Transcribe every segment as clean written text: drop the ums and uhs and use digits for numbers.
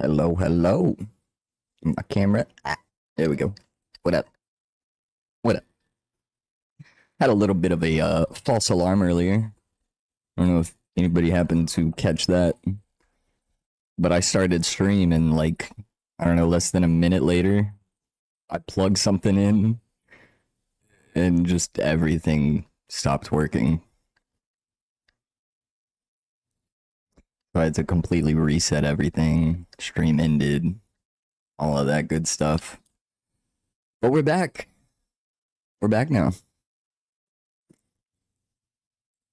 Hello, hello. My camera. There we go. What up? What up? Had a little bit of a false alarm earlier. I don't know if anybody happened to catch that, but I started stream and like I don't know, less than a minute later, I plugged something in and just everything stopped working. So I had to completely reset everything. Stream ended, all of that good stuff. But we're back. We're back now.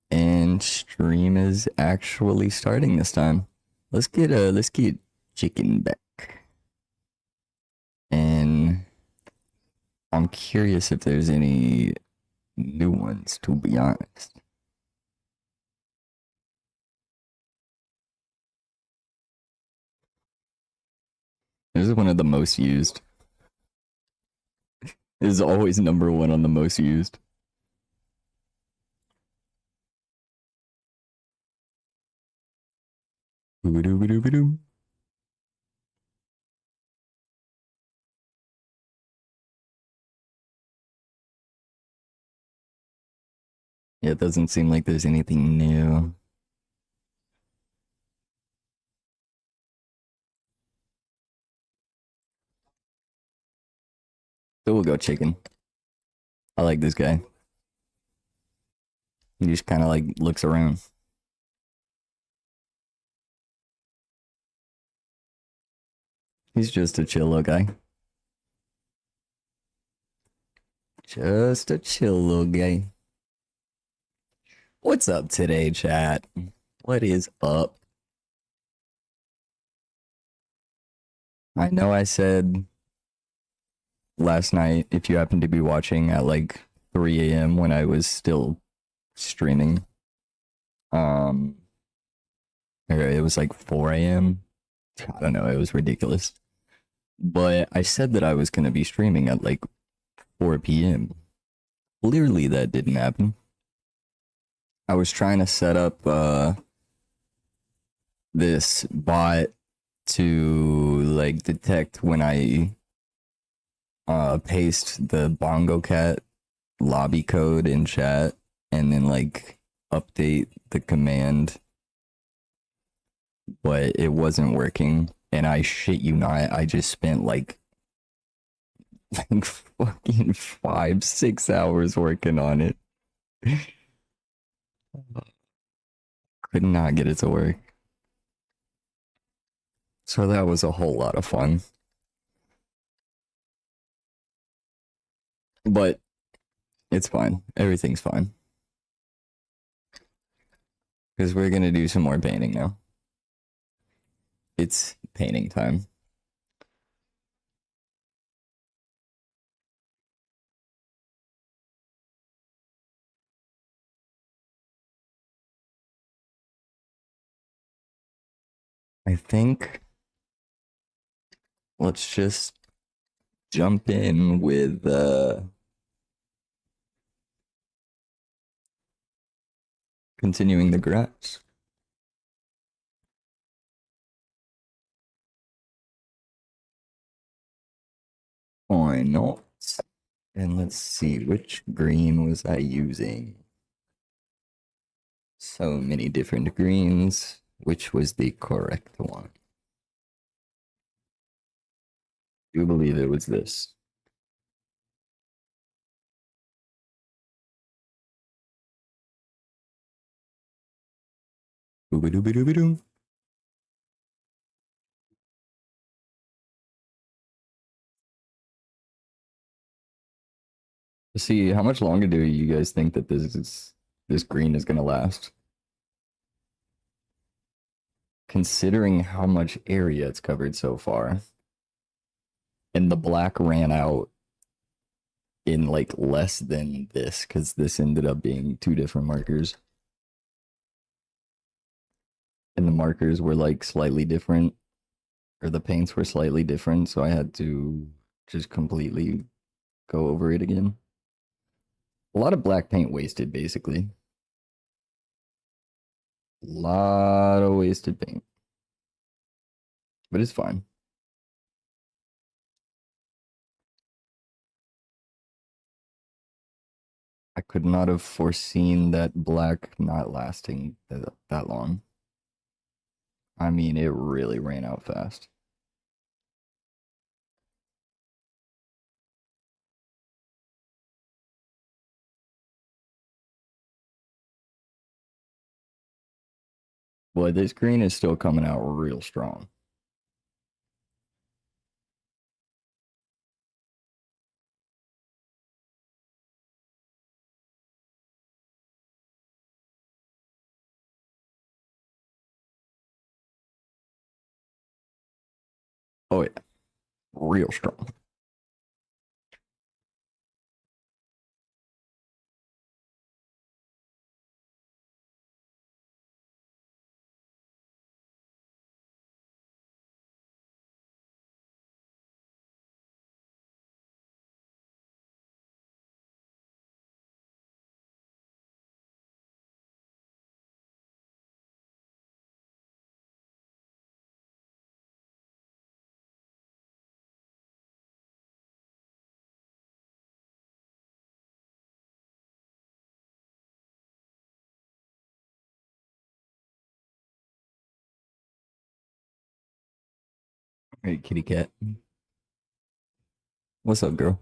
And stream is actually starting this time. Let's get chicken back. And I'm curious if there's any new ones, to be honest. This is one of the most used. This is always number one on the most used. Boo-doo-boo-doo-boo-doo. Yeah, it doesn't seem like there's anything new. So we'll go chicken. I like this guy. He just kind of like looks around. He's just a chill little guy. Just a chill little guy. What's up today, chat? What is up? I know I said last night, if you happen to be watching at like 3 a.m. when I was still streaming, or it was like 4 a.m. I don't know, it was ridiculous. But I said that I was going to be streaming at like 4 p.m. Clearly that didn't happen. I was trying to set up this bot to like detect when I paste the Bongo Cat lobby code in chat and then like update the command, but it wasn't working. And I shit you not, I just spent like fucking 5-6 hours working on it. Could not get it to work. So that was a whole lot of fun. But it's fine. Everything's fine. Because we're going to do some more painting now. It's painting time. I think let's just jump in with continuing the grass. Why not? And let's see, which green was I using? So many different greens. Which was the correct one? I do believe it was this. Boobadoobadoobadoo. See, how much longer do you guys think that this green is gonna last? Considering how much area it's covered so far. And the black ran out in like less than this, because this ended up being 2 different markers. And the markers were like slightly different, or the paints were slightly different, so I had to just completely go over it again. A lot of black paint wasted, basically. A lot of wasted paint. but it's fine. I could not have foreseen that black not lasting that long. I mean, it really ran out fast. Boy, this green is still coming out real strong. Oh yeah, real strong. Hey, kitty cat. What's up, girl?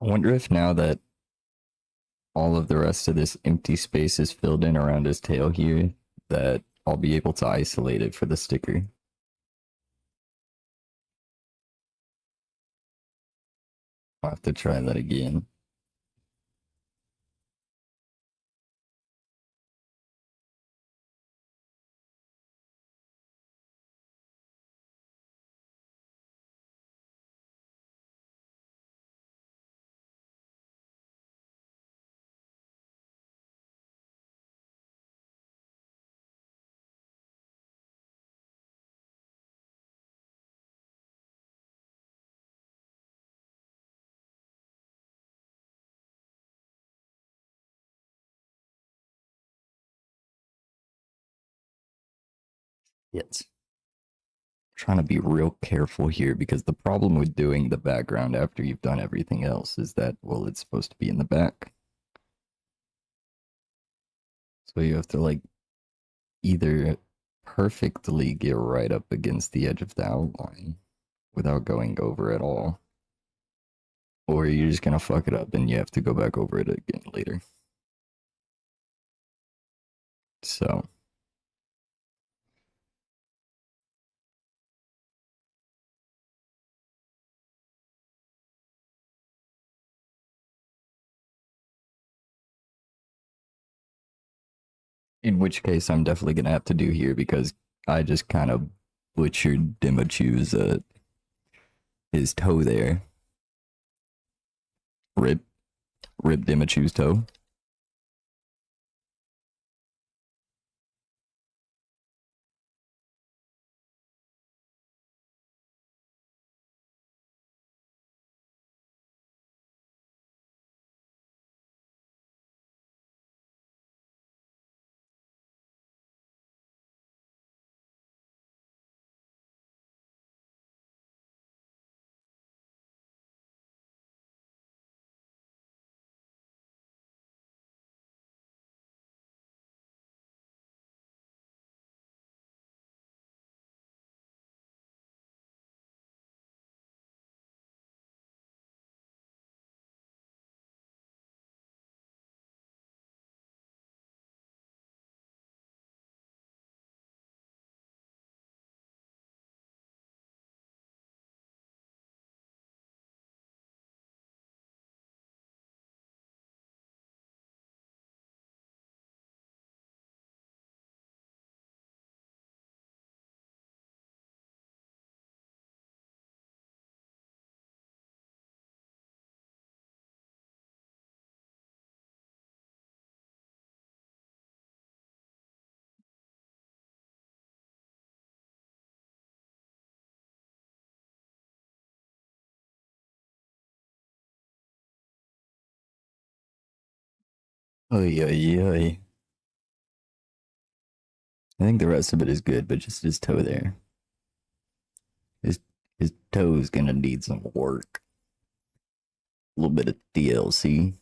I wonder if now that all of the rest of this empty space is filled in around his tail here, that I'll be able to isolate it for the sticker. I'll have to try that again. Yes. Trying to be real careful here because the problem with doing the background after you've done everything else is that, well, it's supposed to be in the back. So you have to like either perfectly get right up against the edge of the outline without going over at all, or you're just gonna fuck it up and you have to go back over it again later. So, in which case, I'm definitely gonna have to do here because I just kind of butchered Demachu's his toe there. Rip, rip Demachu's toe. Oy, oy, oy. I think the rest of it is good, but just his toe there. His his toe's gonna need some work. A little bit of DLC.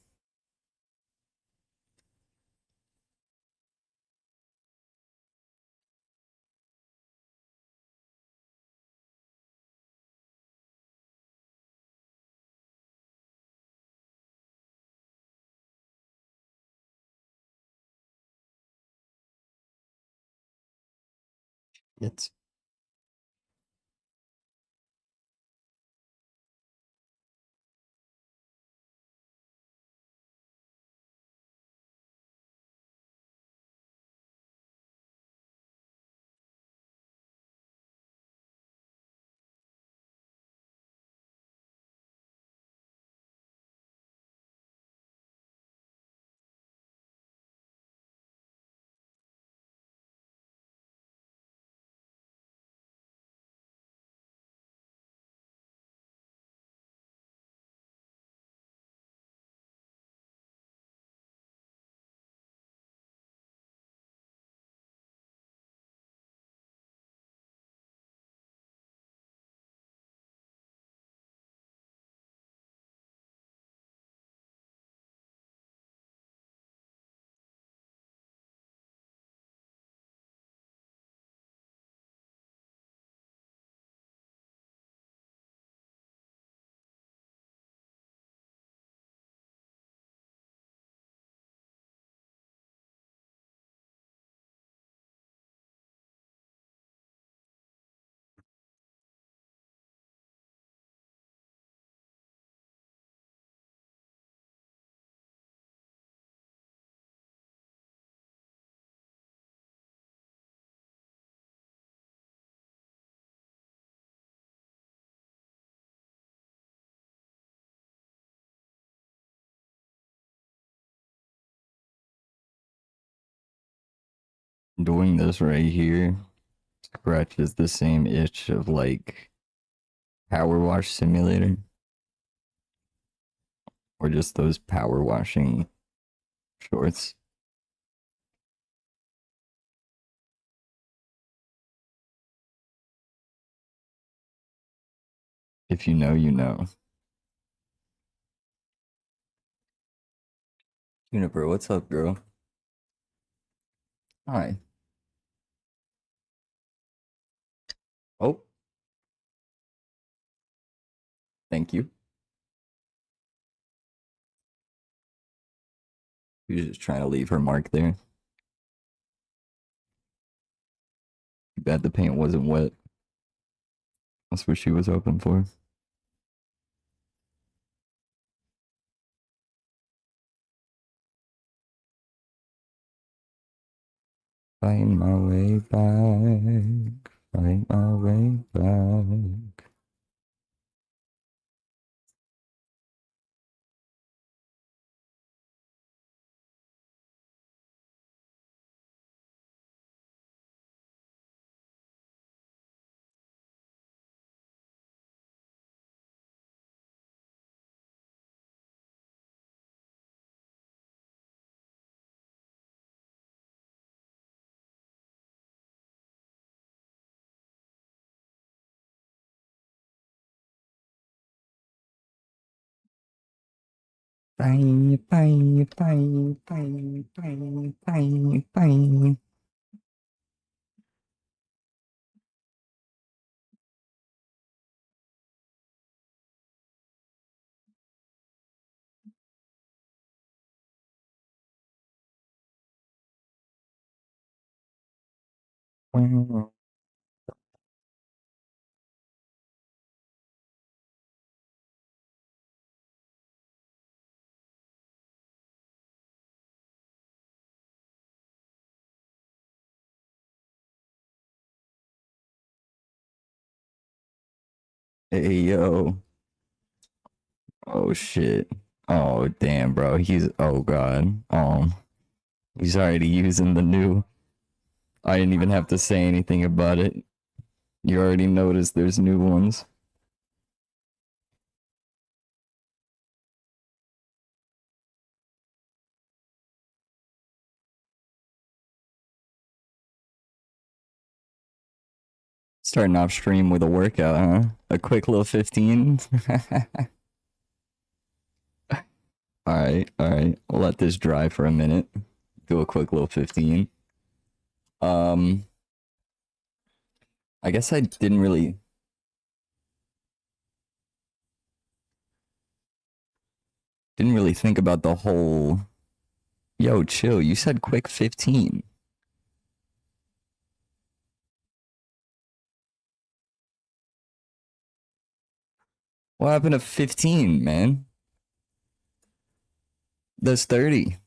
It's doing this right here scratches the same itch of like Power Wash Simulator or just those power washing shorts. If you know, you know. Juniper, what's up, girl? Hi. Oh, thank you. She was just trying to leave her mark there. Too bad the paint wasn't wet. That's what she was hoping for. Find my way back. Find my way back. Bye, bye, bye, bye, bye, bye, bye. Hey, yo. Oh, shit. Oh, damn, bro. Oh, God. He's already using the new. I didn't even have to say anything about it. You already noticed there's new ones. Starting off stream with a workout, huh? A quick little 15. Alright. We'll let this dry for a minute. Do a quick little 15. Um, I guess I didn't really think about the whole. Yo, chill. You said quick 15. What happened to 15, man? That's 30.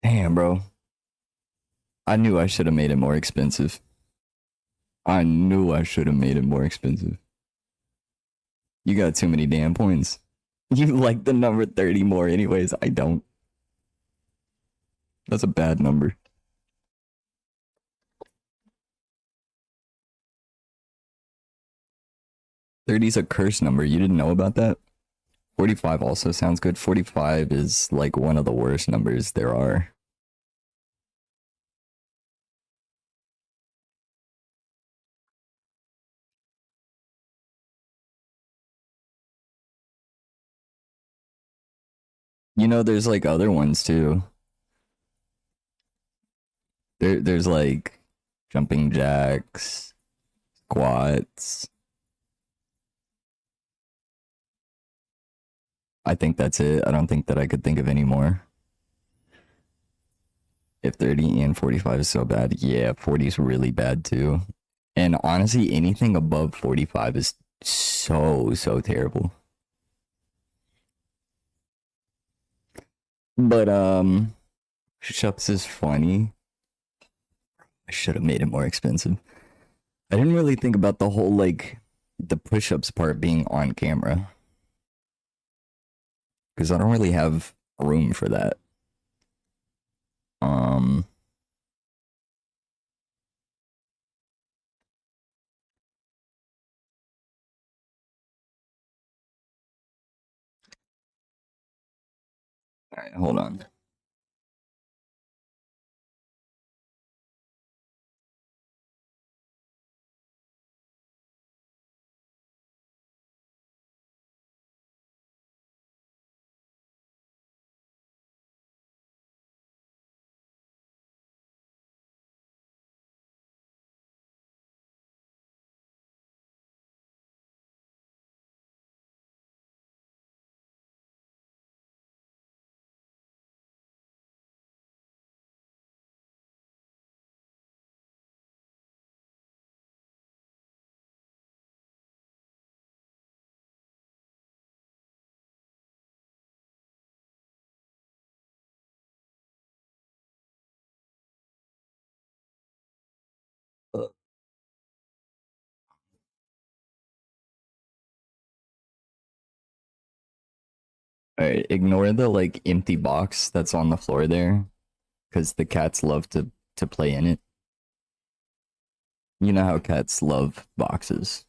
Damn, bro. I knew I should have made it more expensive. I knew I should have made it more expensive. You got too many damn points. You like the number 30 more anyways. I don't. That's a bad number. Thirty's a curse number. You didn't know about that? 45 also sounds good. 45 is like one of the worst numbers there are. You know, there's like other ones too. There's like jumping jacks, squats. I think that's it. I don't think that I could think of any more. If 30 and 45 is so bad, yeah, 40 is really bad too. And honestly, anything above 45 is so terrible. But push-ups is funny. I should have made it more expensive. I didn't really think about the whole like the push-ups part being on camera. Because I don't really have room for that. Alright, hold on. Alright, ignore the like empty box that's on the floor there. Because the cats love to play in it. You know how cats love boxes.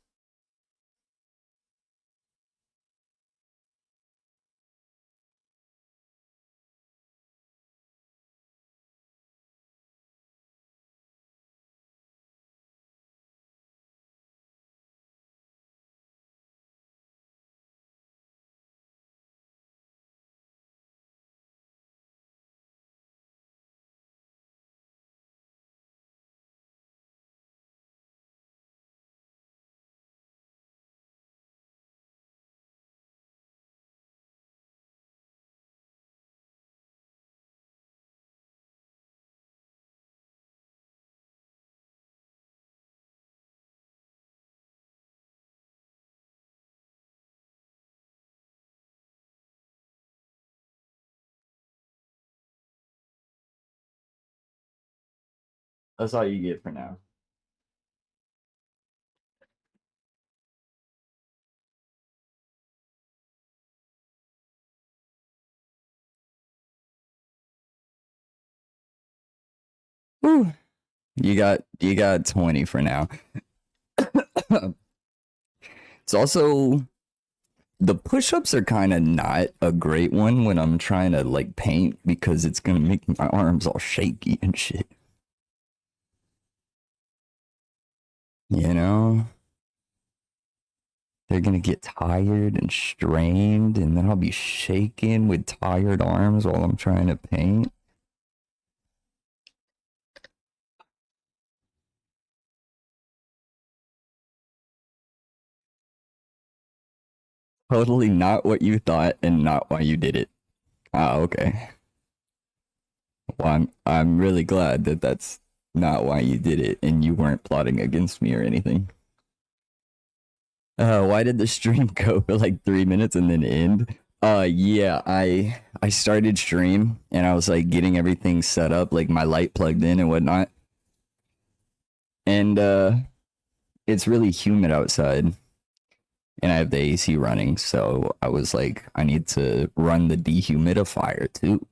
That's all you get for now. Whew. You got 20 for now. It's also The push-ups are kind of not a great one when I'm trying to like paint because it's gonna make my arms all shaky and shit. You know? They're gonna get tired and strained, and then I'll be shaking with tired arms while I'm trying to paint. Totally not what you thought and not why you did it. Ah, okay. Well, I'm really glad that that's not why you did it and you weren't plotting against me or anything. Why did the stream go for like 3 minutes and then end? Yeah, I started stream and I was like getting everything set up, like my light plugged in and whatnot. And it's really humid outside and I have the AC running, so I was like, I need to run the dehumidifier too.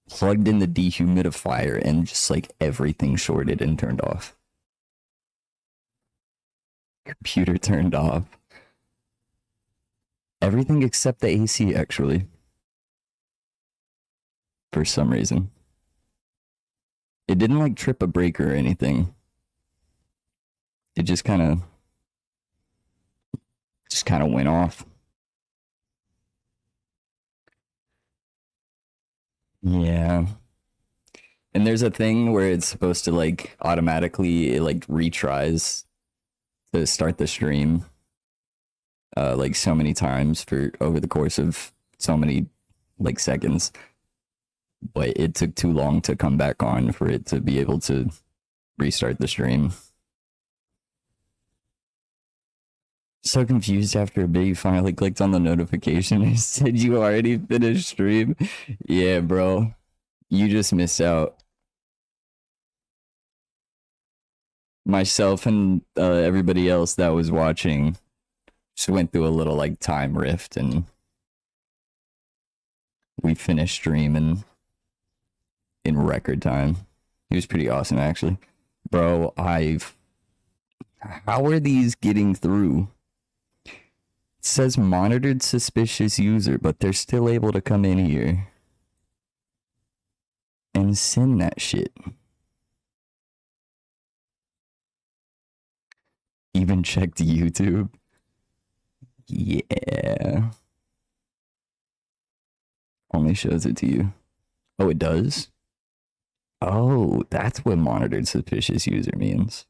Plugged in the dehumidifier and just like everything shorted and turned off. Computer turned off. Everything except the AC, actually. For some reason. It didn't like trip a breaker or anything. It just kind of went off. Yeah. And there's a thing where it's supposed to like automatically it like retries to start the stream like so many times for over the course of so many like seconds. But it took too long to come back on for it to be able to restart the stream. So confused after a bit, you finally clicked on the notification and said you already finished stream. Yeah, bro. You just missed out. Myself and everybody else that was watching just went through a little like time rift and we finished streaming in record time. It was pretty awesome, actually. Bro, how are these getting through? It says monitored suspicious user, but they're still able to come in here and send that shit. Even checked YouTube. Yeah. Only shows it to you. Oh, it does? Oh, that's what monitored suspicious user means.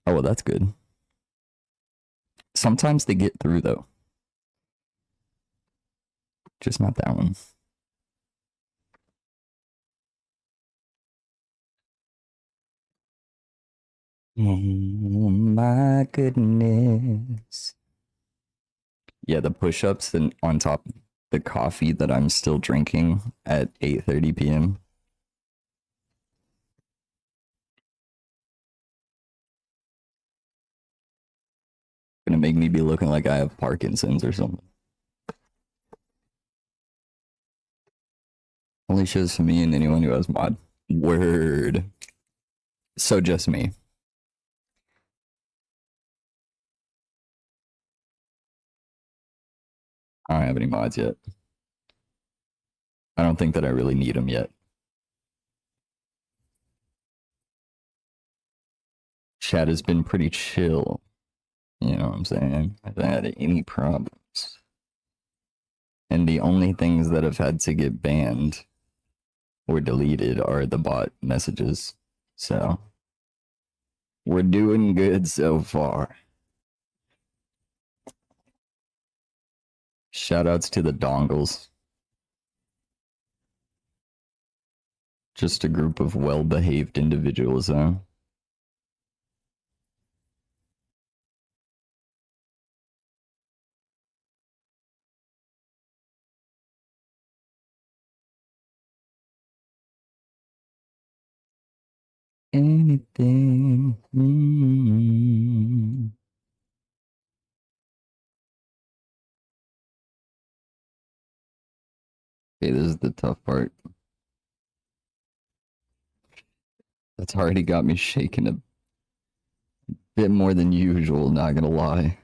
Oh, well, that's good. Sometimes they get through, though. Just not that one. Oh my goodness. Yeah, the push-ups and on top of the coffee that I'm still drinking at 8:30 p.m. Gonna make me be looking like I have Parkinson's or something. Only shows for me and anyone who has mod. Word. So just me. I don't have any mods yet. I don't think that I really need them yet. Chat has been pretty chill. You know what I'm saying? I haven't had any problems. And the only things that have had to get banned or deleted are the bot messages. So we're doing good so far. Shoutouts to the dongles. Just a group of well-behaved individuals, huh? Anything. Okay, this is the tough part. That's already got me shaking a bit more than usual, not gonna lie.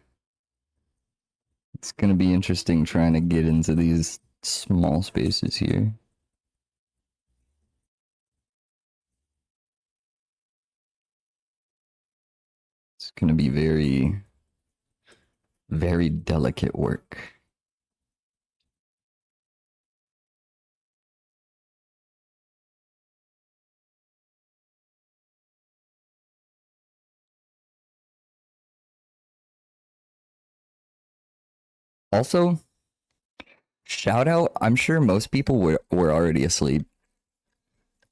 It's gonna be interesting trying to get into these small spaces here. It's gonna be very, very delicate work. Also, shout out, I'm sure most people were already asleep,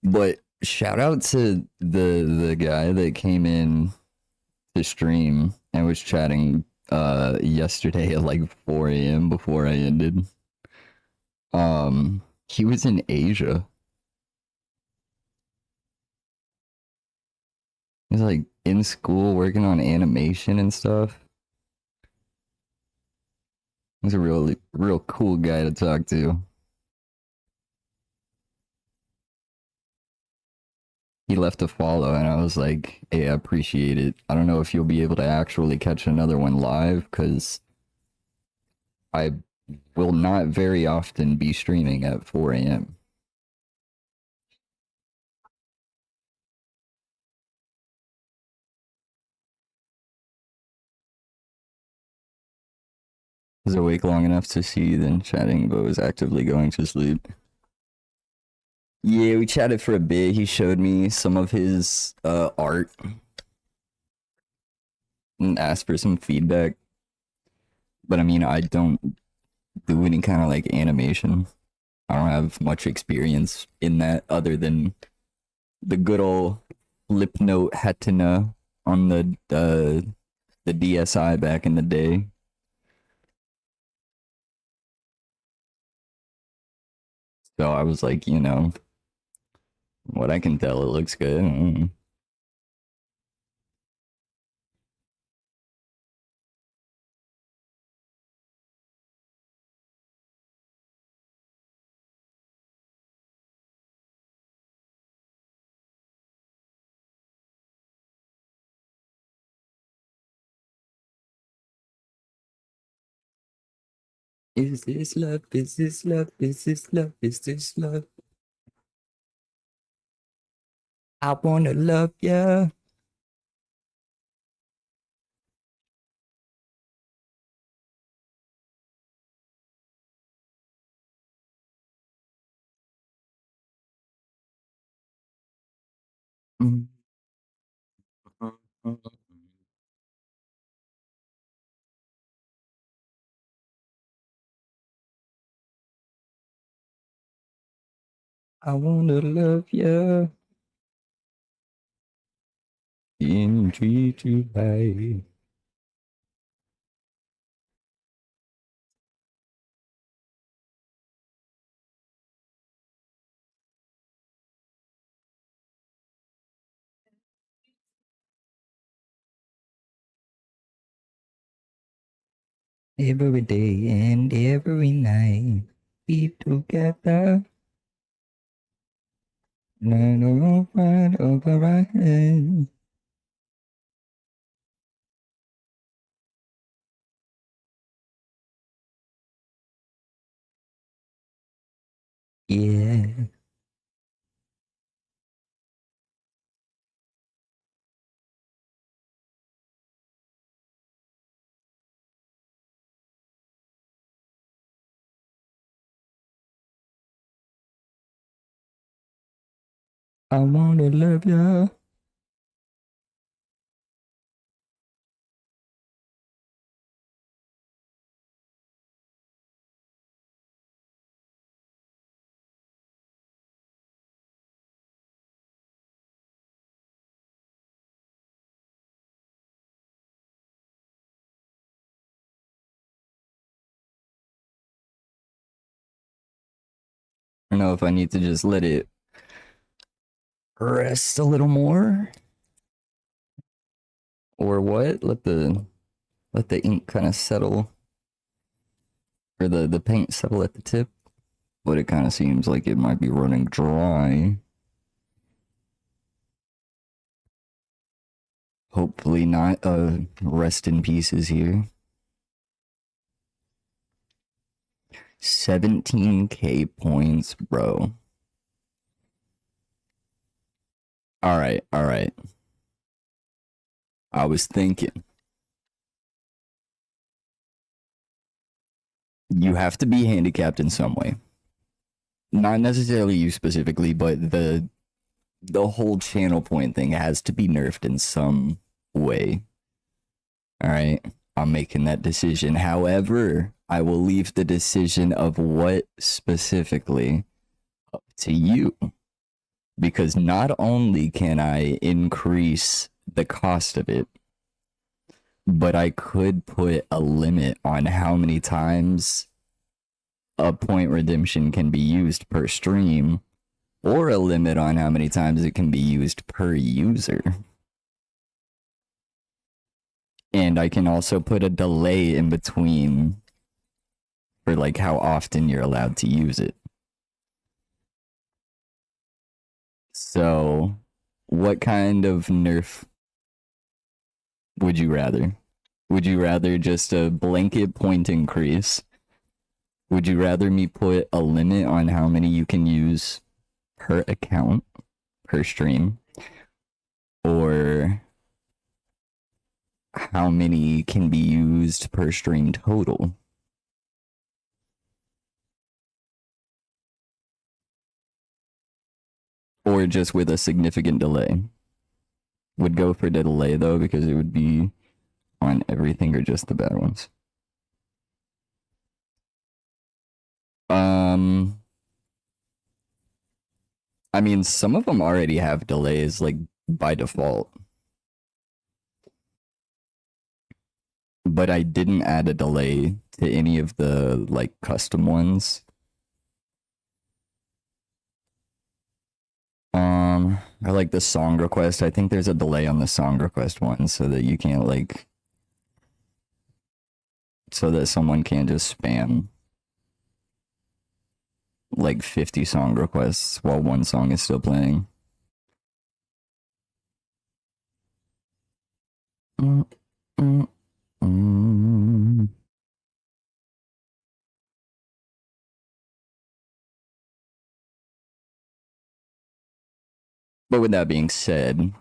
but shout out to the guy that came in to stream and was chatting yesterday at like 4 a.m. before I ended. He was in Asia. He's like in school working on animation and stuff. He's a real cool guy to talk to. He left a follow and I was like, hey, I appreciate it. I don't know if you'll be able to actually catch another one live because I will not very often be streaming at 4 a.m. Was awake long enough to see then chatting, but was actively going to sleep. Yeah, we chatted for a bit. He showed me some of his art and asked for some feedback. But I mean, I don't do any kind of like animation. I don't have much experience in that other than the good old lip note hatina on the DSi back in the day. So I was like, what I can tell, it looks good. Is this love? Is this love? Is this love? Is this love? I wanna love ya. Mm. I wanna love ya and treat you right. Every day and every night, be together. None of right over our heads. Yeah. I wanna love ya. I don't know if I need to just let it rest a little more or what. Let the ink kind of settle or the paint settle at the tip. But it kind of seems like it might be running dry. Hopefully not. Rest in pieces here. 17k points, bro. All right, all right. I was thinking you have to be handicapped in some way. Not necessarily you specifically, but the whole channel point thing has to be nerfed in some way. All right. I'm making that decision. However, I will leave the decision of what specifically up to you. Because not only can I increase the cost of it, but I could put a limit on how many times a point redemption can be used per stream, or a limit on how many times it can be used per user. And I can also put a delay in between for like how often you're allowed to use it. So, what kind of nerf would you rather? Would you rather just a blanket point increase? Would you rather me put a limit on how many you can use per account, per stream? Or how many can be used per stream total? Or just with a significant delay? Would go for the delay though, because it would be on everything or just the bad ones. Um, I mean, some of them already have delays, like by default. But I didn't add a delay to any of the like custom ones. I like the song request. I think there's a delay on the song request one so that you can't like, so that someone can't just spam like 50 song requests while one song is still playing. Mm, mm, mm. But with that being said,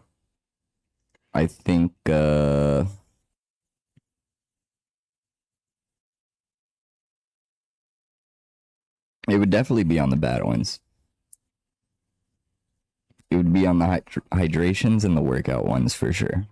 I think it would definitely be on the bad ones. It would be on the hydrations and the workout ones for sure.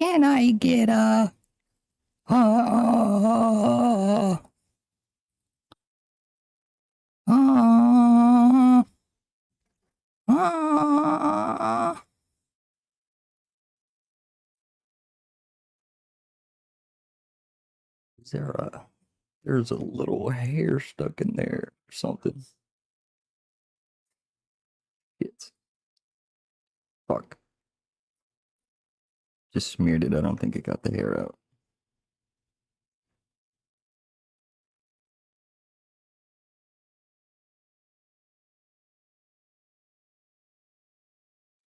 Can I get a uh, uh, uh, is there a there's a little hair stuck in there or something? It's fuck. Just smeared it. I don't think it got the hair out.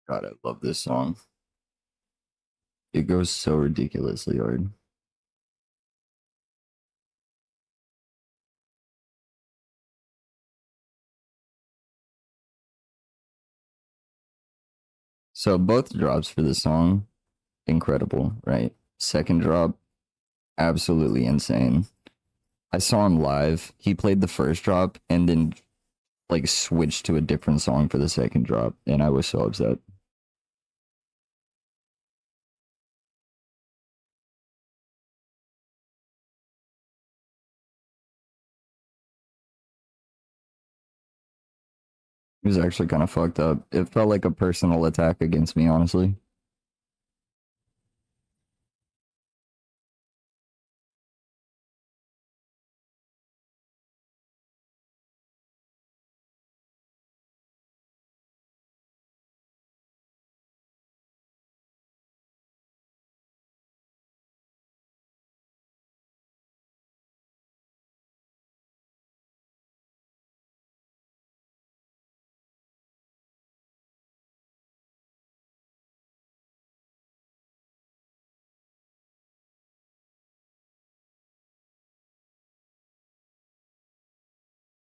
God, I love this song. It goes so ridiculously hard. So both drops for the song, incredible, right? Second drop, absolutely insane. I saw him live. He played the first drop and then like switched to a different song for the second drop, and I was so upset. It was actually kind of fucked up. It felt like a personal attack against me, honestly.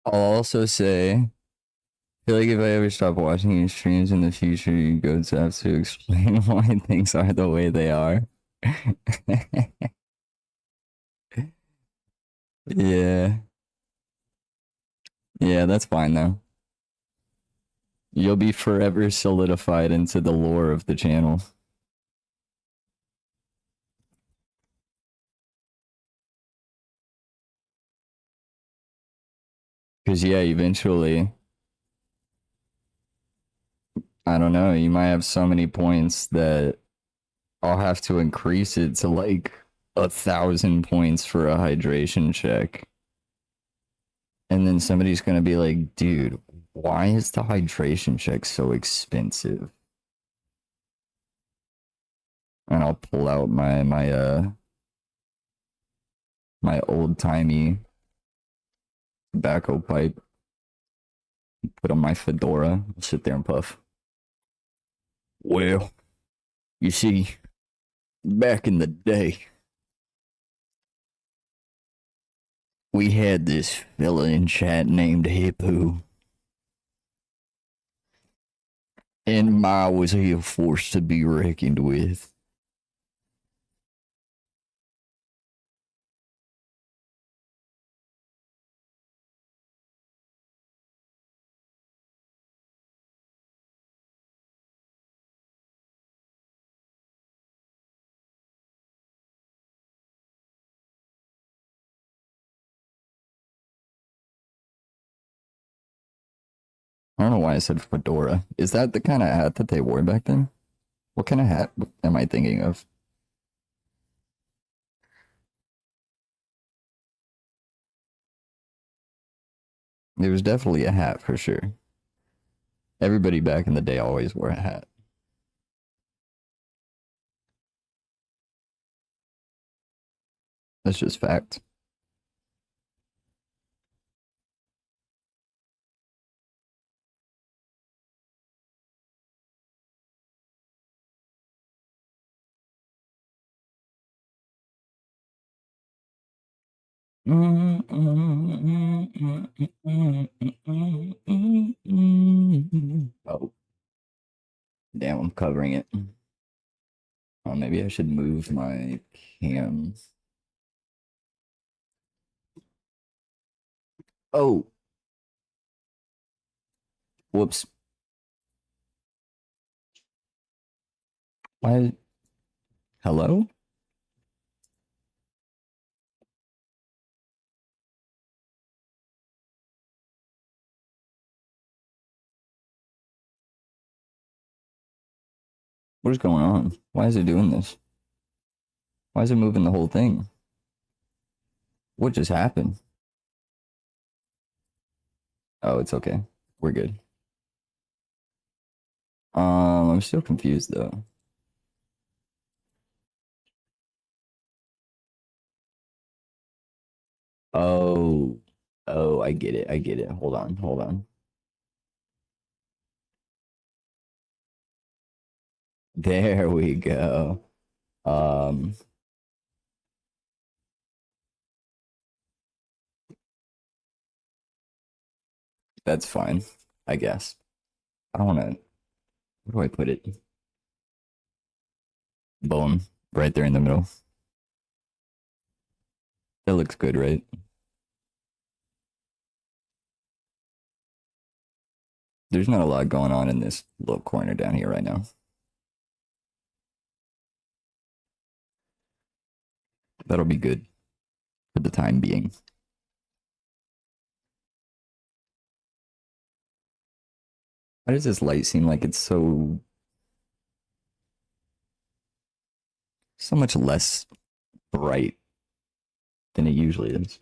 I'll also say, I feel like if I ever stop watching your streams in the future, you go to have to explain why things are the way they are. Yeah. Yeah, that's fine though. You'll be forever solidified into the lore of the channel. Because, yeah, eventually, I don't know, you might have so many points that I'll have to increase it to like 1,000 points for a hydration check. And then somebody's going to be like, dude, why is the hydration check so expensive? And I'll pull out my old timey tobacco pipe, put on my fedora, sit there and puff. Well, you see, back in the day, we had this fella in chat named Hippo, and Ma was a force to be reckoned with. I don't know why I said fedora. Is that the kind of hat that they wore back then? What kind of hat am I thinking of? It was definitely a hat for sure. Everybody back in the day always wore a hat. That's just fact. Oh, damn, I'm covering it. Oh, maybe I should move my cam. Oh, whoops. Why? Hello? What is going on? Why is it doing this? Why is it moving the whole thing? What just happened? Oh, it's okay. We're good. I'm still confused though. Oh, oh, I get it. I get it. Hold on, hold on. There we go. Um, that's fine, I guess. I don't want to. Where do I put it? Boom, right there in the middle. That looks good, right? There's not a lot going on in this little corner down here right now. That'll be good for the time being. Why does this light seem like it's so much less bright than it usually is?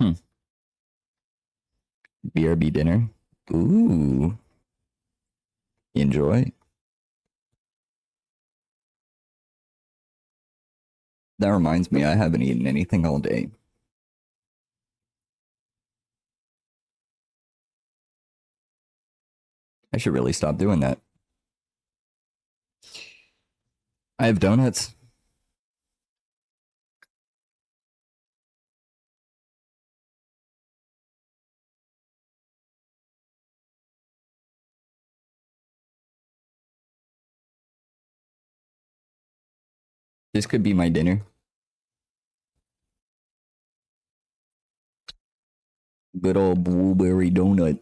Hmm. BRB dinner. Ooh, enjoy. That reminds me, I haven't eaten anything all day. I should really stop doing that. I have donuts. This could be my dinner. Good old blueberry donut.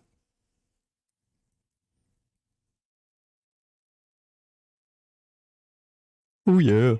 Oh yeah.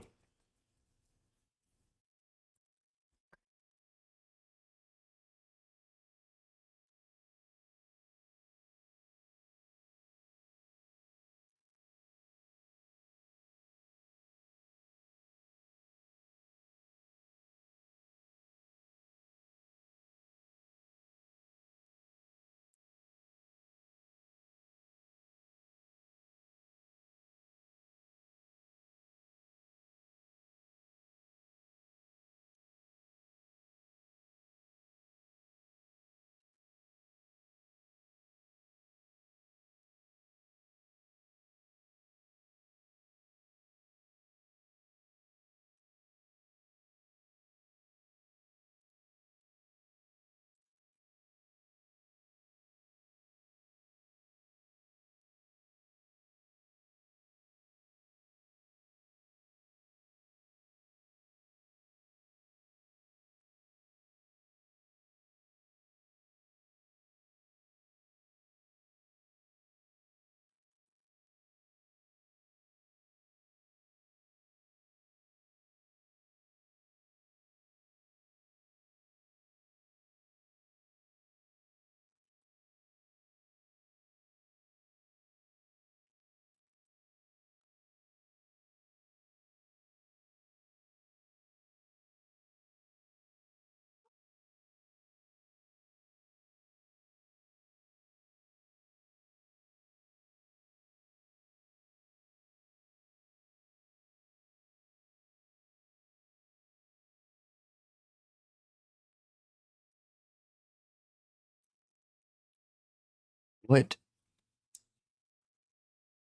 What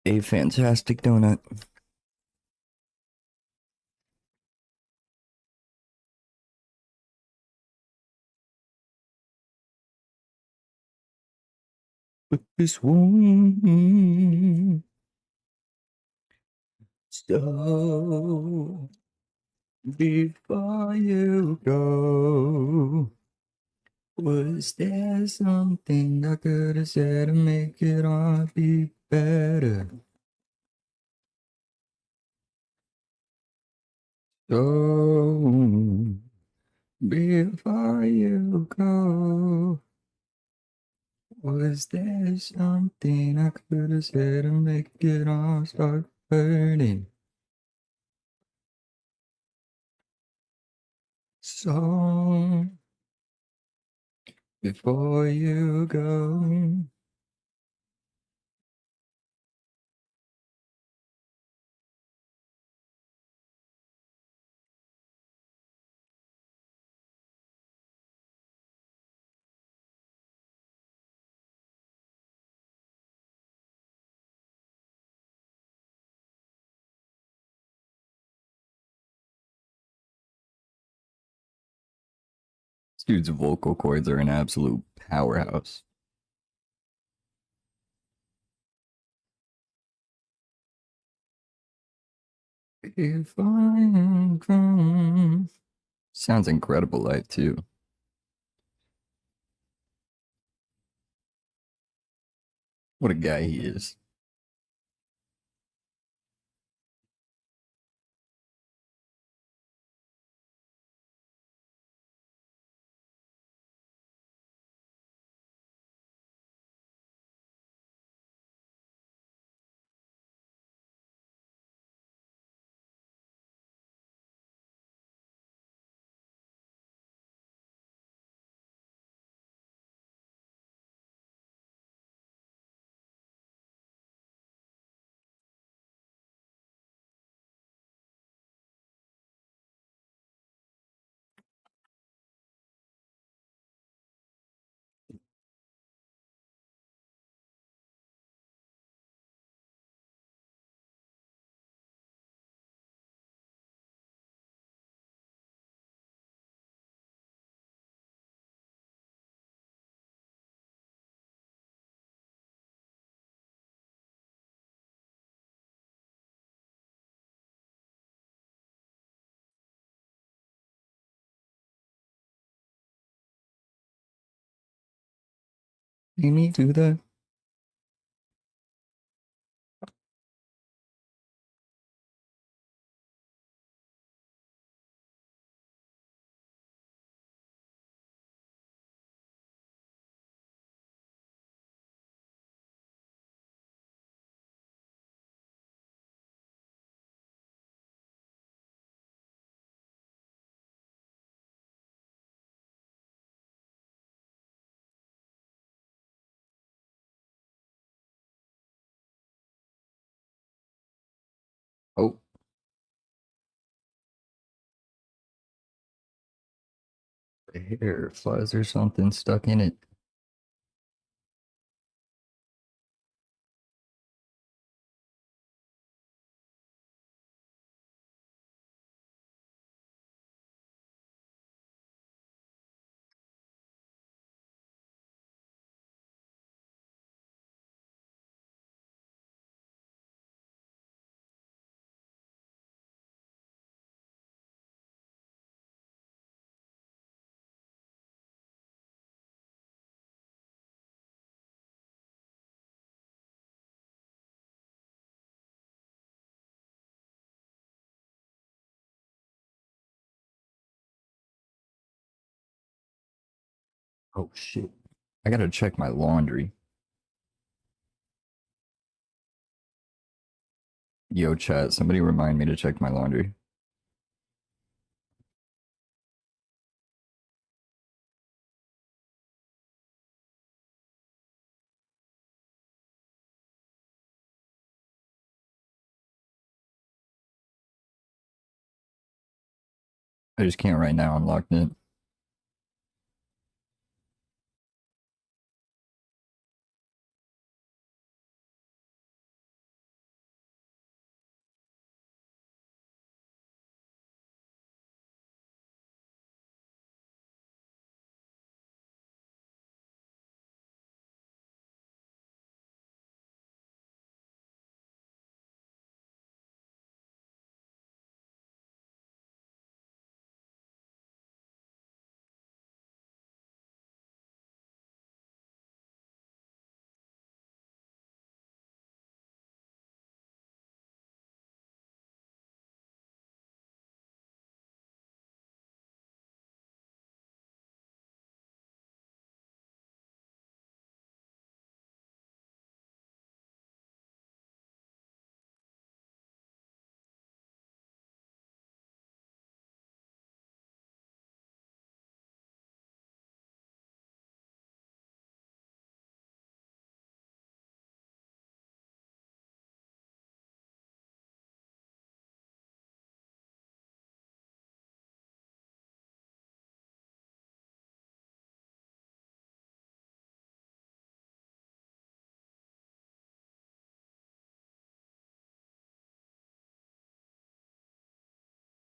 a fantastic donut. But this one. So before you go, was there something I could have said to make it all be better? So before you go, was there something I could have said to make it all start burning? So before you go. This dude's vocal cords are an absolute powerhouse. If I am gone. Sounds incredible live too. What a guy he is. See me do that. Oh, the hair flies or something stuck in it. Oh shit. I gotta check my laundry. Yo, chat, somebody remind me to check my laundry. I just can't right now. I'm locked in.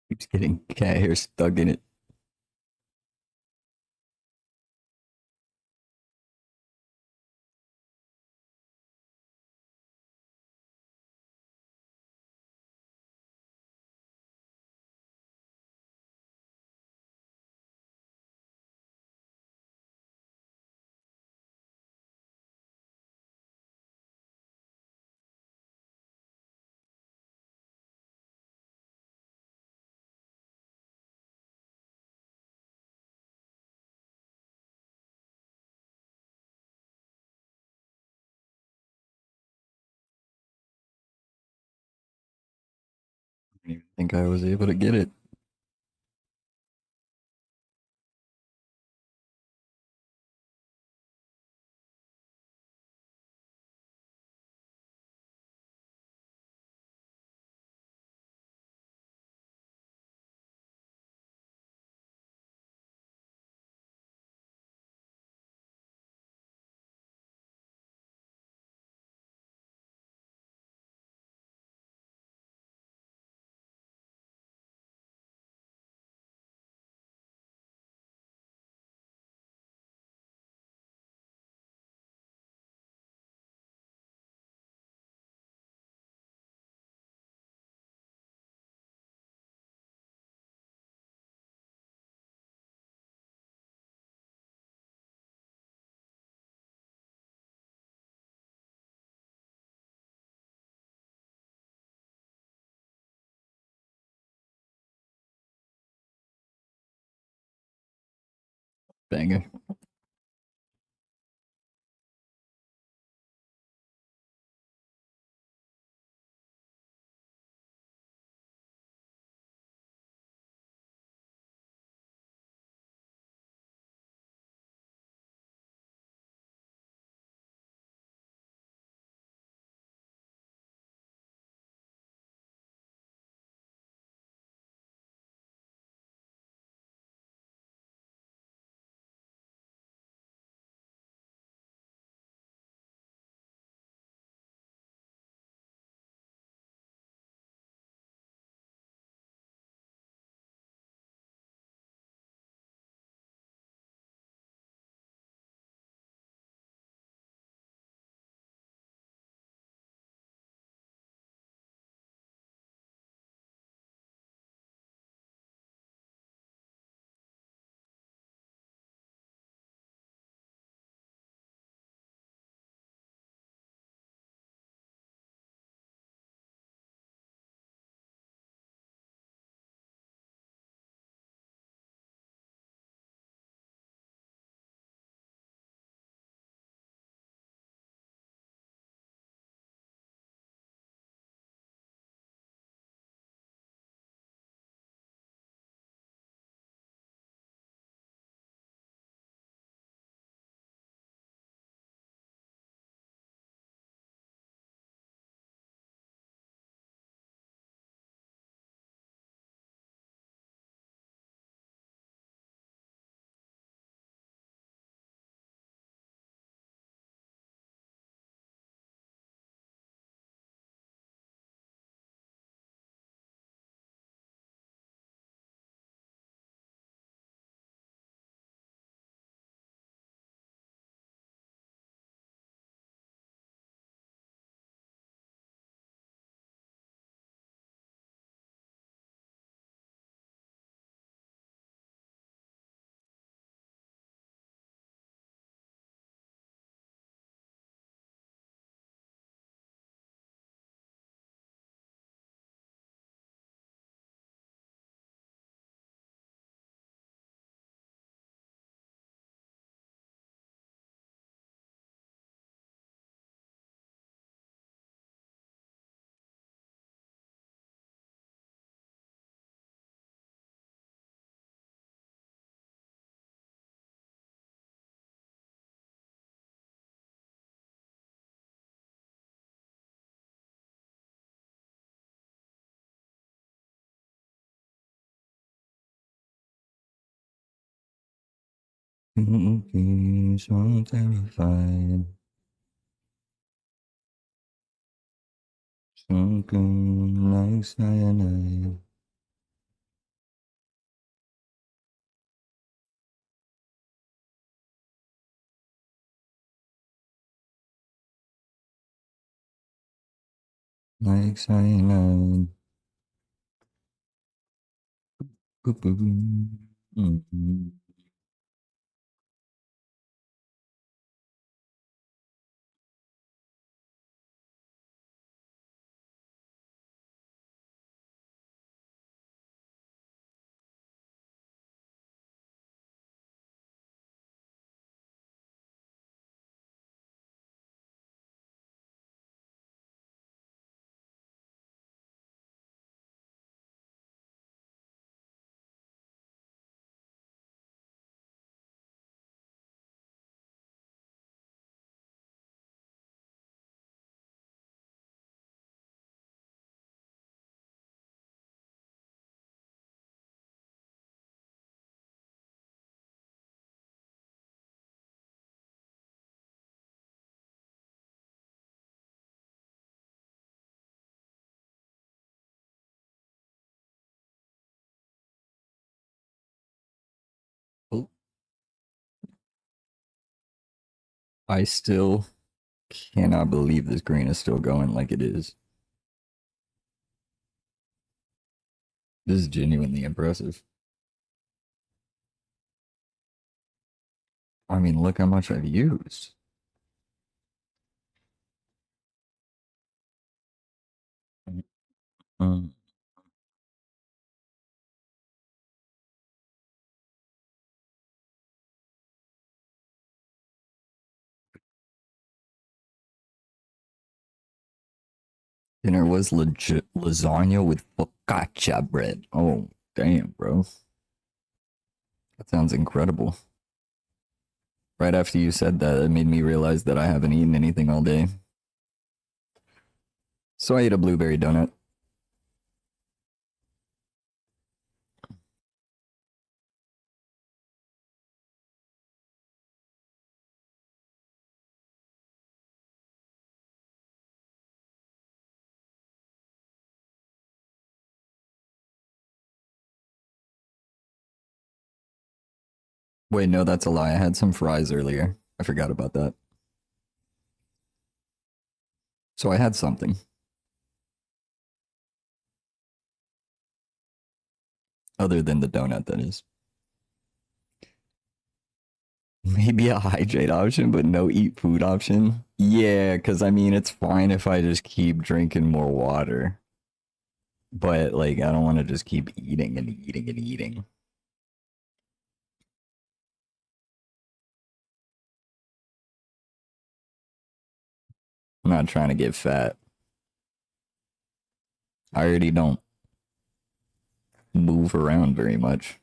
Keeps getting cat hair stuck in it. I didn't even think I was able to get it. Banger. So terrified. Something like cyanide. Like cyanide. Mhm. Oh, I still cannot believe this green is still going like it is. This is genuinely impressive. I mean, look how much I've used. Mm. Dinner was legit lasagna with focaccia bread. Oh, damn, bro. That sounds incredible. Right after you said that, it made me realize that I haven't eaten anything all day. So I ate a blueberry donut. Wait, no, that's a lie. I had some fries earlier. I forgot about that. So I had something. Other than the donut, that is. Maybe a hydrate option, but no eat food option. Yeah, because I mean, it's fine if I just keep drinking more water. But, like, I don't want to just keep eating and eating and eating. I'm not trying to get fat. I already don't move around very much.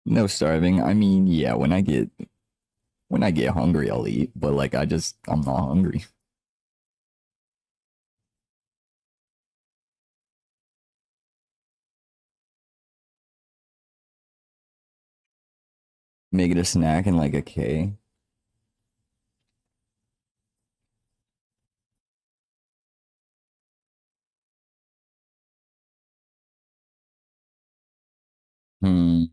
No starving. I mean, yeah, when I get hungry, I'll eat, but like I'm not hungry. Make it a snack and like a K. Hmm.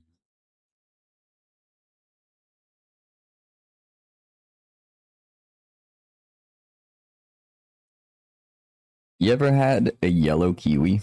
You ever had a yellow kiwi?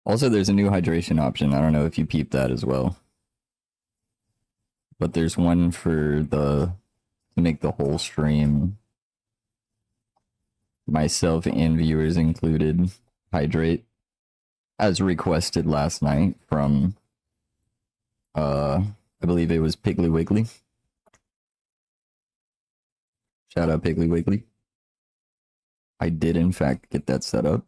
Also, there's a new hydration option. I don't know if you peeped that as well, but there's one for the to make the whole stream, myself and viewers included, hydrate as requested last night from I believe it was Piggly Wiggly. Shout out Piggly Wiggly. I did in fact get that set up.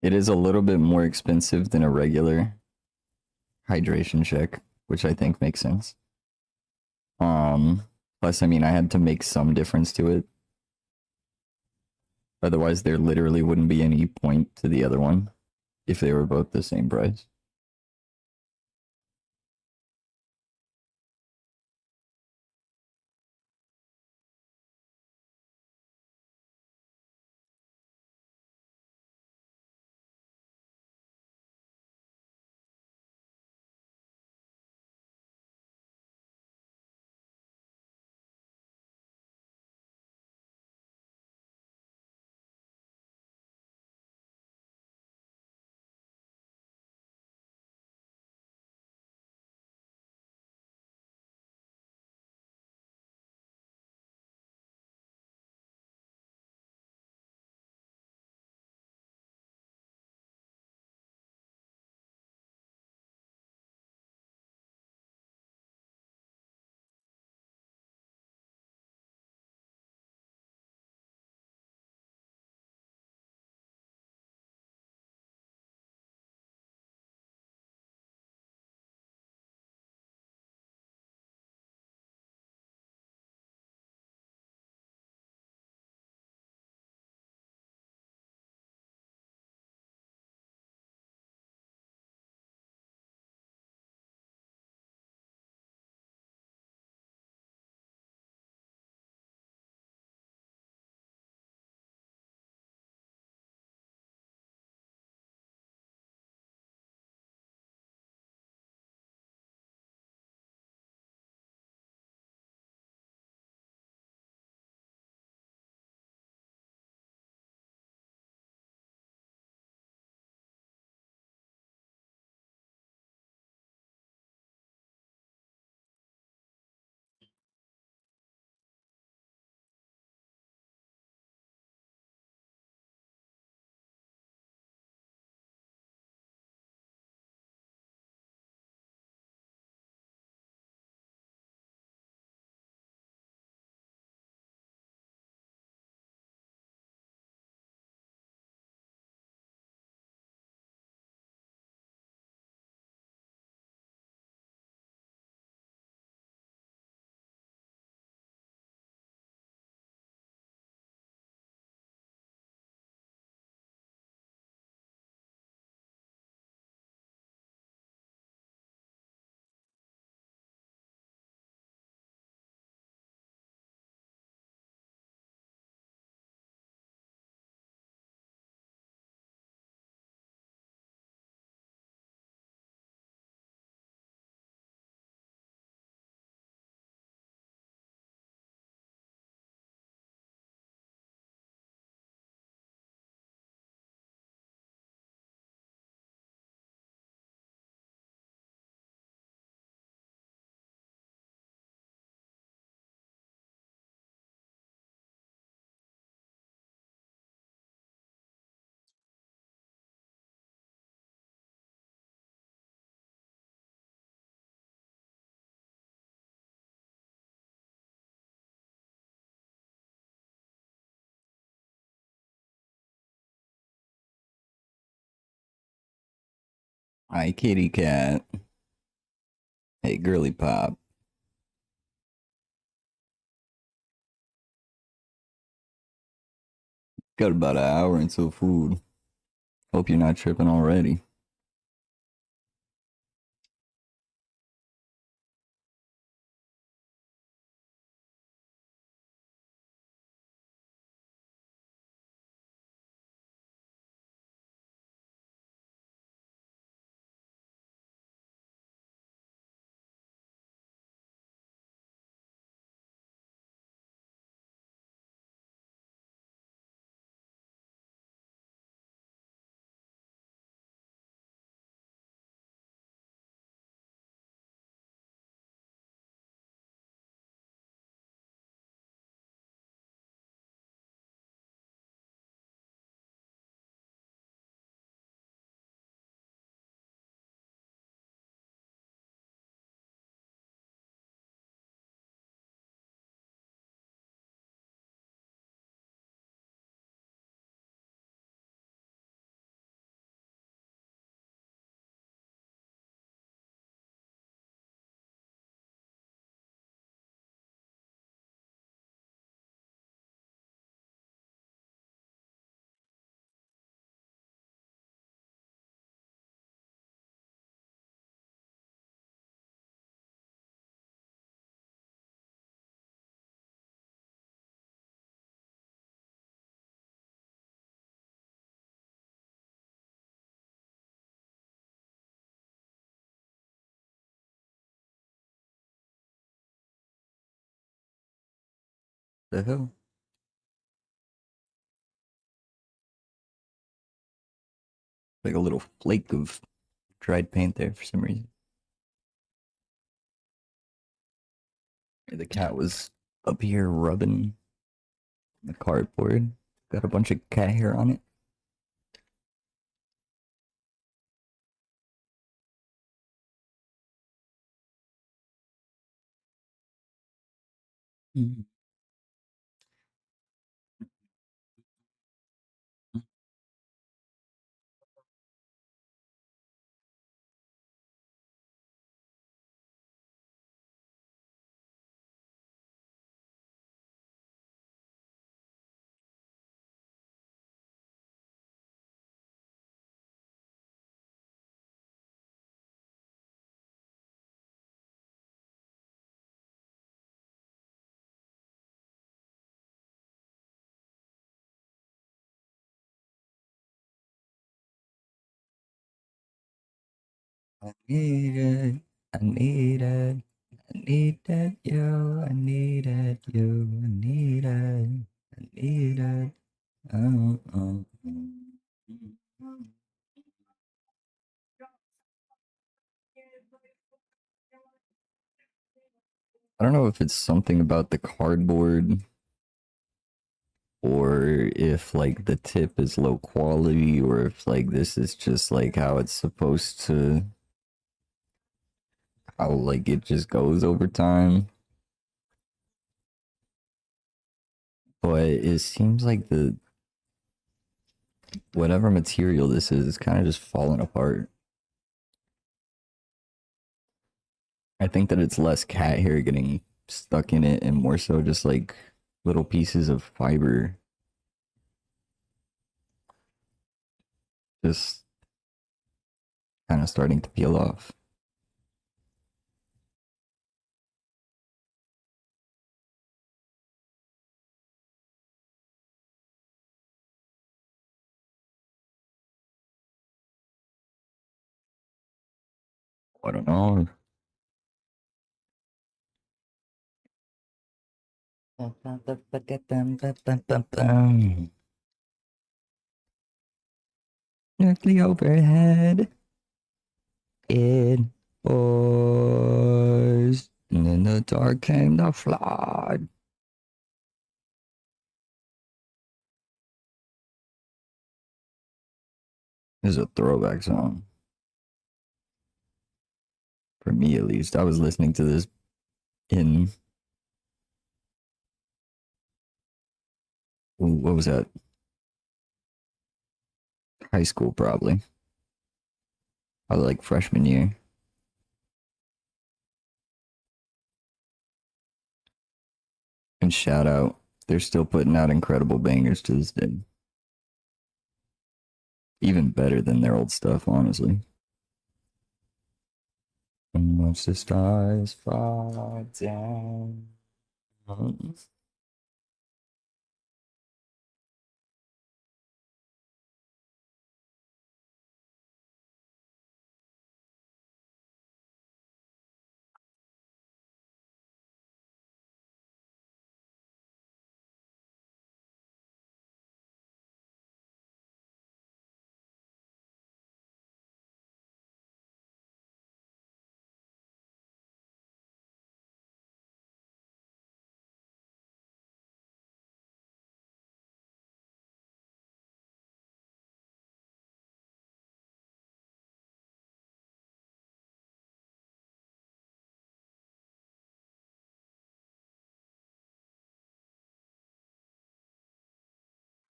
It is a little bit more expensive than a regular hydration check, which I think makes sense. Plus, I mean, I had to make some difference to it. Otherwise, there literally wouldn't be any point to the other one if they were both the same price. Hi, kitty cat. Hey, girly pop. Got about an hour until food. Hope you're not tripping already. The hell? Like a little flake of dried paint there for some reason. The cat was up here rubbing the cardboard. Got a bunch of cat hair on it. Mhm. I need it. I need it. I need that yo. I need it yo. I need it. I need it. Oh, oh, oh. I don't know if it's something about the cardboard or if like the tip is low quality or if like this is just like how it's supposed to, how like it just goes over time. But it seems like the whatever material this is kind of just falling apart. I think that it's less cat hair getting stuck in it and more so just like little pieces of fiber just kind of starting to peel off. I don't know. Directly overhead, it pours, and in the dark came the flood. This is a throwback song for me, at least. I was listening to this in what was that? High school, probably. I like freshman year. And shout out, they're still putting out incredible bangers to this day. Even better than their old stuff, honestly. And watch the stars fall down.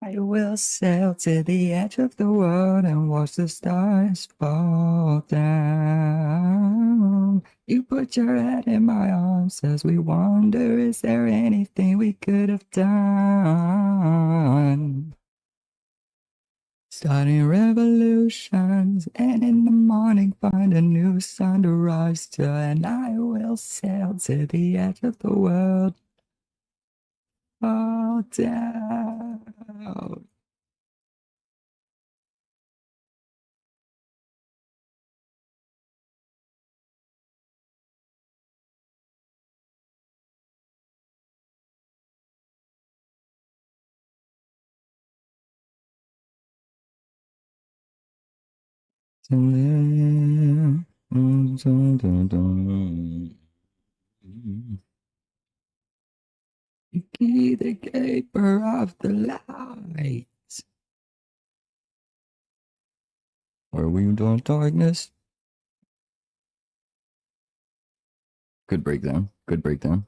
I will sail to the edge of the world and watch the stars fall down. You put your head in my arms as we wonder, is there anything we could have done? Starting revolutions, and in the morning find a new sun to rise to, and I will sail to the edge of the world, fall down. Key the keeper of the lights. Are we doing darkness? Good breakdown. Good breakdown.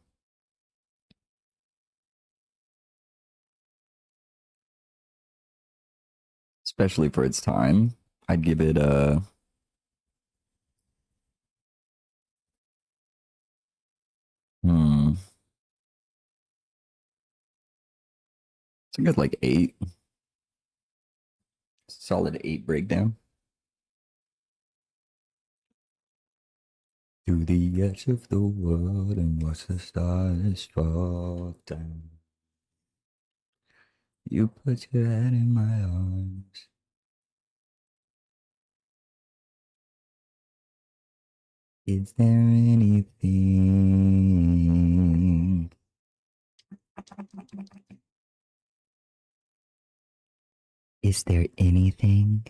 Especially for its time. I'd give it a hmm. It's a good like 8. Solid 8 breakdown. To the edge of the world and watch the stars fall down. You put your head in my arms. Is there anything? Is there anything?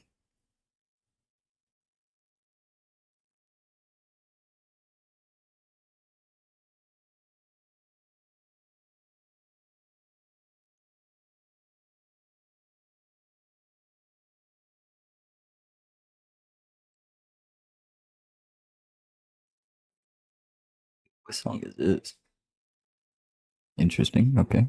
What song is this? Interesting. Okay.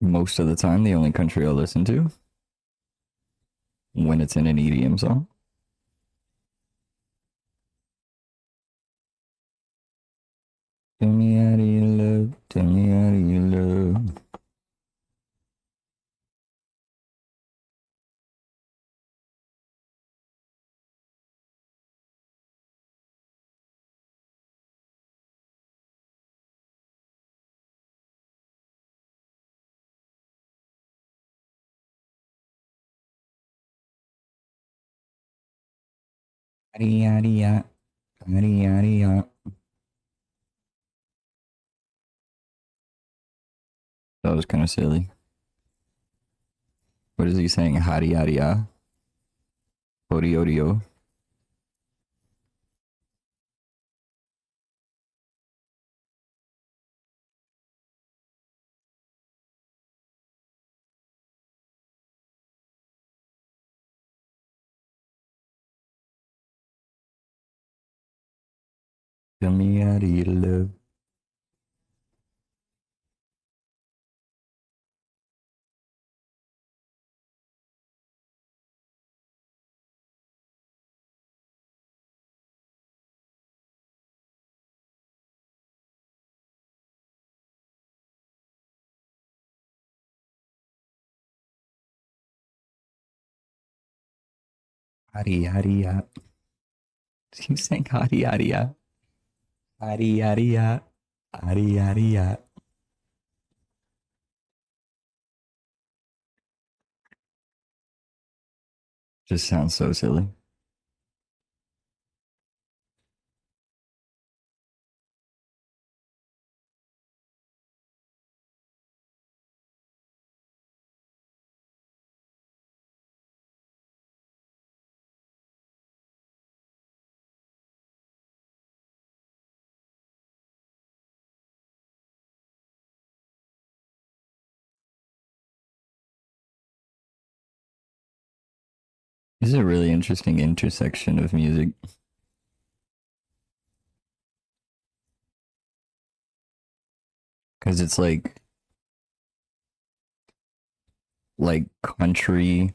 Most of the time, the only country I listen to when it's in an EDM song. Tell me how do you love? Tell me how do you love? Yada yada yada yada yada yada. That was kind of silly. What is he saying? Hadi yada yada. Odi odio. Tell me how do you love? Hari hari ya. You saying hari hari ya. Hari hari ya. Hari hari ya. Just sounds so silly. This is a really interesting intersection of music because it's like country,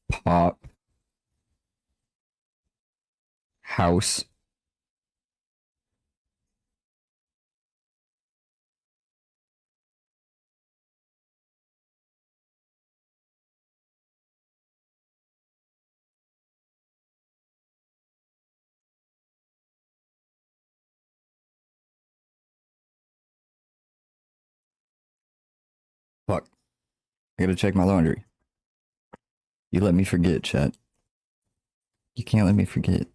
pop, house. Fuck. I gotta check my laundry. You let me forget, chat. You can't let me forget.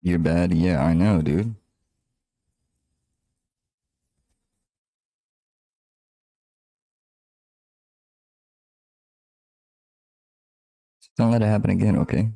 You're bad. Yeah, I know, dude. Just don't let it happen again, okay?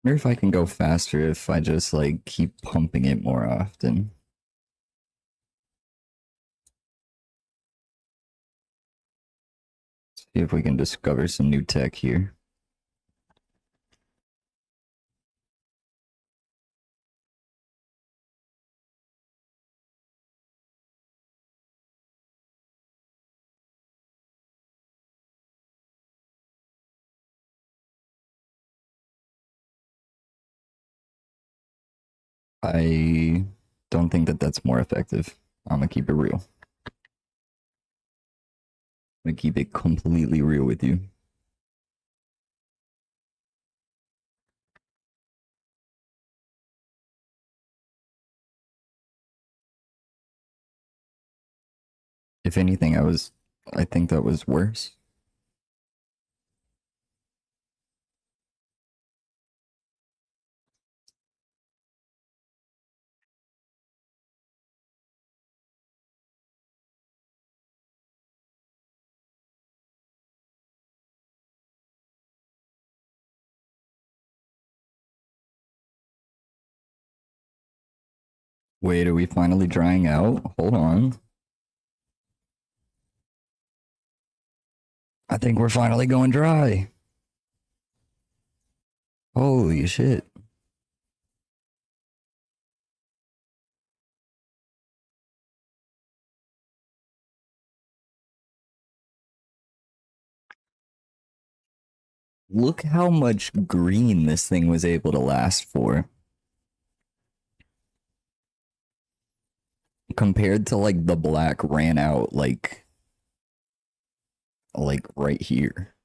Wonder if I can go faster if I just like keep pumping it more often. See if we can discover some new tech here. I don't think that that's more effective. I'm gonna keep it real. I'm gonna keep it completely real with you. If anything, I think that was worse. Wait, are we finally drying out? Hold on. I think we're finally going dry. Holy shit. Look how much green this thing was able to last for. Compared to like the black ran out like right here.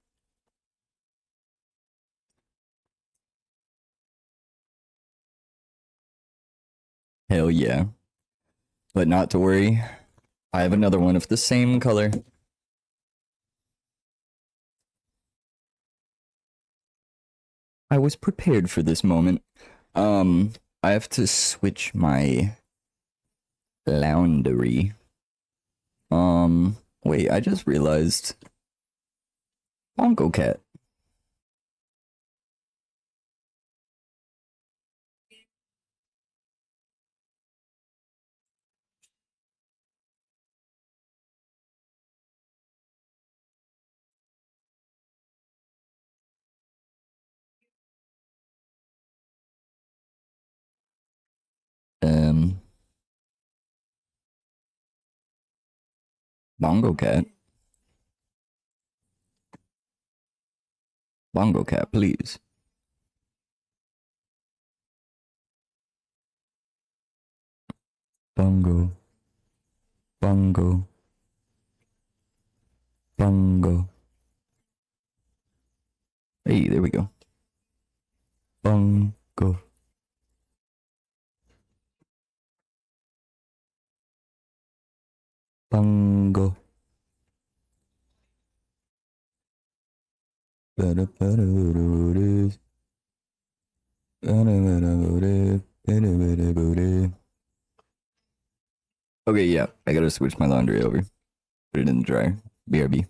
Hell yeah. But not to worry. I have another one of the same color. I was prepared for this moment. I have to switch my laundry. Wait, I just realized Bongo Cat. Um, Bongo cat. Bongo cat, please. Bongo. Bongo. Bongo. Hey, there we go. Bongo. Bongo. Okay, yeah, I gotta switch my laundry over. Put it in the dryer. BRB.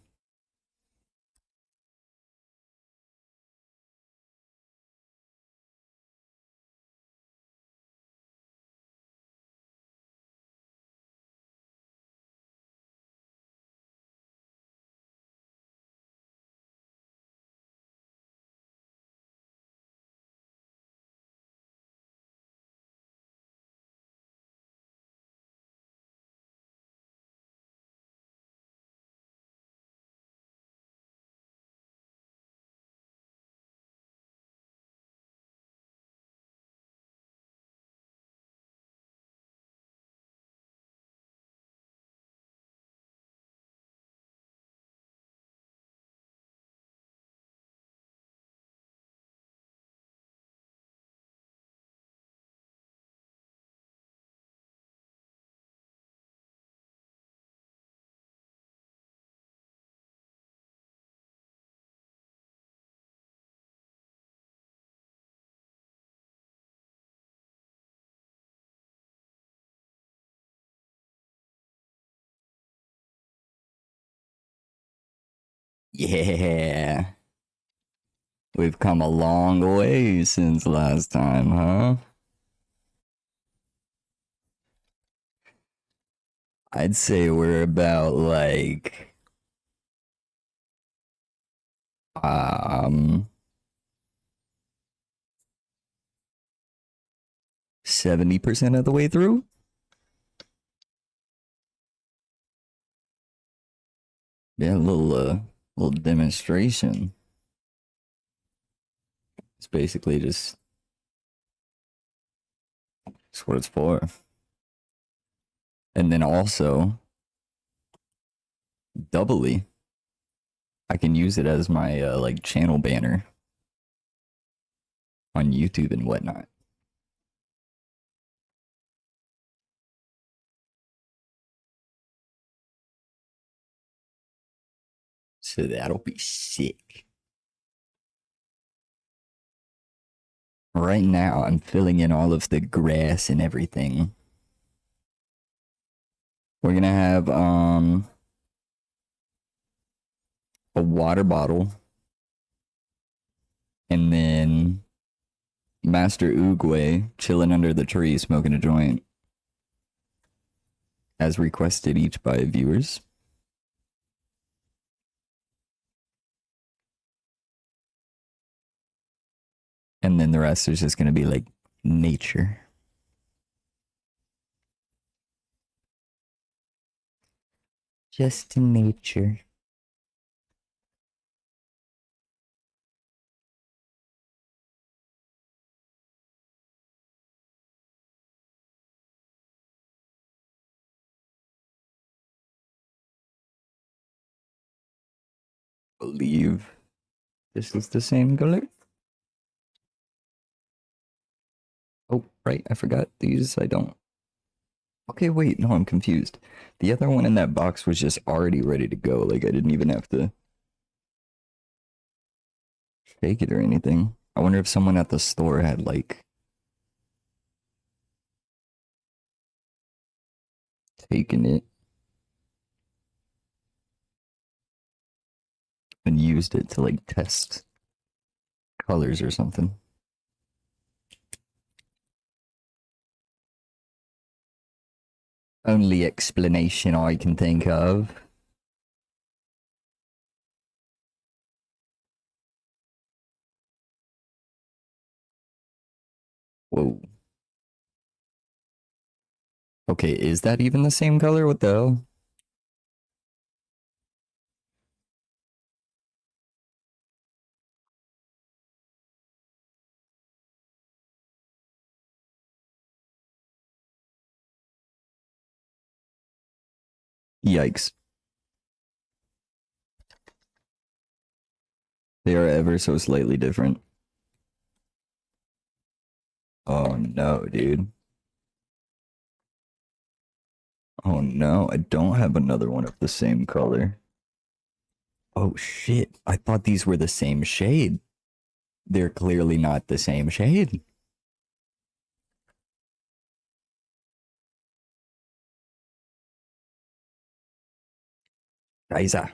Yeah. We've come a long way since last time, huh? I'd say we're about like um 70% of the way through. Yeah, little demonstration. It's basically just what it's for. And then also doubly, I can use it as my like channel banner on YouTube and whatnot. So that'll be sick. Right now, I'm filling in all of the grass and everything. We're gonna have a water bottle, and then Master Oogway chilling under the tree smoking a joint, as requested each by viewers. And then the rest is just gonna be like nature. Just nature. Believe this is the same color. Oh, right, I forgot these. I don't. Okay, wait, no, I'm confused. The other one in that box was just already ready to go. Like, I didn't even have to fake it or anything. I wonder if someone at the store had, like, taken it and used it to, like, test colors or something. Only explanation I can think of. Whoa. Okay, is that even the same color? What the hell? Yikes. They are ever so slightly different. Oh no, dude. Oh no, I don't have another one of the same color. Oh shit, I thought these were the same shade. They're clearly not the same shade. Scheiße.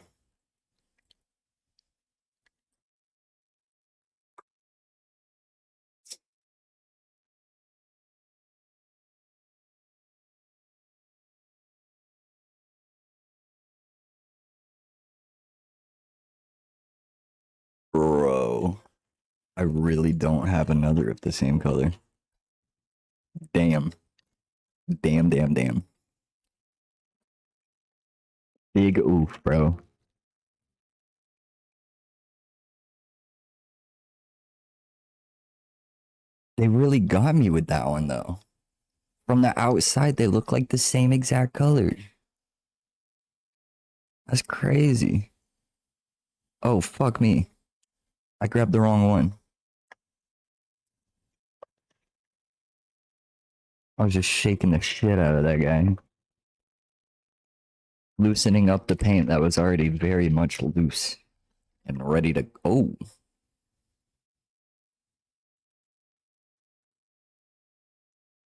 Bro, I really don't have another of the same color. Damn. Damn, damn, damn. Big oof, bro. They really got me with that one, though. From the outside, they look like the same exact color. That's crazy. Oh, fuck me. I grabbed the wrong one. I was just shaking the shit out of that guy. Loosening up the paint that was already very much loose and ready to. Oh,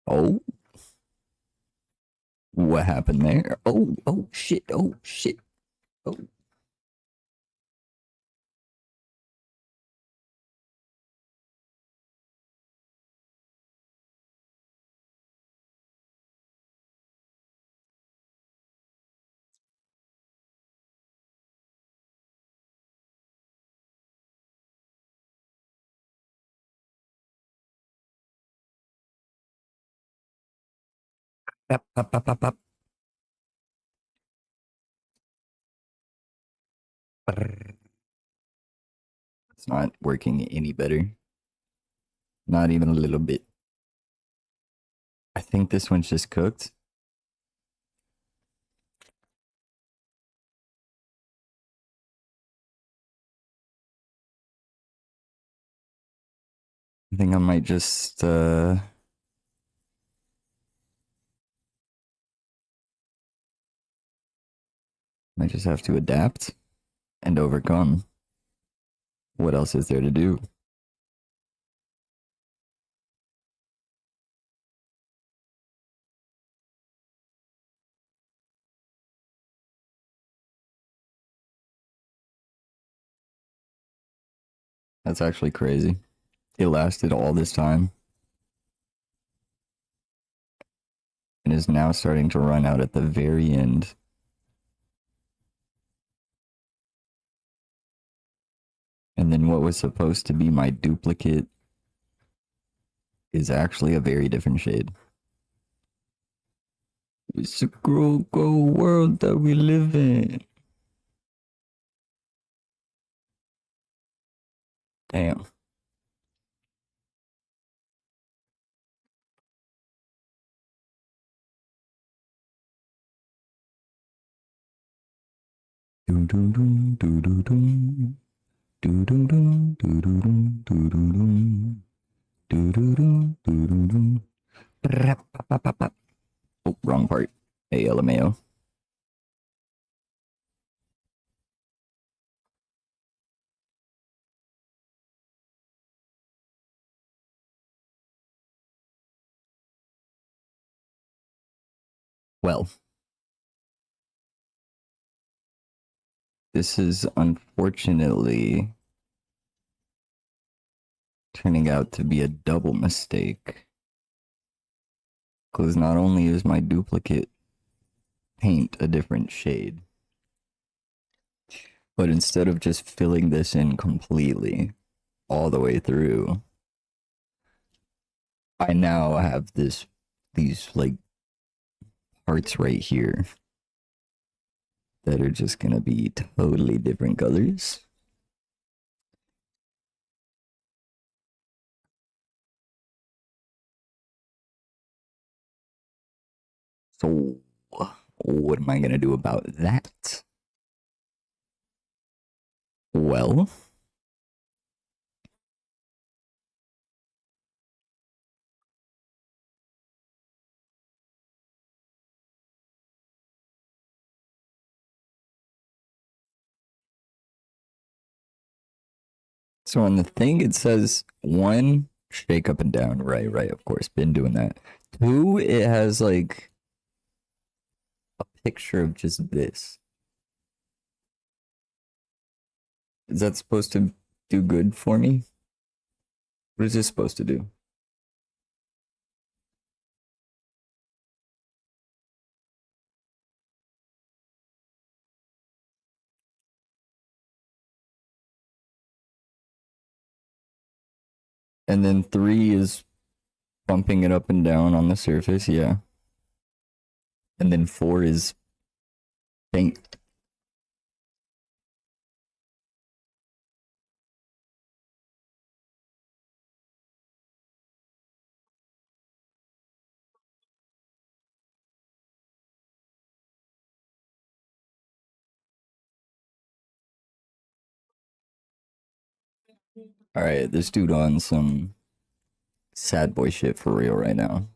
oh, what happened there? Oh, oh, shit, oh, shit, oh. Pop, pop, pop, pop, pop. It's not working any better. Not even a little bit. I think this one's just cooked. I think I might just have to adapt and overcome. What else is there to do? That's actually crazy. It lasted all this time and is now starting to run out at the very end. And then what was supposed to be my duplicate is actually a very different shade. It's a cruel, cold world that we live in. Damn. Do do do do do do. Do do do do do do do do do. Do do do do do do. Oh, wrong part. Hey, LMAO. Well, this is unfortunately turning out to be a double mistake. Because not only is my duplicate paint a different shade, but instead of just filling this in completely all the way through, I now have these like parts right here that are just gonna be totally different colors. So, what am I gonna do about that? Well, so on the thing it says one, shake up and down. Right, right, of course, been doing that. Two, it has like a picture of just this. Is that supposed to do good for me? What is this supposed to do? And then three is bumping it up and down on the surface, yeah. And then four is paint. Alright, this dude on some sad boy shit for real right now.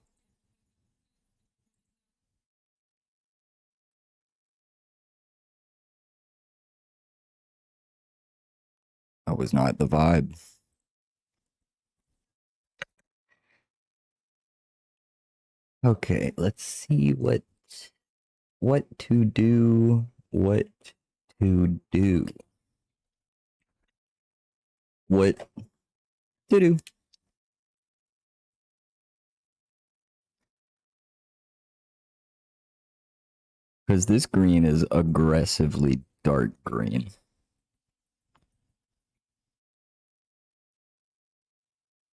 That was not the vibe. Okay, let's see what to do. What to do. What to do. Because this green is aggressively dark green.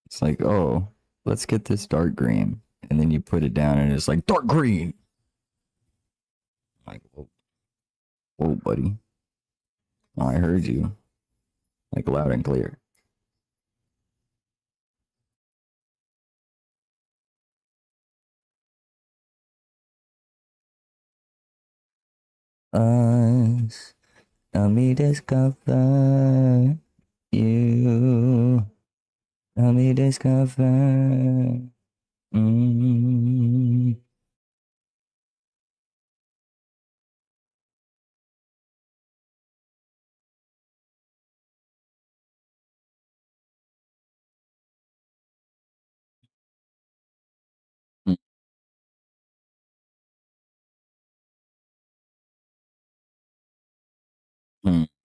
It's like, oh, let's get this dark green. And then you put it down and it's like, dark green. Like, whoa, whoa buddy. Oh, I heard you. Like, loud and clear. Us, let me discover you. Let me discover. Mm.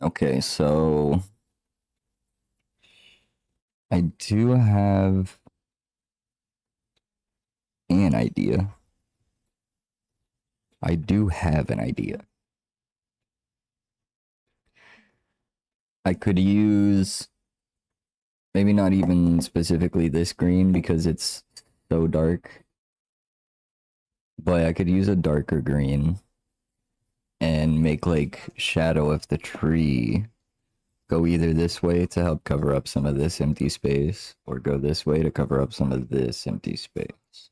Okay, so I do have an idea. I do have an idea. I could use maybe not even specifically this green because it's so dark, but I could use a darker green and make like shadow of the tree go either this way to help cover up some of this empty space or go this way to cover up some of this empty space.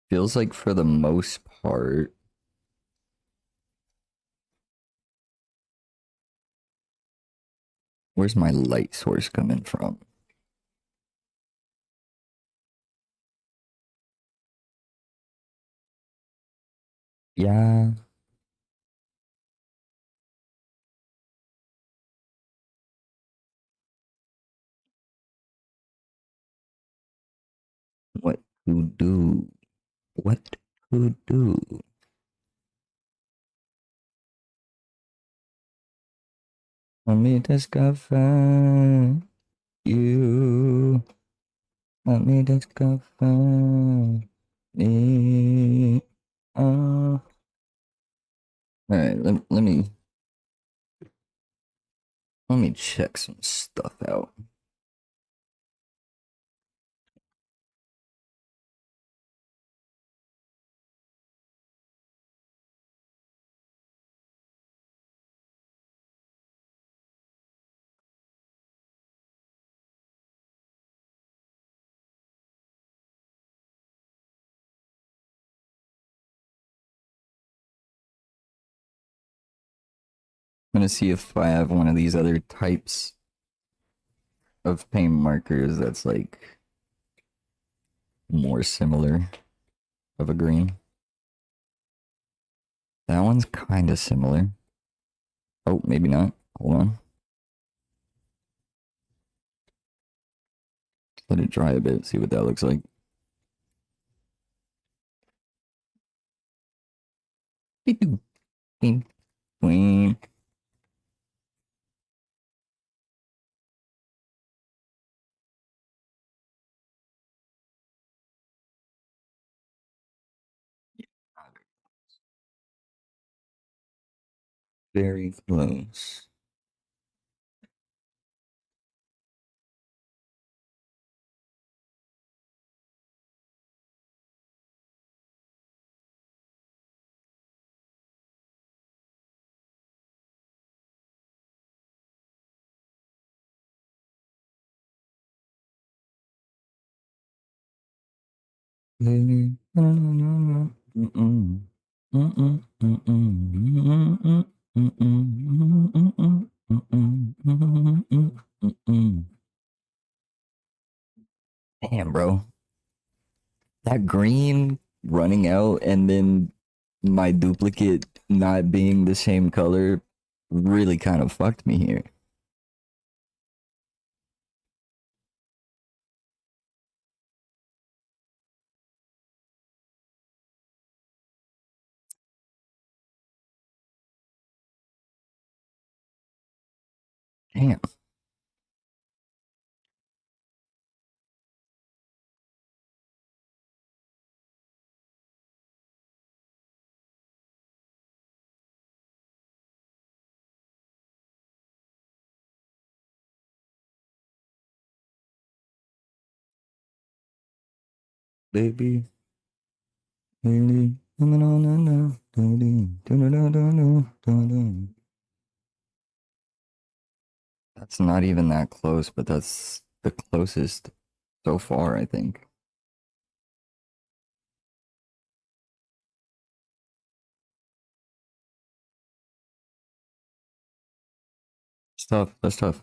Feels like for the most part, where's my light source coming from? Yeah. What to do? What to do? Let me discover you. Let me discover All right, let me check some stuff out. I'm gonna see if I have one of these other types of paint markers that's like more similar of a green. That one's kind of similar. Oh, maybe not. Hold on. Let it dry a bit, see what that looks like. Queen. Queen. Very close. Damn, bro. That green running out and then my duplicate not being the same color really kind of fucked me here. Damn. Baby. That's not even that close, but that's the closest so far, I think. It's tough. That's tough.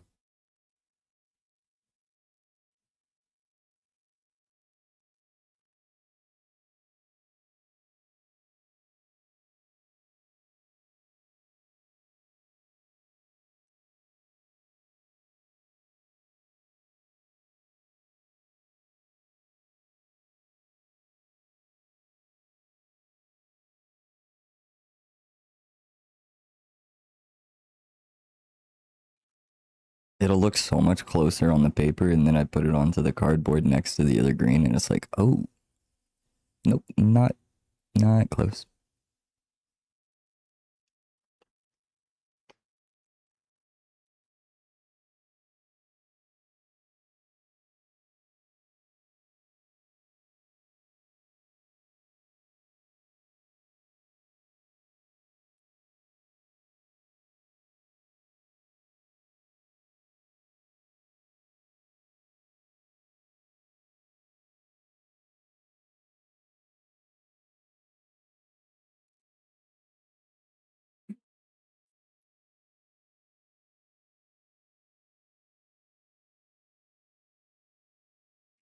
It'll look so much closer on the paper, and then I put it onto the cardboard next to the other green, and it's like, oh, nope, not close.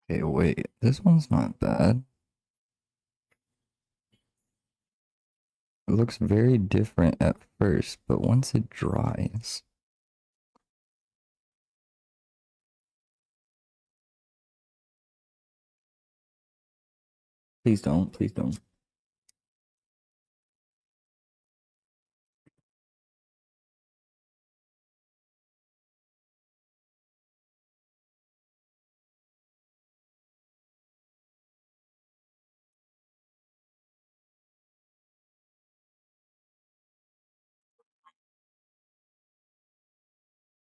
Okay, wait, this one's not bad. It looks very different at first, but once it dries. Please don't, please don't.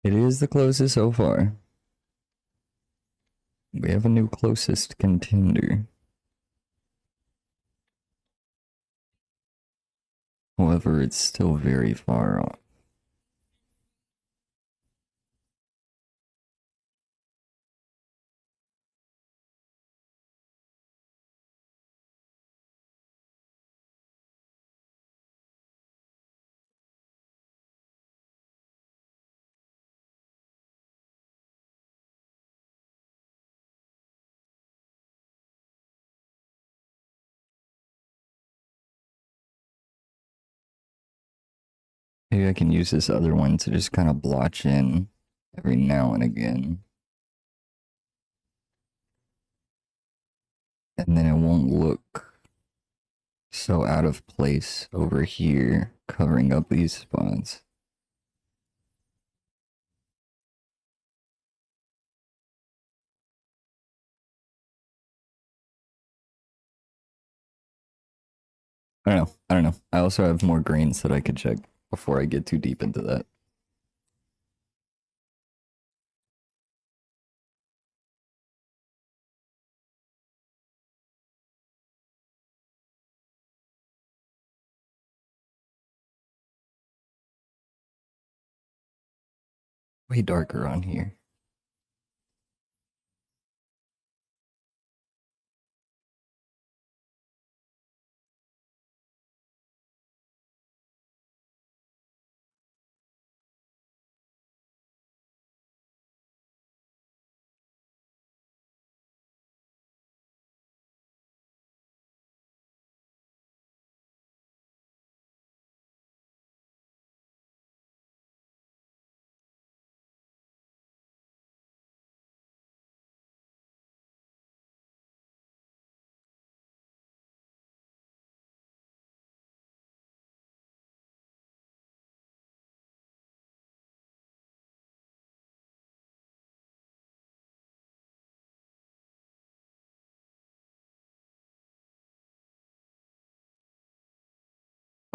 It is the closest so far. We have a new closest contender. However, it's still very far off. Maybe I can use this other one to just kind of blotch in every now and again. And then it won't look so out of place over here, covering up these spots. I don't know. I also have more grains that I could check before I get too deep into that. Way darker on here.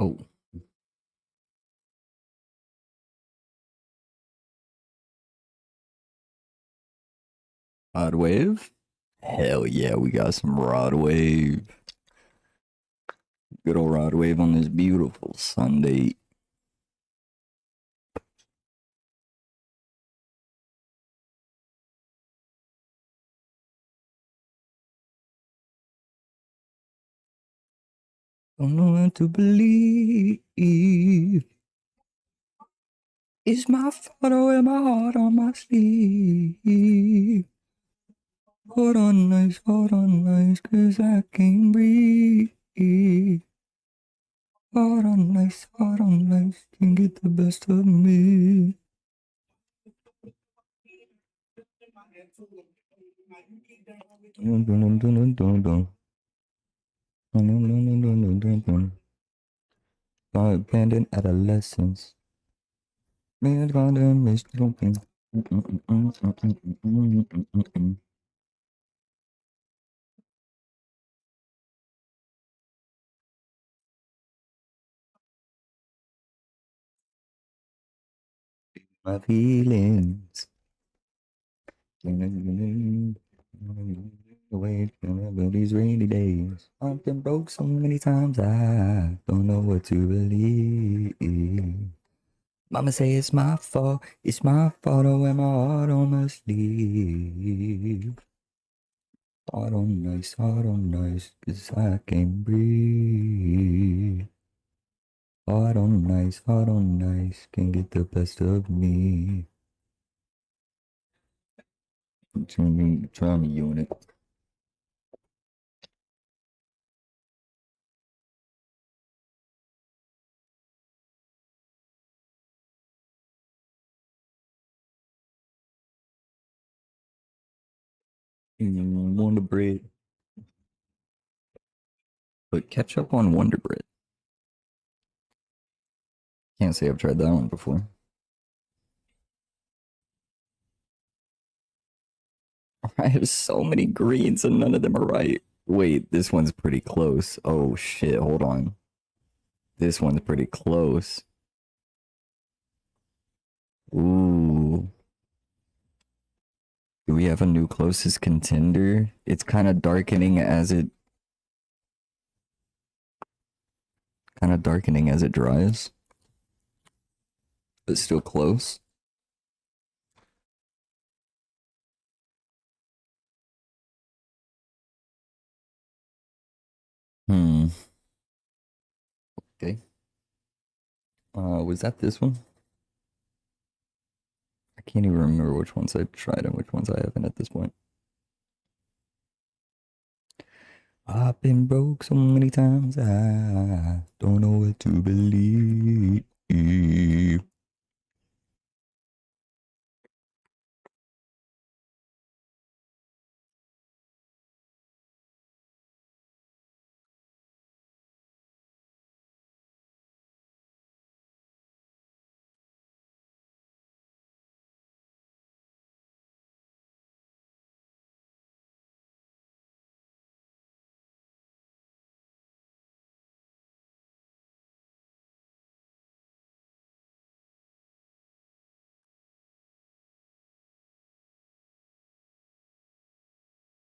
Oh, rod wave? Hell yeah, we got some rod wave. Good old rod wave on this beautiful Sunday. Don't know what to believe. It's my photo and my heart on my sleeve. Hold on nice, cause I can't breathe. Hold on nice, can get the best of me. Dun, dun, dun, dun, dun, dun. Dun, dun, dun, dun, dun, dun, dun. By abandoned adolescence. Man, gonna miss something. My feelings. Away from these rainy days. I've been broke so many times, I don't know what to believe. Mama say it's my fault, I wear my heart on my sleeve. Heart on nice, cause I can't breathe. Heart on nice, can get the best of me. Try me, unit. Wonder bread. Put ketchup on Wonder Bread. Can't say I've tried that one before. I have so many greens and none of them are right. Wait, this one's pretty close. Oh shit, hold on. This one's pretty close. Ooh. we have a new closest contender? It's kind of darkening as it dries, but still close. Hmm. Okay. Was that this one? I can't even remember which ones I've tried and which ones I haven't at this point. I've been broke so many times, I don't know what to believe.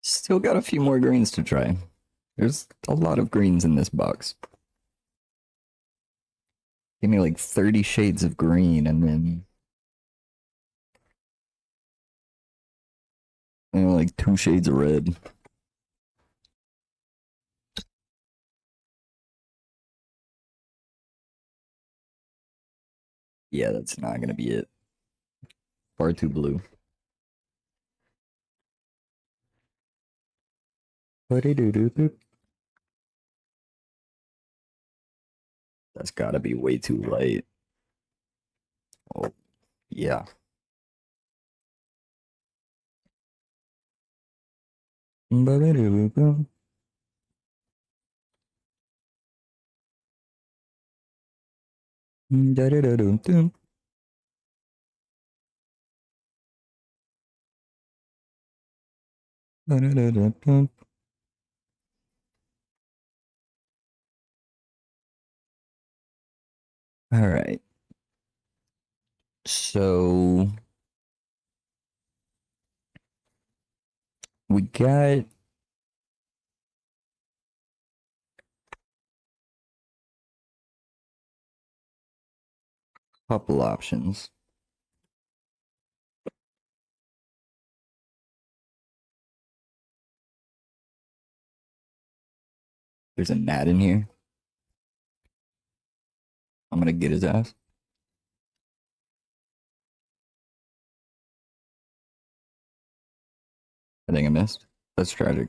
Still got a few more greens to try. There's a lot of greens in this box. Give me like 30 shades of green and then like 2 shades of red. Yeah, that's not gonna be it. Far too blue. That's gotta be way too light. Oh, yeah. All right. So we got a couple options. There's a gnat in here. I'm gonna get his ass. I think I missed. That's tragic.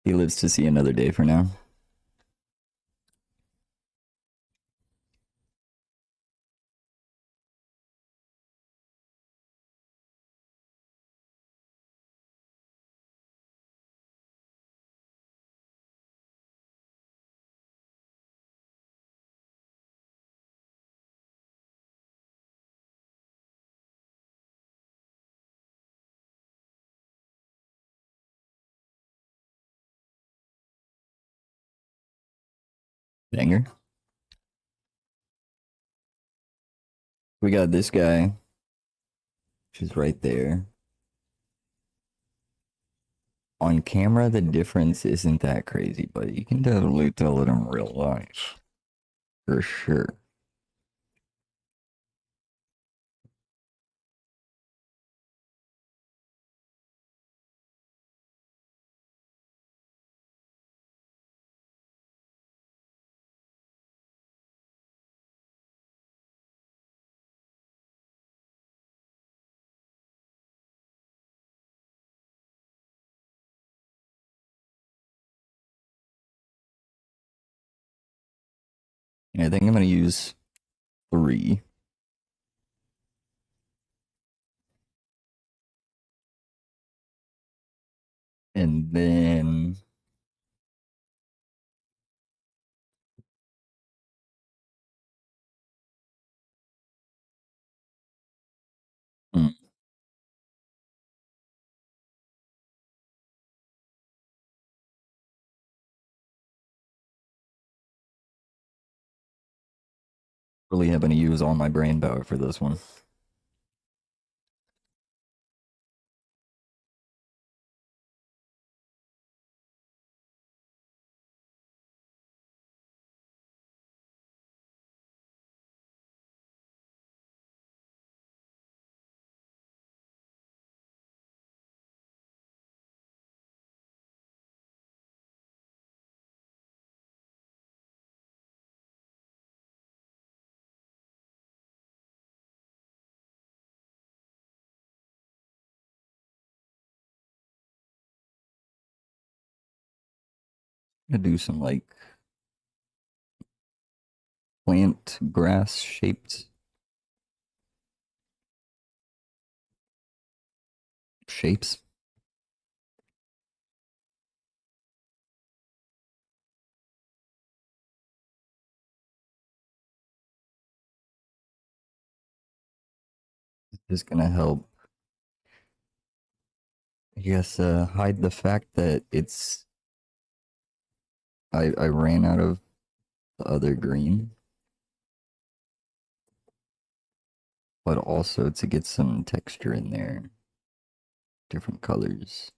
He lives to see another day for now. Banger. We got this guy, which is right there. On camera, the difference isn't that crazy, but you can definitely tell it in real life. For sure. I think I'm gonna use 3. And then hmm, Really having to use all my brain power for this one. I'm gonna do some like plant grass shaped shapes. Just gonna help, I guess, hide the fact that I ran out of the other green, but also to get some texture in there, different colors.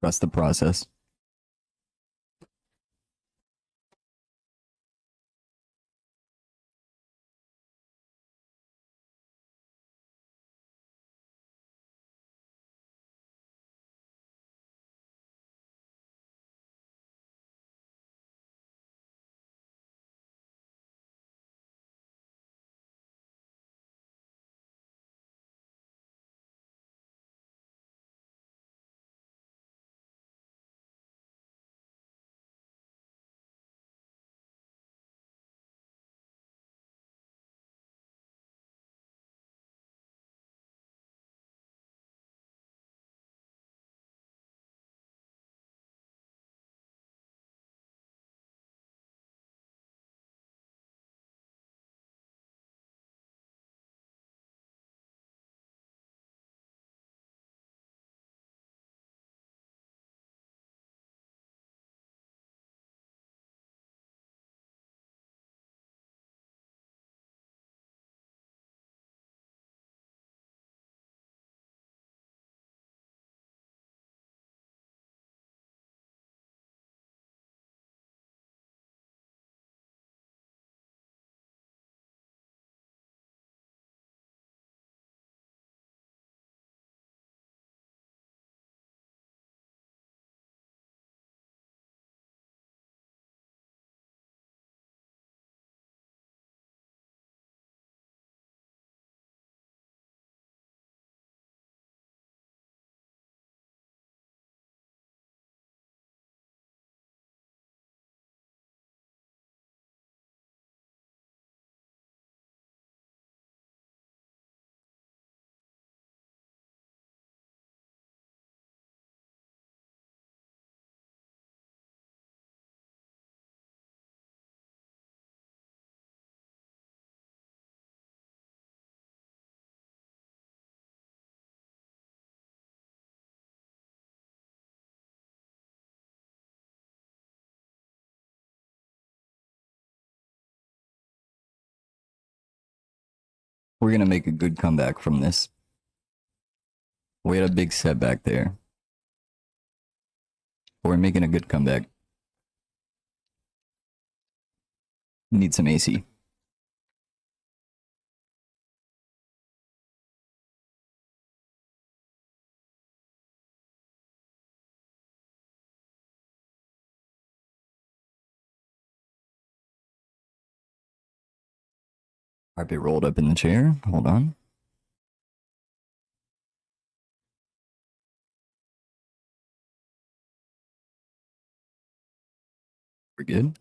Trust the process. We're gonna make a good comeback from this. We had a big setback there. We're making a good comeback. Need some AC. RP rolled up in the chair. Hold on. We're good.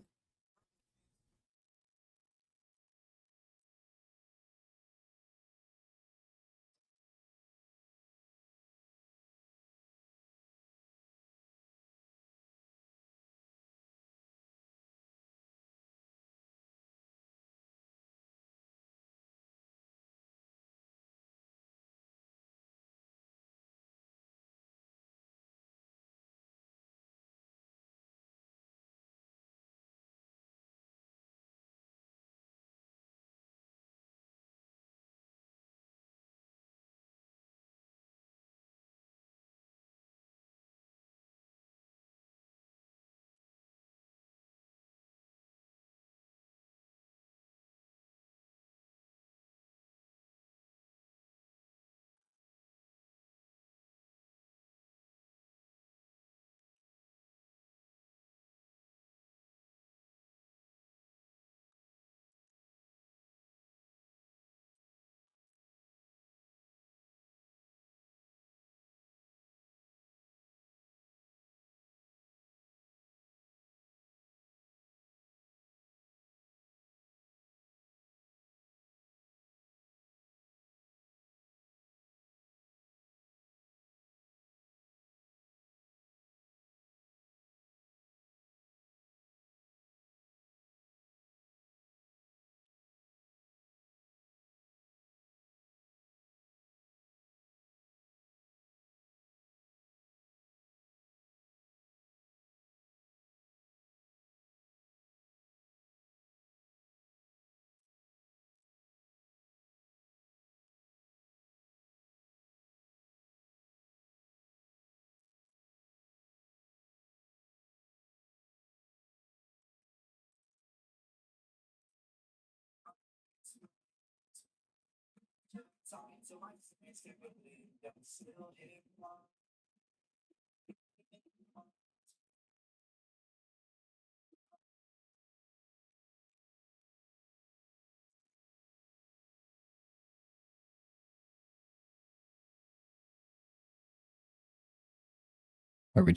Are we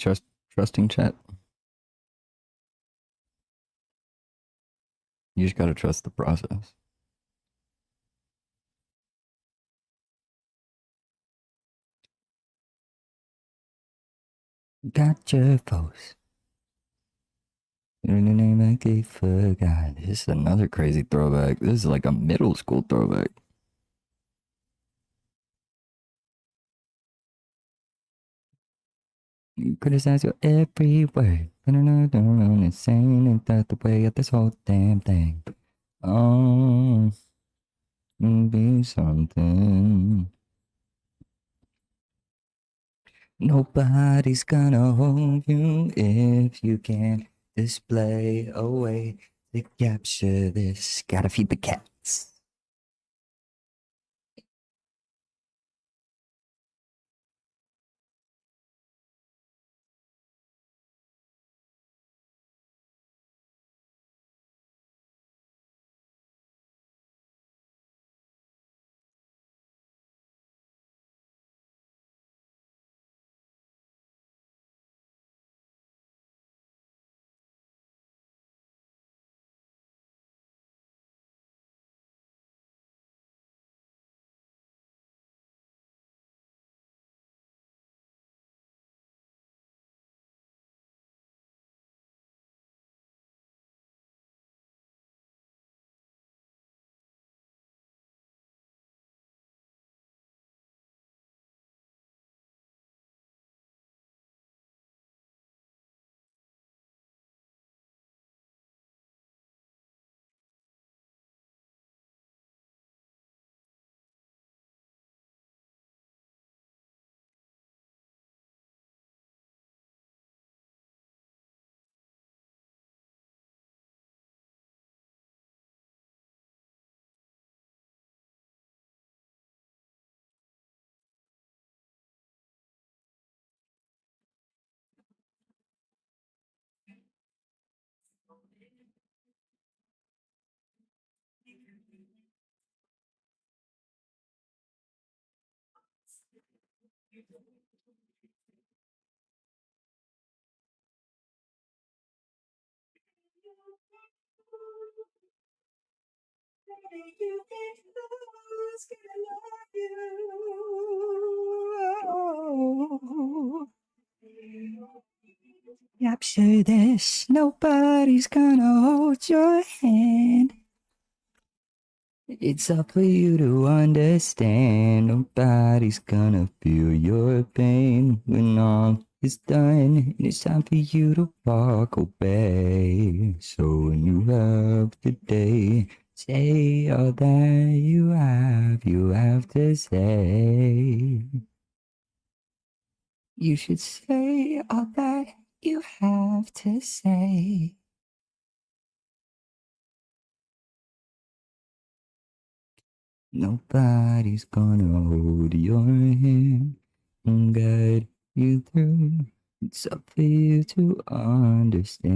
trusting chat? You just gotta trust the process. Got your foes. In the name I gave for God. This is another crazy throwback. This is like a middle school throwback. You criticize your every word. But I don't insane. Ain't that the way of this whole damn thing? Oh, be something. Nobody's gonna hold you if you can't display a way to capture this. Gotta feed the cats. Capture this. Nobody's gonna hold your hand. It's up for you to understand. Nobody's gonna feel your pain when all is done. And it's time for you to walk away. So when you have the day, say all that you have to say. You should say all that you have to say. Nobody's gonna hold your hand and guide you through. It's up for you to understand.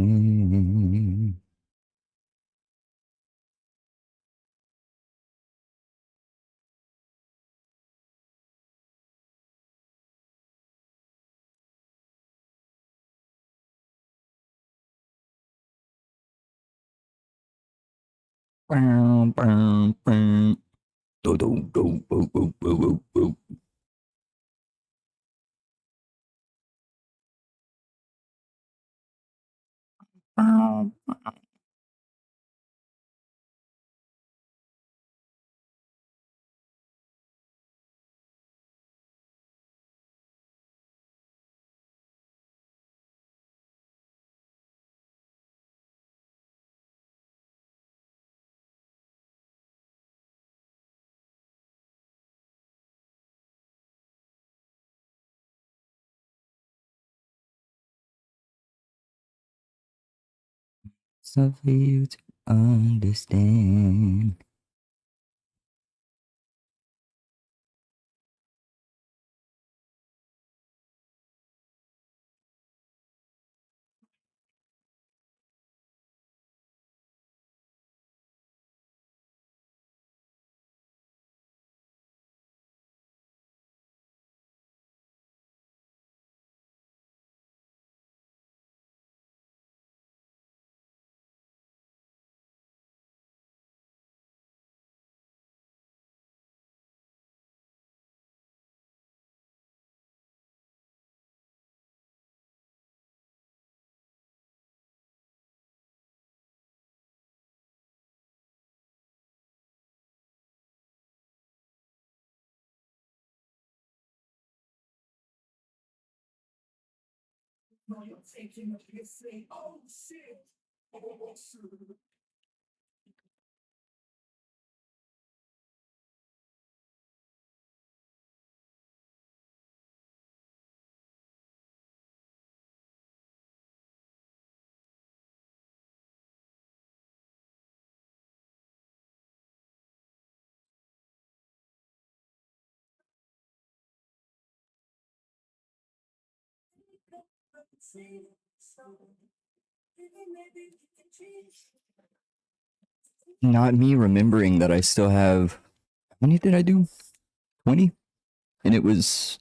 Bow, bow, bow. Do, do, do, boo, boo, boo, boo, boo. Bow. It's up for you to understand. Not me remembering that I still have. How many did I do? 20? And it was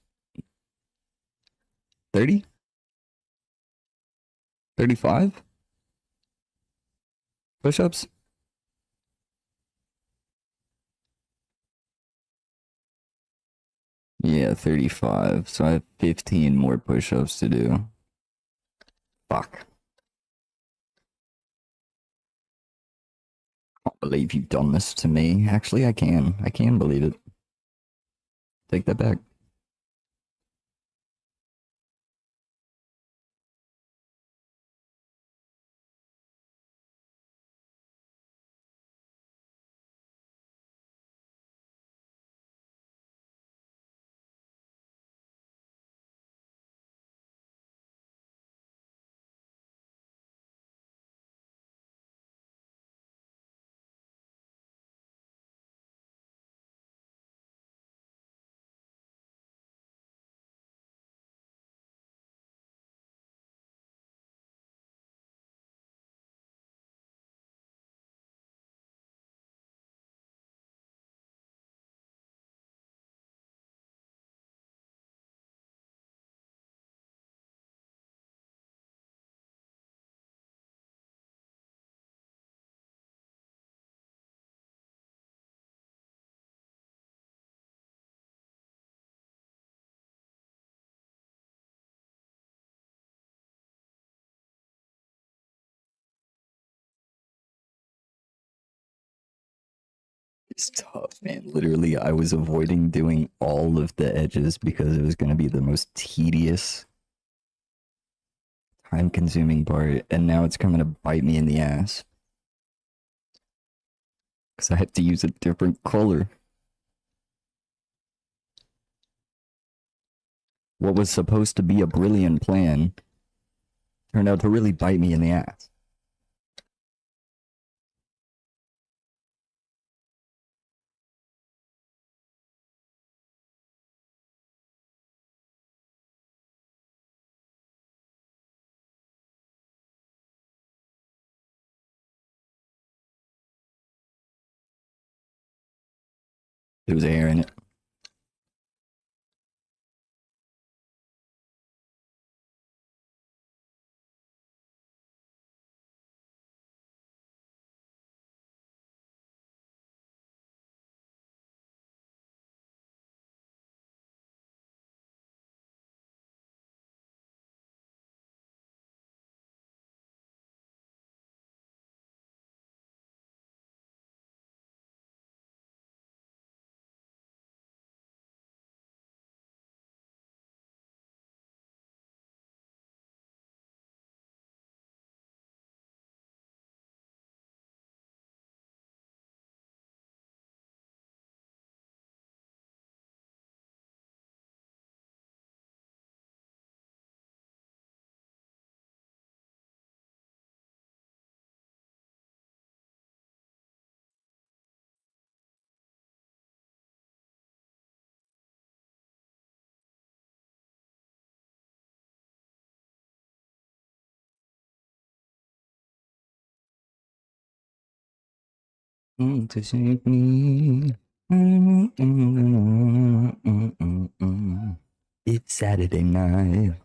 30? 35 push ups? Yeah, 35. So I have 15 more push ups to do. Fuck. I can't believe you've done this to me. Actually, I can. I can believe it. Take that back. It's tough, man. Literally, I was avoiding doing all of the edges because it was going to be the most tedious, time consuming part, and now it's coming to bite me in the ass because I have to use a different color. What was supposed to be a brilliant plan turned out to really bite me in the ass. There was air in it. To save me. It's Saturday night.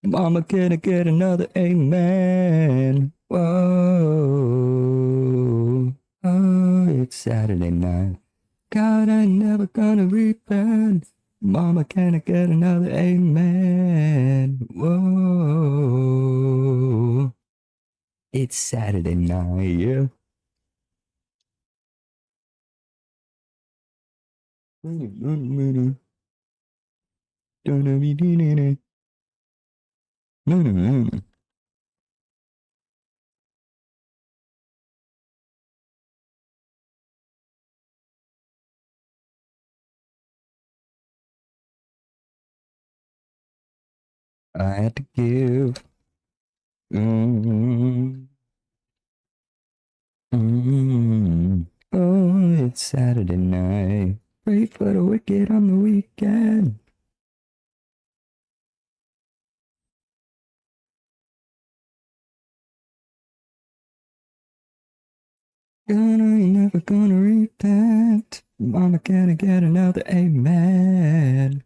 Mama, can I get another amen? Whoa. Oh, it's Saturday night. God, I ain't never gonna repent. Mama, can I get another amen? Whoa. It's Saturday night, yeah. I had to give. Mm, Oh, it's Saturday night. Pray for the wicked on the weekend. Ain't never gonna repent. Mama gonna get another amen.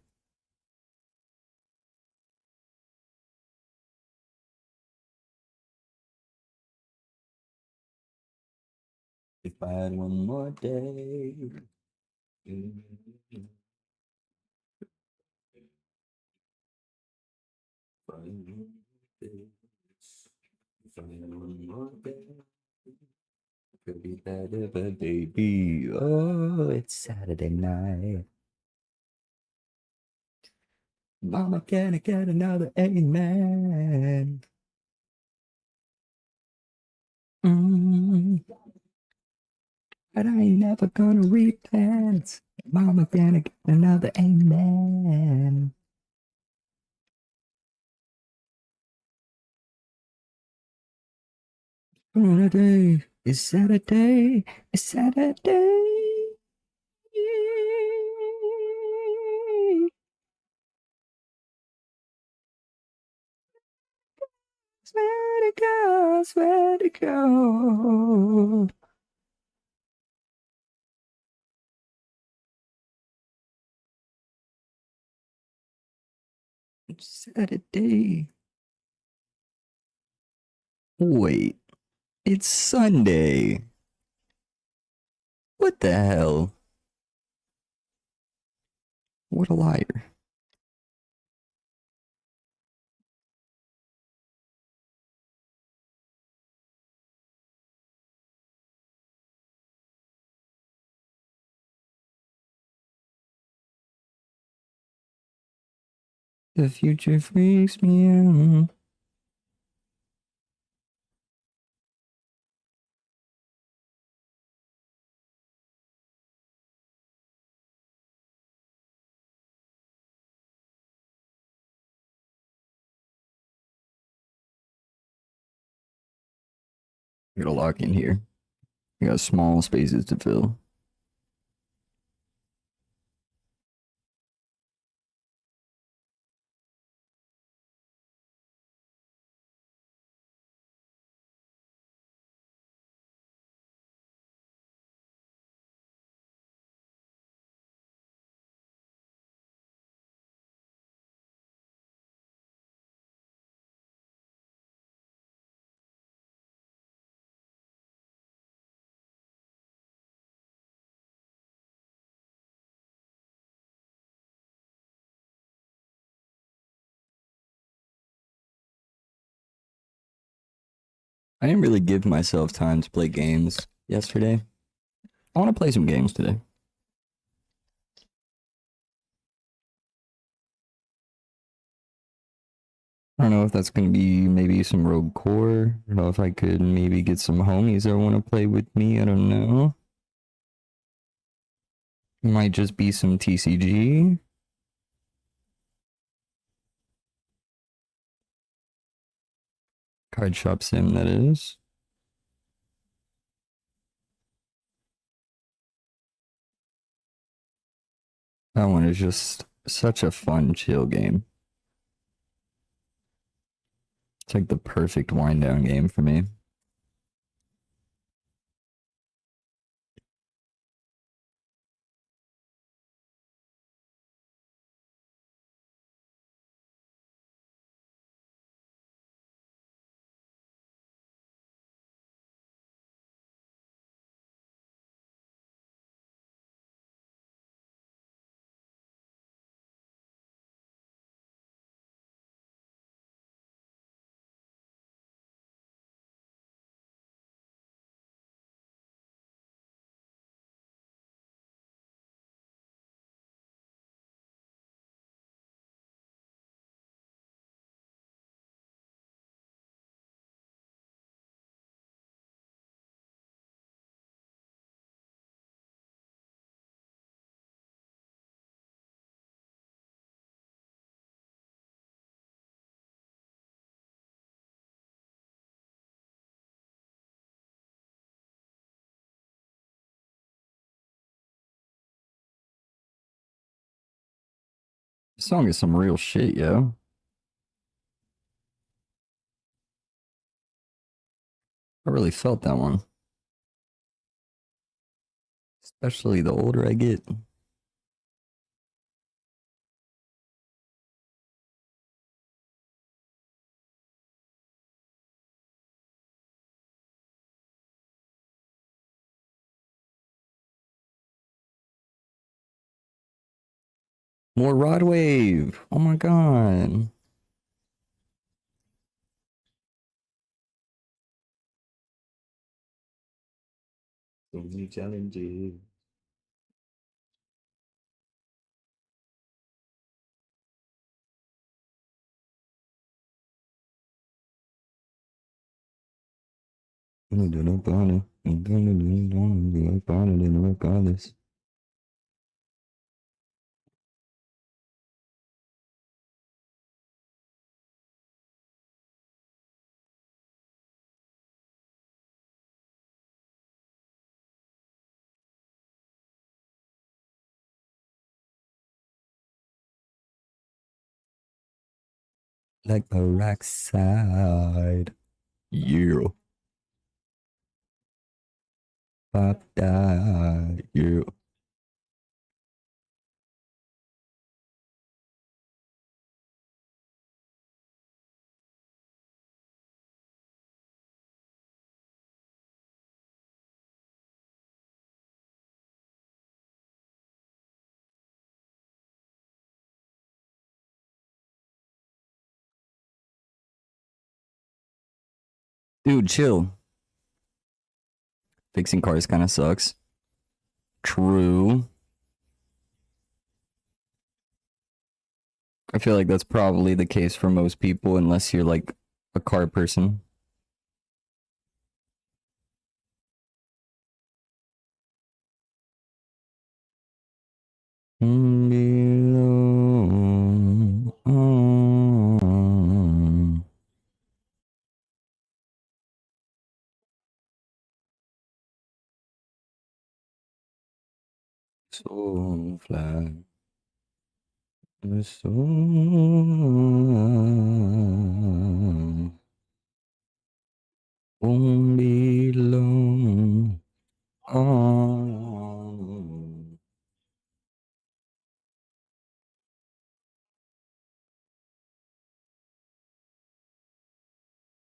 If I had one more day. If I had one more day. Could be better, but baby, oh, it's Saturday night. Mama, can I get another amen? Mm, but I ain't never gonna repent. Mama, can I get another amen? Saturday, it's Saturday, it's Saturday. Where to go? Where to go? It's Saturday. Wait, it's Sunday. What the hell? What a liar. The future freaks me out. I gotta lock in here. I got small spaces to fill. I didn't really give myself time to play games yesterday. I want to play some games today. I don't know if that's gonna be maybe some Rogue Core. I don't know if I could maybe get some homies that want to play with me. I don't know. It might just be some TCG. Card Shop Sim, that is. That one is just such a fun, chill game. It's like the perfect wind down game for me. song is some real shit, yo. I really felt that one. Especially the older I get. More Rod Wave. Oh my god. So many challenges. Regardless. Like peroxide. Yeah. Pop that. Yeah. Dude, chill. Fixing cars kind of sucks. True. I feel like that's probably the case for most people, unless you're like a car person. So fly. So won't be long. Oh,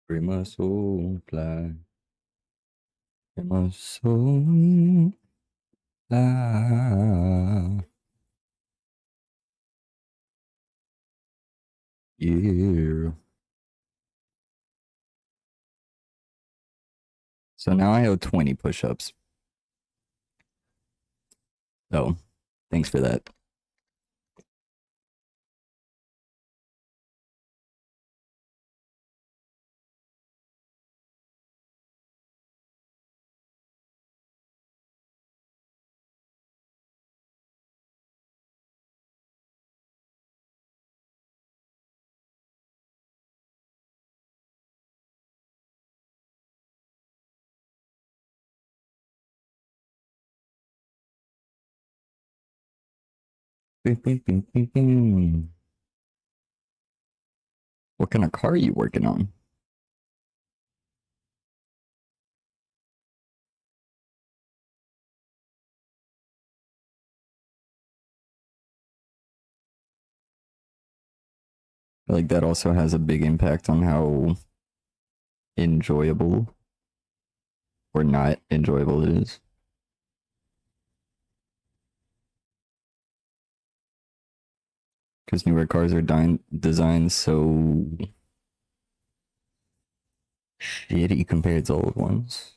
free my soul fly. Free my soul fly. Yeah. So now I owe 20 push-ups. So thanks for that. What kind of car are you working on? Like that also has a big impact on how enjoyable or not enjoyable it is. Because newer cars are designed so shitty compared to old ones.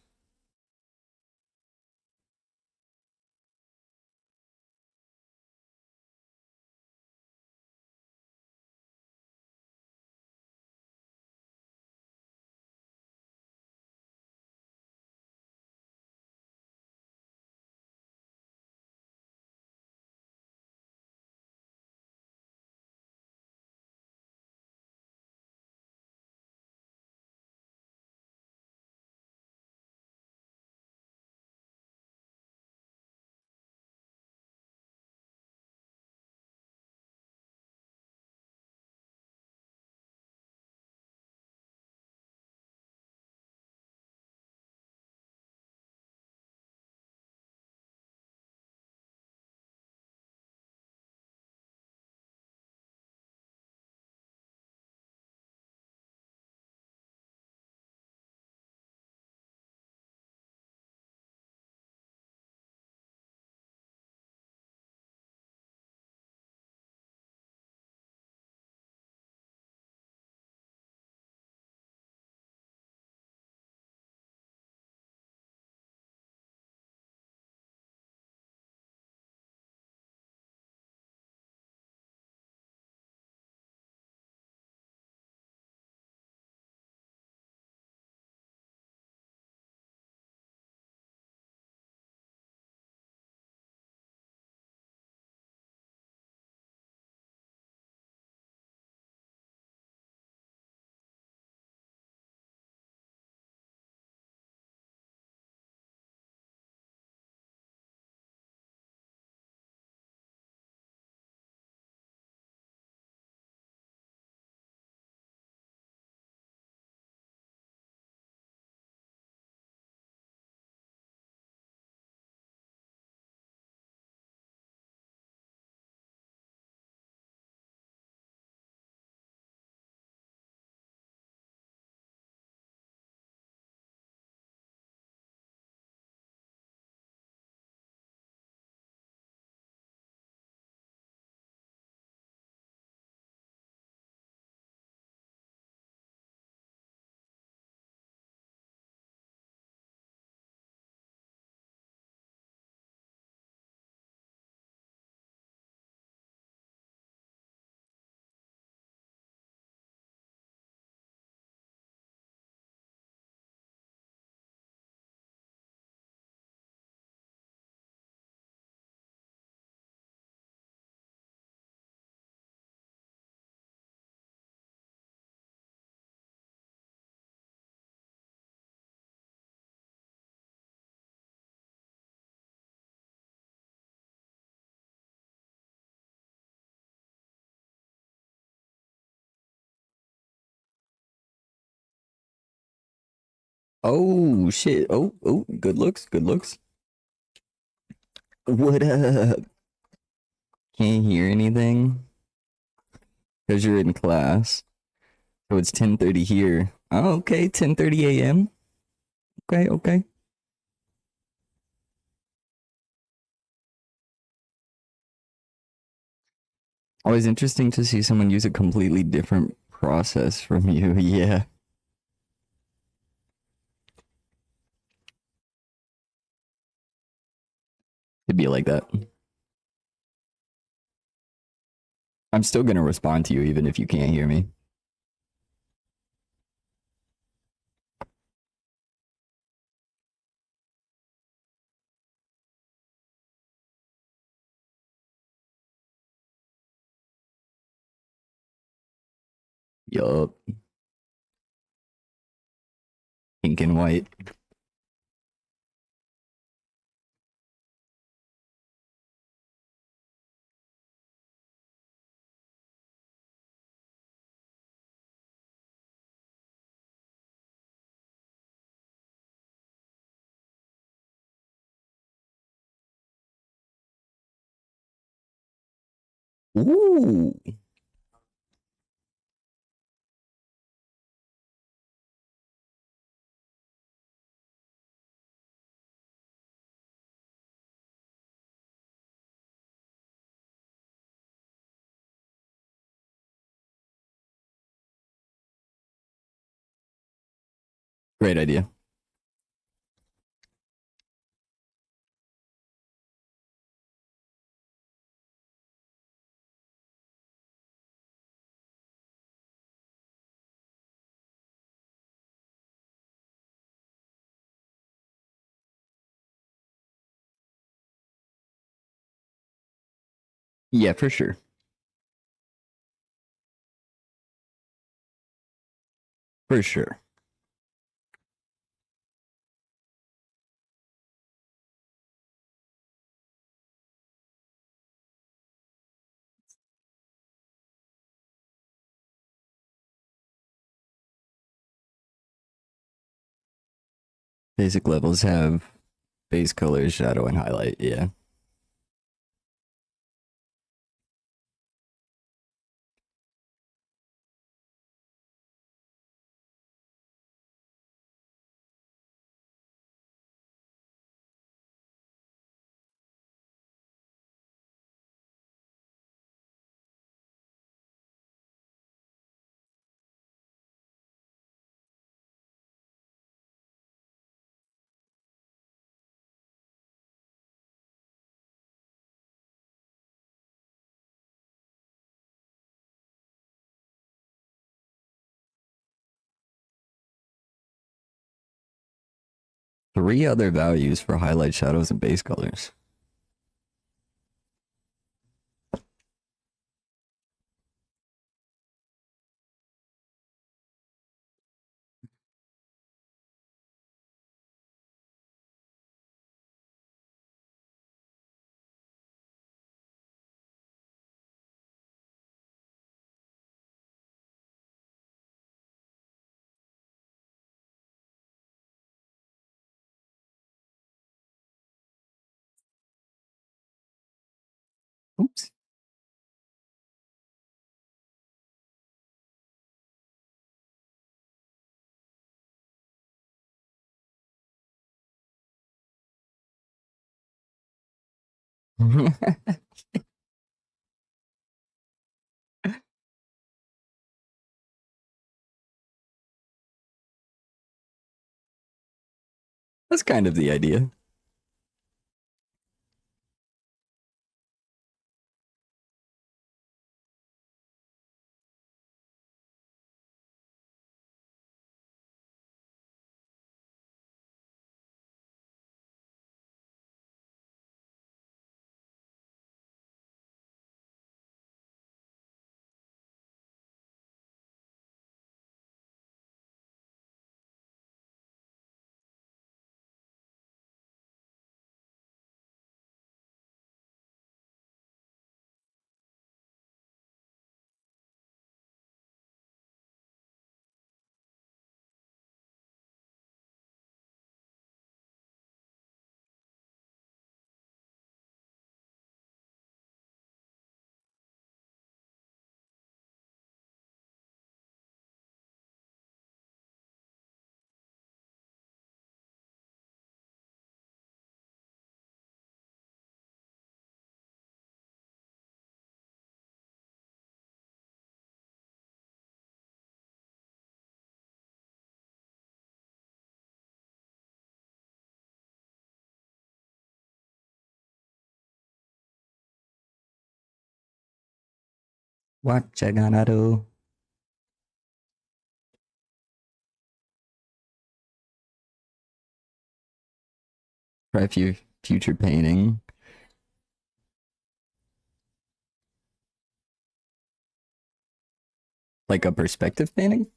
Oh shit. Oh, good looks, good looks. What up? Can't hear anything because you're in class. So it's 10:30 here. Oh, okay, 10:30 a.m. Okay, okay. Always interesting to see someone use a completely different process from you. Yeah, it'd be like that. I'm still gonna respond to you even if you can't hear me. Yup, pink and white. Ooh, great idea. Yeah, for sure. For sure. Basic levels have base color, shadow, and highlight. Yeah. 3 other values for highlight, shadows, and base colors. Oops. That's kind of the idea. What you gonna do? Try future painting. Like a perspective painting?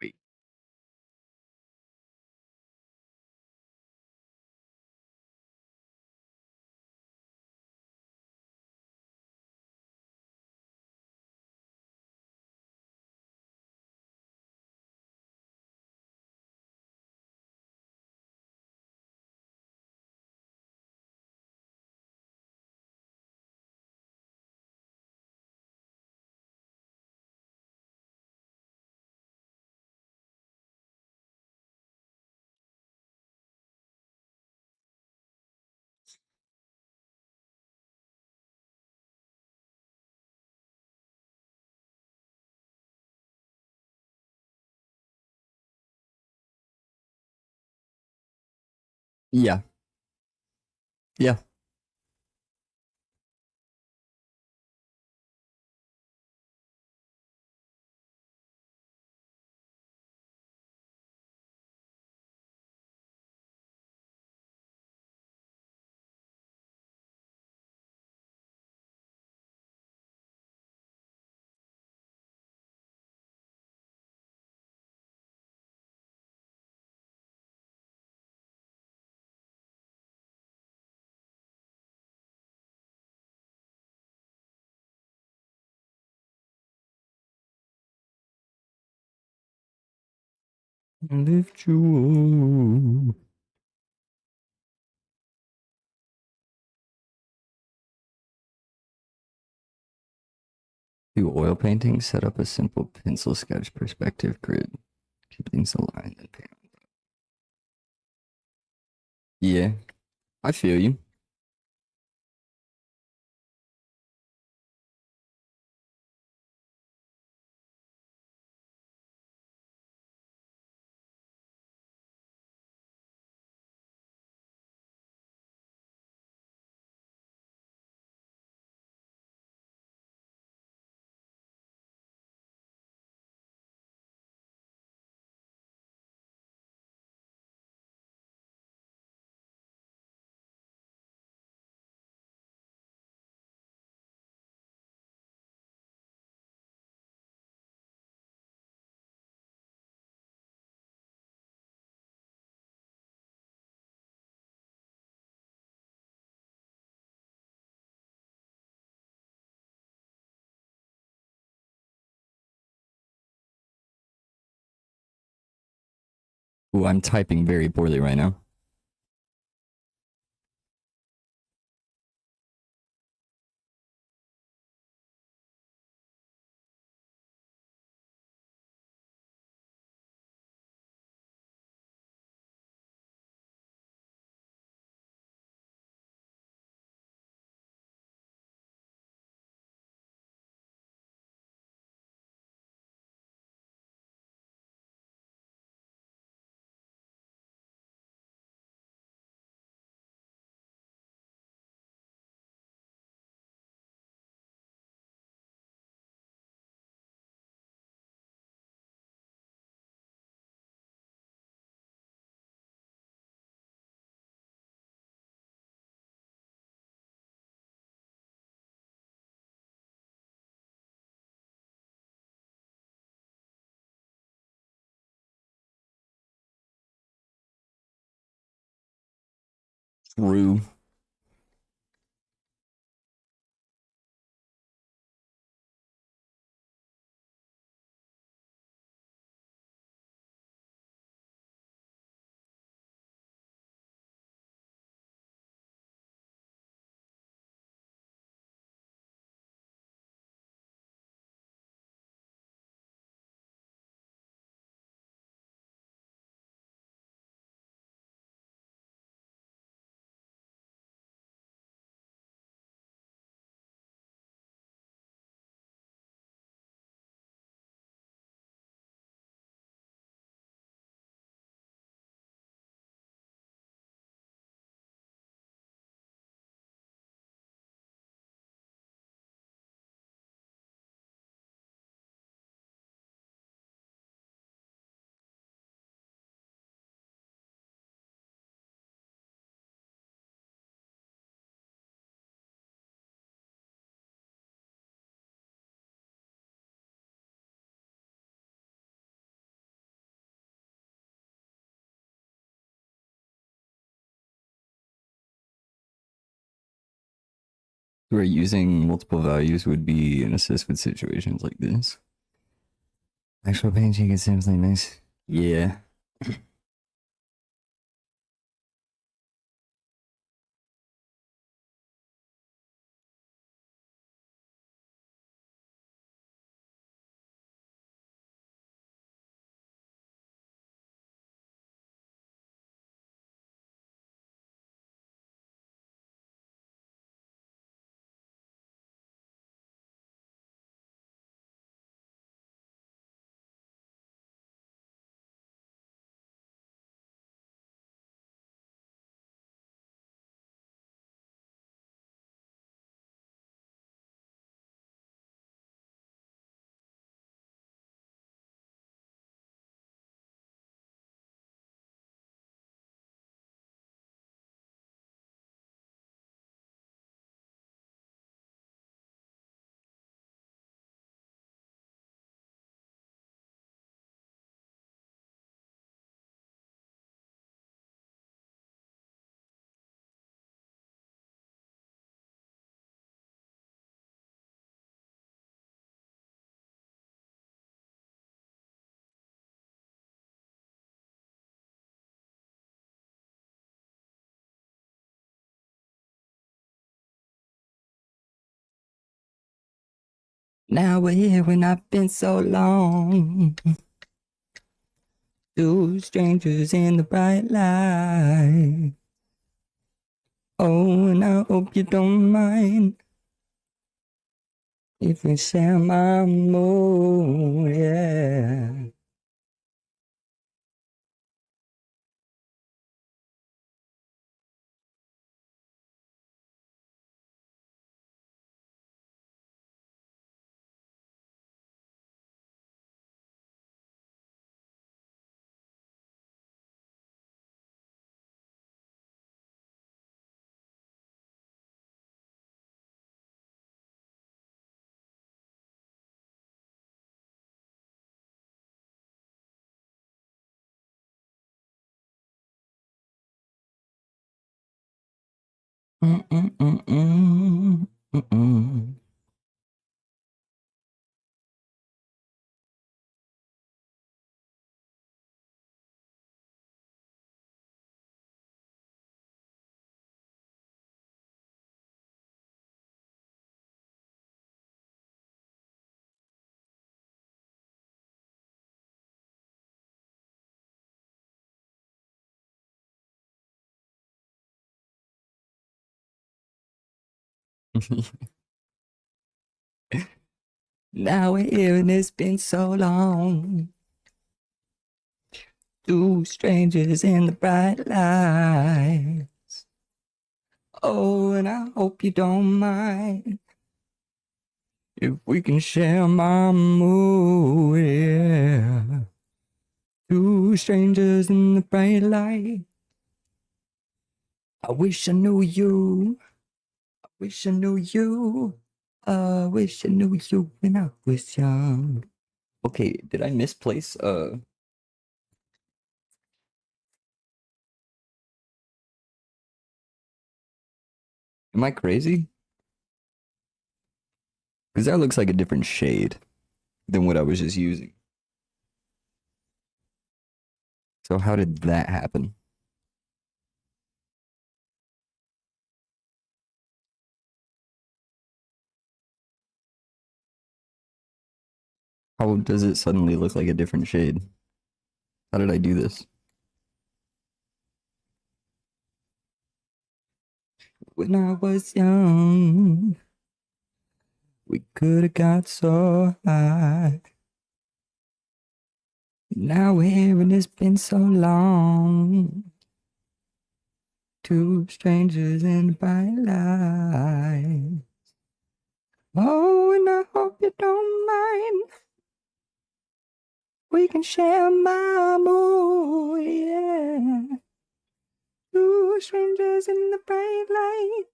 Wait. Yeah. Yeah. Lift you. Do oil painting, set up a simple pencil sketch perspective grid. Keep things aligned and paint. Yeah, I feel you. Ooh, I'm typing very poorly right now. True. Where using multiple values would be an assist with situations like this. Actual pain check is simply nice. Yeah. Now we're here when I've been so long. Two strangers in the bright light. Oh, and I hope you don't mind if we share my mood, yeah. Mm-mm-mm-mm. Mm-mm. Now we're here and it's been so long. Two strangers in the bright light. Oh, and I hope you don't mind if we can share my mood, yeah. Two strangers in the bright light. I wish I knew you. I wish I knew you. I wish I knew you when I was young. Okay, did I misplace Am I crazy? Because that looks like a different shade than what I was just using. So how did that happen? How does it suddenly look like a different shade? How did I do this? When I was young, we could have got so high. Now we're here and it's been so long. Two strangers in a bright light. Oh, and I hope you don't mind. We can share my mood, yeah. Two strangers in the bright light.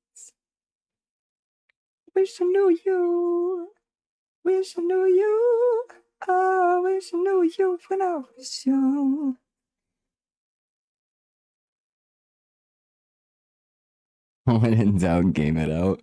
Wish I knew you. Wish I knew you. Oh, wish I knew you when I was young. When in doubt, game it out.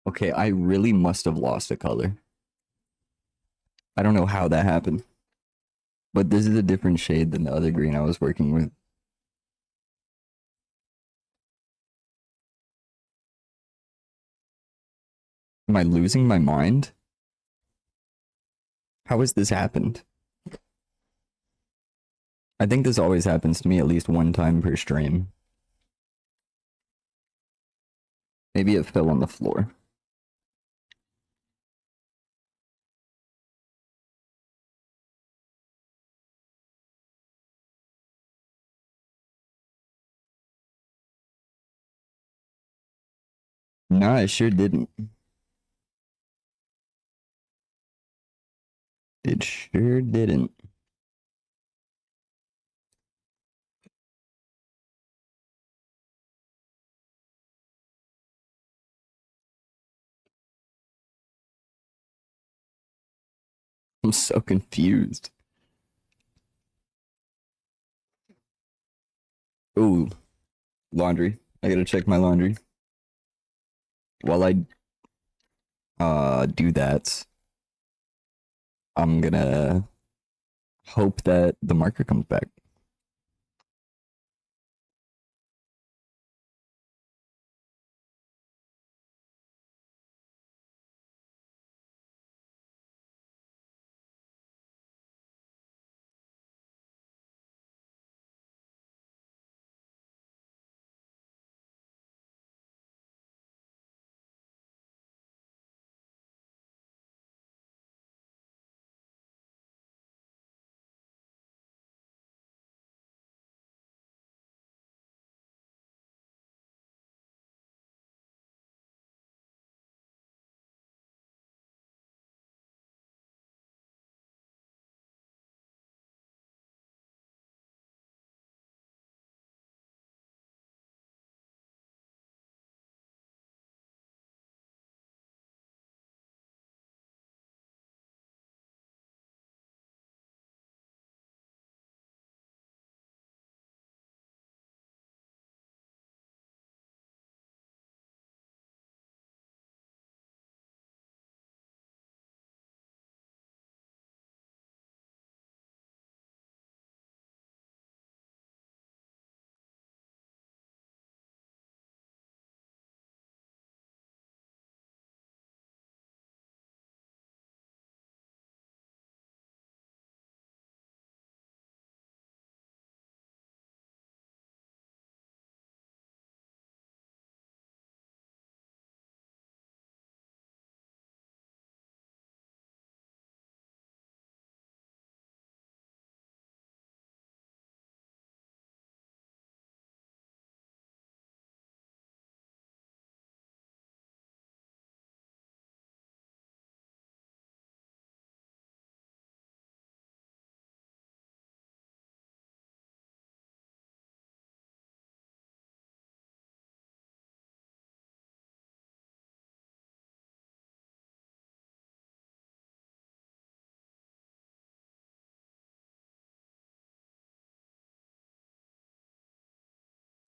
Okay, I really must have lost a color. I don't know how that happened, but this is a different shade than the other green I was working with. Am I losing my mind? How has this happened? I think this always happens to me at least one time per stream. Maybe it fell on the floor. Nah, it sure didn't. It sure didn't. I'm so confused. Ooh, laundry. I gotta check my laundry. While I do that, I'm gonna hope that the marker comes back.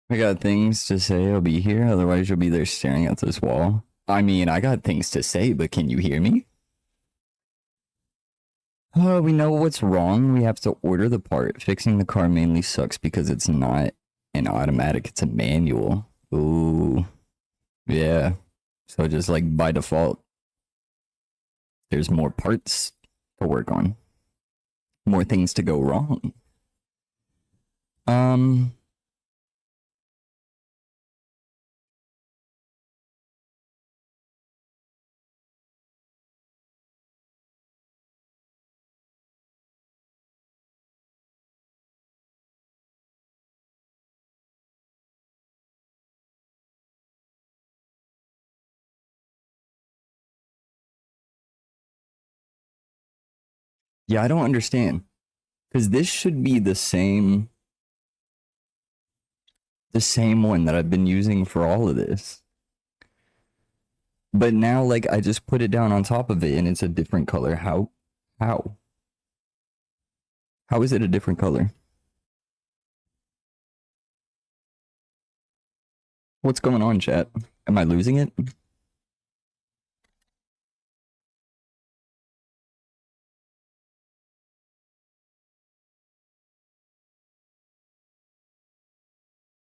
I got things to say. I'll be here. Otherwise, you'll be there staring at this wall. I mean, I got things to say, but can you hear me? Oh, we know what's wrong. We have to order the part. Fixing the car mainly sucks because it's not an automatic, it's a manual. Ooh. Yeah. So just like by default, there's more parts to work on. More things to go wrong. Um, yeah, I don't understand. Because this should be the same one that I've been using for all of this. But now, like, I just put it down on top of it and it's a different color. How? How is it a different color? What's going on, chat? Am I losing it?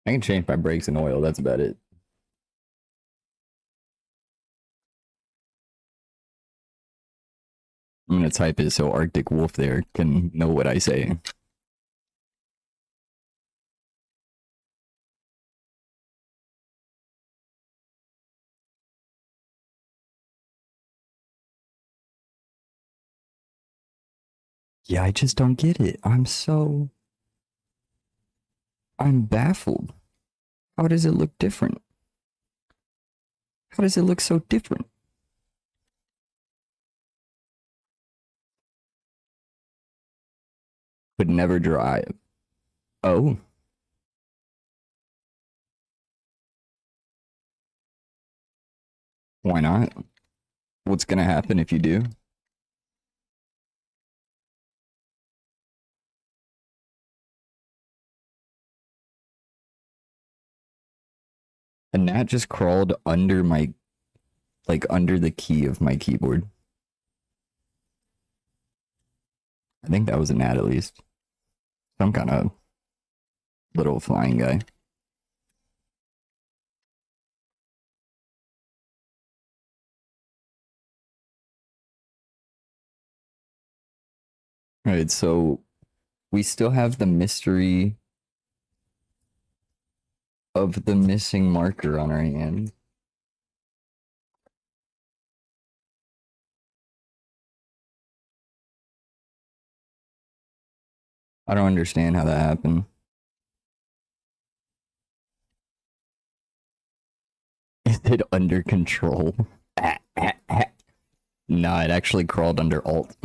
I can change my brakes and oil. That's about it. I'm gonna type it so Arctic Wolf there can know what I say. Yeah, I just don't get it. I'm baffled. How does it look different? How does it look so different? But never drive. Oh, why not? What's gonna happen if you do? A gnat just crawled under my, like, under the key of my keyboard. I think that was a gnat at least. Some kind of little flying guy. All right, so we still have the mystery of the missing marker on our hand. I don't understand how that happened. Is it under control? Nah, it actually crawled under Alt.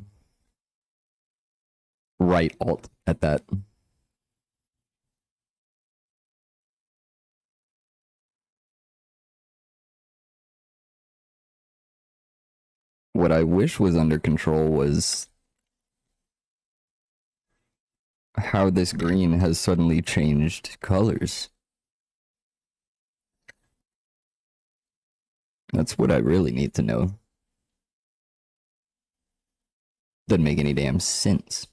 Right Alt at that. What I wish was under control was how this green has suddenly changed colors. That's what I really need to know. Doesn't make any damn sense.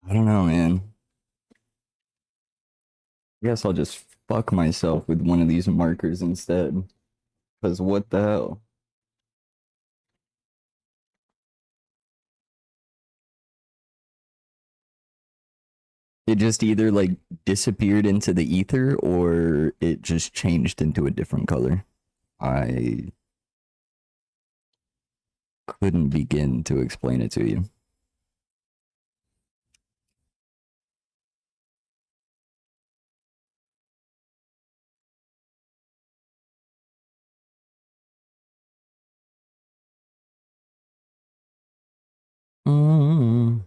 I don't know, man. I guess I'll just fuck myself with one of these markers instead. Because what the hell? It just either like disappeared into the ether or it just changed into a different color. I couldn't begin to explain it to you. Mm,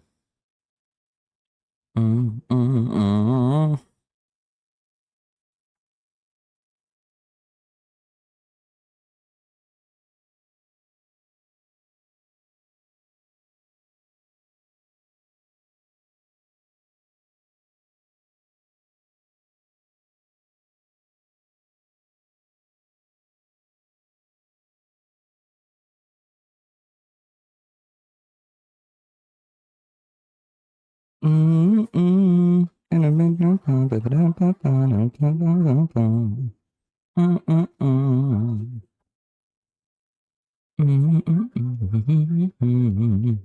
mm, mm, mm. Mm, mm. Mm, mm, mm. Mm, mm, mm, mm.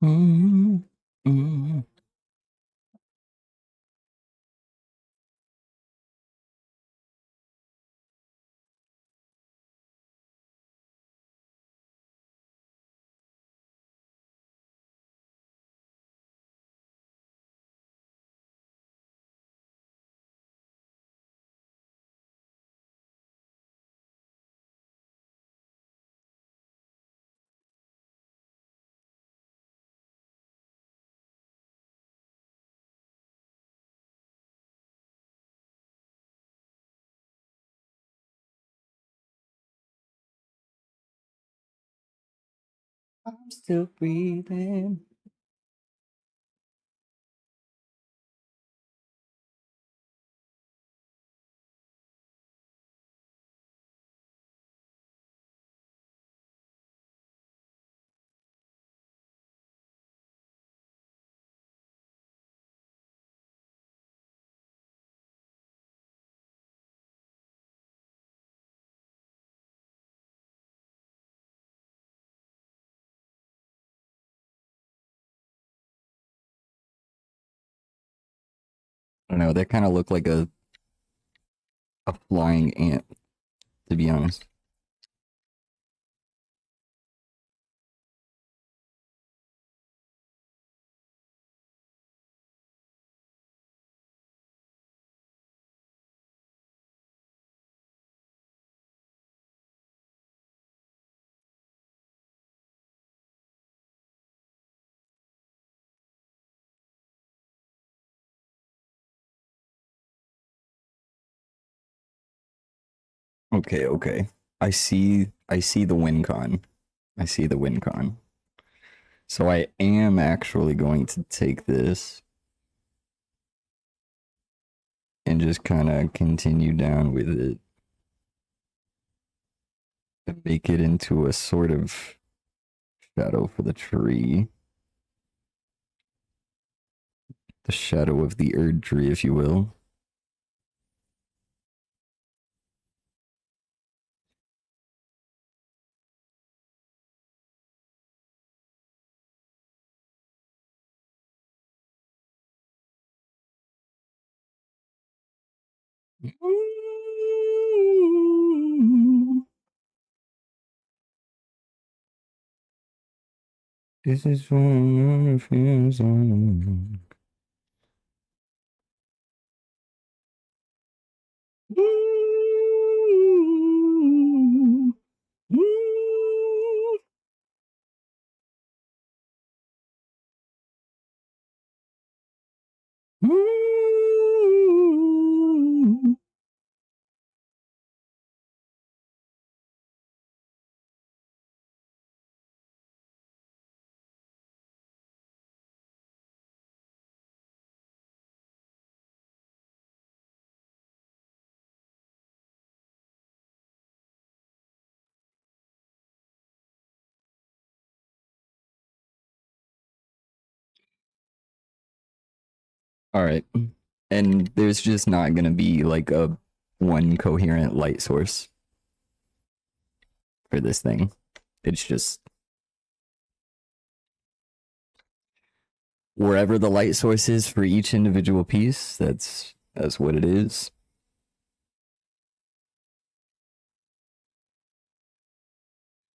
Mm, mm. I'm still breathing. I don't know. They kind of look like a flying ant, to be honest. Okay, okay. I see the win con. I see the win con. So I am actually going to take this and just kind of continue down with it and make it into a sort of shadow for the tree. The shadow of the Erd tree, if you will. This is what I'm feels on. All right. And there's just not gonna be like a one coherent light source for this thing. It's just wherever the light source is for each individual piece, that's what it is.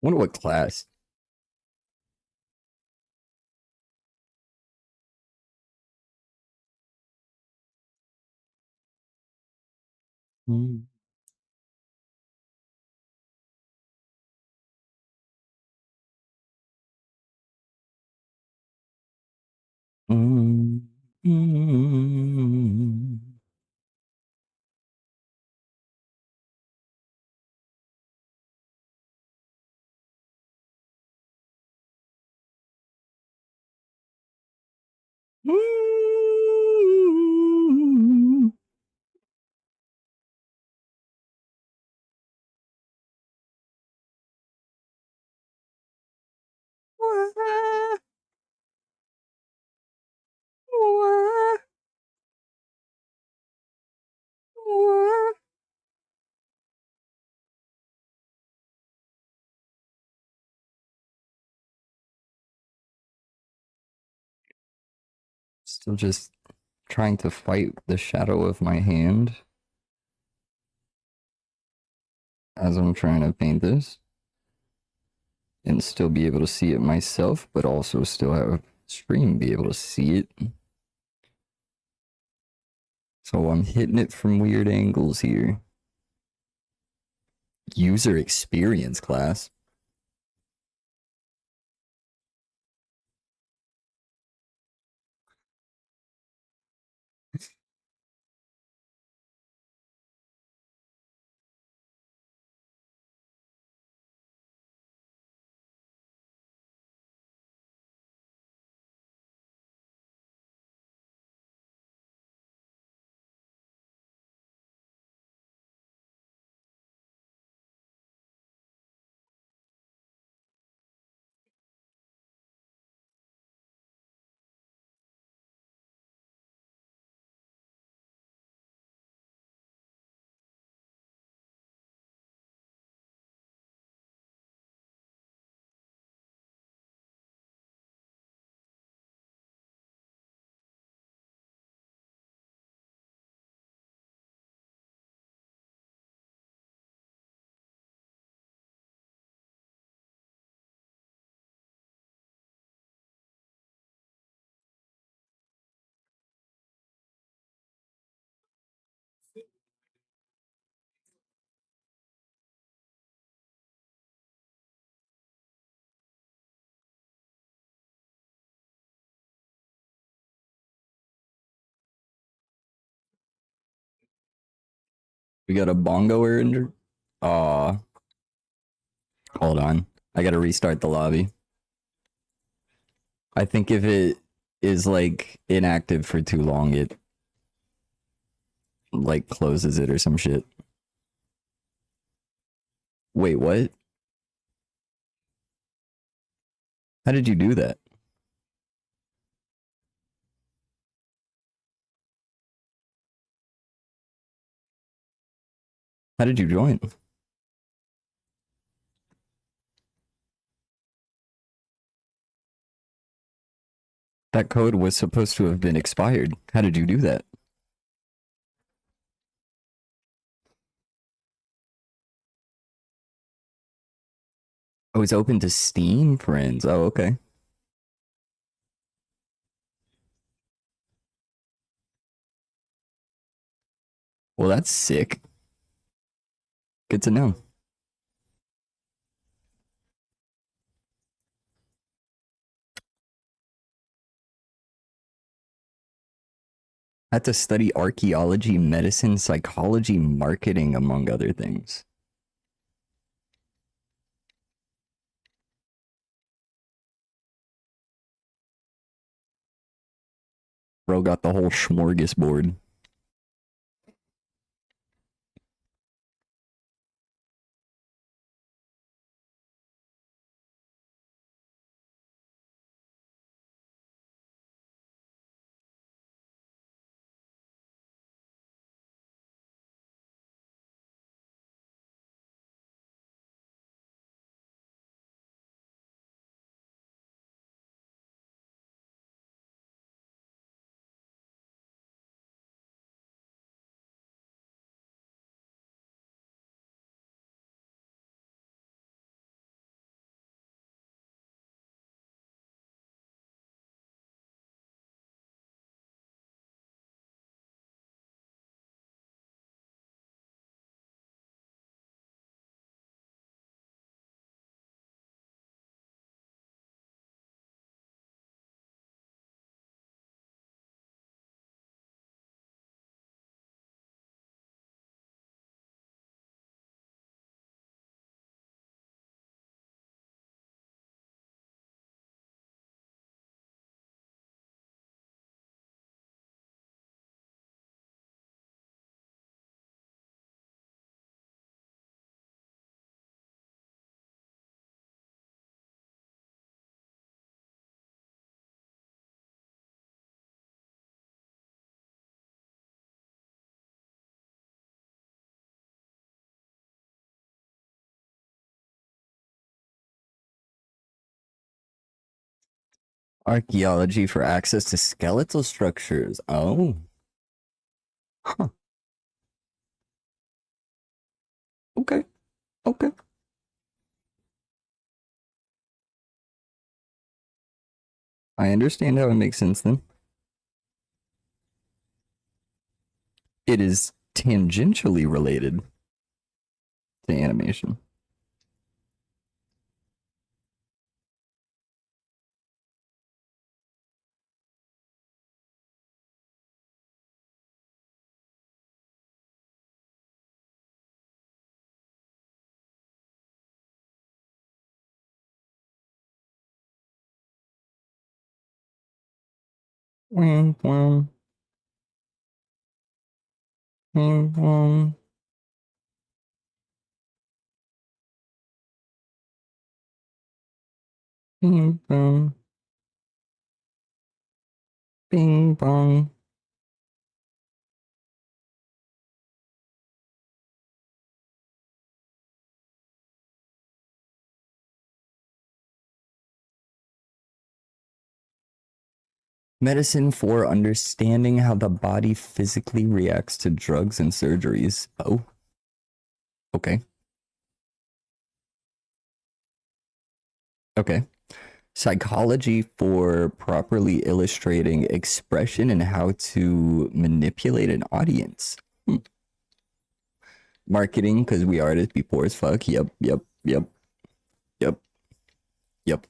Wonder what class. Mm, mm, mm. Still just trying to fight the shadow of my hand as I'm trying to paint this and still be able to see it myself, but also still have stream be able to see it. So I'm hitting it from weird angles here. User experience class. We got a bongo errand. Aw, hold on. I gotta restart the lobby. I think if it is like inactive for too long, it like closes it or some shit. Wait, what? How did you do that? How did you join? That code was supposed to have been expired. How did you do that? Oh, it's open to Steam friends. Oh, okay. Well, that's sick. Good to know. I had to study archaeology, medicine, psychology, marketing, among other things. Bro got the whole smorgasbord. Archaeology for access to skeletal structures. Oh. Huh. Okay. Okay. I understand how it makes sense then. It is tangentially related to animation. Wham, wham, wham, wham, bing, bong, bing, bong, medicine for understanding how the body physically reacts to drugs and surgeries. Oh, okay. Okay. Psychology for properly illustrating expression and how to manipulate an audience. Marketing, because we artists be poor as fuck. Yep, yep, yep, yep, yep.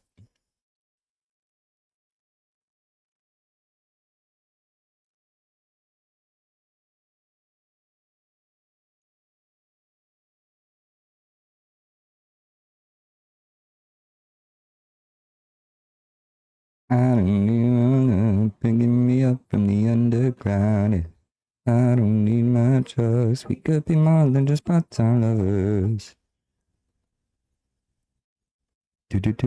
I don't need picking me up from the underground. I don't need my drugs. We could be more than just part-time lovers. Than just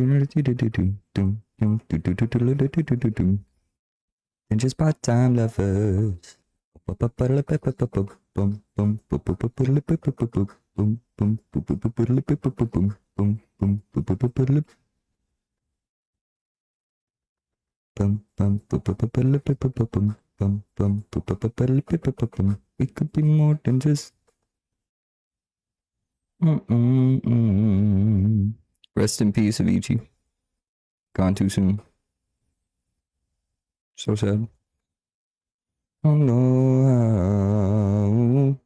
part-time lovers. We could be more than just. Rest in peace, Avicii. Gone too soon. So sad. Don't know how.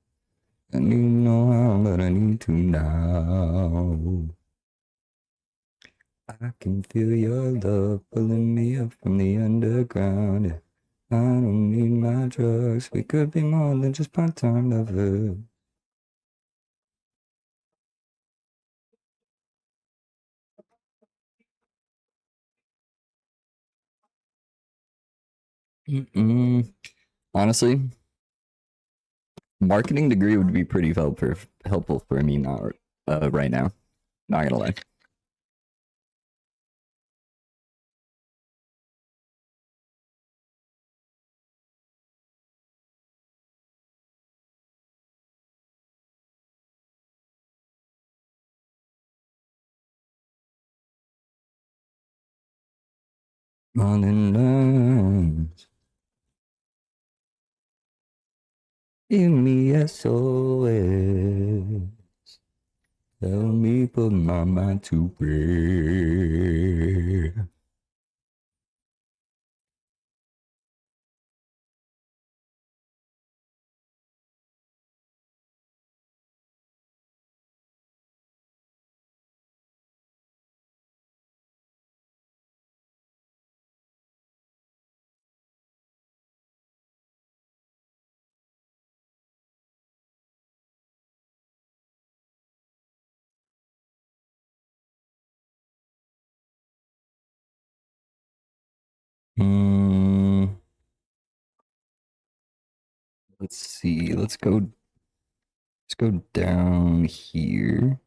I need to know how, but I need to now. I can feel your love pulling me up from the underground. I don't need my drugs. We could be more than just part-time lovers. Mm-mm. Honestly, marketing degree would be pretty helpful for me now, right now. Not gonna lie. All in love. Give me SOS. Tell me put my mind to rest. Mm, let's see. Let's go down here.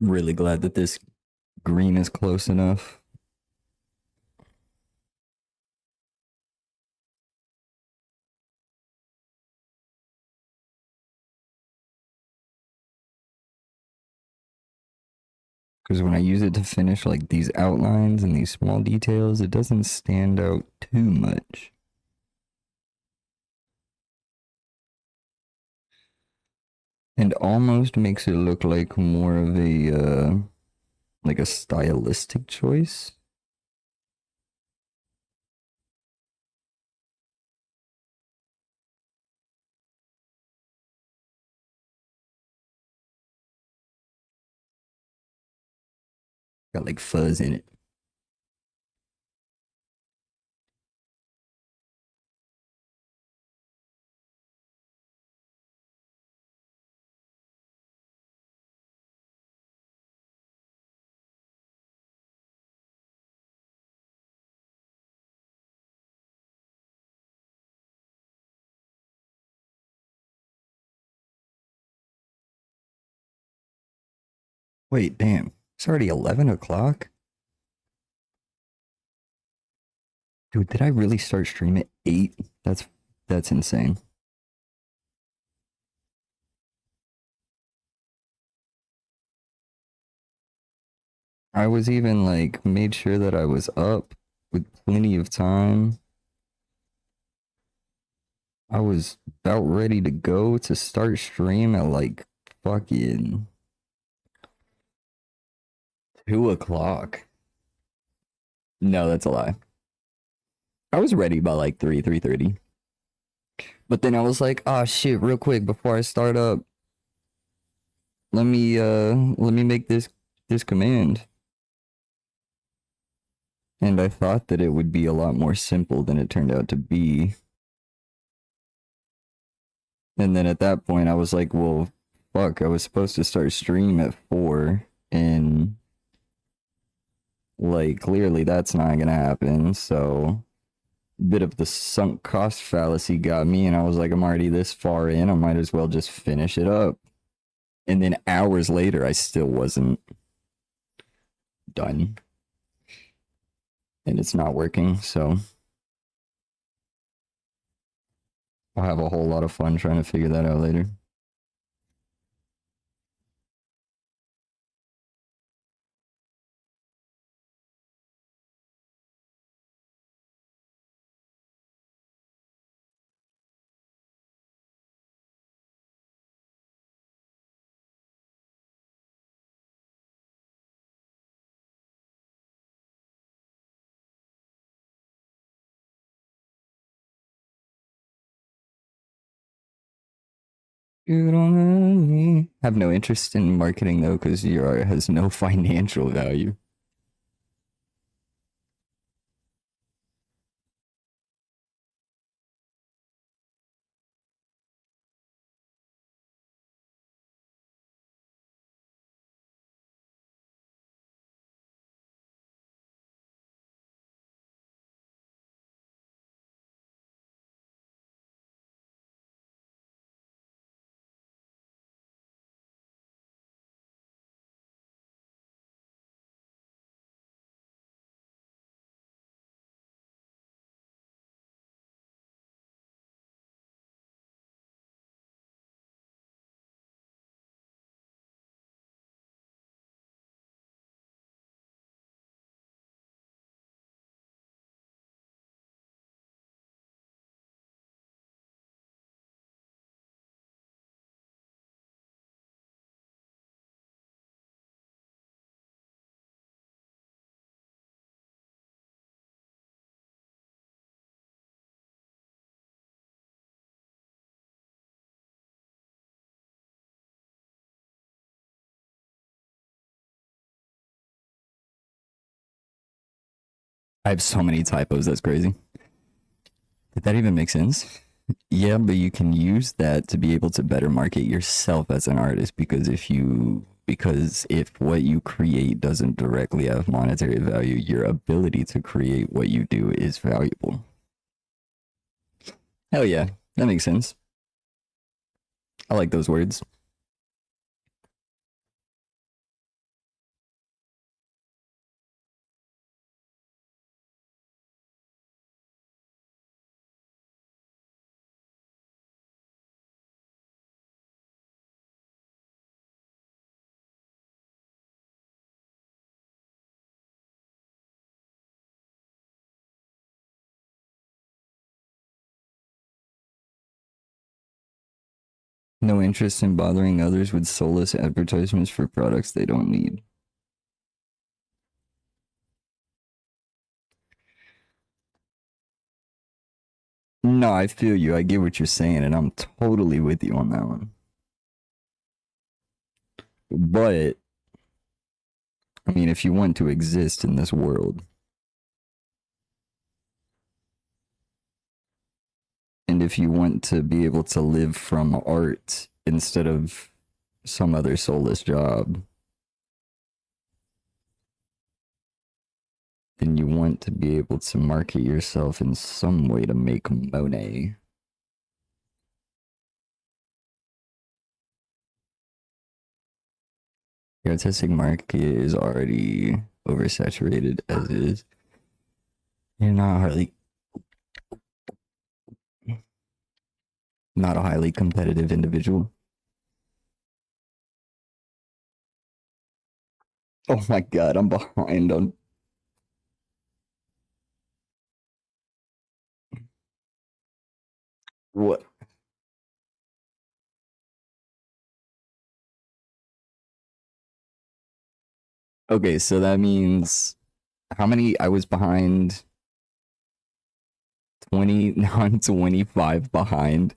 Really glad that this green is close enough. Because when I use it to finish like these outlines and these small details, it doesn't stand out too much. And almost makes it look like more of a like a stylistic choice. Got like fuzz in it. Wait, damn. It's already 11 o'clock? Dude, did I really start stream at 8? That's insane. I was even like made sure that I was up with plenty of time. I was about ready to go to start stream at like fucking 2 o'clock. No, that's a lie. I was ready by like 3:30. But then I was like, oh shit, real quick before I start up, let me make this command. And I thought that it would be a lot more simple than it turned out to be. And then at that point I was like, well, fuck, I was supposed to start stream at 4 and like clearly that's not gonna happen, so bit of the sunk cost fallacy got me, and I was like, I'm already this far in, I might as well just finish it up. And then hours later, I still wasn't done. And it's not working, so I'll have a whole lot of fun trying to figure that out later. You don't have no interest in marketing though, because your art has no financial value. I have so many typos, that's crazy. Did that even make sense? Yeah, but you can use that to be able to better market yourself as an artist, because if what you create doesn't directly have monetary value, your ability to create what you do is valuable. Hell yeah, that makes sense. I like those words. No interest in bothering others with soulless advertisements for products they don't need. No, I feel you. I get what you're saying, and I'm totally with you on that one. But, I mean, if you want to exist in this world, and if you want to be able to live from art instead of some other soulless job, then you want to be able to market yourself in some way to make money. The artistic market is already oversaturated as is. You're not a highly competitive individual. Oh my god, I'm behind on what? Okay, so that means how many? I was behind 20, now I'm 25 behind.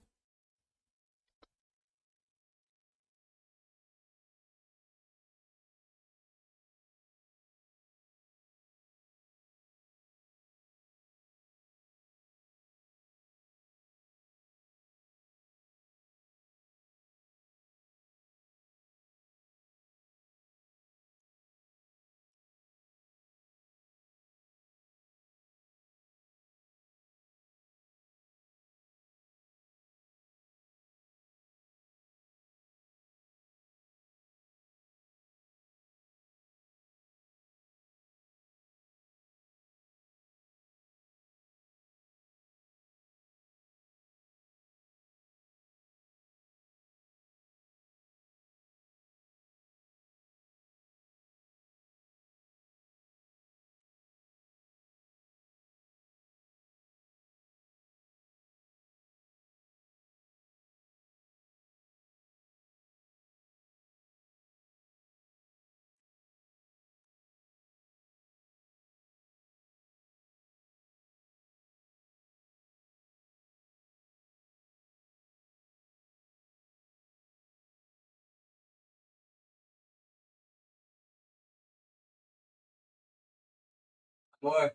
More.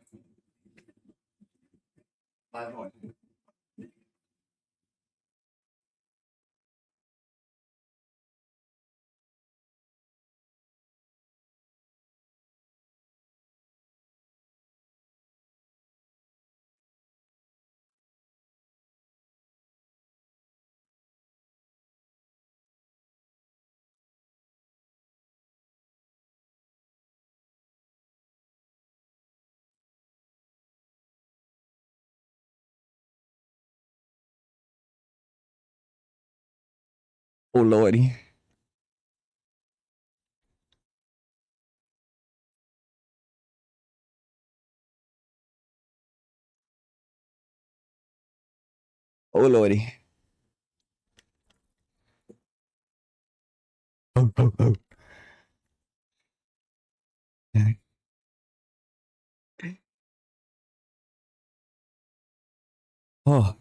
Five more. Oh lordy. Oh lordy. Oh, oh, oh. Oh,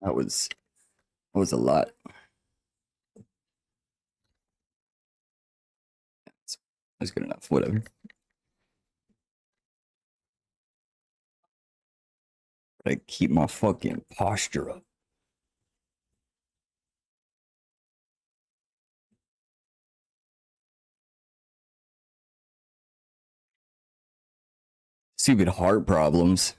that was a lot. That's good enough. Whatever. I keep my fucking posture up. Stupid heart problems.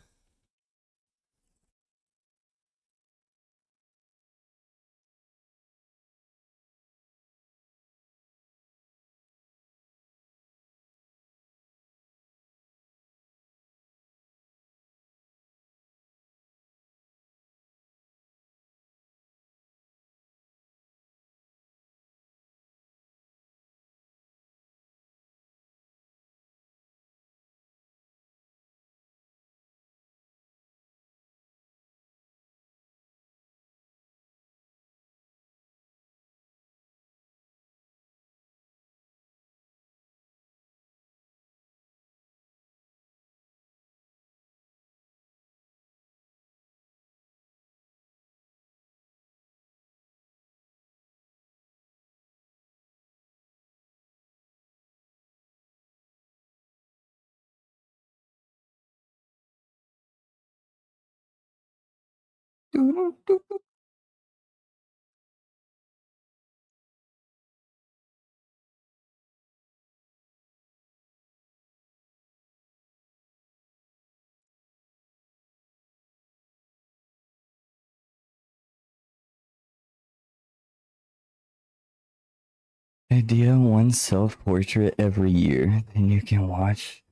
Idea one self portrait every year, then you can watch.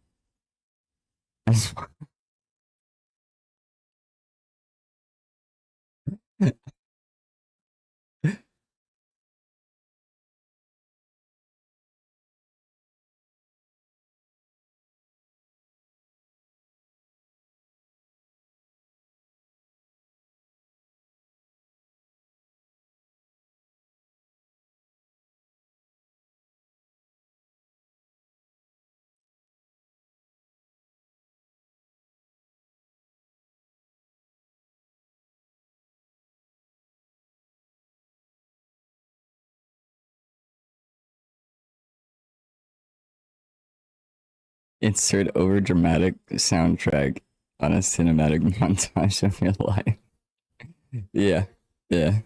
Insert over dramatic soundtrack on a cinematic montage of your life. Yeah, yeah.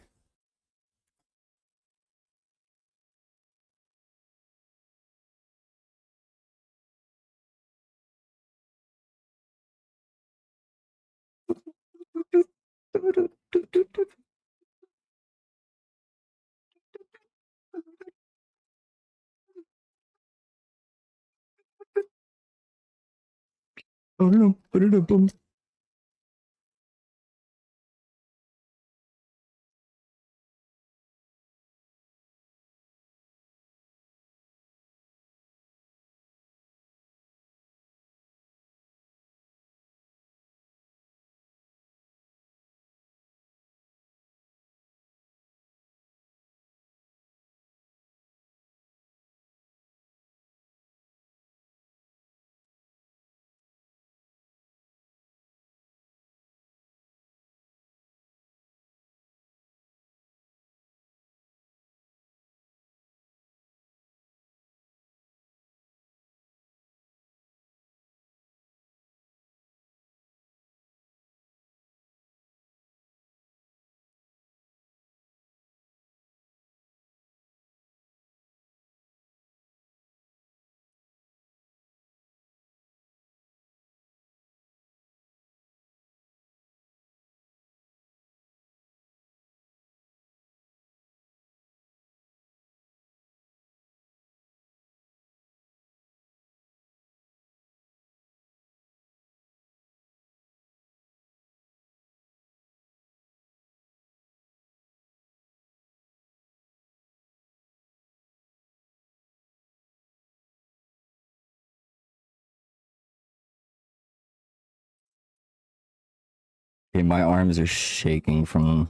Okay, my arms are shaking from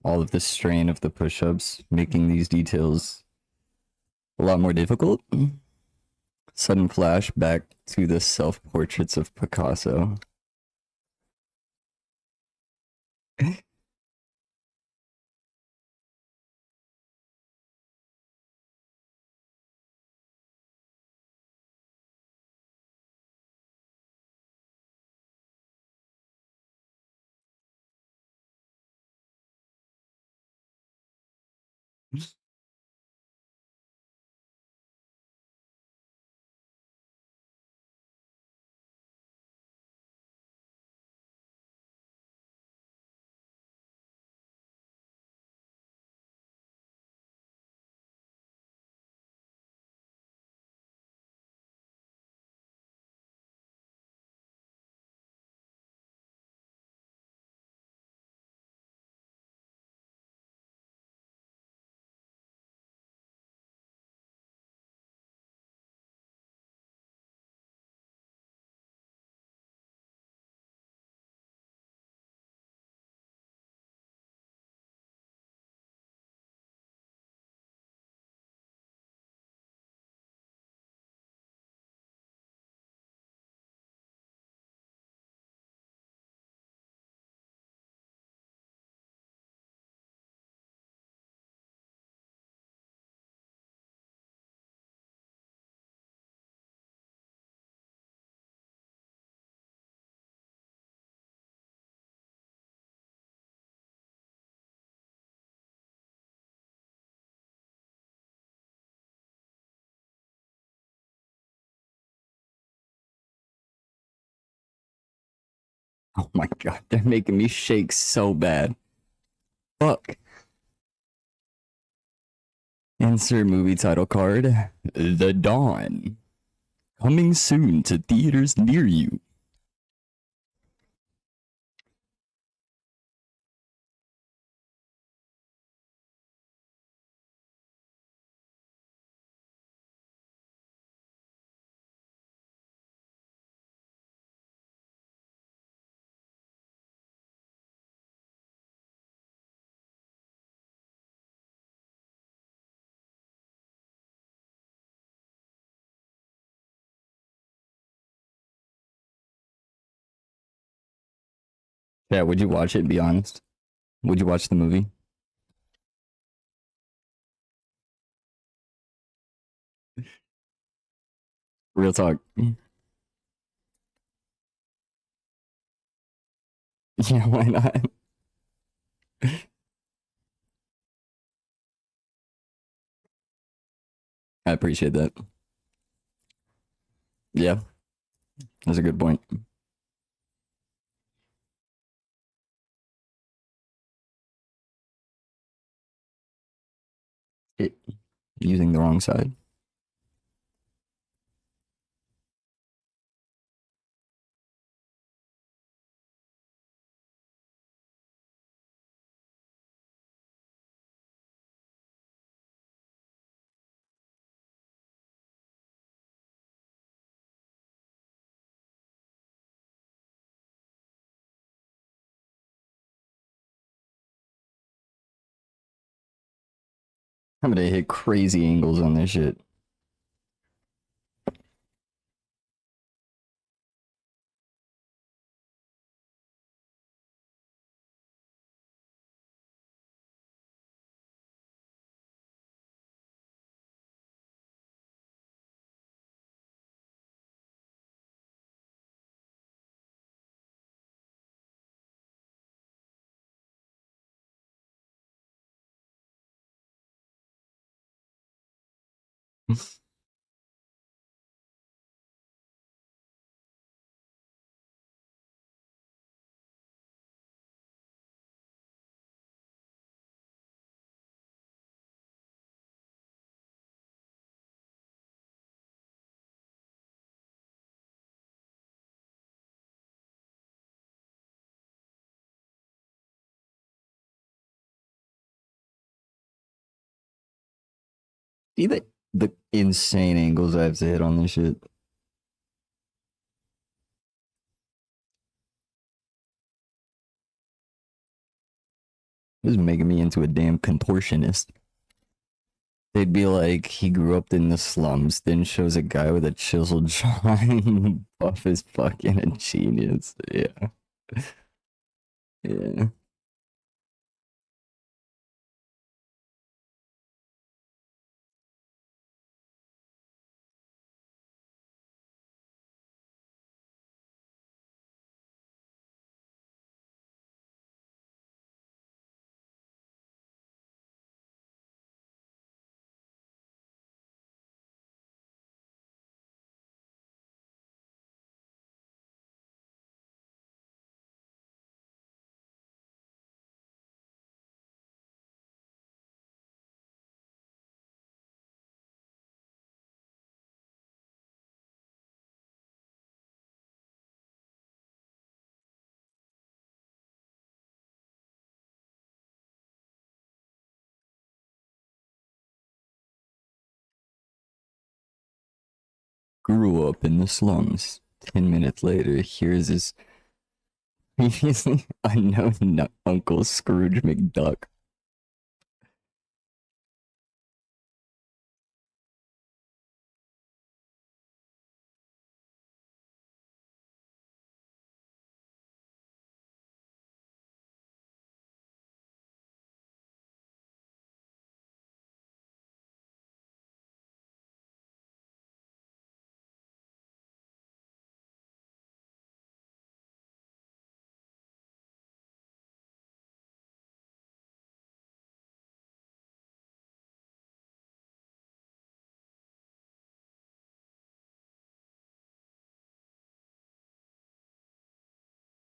all of the strain of the push-ups, making these details a lot more difficult. Sudden flashback to the self-portraits of Picasso. Oh my god, they're making me shake so bad. Fuck. Insert movie title card. The Dawn. Coming soon to theaters near you. Yeah, would you watch it? Be honest. Would you watch the movie? Real talk. Yeah, why not? I appreciate that. Yeah, that's a good point. It, using the wrong side. I'm gonna hit crazy angles on this shit. See the insane angles I have to hit on this shit. This is making me into a damn contortionist. They'd be like, he grew up in the slums, then shows a guy with a chiseled jawline, buff as fucking a genius. Yeah. Yeah. Grew up in the slums. 10 minutes later, here's his previously unknown Uncle Scrooge McDuck.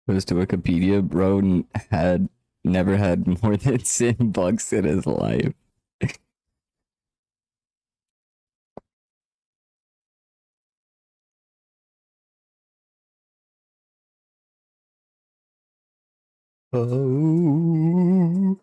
Goes to Wikipedia, bro had never had more than 10 bucks in his life. Oh.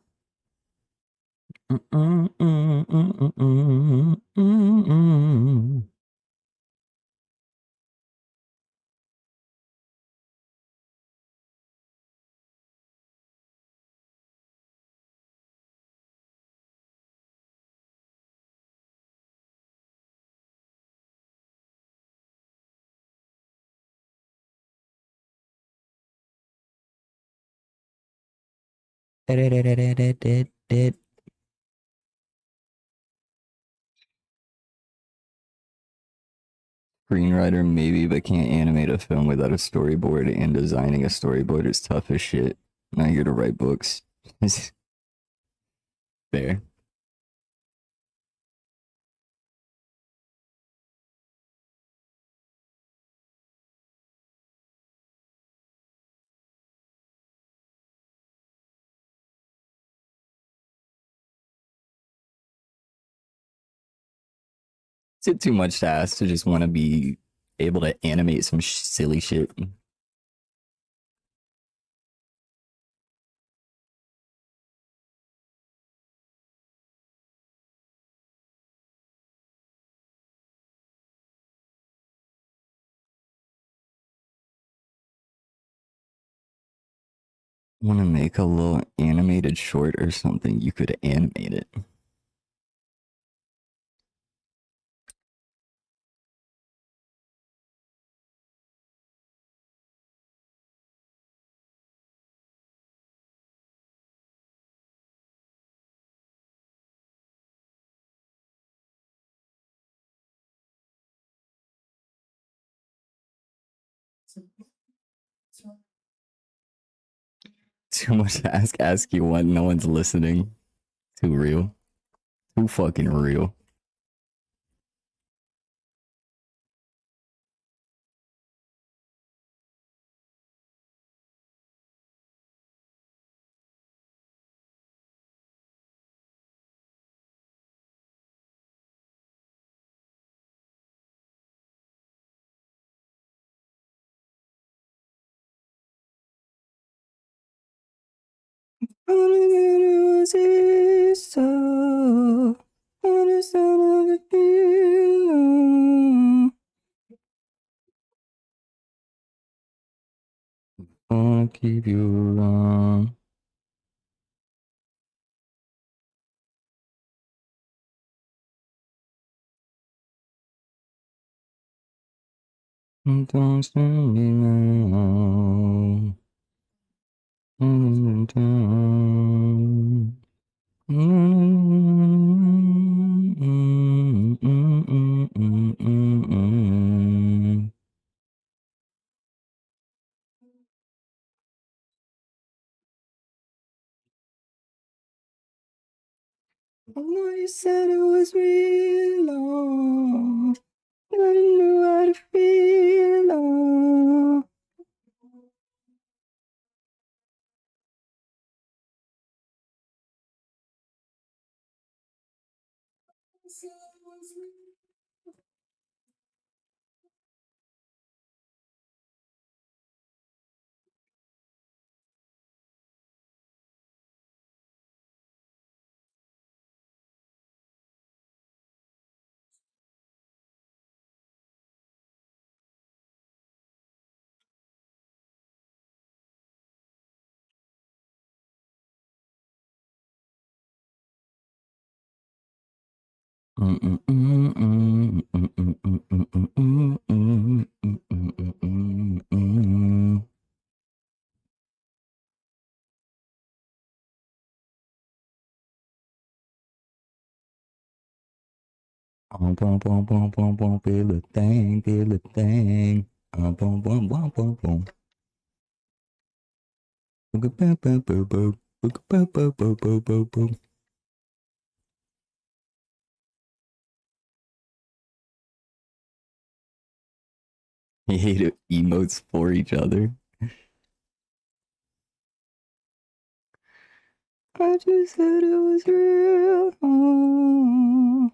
Screenwriter maybe, but can't animate a film without a storyboard, and designing a storyboard is tough as shit. Not here to write books. Fair. Is it too much to ask to just want to be able to animate some silly shit? Want to make a little animated short or something? You could animate it. Too much to ask. Ask you what? No one's listening. Too real. Too fucking real. Wanna keep you around. Don't stand me now. I know you said it was real long. I didn't know how to feel long. Feel a thing, feel a thing. Boom, boom, boom, boom, boom. He hated emotes for each other. I just said it was real. Oh.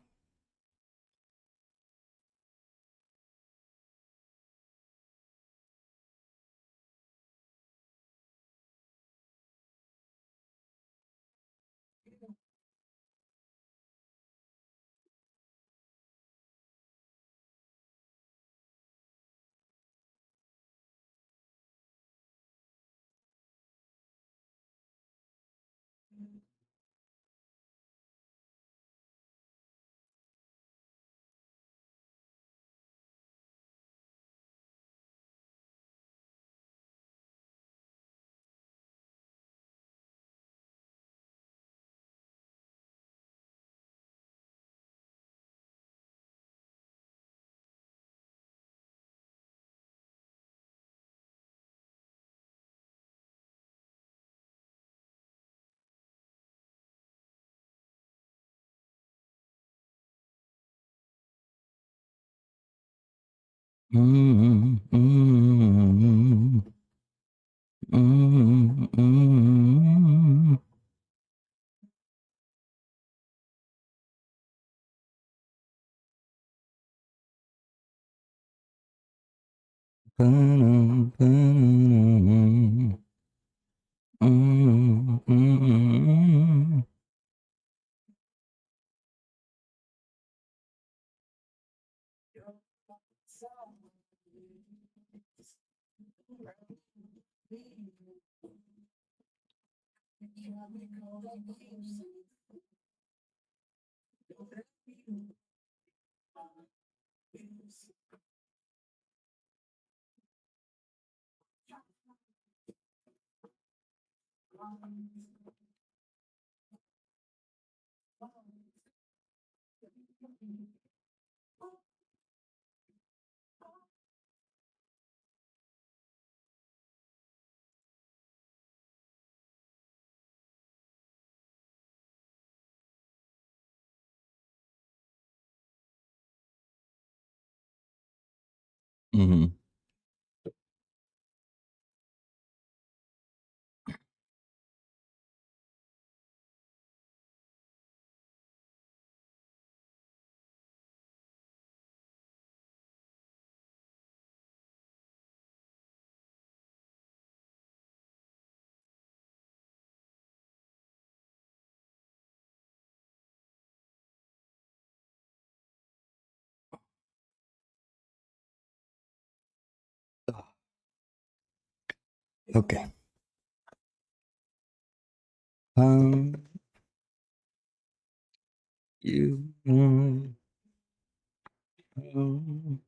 Mm, mm, mm, mm. Ba-dum, ba-dum, mm, mm, mm. Okay. Um, you. Mm, mm,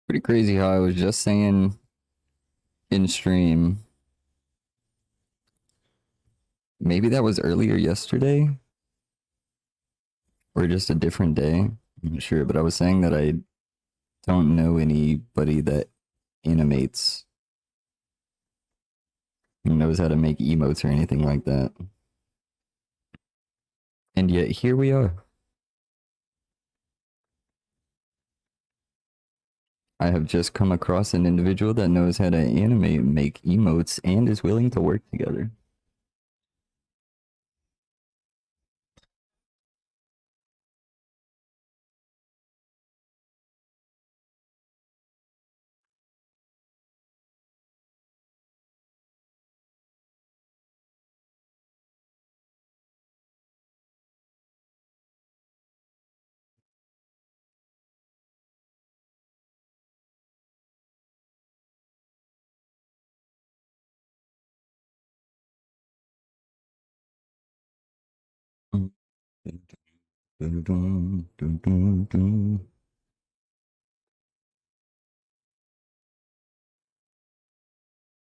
Pretty crazy how I was just saying in stream. Maybe that was earlier yesterday or just a different day. I'm not sure, but I was saying that I don't know anybody that animates and knows how to make emotes or anything like that. And yet here we are. I have just come across an individual that knows how to animate and make emotes and is willing to work together.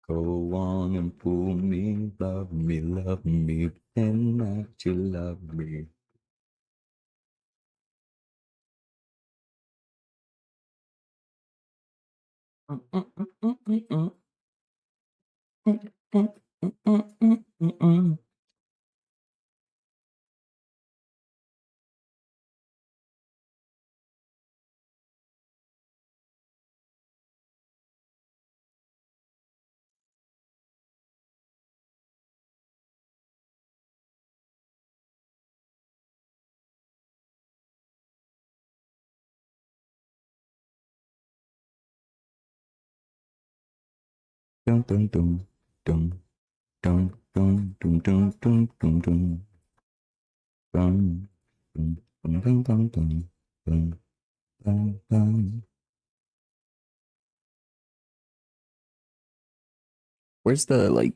Go on and fool me, love me, and that you love me. Dun dun dun dun dun dun dun dun dun dun dun dun dun dun dun dun dun dun dun. Where's the like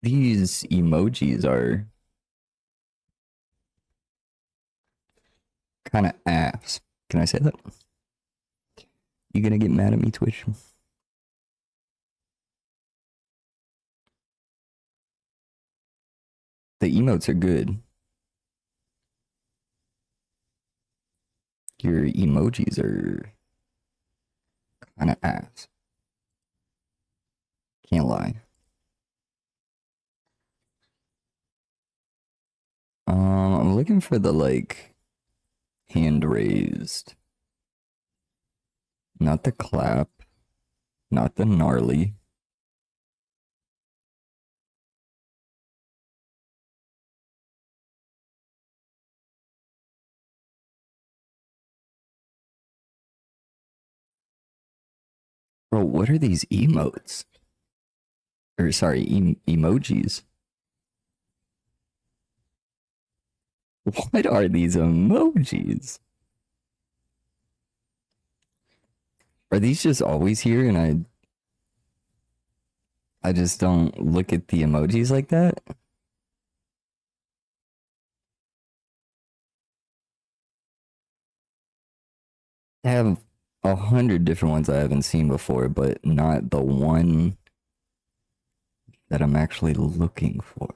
these emojis are kind of ass. Can I say that? You gonna get mad at me, Twitch? The emotes are good. Your emojis are kind of ass. Can't lie. I'm looking for the like hand raised, not the clap, not the gnarly. Bro, what are these emotes? Or sorry, emojis. What are these emojis? Are these just always here and I just don't look at the emojis like that? I have 100 different ones I haven't seen before, but not the one that I'm actually looking for.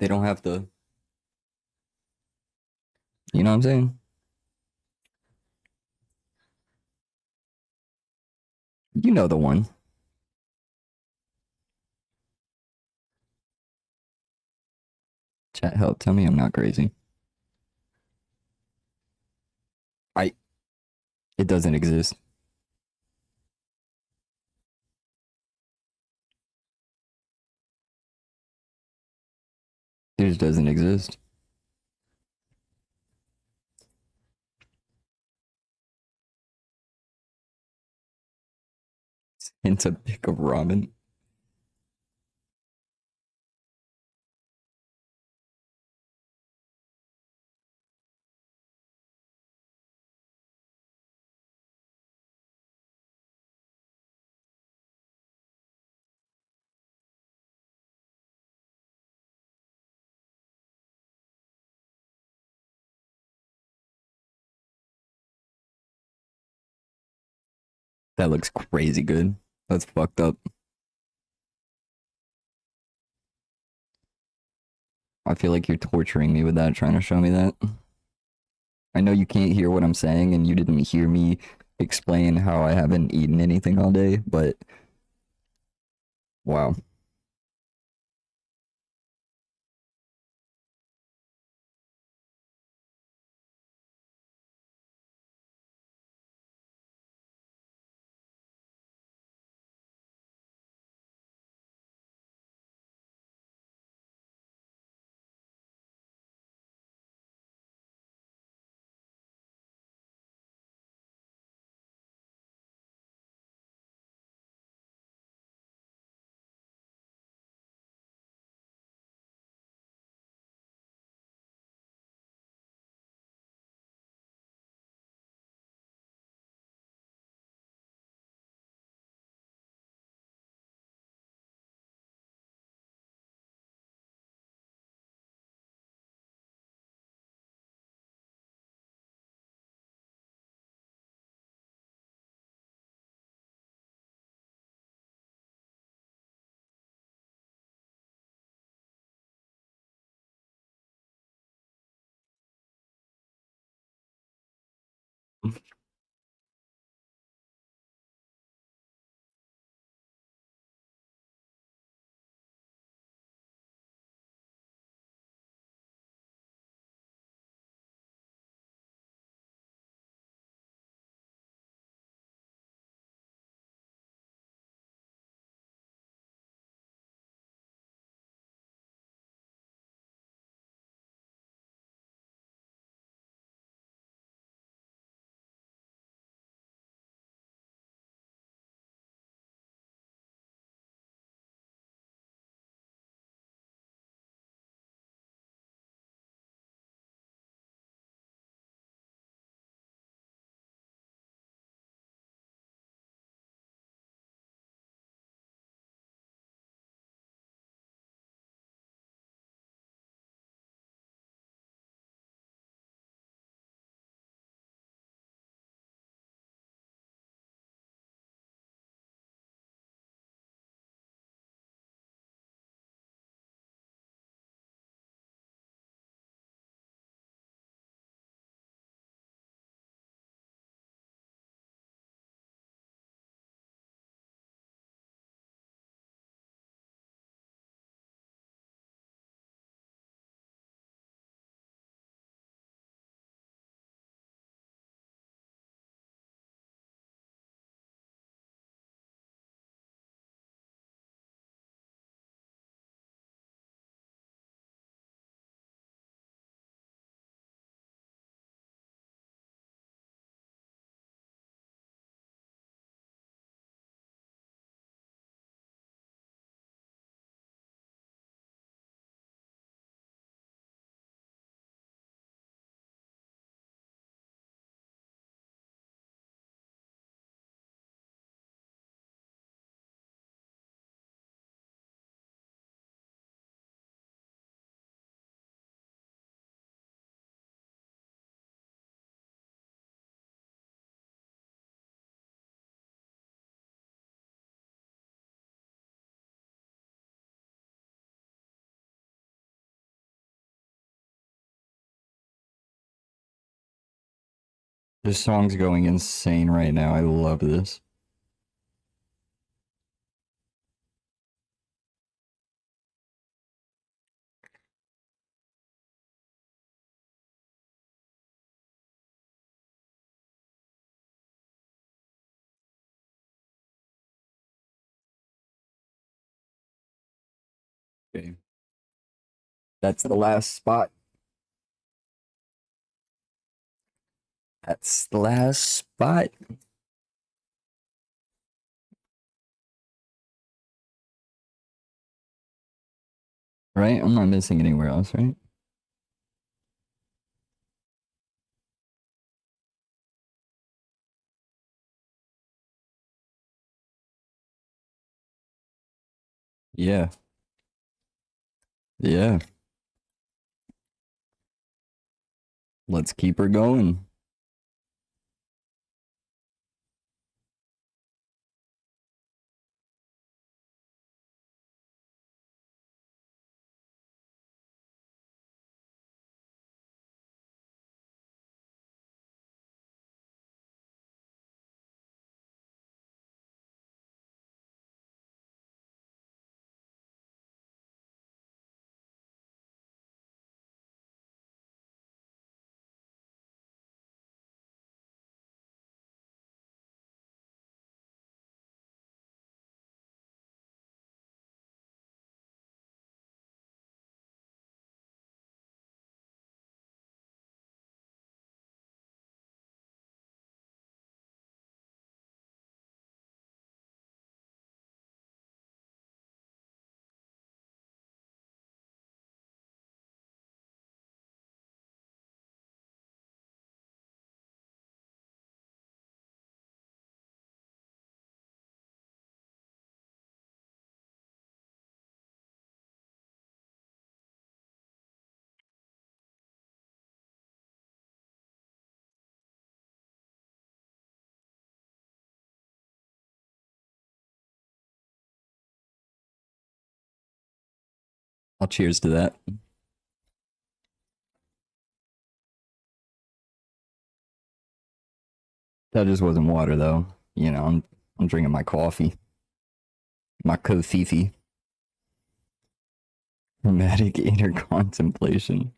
They don't have the, you know what I'm saying? You know the one. Chat help, tell me I'm not crazy. I It doesn't exist. It just doesn't exist. It's a pic of ramen. That looks crazy good. That's fucked up. I feel like you're torturing me with that, trying to show me that. I know you can't hear what I'm saying, and you didn't hear me explain how I haven't eaten anything all day, but wow. This song's going insane right now. I love this. Okay. That's the last spot. That's the last spot. Right? I'm not missing anywhere else, right? Yeah. Yeah. Let's keep her going. I'll cheers to that. That just wasn't water though. You know, I'm drinking my coffee. My kofifi. Dramatic inner contemplation.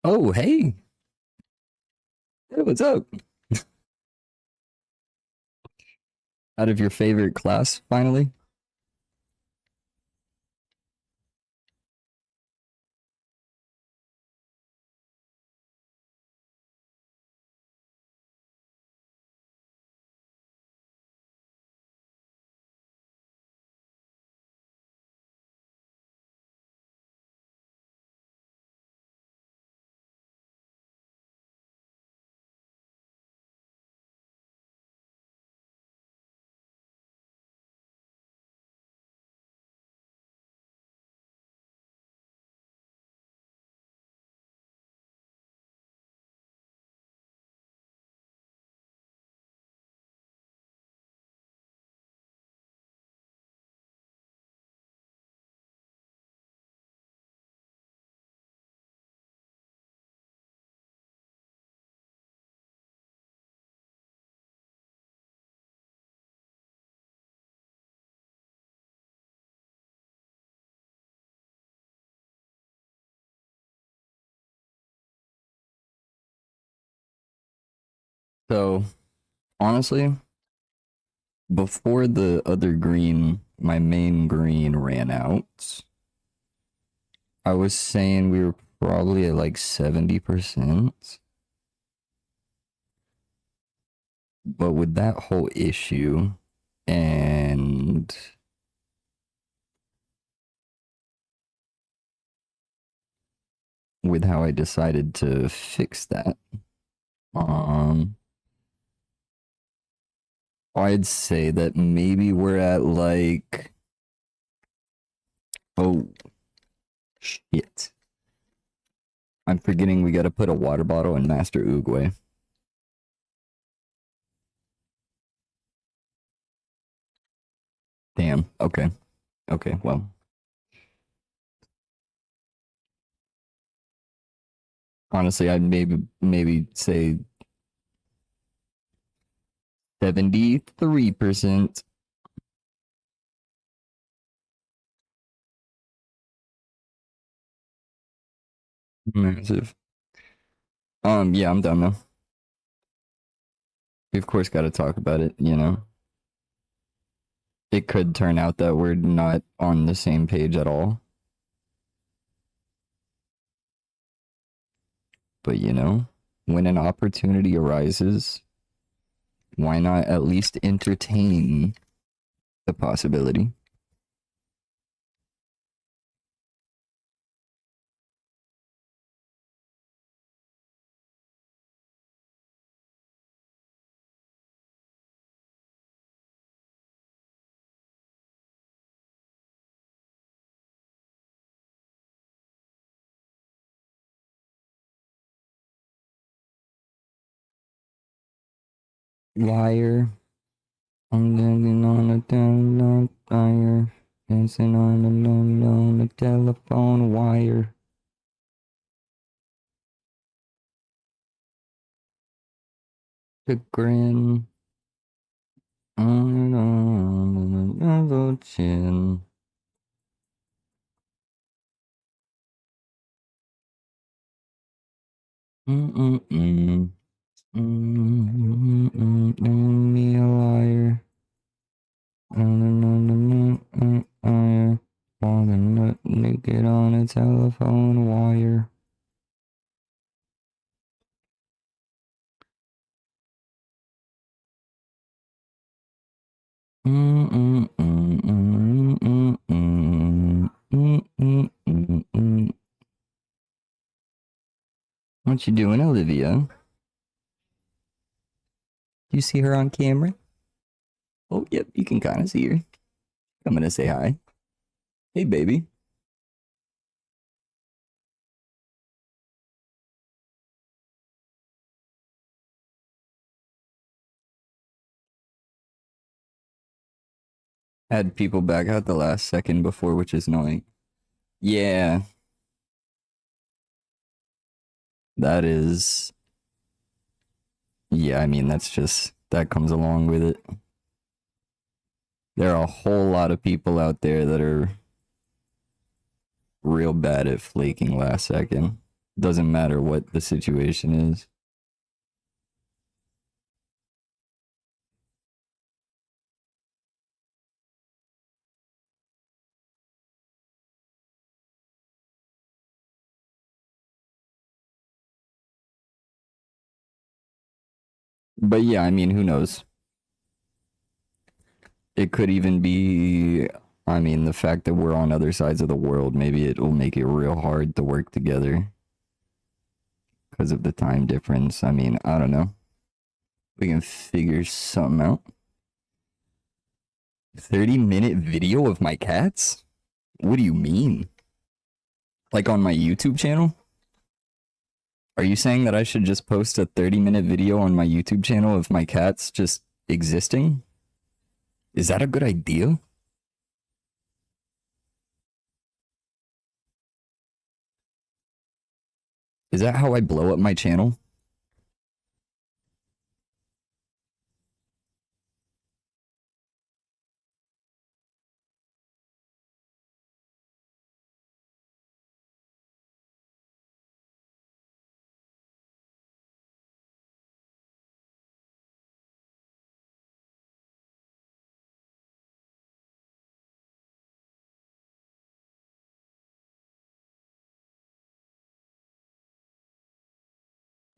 Oh, hey. Hey, what's up? Out of your favorite class, finally? So, honestly, before the other green, my main green ran out, I was saying we were probably at like 70%. But with that whole issue and with how I decided to fix that, um, I'd say that maybe we're at like, oh shit. I'm forgetting we gotta put a water bottle in Master Oogway. Damn. Damn. Okay. Okay. Well, honestly, I'd maybe say 73%. Massive. Yeah, I'm done though. We of course got to talk about it. You know, it could turn out that we're not on the same page at all. But you know, when an opportunity arises, why not at least entertain the possibility? Wire. I'm living on a telephone wire. Dancing on a telephone wire. The grin on the chin. Mm-mm-mm. Mm-mm-mm. Me a liar. Liar. Falling naked on a telephone wire. What you doing, Olivia? You see her on camera? Oh, yep, you can kind of see her. I'm gonna say hi. Hey, baby. Had people back out the last second before, which is annoying. Yeah, that is. Yeah, I mean, that's just. That comes along with it. There are a whole lot of people out there that are real bad at flaking last second. Doesn't matter what the situation is. But yeah, I mean, who knows? It could even be, I mean, the fact that we're on other sides of the world, maybe it will make it real hard to work together because of the time difference. I mean, I don't know. We can figure something out. 30-minute video of my cats? What do you mean? Like on my YouTube channel? Are you saying that I should just post a 30-minute video on my YouTube channel of my cats just existing? Is that a good idea? Is that how I blow up my channel?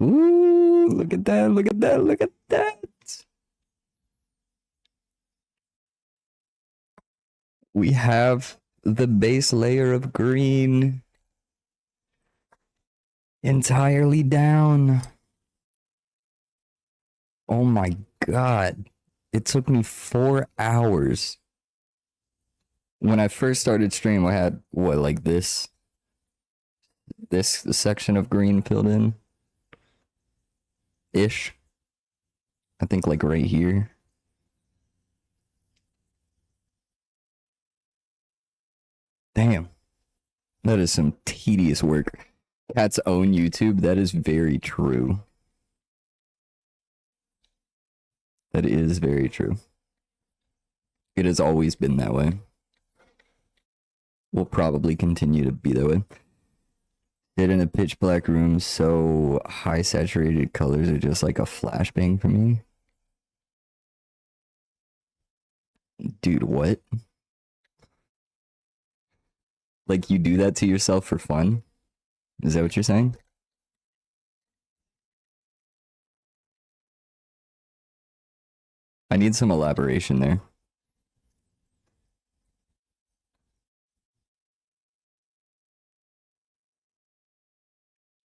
Ooh, look at that, look at that, look at that. We have the base layer of green entirely down. Oh my god. It took me 4 hours. When I first started stream, I had what, like this section of green filled in ish. I think like right here. Damn, that is some tedious work. Cats own YouTube. That is very true. That is very true. It has always been that way. Will probably continue to be that way. Sit in a pitch black room, so high saturated colors are just like a flashbang for me. Dude, what? Like, you do that to yourself for fun? Is that what you're saying? I need some elaboration there.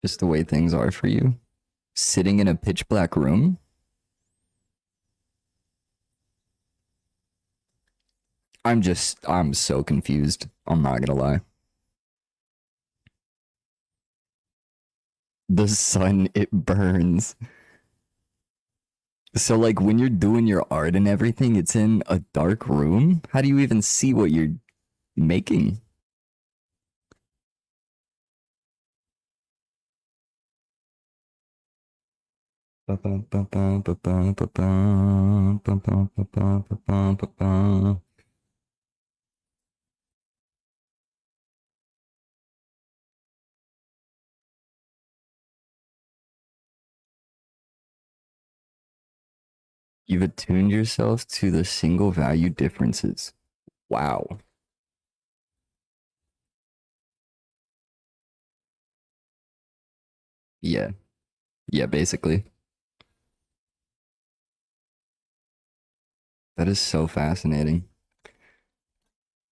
Just the way things are for you. Sitting in a pitch black room? I'm so confused. I'm not gonna lie. The sun, it burns. So, like, when you're doing your art and everything, it's in a dark room? How do you even see what you're making? You've attuned yourself to the single value differences. Wow. Yeah. Yeah, basically. That is so fascinating.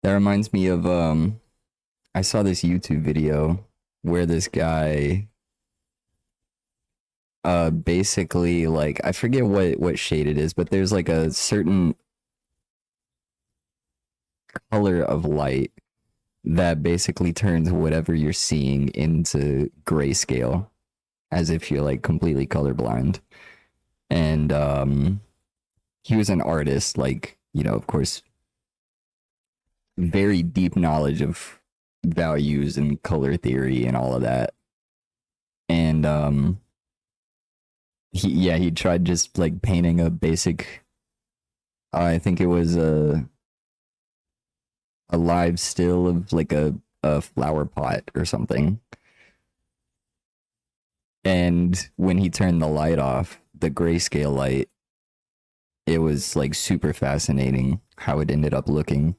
That reminds me of I saw this YouTube video where this guy basically, like, I forget what shade it is, but there's like a certain color of light that basically turns whatever you're seeing into grayscale, as if you're like completely colorblind. And he was an artist, like, you know, of course, very deep knowledge of values and color theory and all of that. And he tried just like painting a basic, I think it was a live still of like a flower pot or something. And when he turned the light off, the grayscale light, it was like super fascinating how it ended up looking.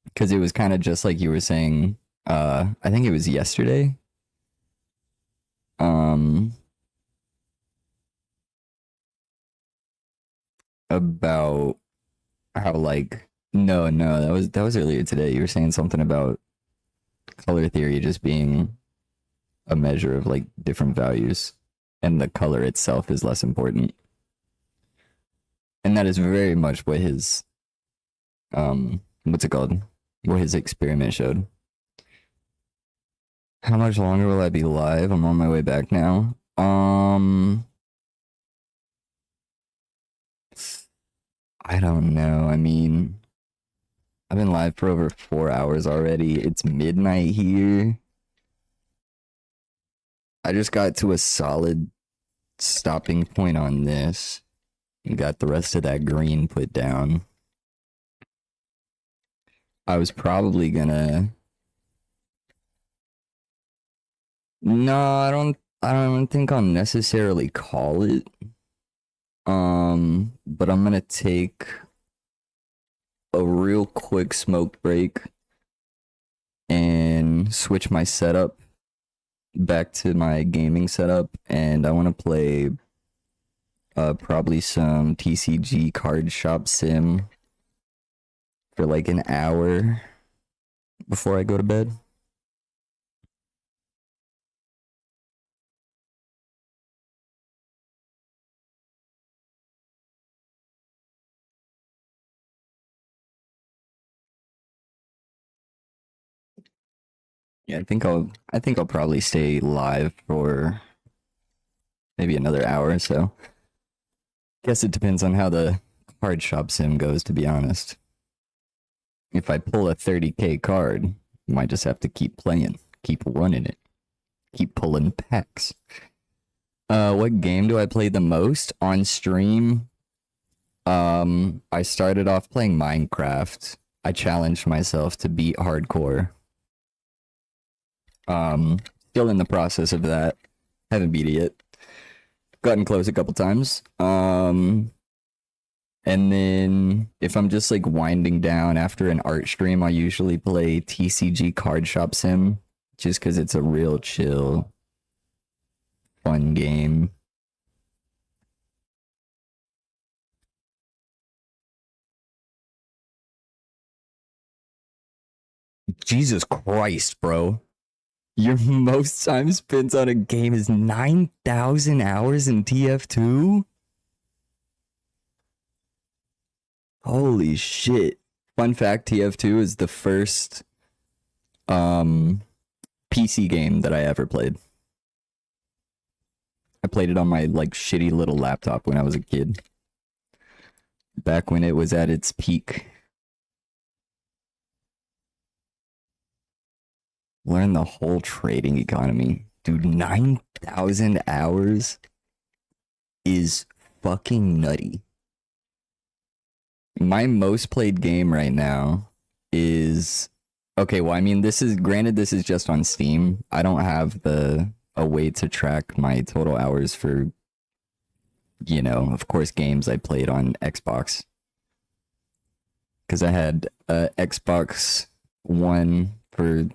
Because it was kind of just like you were saying, I think it was yesterday. Um, about how, like, no, that was earlier today. You were saying something about color theory just being a measure of like different values, and the color itself is less important. And that is very much what his what's it called? What his experiment showed. How much longer will I be live? I'm on my way back now. I don't know. I mean, I've been live for over 4 hours already. It's midnight here. I just got to a solid stopping point on this and got the rest of that green put down. I was probably gonna. No, I don't think I'll necessarily call it. But I'm gonna take a real quick smoke break and switch my setup back to my gaming setup, and I want to play probably some TCG card shop sim for like an hour before I go to bed. Yeah, I think I'll probably stay live for maybe another hour or so. Guess it depends on how the card shop sim goes, to be honest. if I pull a 30k card, I might just have to keep playing, keep running it, keep pulling packs. What game do I play the most on stream? I started off playing Minecraft. I challenged myself to beat hardcore. Still in the process of that. Haven't beat it yet. Gotten close a couple times. And then if I'm just like winding down after an art stream, I usually play TCG Card Shop Sim, just because it's a real chill, fun game. Jesus Christ, bro. Your most time spent on a game is 9,000 hours in TF2? Holy shit. Fun fact, TF2 is the first PC game that I ever played. I played it on my like shitty little laptop when I was a kid. Back when it was at its peak. Learn the whole trading economy. Dude, 9,000 hours is fucking nutty. My most played game right now is... Okay, well, I mean, this is... Granted, this is just on Steam. I don't have a way to track my total hours for, you know, of course, games I played on Xbox. Because I had Xbox One for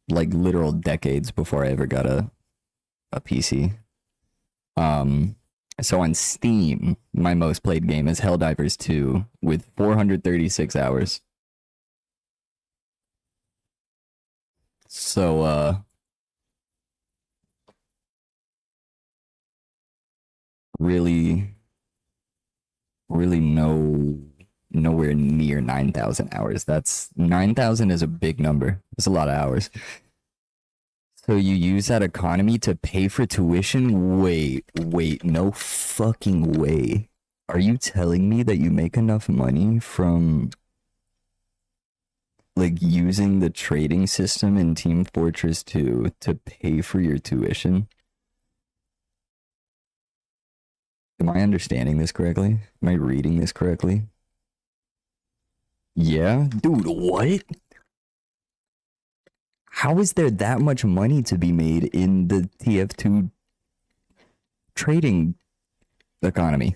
like literal decades before I ever got a PC. So on Steam, my most played game is Helldivers 2 with 436 hours. So really nowhere near 9,000 hours. 9,000 is a big number. It's a lot of hours. So you use that economy to pay for tuition? Wait, no fucking way. Are you telling me that you make enough money from like using the trading system in Team Fortress 2 to pay for your tuition? Am I understanding this correctly? Am I reading this correctly? Yeah? Dude, what? How is there that much money to be made in the TF2 trading economy?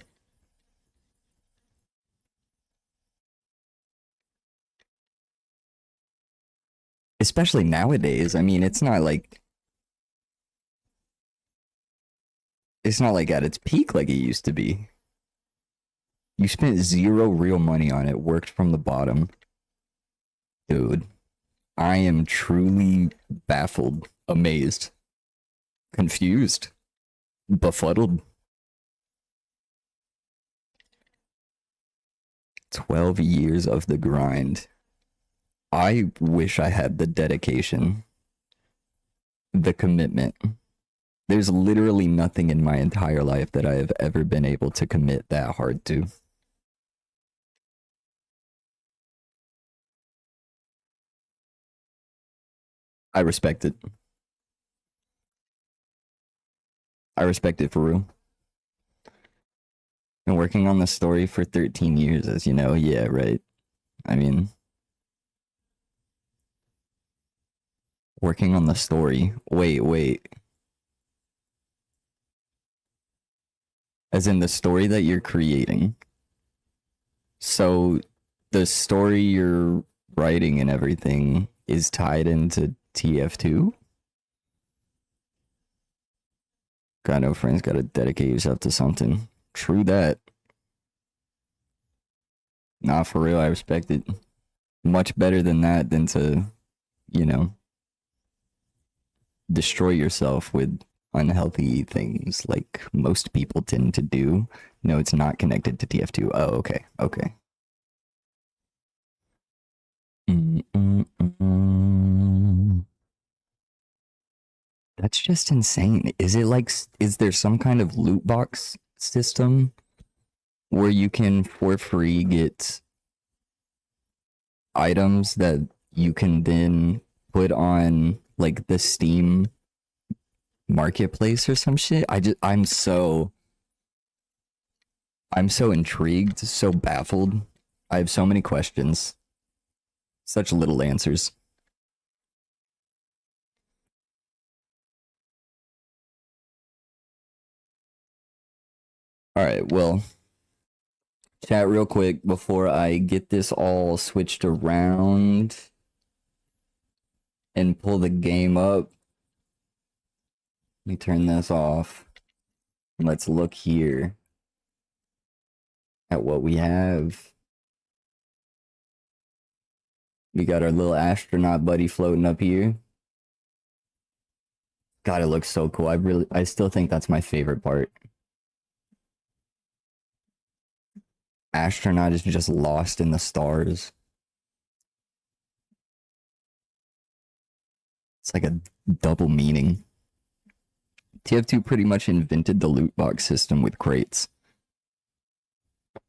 Especially nowadays. I mean, it's not like at its peak like it used to be. You spent zero real money on it, worked from the bottom. Dude, I am truly baffled, amazed, confused, befuddled. 12 years of the grind. I wish I had the dedication, the commitment. There's literally nothing in my entire life that I have ever been able to commit that hard to. I respect it. I respect it for real. Been working on the story for 13 years, as you know. Yeah, right. I mean, working on the story. Wait. As in the story that you're creating. So the story you're writing and everything is tied into TF2? Got no friends, gotta dedicate yourself to something. True that. Nah, for real, I respect it. Much better than that than to, you know, destroy yourself with unhealthy things like most people tend to do. No, it's not connected to TF2. Oh, okay. That's just insane. Is it like, is there some kind of loot box system where you can for free get items that you can then put on like the Steam marketplace or some shit. I'm so intrigued, so baffled. I have so many questions, such little answers. All right, well, chat real quick before I get this all switched around and pull the game up. Let me turn this off. Let's look here at what we have. We got our little astronaut buddy floating up here. God, it looks so cool. I still think that's my favorite part. Astronaut is just lost in the stars. It's like a double meaning. TF2 pretty much invented the loot box system with crates.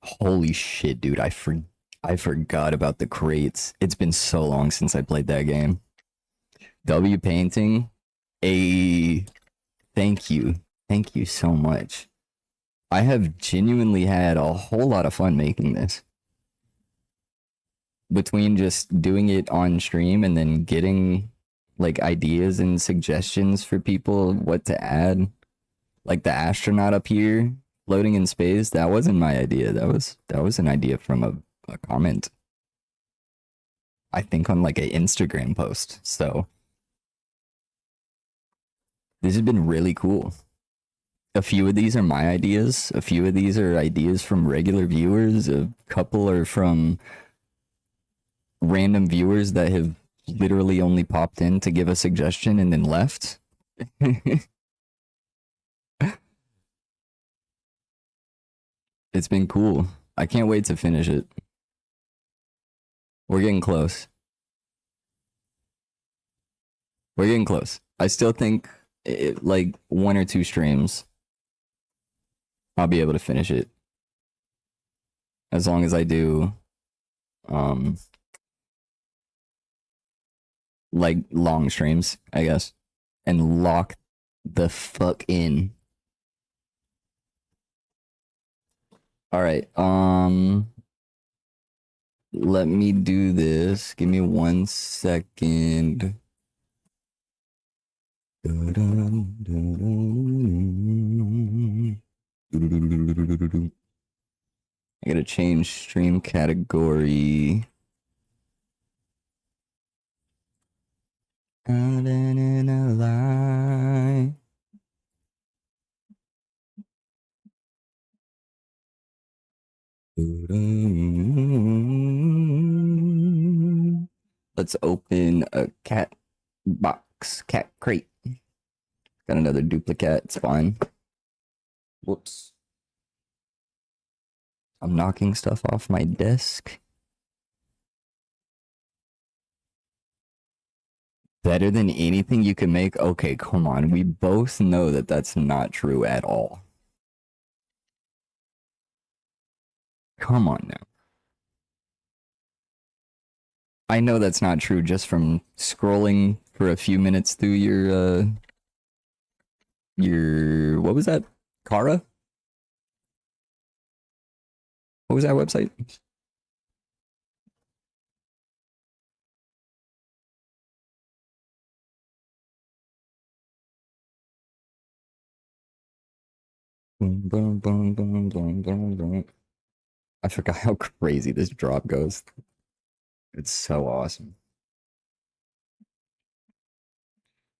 Holy shit, dude. I forgot about the crates. It's been so long since I played that game. W Painting, thank you. Thank you so much. I have genuinely had a whole lot of fun making this. Between just doing it on stream and then getting like ideas and suggestions for people what to add. Like the astronaut up here floating in space, that wasn't my idea. That was an idea from a comment. I think on like an Instagram post. So this has been really cool. A few of these are my ideas. A few of these are ideas from regular viewers. A couple are from random viewers that have literally only popped in to give a suggestion and then left. It's been cool. I can't wait to finish it. We're getting close. We're getting close. I still think like 1 or 2 streams, I'll be able to finish it. As long as I do like long streams, I guess. And lock the fuck in. Alright, let me do this. Give me 1 second. I gotta change stream category. Out in a lie. Let's open a cat box, cat crate. Got another duplicate, it's fine. Whoops. I'm knocking stuff off my desk. Better than anything you can make? Okay, come on. We both know that that's not true at all. Come on now. I know that's not true just from scrolling for a few minutes through your what was that? Kara? What was that website? I forgot how crazy this drop goes. It's so awesome.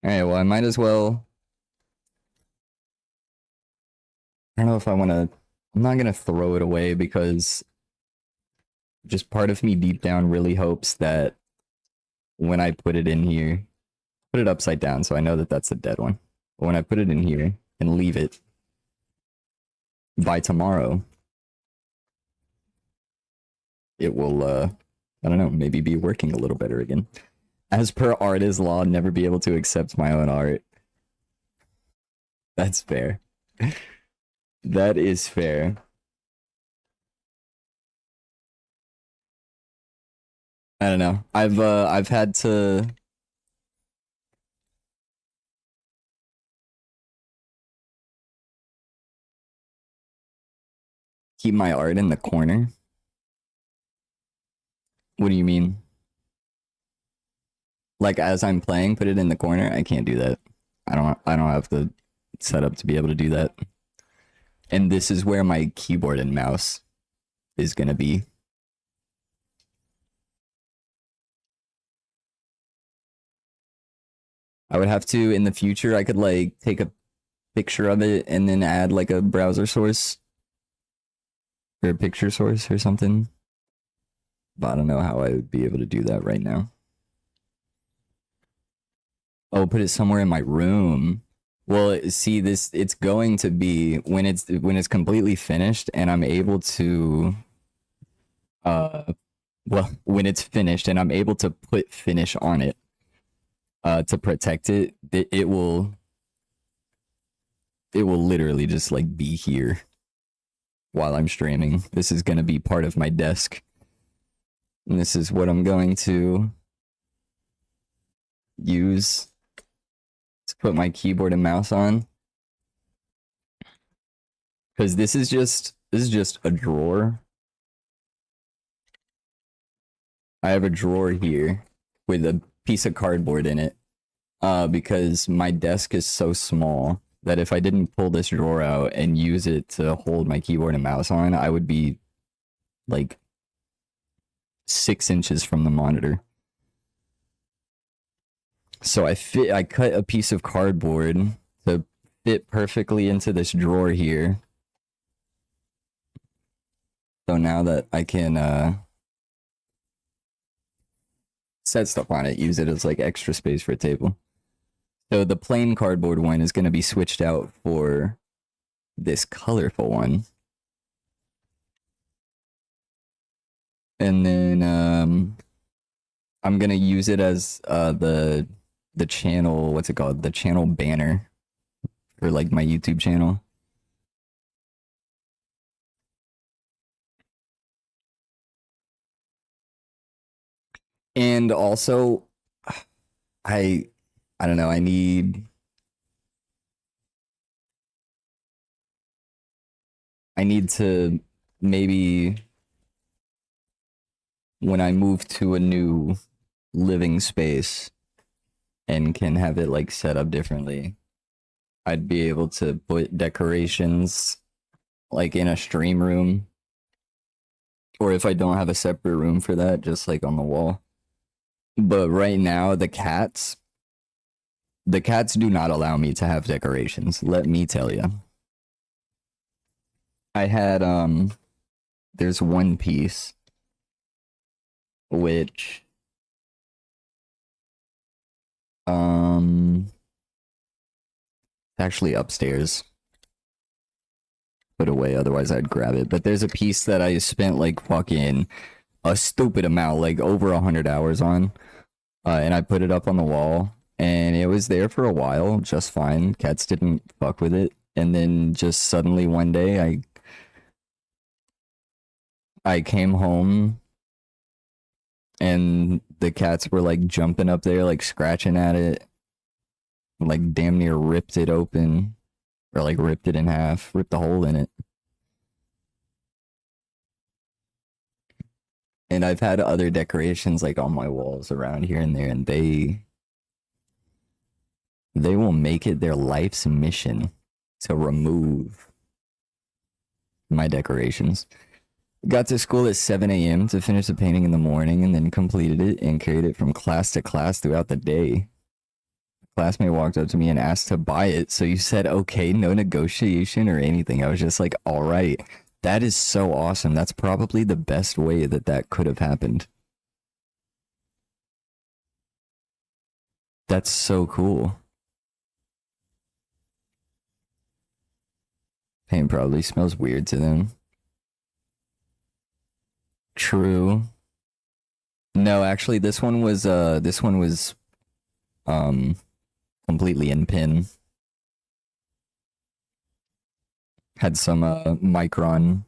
Alright, well, I might as well. I don't know if I want to. I'm not going to throw it away because just part of me deep down really hopes that when I put it in here, put it upside down so I know that that's a dead one. But when I put it in here and leave it, by tomorrow, it will, I don't know, maybe be working a little better again. As per artist law, never be able to accept my own art. That's fair. That is fair. I don't know. I've had to keep my art in the corner. What do you mean? Like as I'm playing, put it in the corner? I can't do that. I don't have the setup to be able to do that. And this is where my keyboard and mouse is gonna be. I would have to in the future I could like take a picture of it and then add like a browser source or a picture source or something. But I don't know how I would be able to do that right now. Oh, put it somewhere in my room. Well, see this it's going to be when it's completely finished and I'm able to uh well, when it's finished and I'm able to put finish on it to protect it, it will literally just like be here while I'm streaming. This is going to be part of my desk. And this is what I'm going to use to put my keyboard and mouse on. Cuz this is just a drawer. I have a drawer here with a piece of cardboard in it. Because my desk is so small that if I didn't pull this drawer out and use it to hold my keyboard and mouse on, I would be like 6 inches from the monitor. So I cut a piece of cardboard to fit perfectly into this drawer here. So now that I can set stuff on it, use it as like extra space for a table. So the plain cardboard one is going to be switched out for this colorful one. And then I'm gonna use it as the channel, what's it called? The channel banner for like my YouTube channel. And also I I don't know, I need to maybe when I move to a new living space and can have it like set up differently, I'd be able to put decorations like in a stream room, or if I don't have a separate room for that, just like on the wall. But right now, the cats do not allow me to have decorations. Let me tell you. I had there's one piece which um actually upstairs put away, otherwise I'd grab it. But there's a piece that I spent like fucking a stupid amount, like over 100 hours on, and I put it up on the wall, and it was there for a while, just fine. Cats didn't fuck with it, and then just suddenly one day, I came home, and the cats were like jumping up there, like scratching at it, like damn near ripped it open, or like ripped it in half, ripped a hole in it. And I've had other decorations like on my walls around here and there, and they will make it their life's mission to remove my decorations. Got to school at 7 a.m. to finish the painting in the morning and then completed it and carried it from class to class throughout the day. A classmate walked up to me and asked to buy it, so you said okay, no negotiation or anything. I was just like, all right. That is so awesome. That's probably the best way that that could have happened. That's so cool. Paint probably smells weird to them. True. No, actually this one was um completely in pin. Had some micron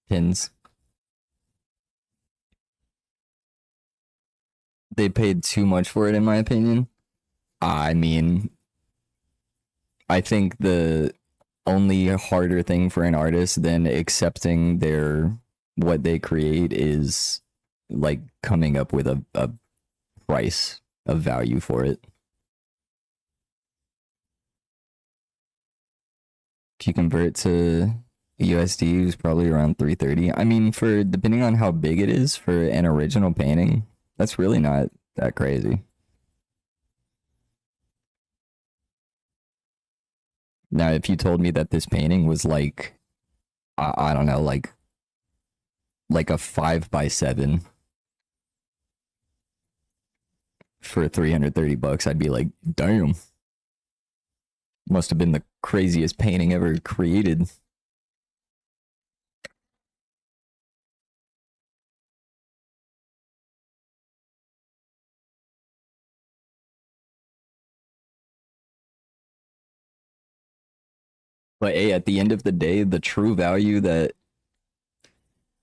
pins. They paid too much for it, in my opinion. I mean, I think the only harder thing for an artist than accepting their what they create is like coming up with a price of value for it. If you convert to USD, it's probably around 330. I mean, for depending on how big it is for an original painting, that's really not that crazy. Now, if you told me that this painting was like, I don't know, like a 5x7 for 330 bucks, I'd be like, damn, must have been the craziest painting ever created. But hey, at the end of the day, the true value that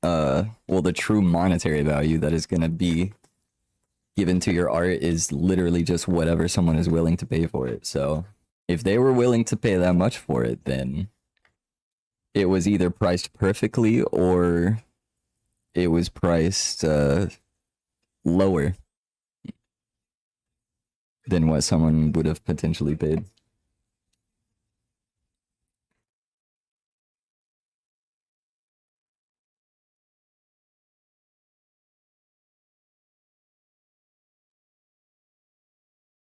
well, the true monetary value that is gonna be given to your art is literally just whatever someone is willing to pay for it. So if they were willing to pay that much for it, then it was either priced perfectly or it was priced lower than what someone would have potentially paid.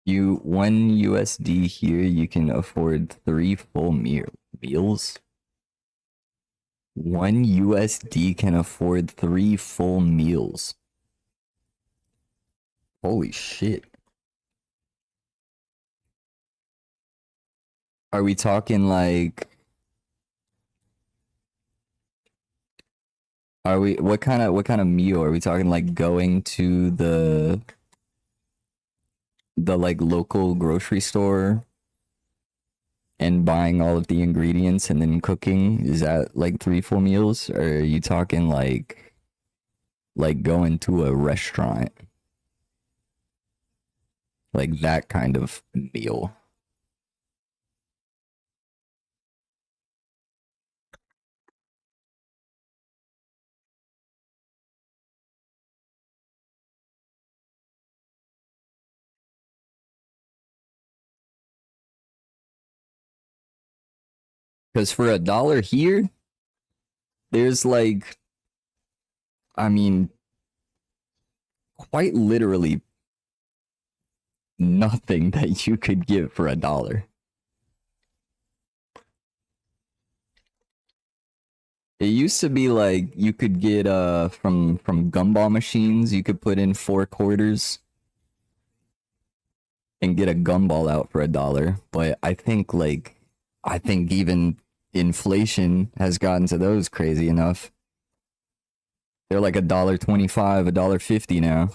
You 1 USD here, you can afford 3 full meals. 1 USD can afford 3 full meals. Holy shit. Are we talking like are we what kind of meal are we talking, like going to the like local grocery store and buying all of the ingredients and then cooking? Is that like 3 full meals? Or are you talking like going to a restaurant? Like that kind of meal. Because for $1 here, there's like, I mean, quite literally nothing that you could get for $1. It used to be like you could get from gumball machines, you could put in 4 quarters and get a gumball out for $1. But I think even inflation has gotten to those crazy enough. They're like $1.25, $1.50 now.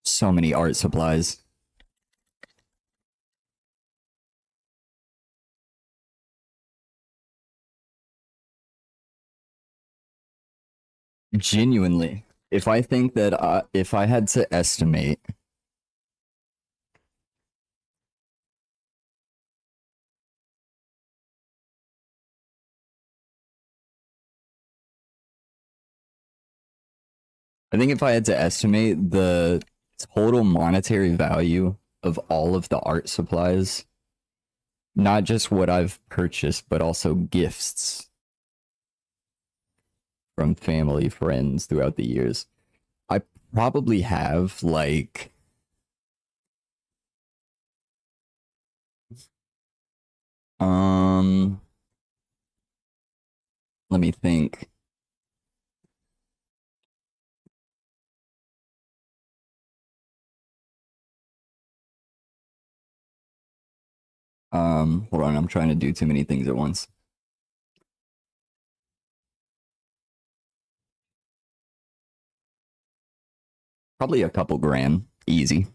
So many art supplies. Genuinely. If I think that if I had to estimate, I think if I had to estimate the total monetary value of all of the art supplies, not just what I've purchased, but also gifts from family, friends throughout the years. I probably have like um let me think. Hold on, I'm trying to do too many things at once. Probably a couple grand. Easy.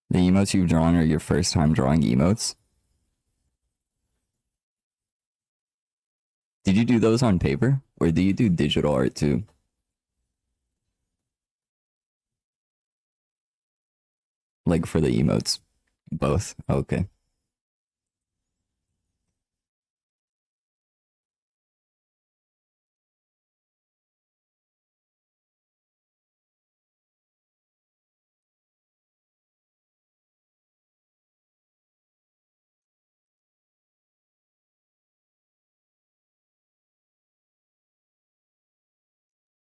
The emotes you've drawn are your first time drawing emotes. Did you do those on paper? Or do you do digital art too? Like for the emotes? Both. Okay.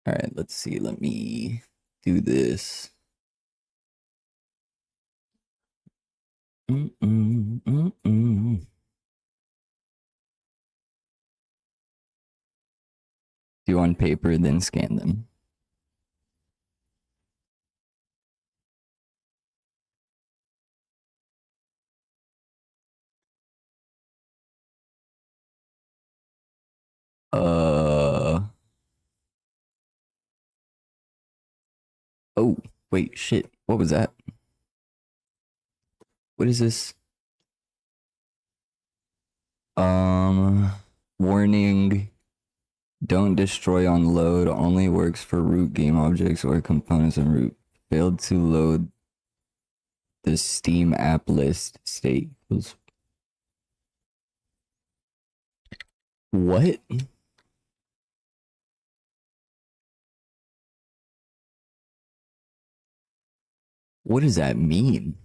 All right, let's see. Let me do this. Mm-mm, mm-mm. Do on paper, then scan them. Uh oh, wait, shit. What was that? What is this? Um Warning. Don't destroy on load. Only works for root game objects or components in root. Failed to load the Steam app list state. What? What does that mean?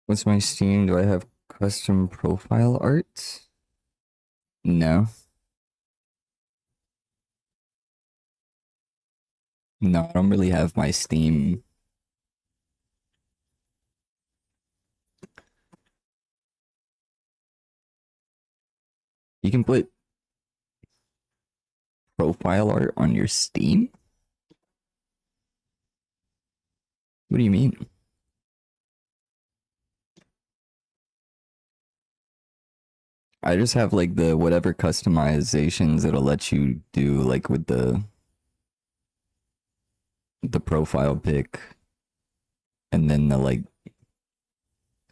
What's my Steam? Do I have custom profile art? No. No, I don't really have my Steam. You can put profile art on your Steam? What do you mean? I just have like the whatever customizations it'll let you do, like with the profile pic and then the like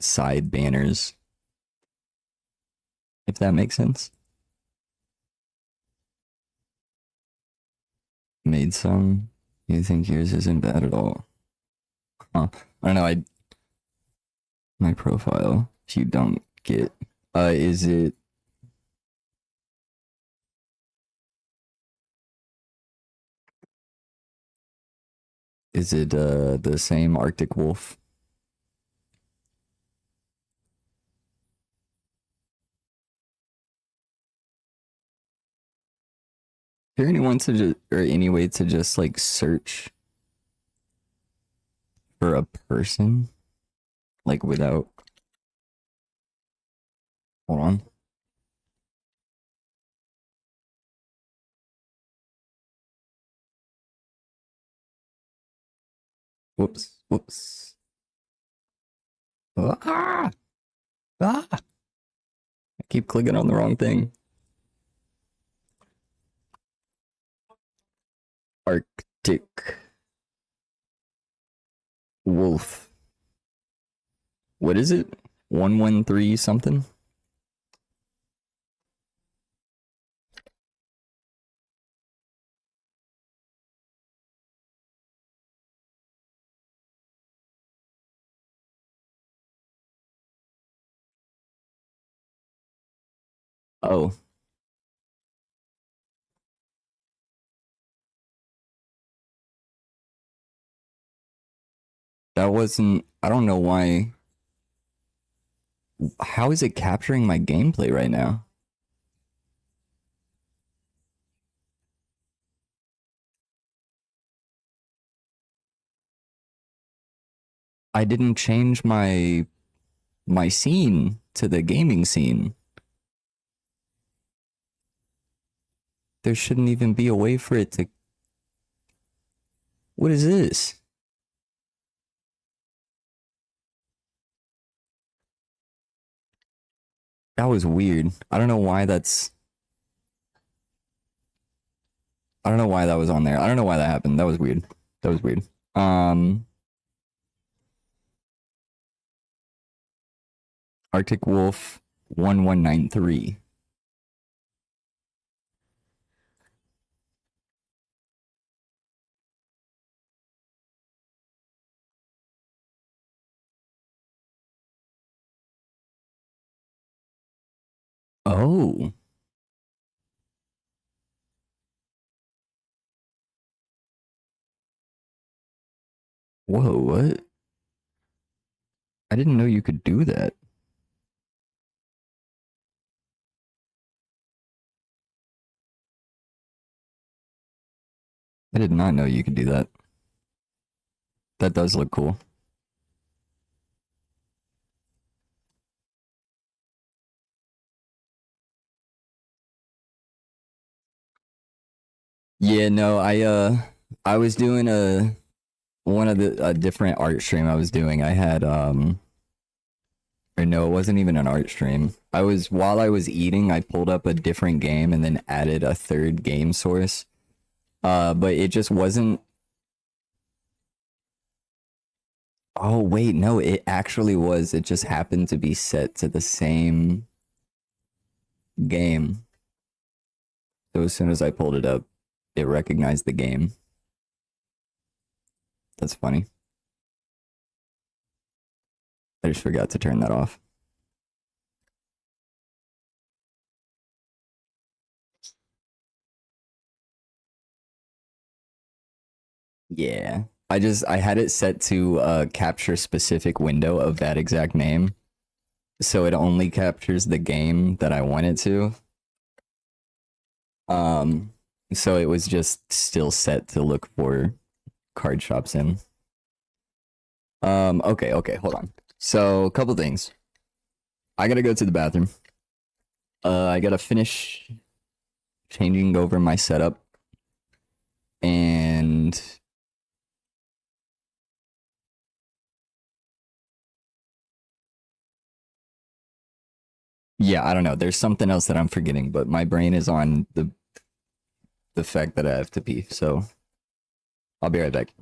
side banners, if that makes sense. Made some. You think yours isn't bad at all? Huh. I don't know. I my profile. If you don't get, is it the same Arctic Wolf? Is there anyone to just, or any way to just like search for a person, like without? Hold on. Whoops. Whoops. Ah! Ah! I keep clicking on the wrong thing. Arctic Wolf. What is it? 113 something? Oh, that wasn't. I don't know why. How is it capturing my gameplay right now? I didn't change my scene to the gaming scene. There shouldn't even be a way for it to. What is this? That was weird. I don't know why that's. I don't know why that was on there. I don't know why that happened. That was weird. That was weird. Um, Arctic Wolf 1193. Oh, whoa, what? I didn't know you could do that. I did not know you could do that. That does look cool. Yeah, no, I was doing a one of the a different art stream I was doing. I had or no, it wasn't even an art stream. I was while I was eating, I pulled up a different game and then added a third game source. But it just wasn't. Oh wait, no, it actually was. It just happened to be set to the same game. So as soon as I pulled it up, it recognized the game. That's funny. I just forgot to turn that off. Yeah. I had it set to capture specific window of that exact name. So it only captures the game that I want it to. Um so it was just still set to look for card shops in. Okay, hold on. So a couple things. I gotta go to the bathroom. I gotta finish changing over my setup. And yeah, I don't know. There's something else that I'm forgetting, but my brain is on the fact that I have to pee. So I'll be right back.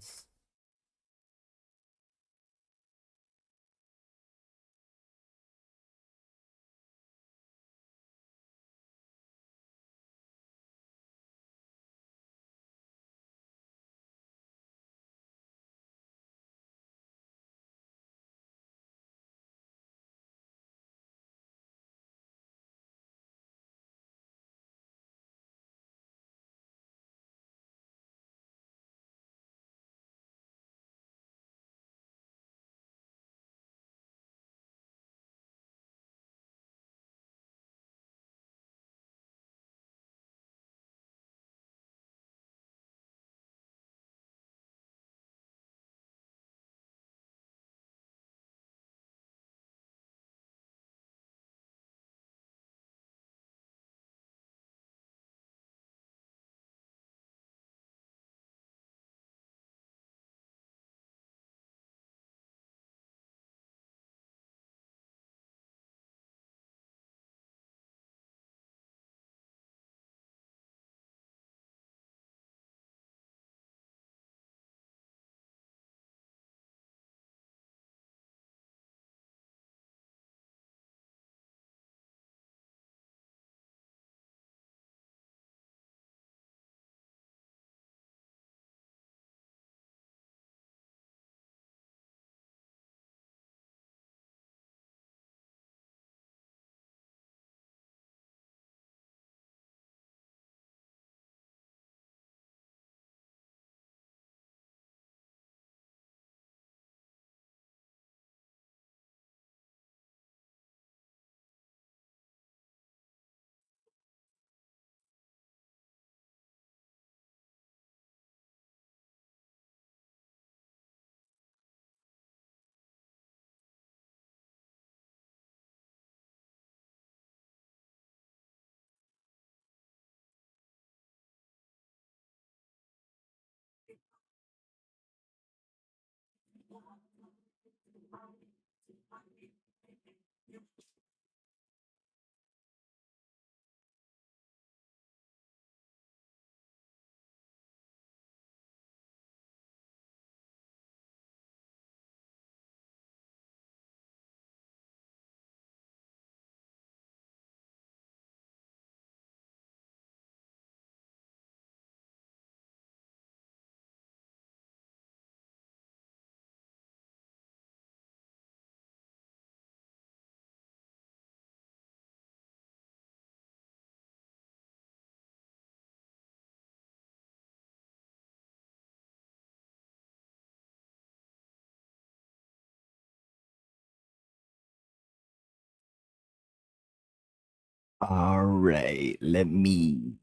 All right, let me.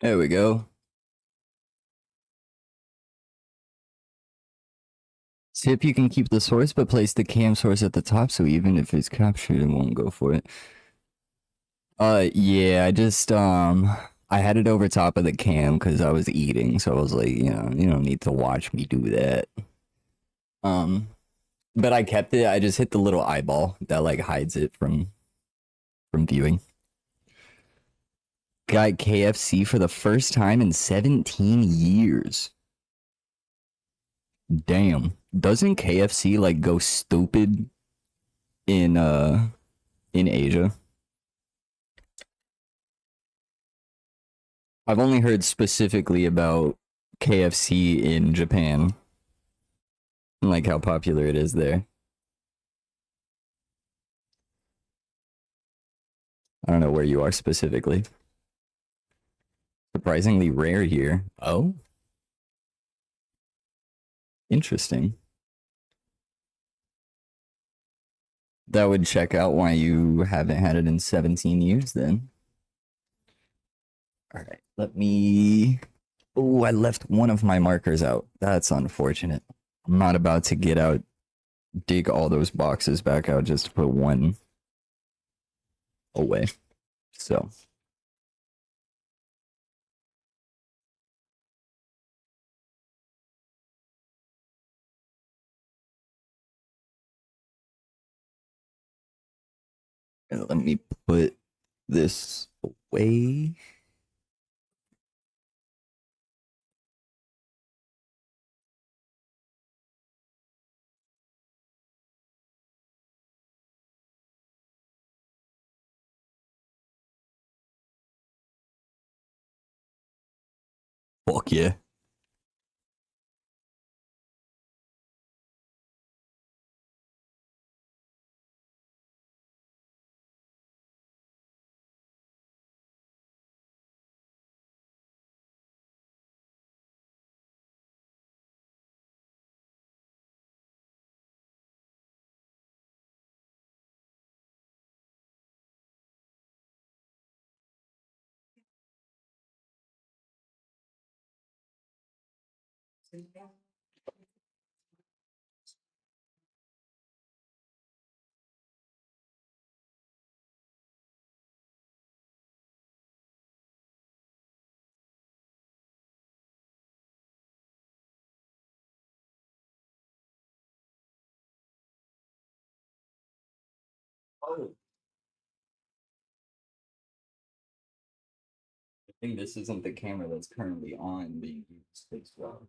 There we go. Tip, you can keep the source, but place the cam source at the top, so even if it's captured, it won't go for it. Yeah, I had it over top of the cam because I was eating, so I was like, you don't need to watch me do that. Um, but I kept it. I just hit the little eyeball that like hides it from viewing. Got KFC for the first time in 17 years. Damn. Doesn't KFC like go stupid in Asia? I've only heard specifically about KFC in Japan, like how popular it is there. I don't know where you are specifically. Surprisingly rare here. Oh, interesting. That would check out why you haven't had it in 17 years then. All right, let me. Oh, I left one of my markers out. That's unfortunate. I'm not about to get out, dig all those boxes back out just to put one away. So. Let me put this away. Fuck yeah. Oh, I think this isn't the camera that's currently on being used as well.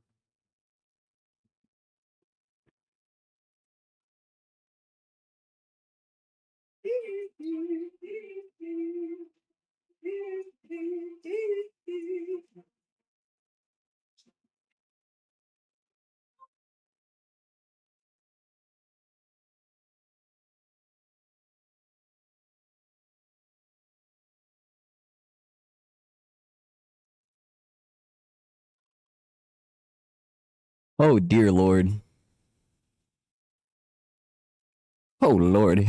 Oh dear lord. Oh lord.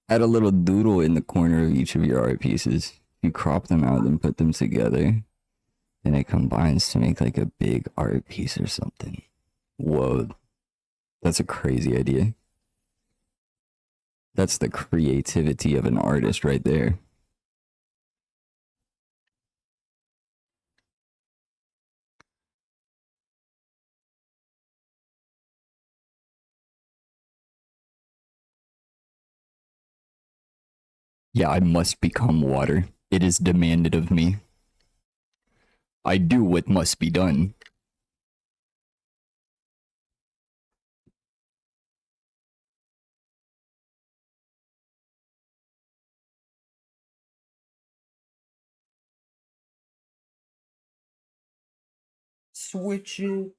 Add a little doodle in the corner of each of your art pieces. You crop them out and put them together. and it combines to make like a big art piece or something. Whoa, that's a crazy idea. That's the creativity of an artist right there. Yeah, I must become water. It is demanded of me. I do what must be done. Switch it.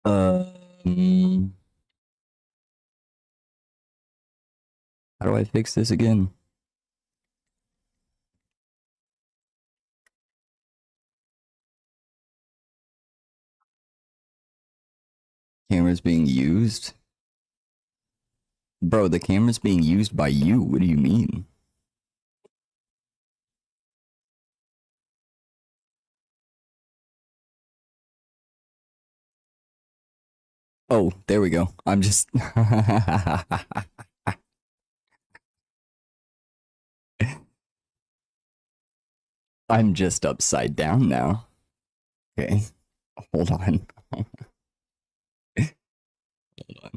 Um, how do I fix this again? Camera's being used? Bro, the camera's being used by you. What do you mean? Oh, there we go. I'm just. I'm just upside down now. Okay. Hold on. Hold on.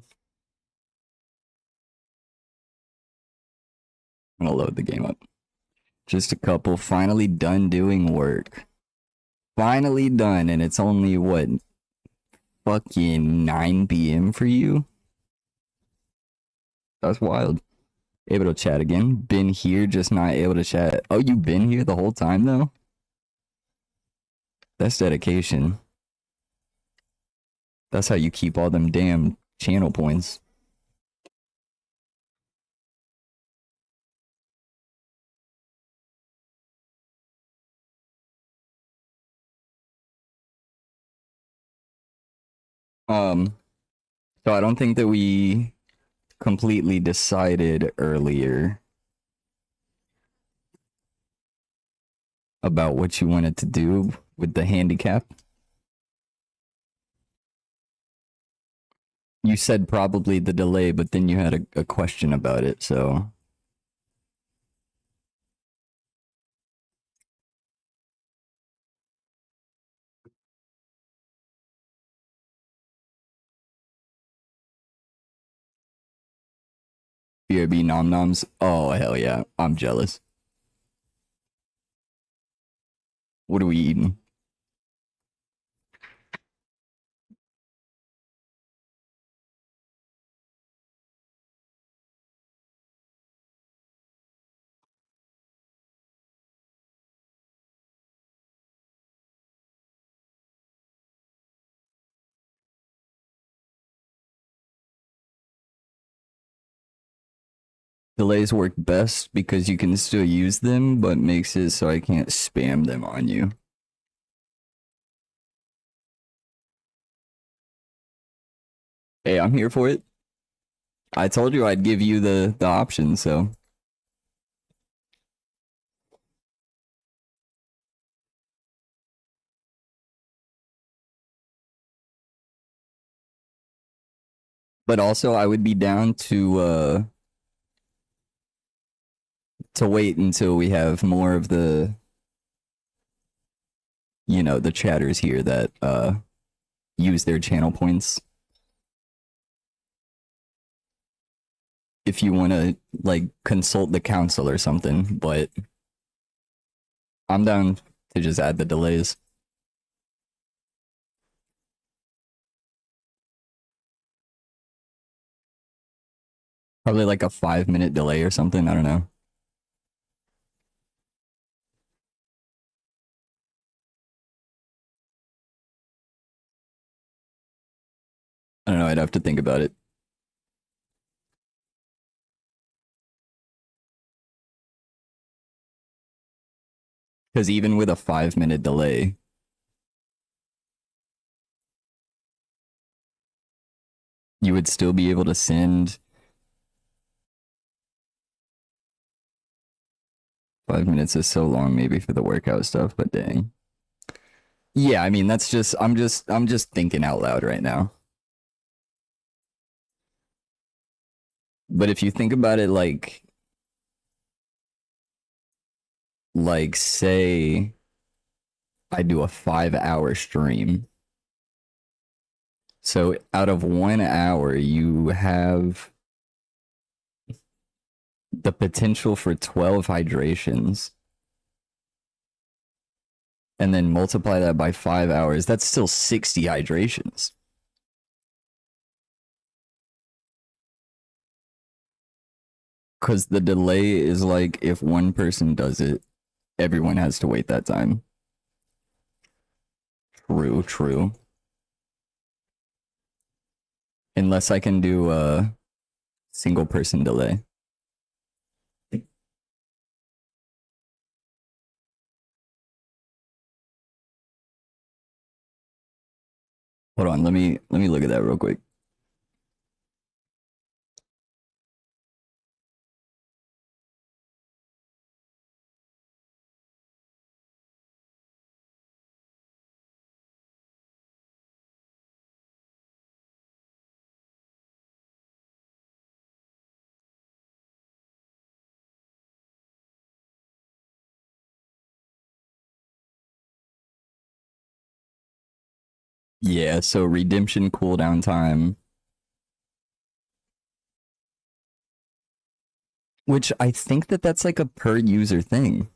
I'm gonna load the game up. Just a couple. Finally done doing work. Finally done, and it's only what? Fucking 9 p.m. for you? That's wild. Able to chat again. Been here, just not able to chat. Oh, you been here the whole time though? That's dedication. That's how you keep all them damn channel points. Um, so I don't think that we completely decided earlier about what you wanted to do with the handicap. You said probably the delay, but then you had a question about it, so BRB nom noms. Oh hell yeah, I'm jealous. What are we eating? Delays work best because you can still use them, but makes it so I can't spam them on you. Hey, I'm here for it. I told you I'd give you the option, so but also I would be down to wait until we have more of the the chatters here that use their channel points. If you want to like consult the council or something, but I'm down to just add the delays. Probably like a 5 minute delay or something. I don't know. I don't know. I'd have to think about it. Because even with a 5 minute delay, you would still be able to send 5 minutes is so long maybe for the workout stuff, but dang. Yeah, I mean that's just I'm just thinking out loud right now. But if you think about it like say I do a 5 hour stream. So out of 1 hour, you have the potential for 12 hydrations. And then multiply that by 5 hours. That's still 60 hydrations. Because the delay is like if one person does it, everyone has to wait that time. True, true. Unless I can do a single person delay. Hold on, let me look at that real quick. Yeah, so redemption cooldown time, which I think that that's like a per user thing.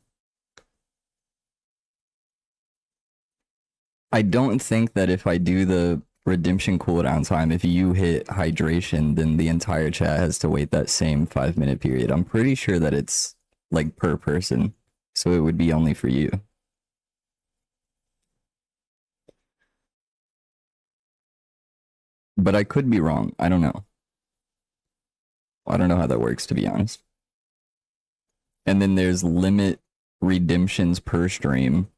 I don't think that if I do the redemption cooldown time, if you hit hydration, then the entire chat has to wait that same 5 minute period. I'm pretty sure that it's like per person. So it would be only for you. But I could be wrong. I don't know. I don't know how that works, to be honest. And then there's limit redemptions per stream.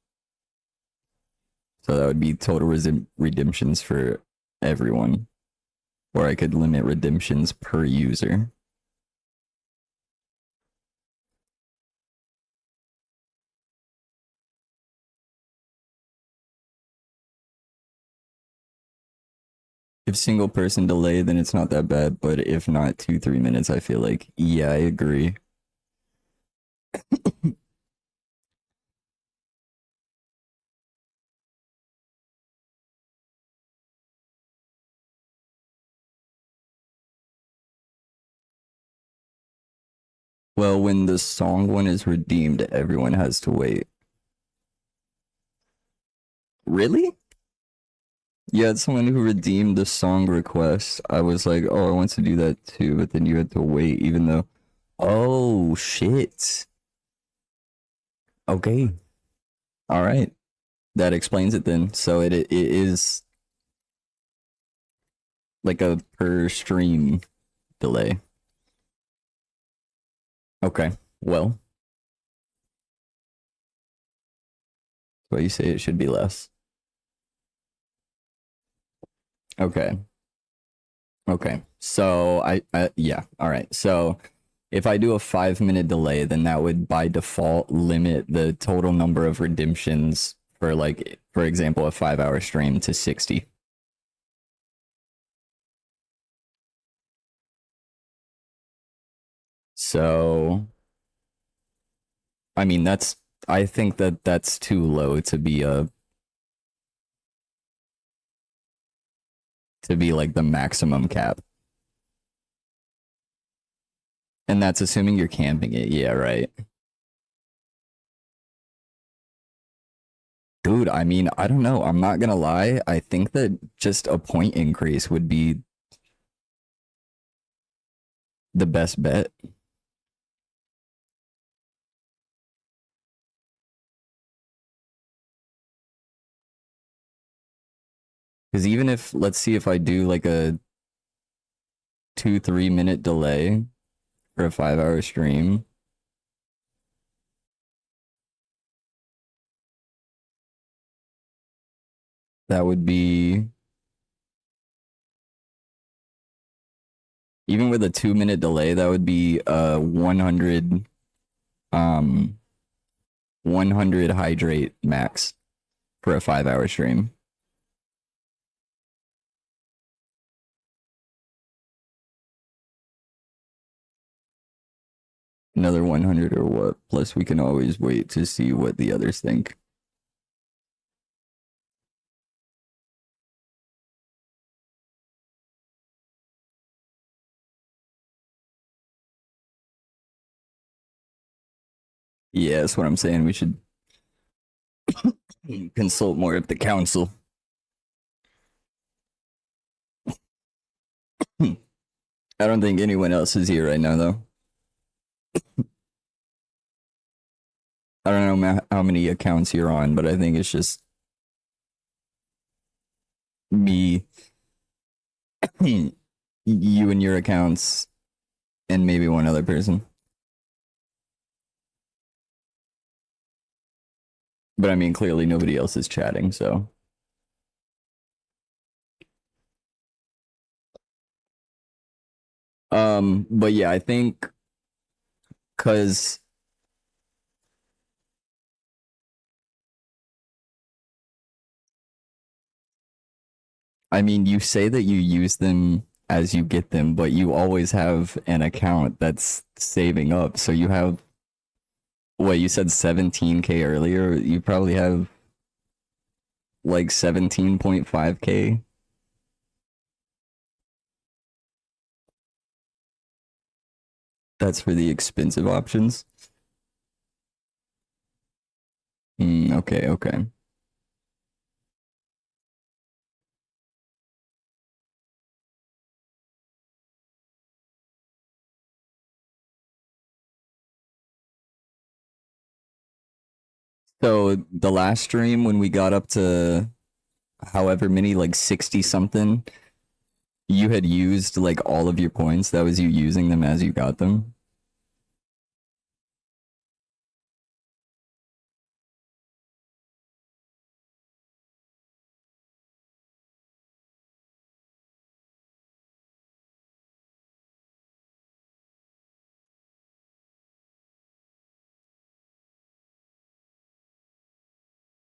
So that would be total redemptions for everyone. Or I could limit redemptions per user. If single person delay, then it's not that bad. But if not 2-3 minutes, I feel like, yeah, I agree. Well, when the song one is redeemed, everyone has to wait. Really? You had someone who redeemed the song request. I was like, oh, I want to do that too, but then you had to wait, even though. Oh, shit. Okay. All right. That explains it then. So it is like a per stream delay. Okay. Well, so you say it should be less. Okay. Okay. So yeah. All right. So if I do a 5 minute delay, then that would by default limit the total number of redemptions for like, for example, a 5 hour stream to 60. So, I mean, I think that that's too low to be like the maximum cap. And that's assuming you're camping it. Yeah, right. Dude, I mean, I don't know. I'm not gonna lie. I think that just a point increase would be the best bet. Because even if, let's see if I do like a 2-3 minute delay for a 5 hour stream, That would be, even with a 2 minute delay, that would be 100 um 100 hydrate max for a 5 hour stream. Another 100 or what? Plus, we can always wait to see what the others think. Yeah, that's what I'm saying. We should consult more of the council. I don't think anyone else is here right now, though. I don't know how many accounts you're on, but I think it's just me, you and your accounts, and maybe one other person. But I mean, clearly nobody else is chatting, so. But yeah, I think because I mean, you say that you use them as you get them, but you always have an account that's saving up. So you have what you said 17K earlier. You probably have like 17.5K. That's for the expensive options. Okay, okay. So the last stream when we got up to however many, like 60 something, you had used like all of your points. That was you using them as you got them.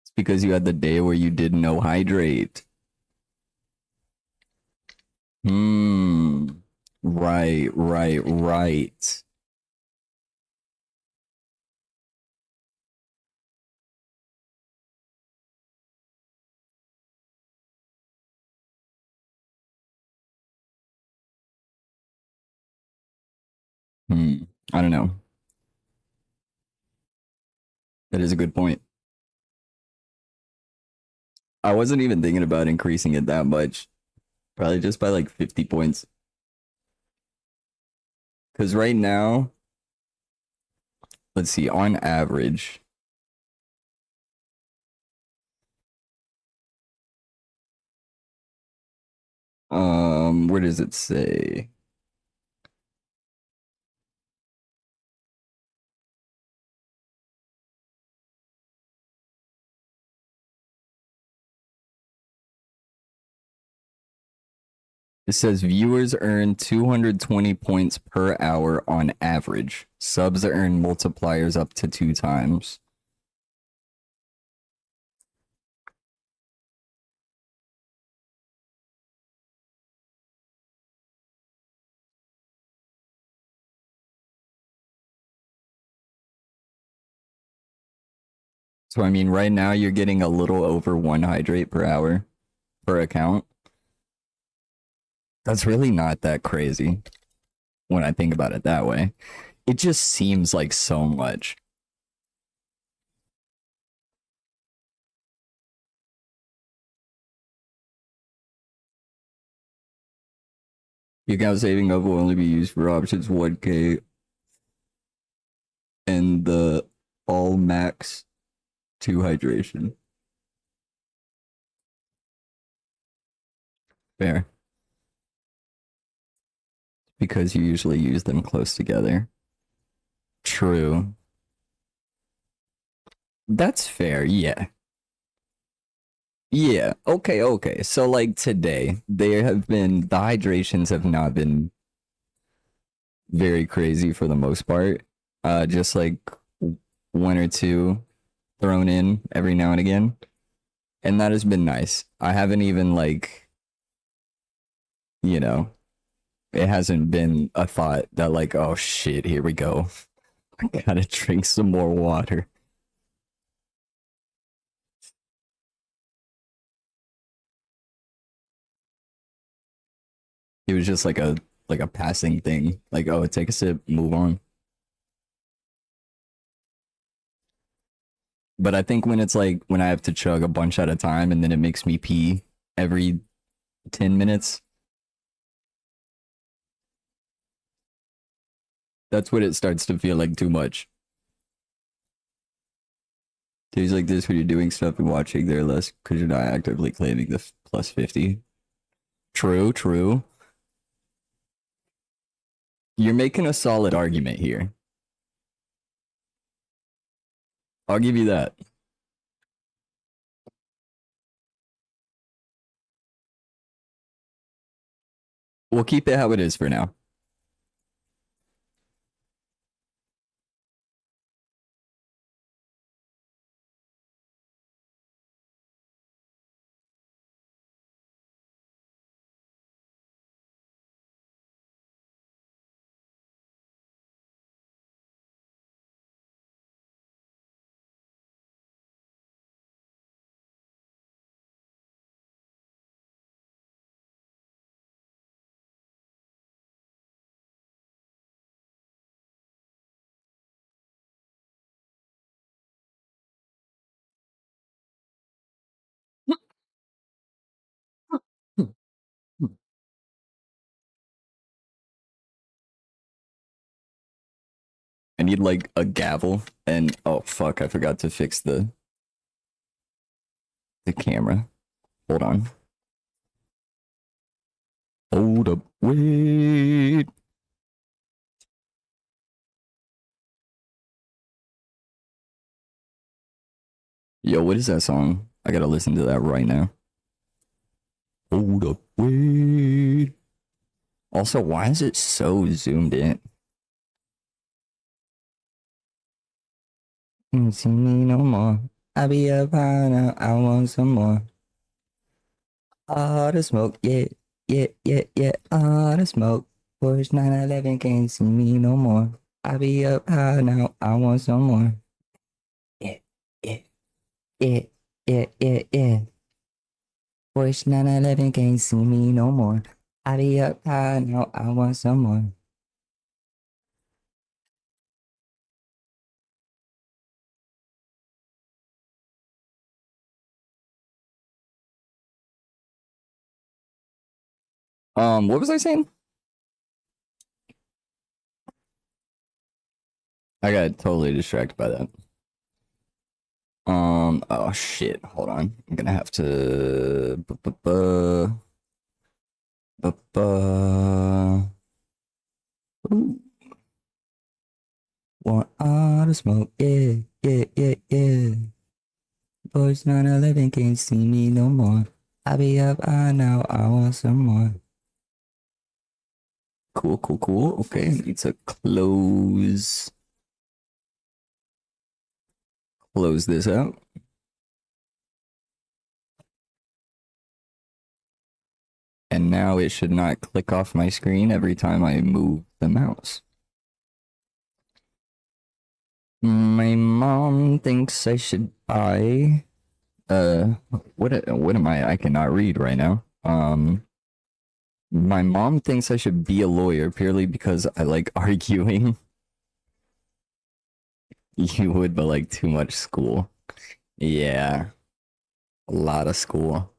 It's because you had the day where you did no hydrate. Hmm. Right, right, right. Hmm. I don't know. That is a good point. I wasn't even thinking about increasing it that much. Probably just by like 50 points. Because right now, let's see, on average, where does it say? It says viewers earn 220 points per hour on average. Subs earn multipliers up to 2 times. So I mean, right now you're getting a little over 1 hydrate per hour per account. That's really not that crazy when I think about it that way. It just seems like so much. Your account saving up will only be used for options 1K and the all max 2 hydration. Fair. Because you usually use them close together. True. That's fair, yeah. Yeah. Okay. Okay. So like today, there have been the hydrations have not been very crazy for the most part. Just like one or two thrown in every now and again, and that has been nice. I haven't even like you know, it hasn't been a thought that like, oh shit, here we go. I gotta drink some more water. It was just like a passing thing. Like, oh, take a sip, move on. But I think when it's like when I have to chug a bunch at a time and then it makes me pee every 10 minutes, that's when it starts to feel like too much. Days like this when you're doing stuff and watching, they're less because you're not actively claiming the plus 50. True, true. You're making a solid argument here. I'll give you that. We'll keep it how it is for now. I need like a gavel and oh fuck, I forgot to fix the camera. Hold on. Hold up. Wait. Yo, what is that song? I gotta listen to that right now. Hold up. Wait. Also, why is it so zoomed in? Can't see me no more. I be up high now. I want some more. All the smoke, yeah, yeah, yeah, yeah. All the smoke. Porsche 911 can't see me no more. I be up high now. I want some more. Yeah, yeah, yeah, yeah, yeah, yeah. Porsche 911 can't see me no more. I be up high now. I want some more. What was I saying? I got totally distracted by that. Oh shit. Hold on. I'm gonna have to. Want all the smoke, yeah, yeah, yeah, yeah. Boys 911 can't see me no more. I be up high now, I want some more. Cool, cool, cool. Okay, I need to close this out. And now it should not click off my screen every time I move the mouse. My mom thinks I should buy what am I? I cannot read right now. My mom thinks I should be a lawyer purely because I like arguing. You would, but like too much school. Yeah, a lot of school.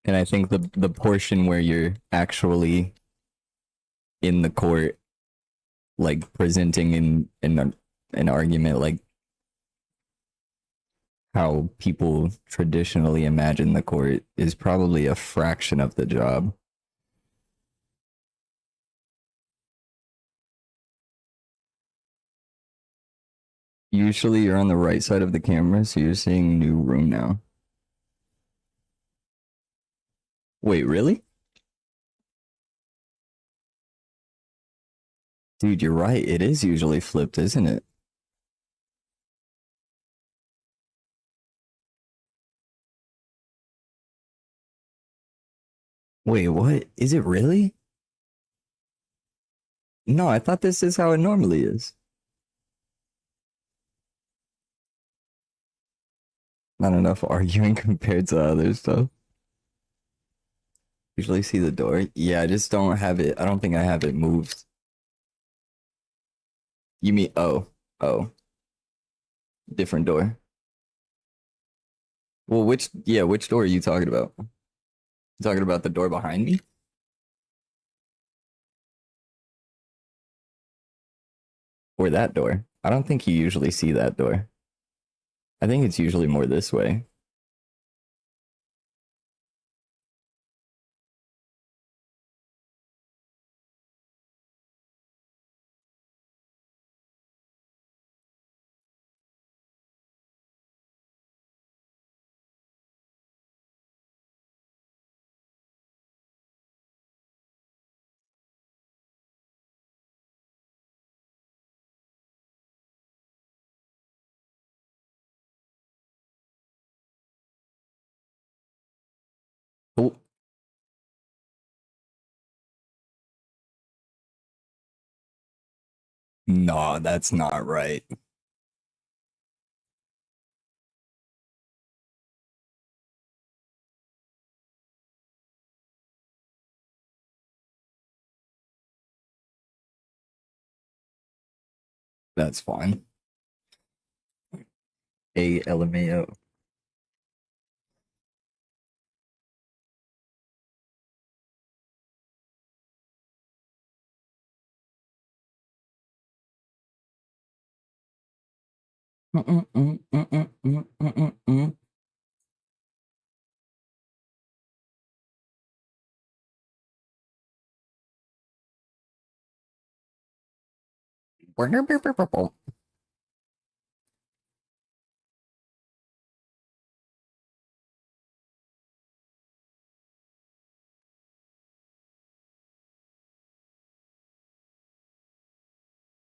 And I think the portion where you're actually in the court, like presenting in an argument, like how people traditionally imagine the court, is probably a fraction of the job. Usually you're on the right side of the camera, so you're seeing new room now. Wait, really? Dude, you're right. It is usually flipped, isn't it? Wait, what? Is it really? No, I thought this is how it normally is. Not enough arguing compared to other stuff. Usually see the door. Yeah, I just don't have it. I don't think I have it moved. You mean, oh, different door. Well, which door are you talking about? You talking about the door behind me? Or that door? I don't think you usually see that door. I think it's usually more this way. Oh, no, that's not right. That's fine. A LMAO.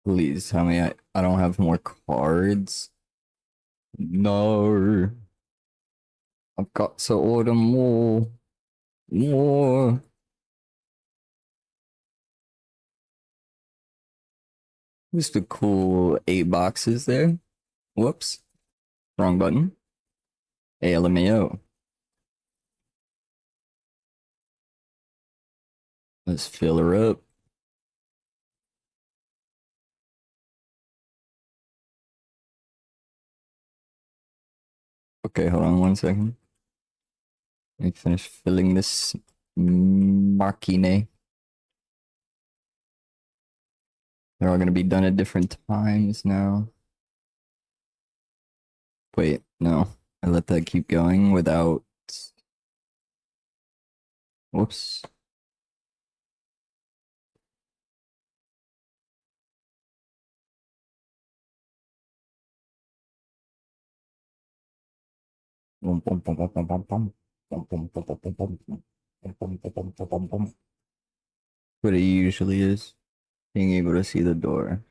Please tell me I don't have more cards. No. I've got to order more. More. Just a cool 8 boxes there. Whoops. Wrong button. ALMAO. Let's fill her up. Okay, hold on 1 second. Let me finish filling this machine. They're all going to be done at different times now. Wait, no. I let that keep going without... Whoops. What it usually is. Being able to see the door.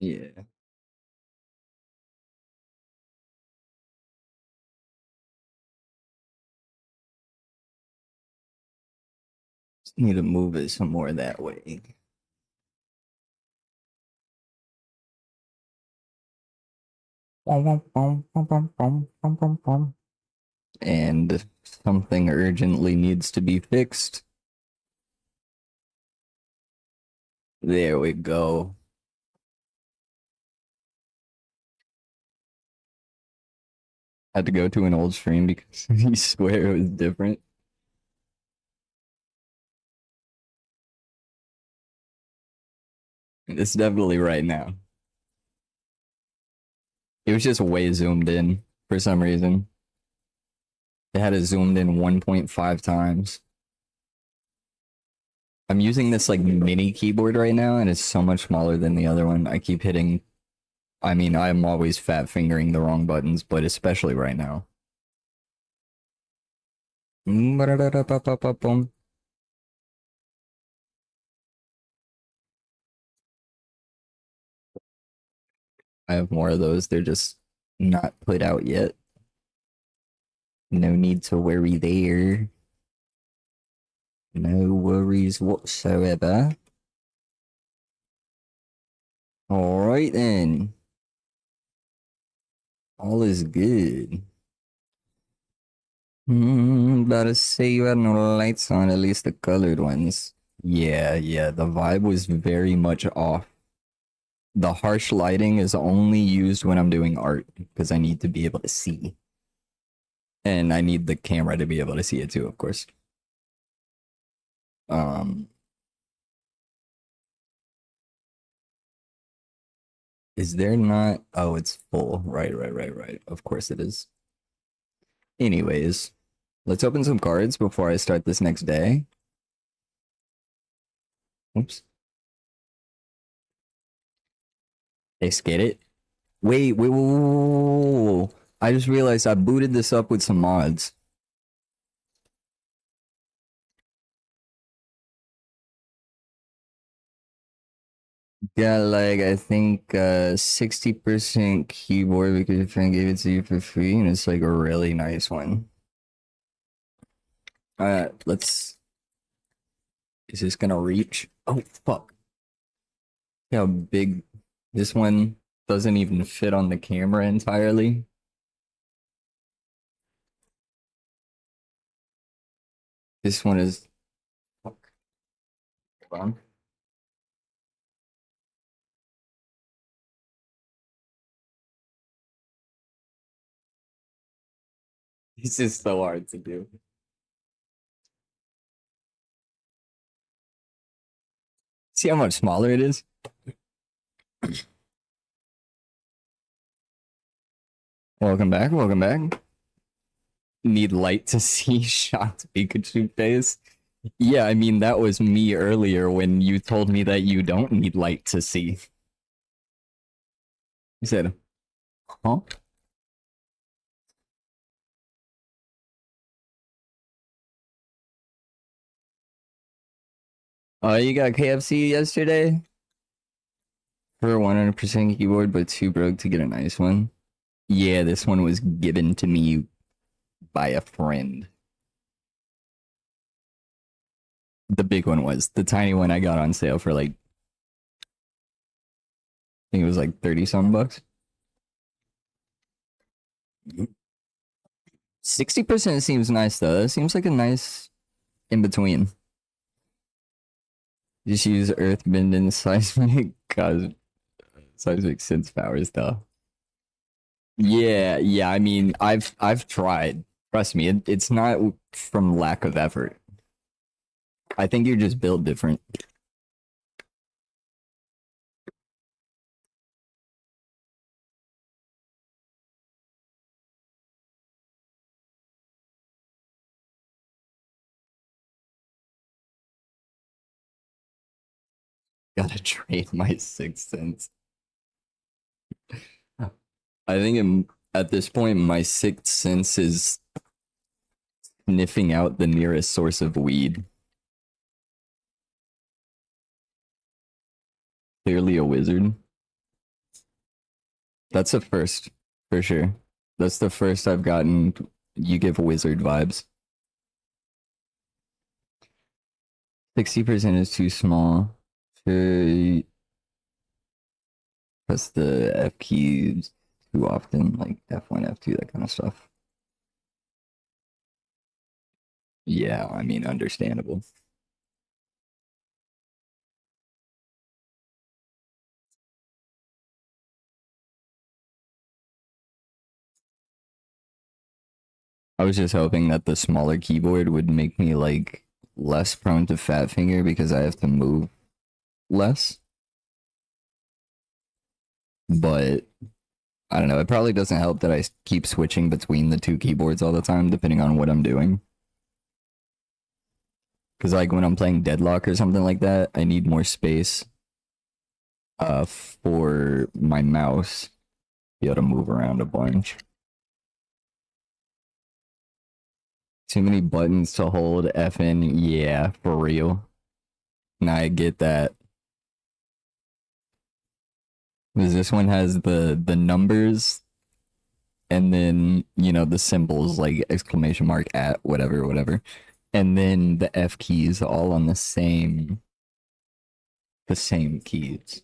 Yeah. Just need to move it some more that way. And something urgently needs to be fixed. There we go. Had to go to an old stream because you swear it was different. It's definitely right now. It was just way zoomed in for some reason. It had it zoomed in 1.5 times. I'm using this like mini keyboard right now, and it's so much smaller than the other one. I keep hitting. I mean, I'm always fat fingering the wrong buttons, but especially right now. I have more of those. They're just not put out yet. No need to worry there. No worries whatsoever. Alright then. All is good. About to say you had no lights on, at least the colored ones. Yeah, the vibe was very much off. The harsh lighting is only used when I'm doing art because I need to be able to see. And I need the camera to be able to see it too, of course. Is there not? Oh, it's full. Right. Of course it is. Anyways, let's open some cards before I start this next day. Oops. They skate it. Wait. I just realized I booted this up with some mods. Got like, I think 60% keyboard because your friend gave it to you for free, and it's like a really nice one. Let's. Is this gonna reach? Oh, fuck. See how big this one doesn't even fit on the camera entirely. This one is. Fuck. Hold on. This is so hard to do. See how much smaller it is? Welcome back. Need light to see shocked Pikachu face. Yeah, I mean, that was me earlier when you told me that you don't need light to see. You said, huh? Oh, you got KFC yesterday? For 100% keyboard, but too broke to get a nice one. Yeah, this one was given to me by a friend. The big one was. The tiny one I got on sale for like, I think it was like 30 something bucks. 60% seems nice though. That seems like a nice in between. Just use earthbend and seismic cause seismic sense powers though. Yeah. I mean, I've tried. Trust me, it's not from lack of effort. I think you're just built different. Gotta trade my sixth sense. I think at this point, my sixth sense is sniffing out the nearest source of weed. Clearly a wizard. That's a first, for sure. That's the first I've gotten. You give wizard vibes. 60% is too small. To press the F keys too often, like F1, F2, that kind of stuff. Yeah, I mean, understandable. I was just hoping that the smaller keyboard would make me like less prone to fat finger because I have to move less. But I don't know. It probably doesn't help that I keep switching between the two keyboards all the time, depending on what I'm doing. Because like when I'm playing Deadlock or something like that, I need more space for my mouse. Be able to move around a bunch. Too many buttons to hold F in. Yeah, for real. Now I get that. Because this one has the numbers and then, you know, the symbols like exclamation mark at whatever, whatever. And then the F keys all on the same keys.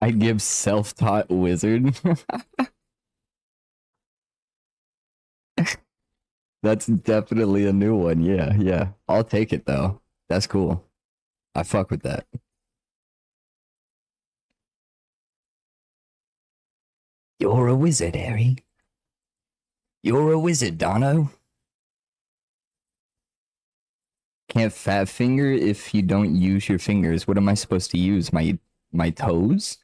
I give self-taught wizard. That's definitely a new one. Yeah, yeah. I'll take it though. That's cool. I fuck with that. You're a wizard, Harry. You're a wizard, Dono. Can't fat finger if you don't use your fingers. What am I supposed to use? My toes?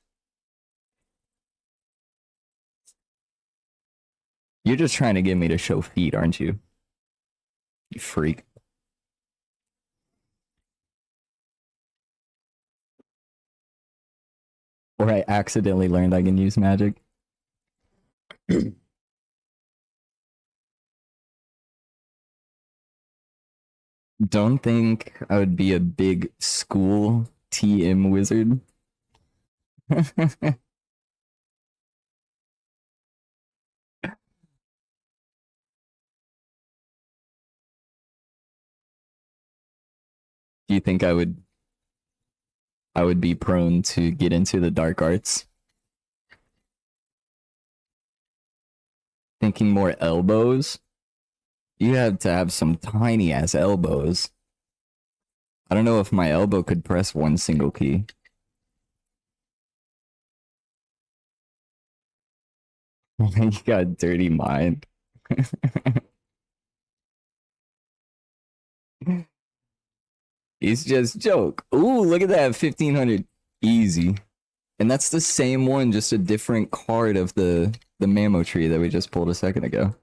You're just trying to get me to show feet, aren't you? You freak. Or I accidentally learned I can use magic. Don't think I would be a big school TM wizard. Do you think I would be prone to get into the dark arts? Thinking more elbows? You have to have some tiny ass elbows. I don't know if my elbow could press one single key. You got a dirty mind. It's just joke. Ooh, look at that 1500 easy. And that's the same one, just a different card of the Mamo tree that we just pulled a second ago.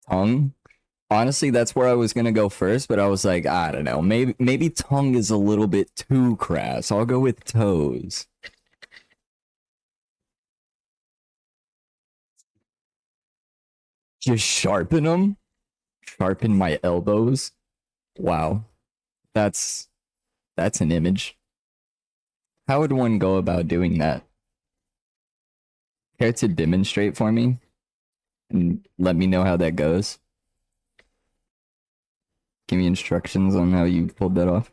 Tongue? Honestly, that's where I was gonna go first, but I was like, I don't know. Maybe tongue is a little bit too crass. I'll go with toes. Just sharpen them? Sharpen my elbows? Wow. That's that's an image. How would one go about doing that? Care to demonstrate for me? And let me know how that goes. Give me instructions on how you pulled that off.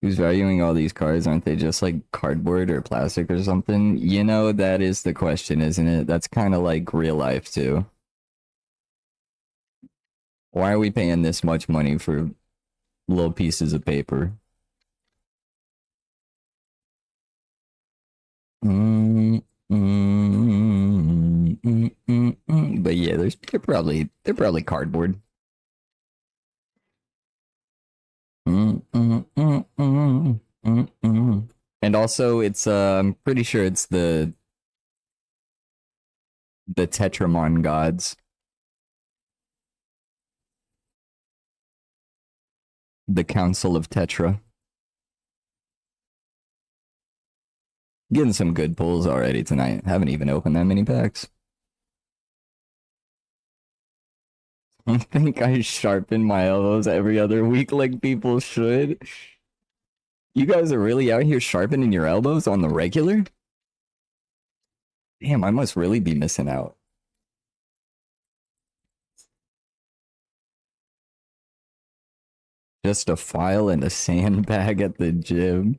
Who's valuing all these cards? Aren't they just like cardboard or plastic or something? You know, that is the question, isn't it? That's kind of like real life too. Why are we paying this much money for little pieces of paper? But yeah, they're probably cardboard. And also, it's I'm pretty sure it's the Tetramon gods, the Council of Tetra. Getting some good pulls already tonight. Haven't even opened that many packs. I think I sharpen my elbows every other week like people should. You guys are really out here sharpening your elbows on the regular? Damn, I must really be missing out. Just a file and a sandbag at the gym.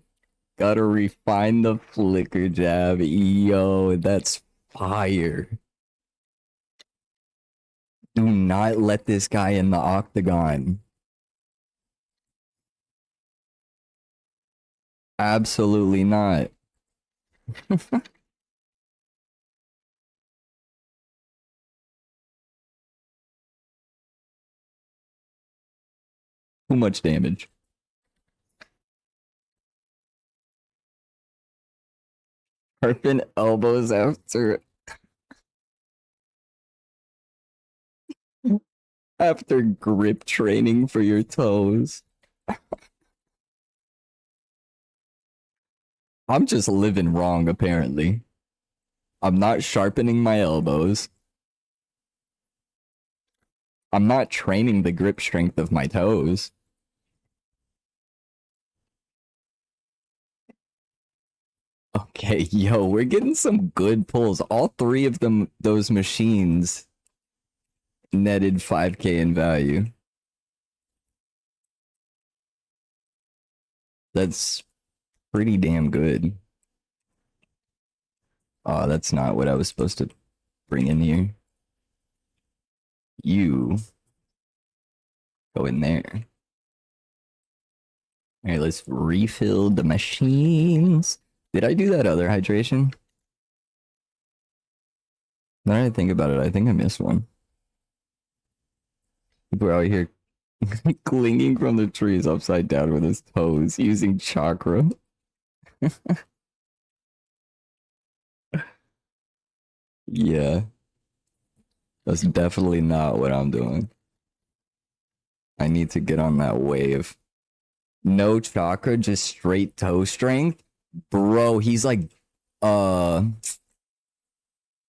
Gotta refine the flicker jab. Yo, that's fire. Do not let this guy in the octagon. Absolutely not. Too much damage. Sharpen elbows after grip training for your toes. I'm just living wrong, apparently. I'm not sharpening my elbows. I'm not training the grip strength of my toes. Okay, yo, we're getting some good pulls. All three of them, those machines, netted 5K in value. That's pretty damn good. Oh, that's not what I was supposed to bring in here. You go in there. All right, let's refill the machines. Did I do that other hydration? Now that I think about it, I think I missed one. People are out here clinging from the trees upside down with his toes using chakra. Yeah, that's definitely not what I'm doing. I need to get on that wave. No chakra, just straight toe strength. Bro, he's like, uh,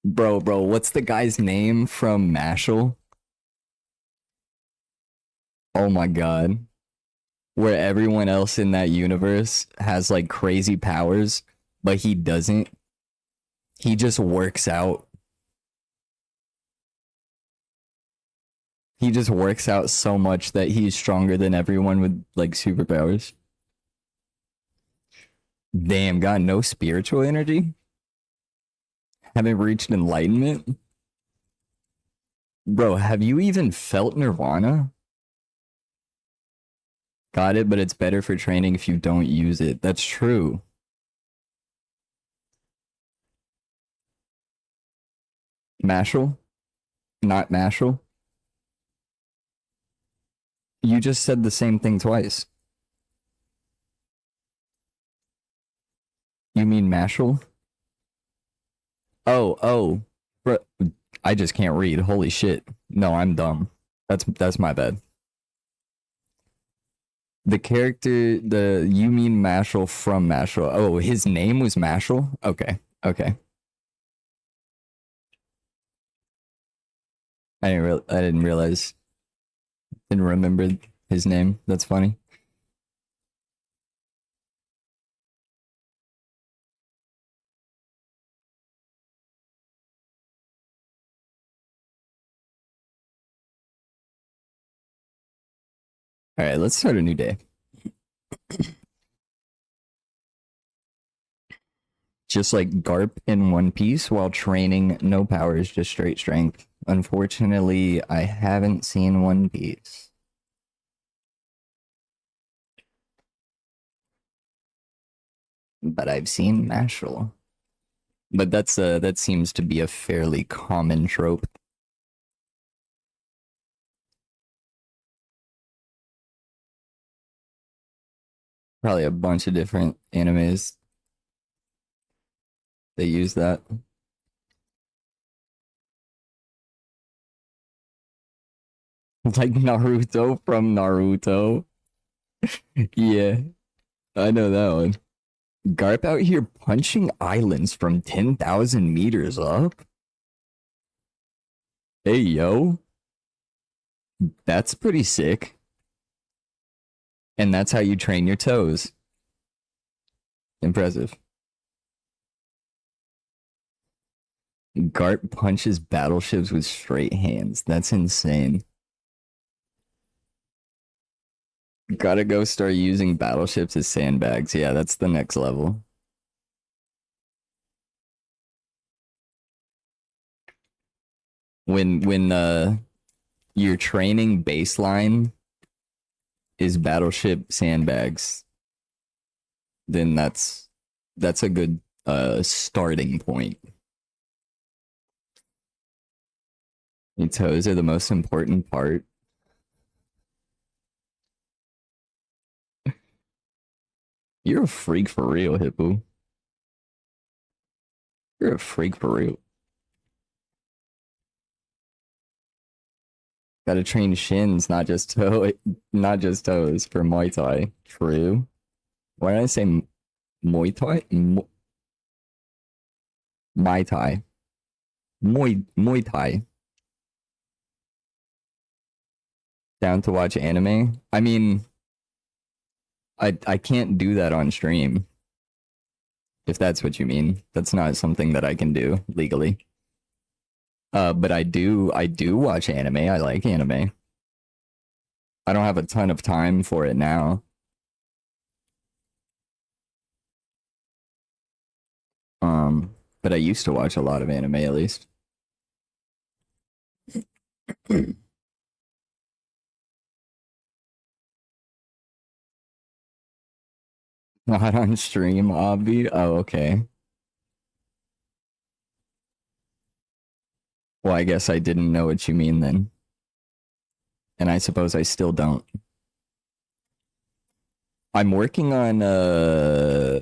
bro, what's the guy's name from Mashal? Oh my god. Where everyone else in that universe has like crazy powers, but he doesn't. He just works out. He just works out so much that he's stronger than everyone with like superpowers. Damn, got no spiritual energy? Haven't reached enlightenment? Bro, have you even felt nirvana? Got it, but it's better for training if you don't use it. That's true. Mashal? Not Mashal? You just said the same thing twice. You mean Mashal? Oh. Bro, I just can't read. Holy shit. No, I'm dumb. That's my bad. The character, you mean Mashal from Mashal. Oh, his name was Mashal? Okay. I didn't realize. Didn't remember his name. That's funny. All right, let's start a new day. Just like Garp in One Piece while training, no powers, just straight strength. Unfortunately, I haven't seen One Piece. But I've seen Mashal. But that seems to be a fairly common trope. Probably a bunch of different animes that use that. Like Naruto from Naruto. Yeah, I know that one. Garp out here punching islands from 10,000 meters up? Hey, yo. That's pretty sick. And that's how you train your toes. Impressive. Garp punches battleships with straight hands. That's insane. Gotta go start using battleships as sandbags. Yeah, that's the next level. When your training baseline is battleship sandbags, then that's a good starting point. Your toes are the most important part. You're a freak for real, Hippo. You're a freak for real. Gotta train shins, not just toes for Muay Thai. True. Why did I say Muay Thai? Muay Thai. Muay Thai. Down to watch anime? I mean, I can't do that on stream. If that's what you mean. That's not something that I can do legally. But I do watch anime. I like anime. I don't have a ton of time for it now. But I used to watch a lot of anime at least. Not on stream, obvi. Oh, okay. Well, I guess I didn't know what you mean then. And I suppose I still don't. I'm working on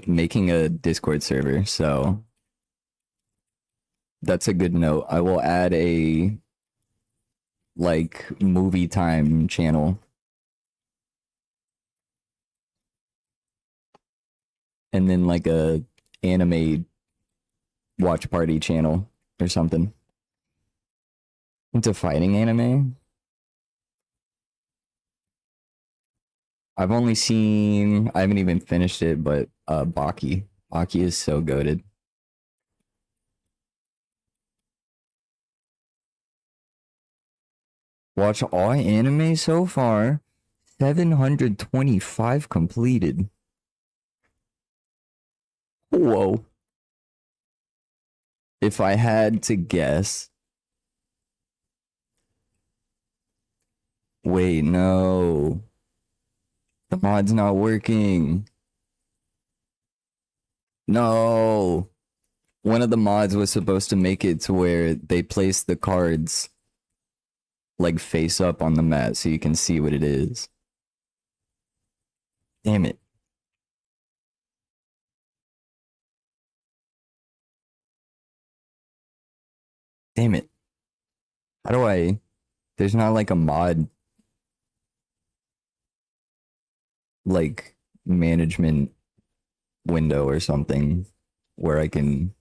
making a Discord server, so that's a good note. I will add a like movie time channel. And then like a anime watch party channel or something. Into fighting anime? I've only seen, I haven't even finished it, but Baki. Baki is so goated. Watch all anime so far. 725 completed. Whoa. If I had to guess. Wait, no. The mod's not working. No. One of the mods was supposed to make it to where they place the cards like face up on the mat so you can see what it is. Damn it. Damn it. How do I... There's not like a mod like management window or something where I can...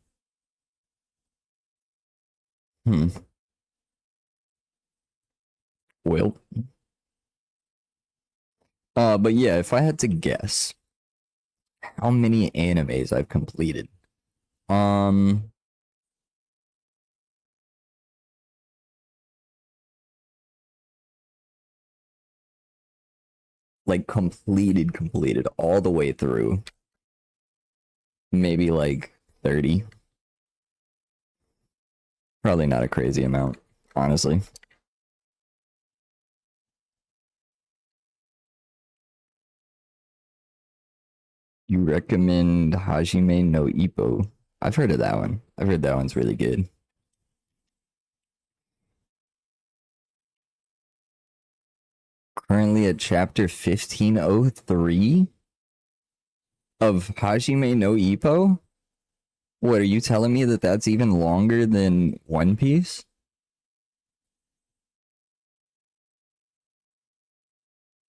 Well. But yeah, if I had to guess how many animes I've completed. Like completed all the way through. Maybe like 30. Probably not a crazy amount, honestly. You recommend Hajime no Ippo? I've heard of that one. I've heard that one's really good. Currently at chapter 1503 of Hajime no Ippo? What, are you telling me that that's even longer than One Piece?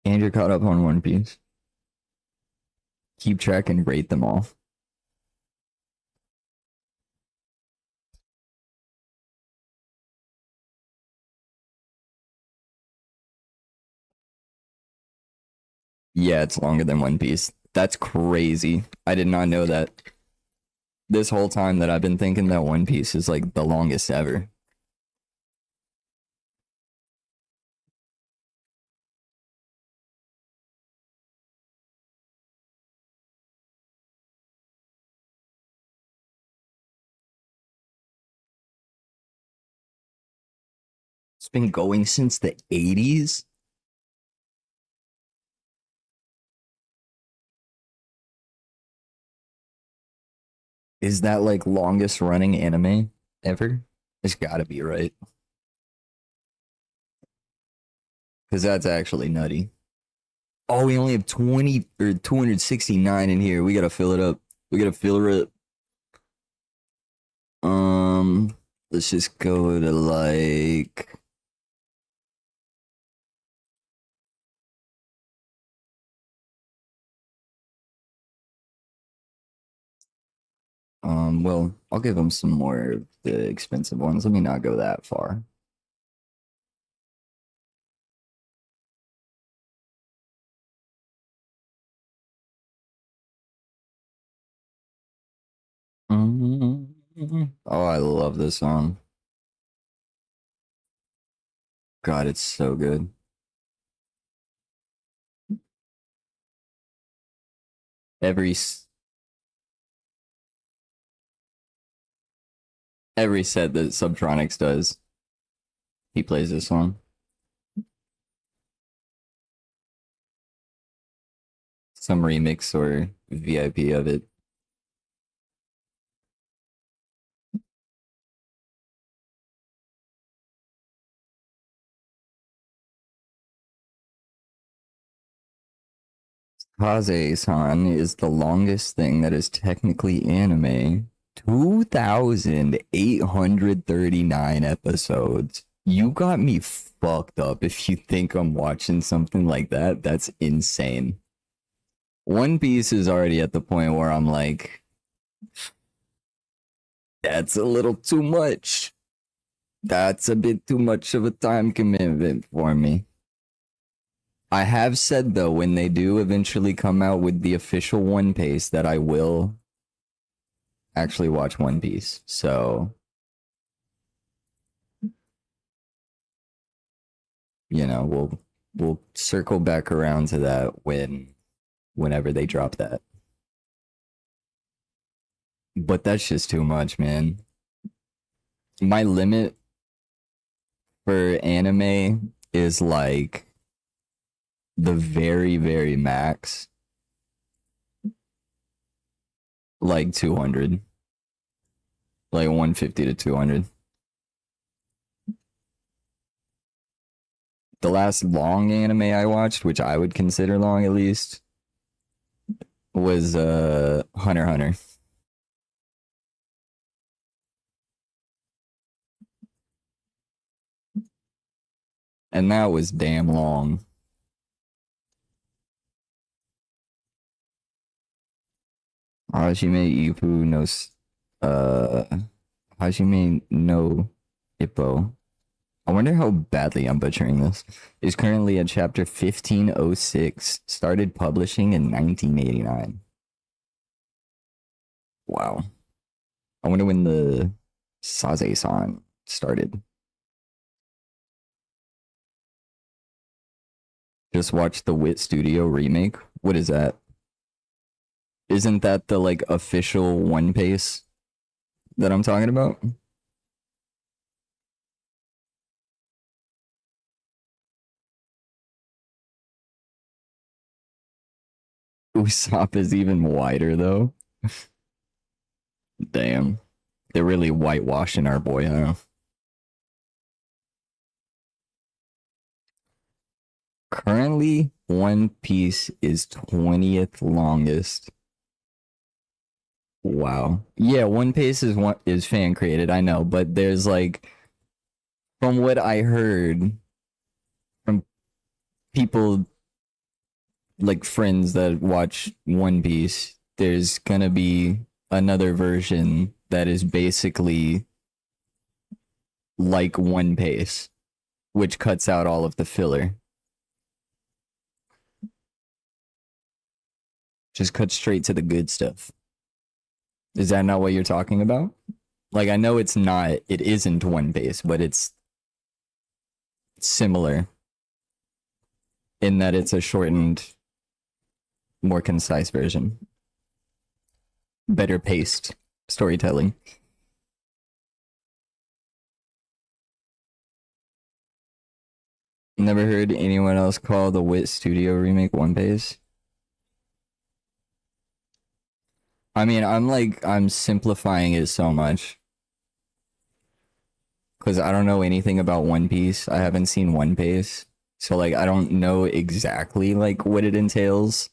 And you're caught up on One Piece. Keep track and rate them all. Yeah, it's longer than One Piece. That's crazy. I did not know that. This whole time that I've been thinking that One Piece is like the longest ever. It's been going since the 80s? Is that like longest running anime ever? It's gotta be, right? Because that's actually nutty. Oh, we only have 20 or 269 in here. We gotta fill it up. We gotta fill her up. Um, let's just go to like. Well, I'll give them some more of the expensive ones. Let me not go that far. Oh, I love this song. God, it's so good. Every every set that Subtronics does, he plays this song. Some remix or VIP of it. Kaze-san is the longest thing that is technically anime. 2,839 episodes. You got me fucked up if you think I'm watching something like that. That's insane. One Piece is already at the point where I'm like, that's a little too much. That's a bit too much of a time commitment for me. I have said though, when they do eventually come out with the official One Piece, that I will actually watch One Piece. So, we'll circle back around to that whenever they drop that. But that's just too much, man. My limit for anime is like the very, very max, like 200, like 150 to 200. The last long anime I watched, which I would consider long at least, was Hunter x Hunter. And that was damn long. Hajime Ippo no Hajime no Ippo. I wonder how badly I'm butchering this. Is currently at chapter 1506. Started publishing in 1989. Wow. I wonder when the Saze-san started. Just watched the Wit Studio remake. What is that? Isn't that the like official One Piece that I'm talking about? Usopp is even wider though. Damn. They're really whitewashing our boy, huh? Currently, One Piece is 20th longest. Wow. Yeah, One Piece is fan created, I know, but there's like from what I heard from people like friends that watch One Piece, there's gonna be another version that is basically like One Piece, which cuts out all of the filler. Just cut straight to the good stuff. Is that not what you're talking about? Like, I know it's not, it isn't One Piece, but it's similar in that it's a shortened, more concise version. Better paced storytelling. Never heard anyone else call the Wit Studio remake One Piece. I mean, I'm simplifying it so much. Because I don't know anything about One Piece. I haven't seen One Piece. So, like, I don't know exactly, like, what it entails.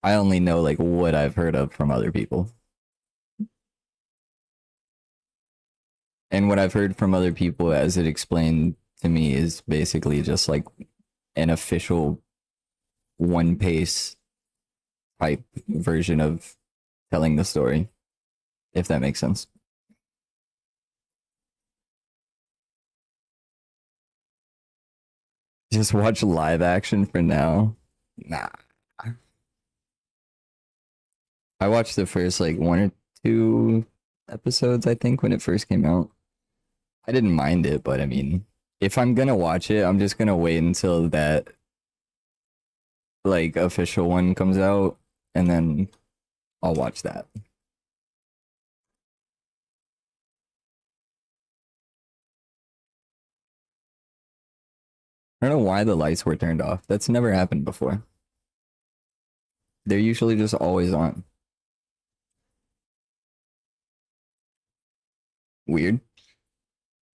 I only know, like, what I've heard of from other people. And what I've heard from other people as it explained to me is basically just like an official one pace type version of telling the story, if that makes sense. Just watch live action for now. Nah. I watched the first like one or two episodes, I think, when it first came out. I didn't mind it, but I mean, if I'm gonna watch it, I'm just gonna wait until that like official one comes out and then I'll watch that. I don't know why the lights were turned off. That's never happened before. They're usually just always on. Weird.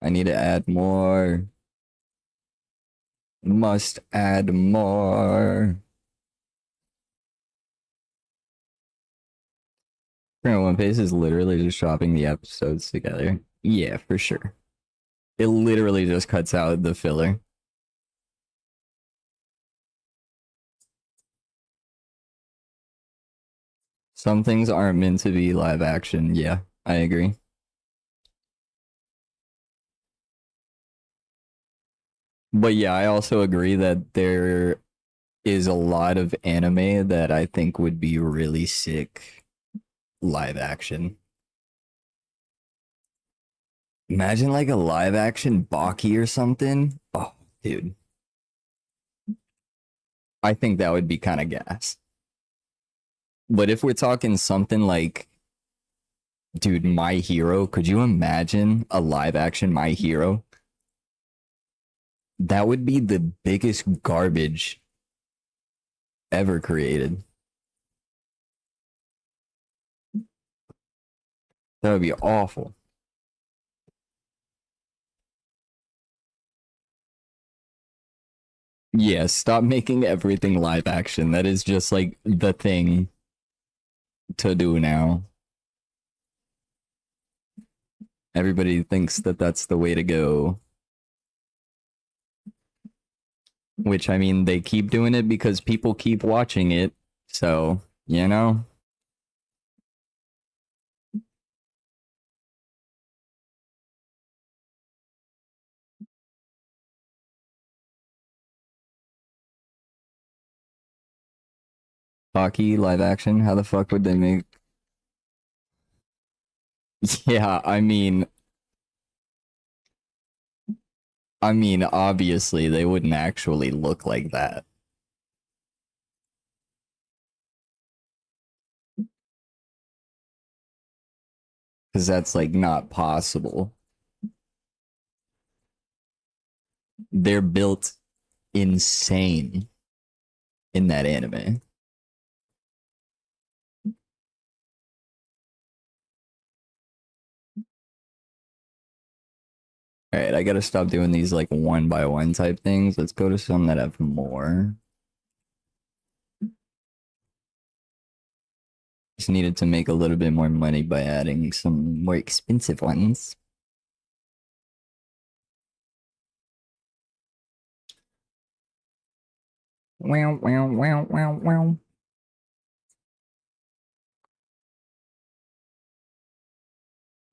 I need to add more. Must add more. Current One Piece is literally just chopping the episodes together. Yeah, for sure. It literally just cuts out the filler. Some things aren't meant to be live action. Yeah, I agree. But yeah, I also agree that there is a lot of anime that I think would be really sick live action. Imagine like a live action Baki or something. Oh, dude. I think that would be kind of gas. But if we're talking something like, dude, My Hero, could you imagine a live action My Hero? That would be the biggest garbage ever created. That would be awful. Yeah, stop making everything live action. That is just like the thing to do now. Everybody thinks that that's the way to go. Which, I mean, they keep doing it because people keep watching it. So, you know? Hockey live action, how the fuck would they make? Yeah, I mean, obviously they wouldn't actually look like that because that's like not possible. They're built insane in that anime. All right, I gotta stop doing these like one by one type things. Let's go to some that have more. Just needed to make a little bit more money by adding some more expensive ones. Wow, wow, wow, wow, wow.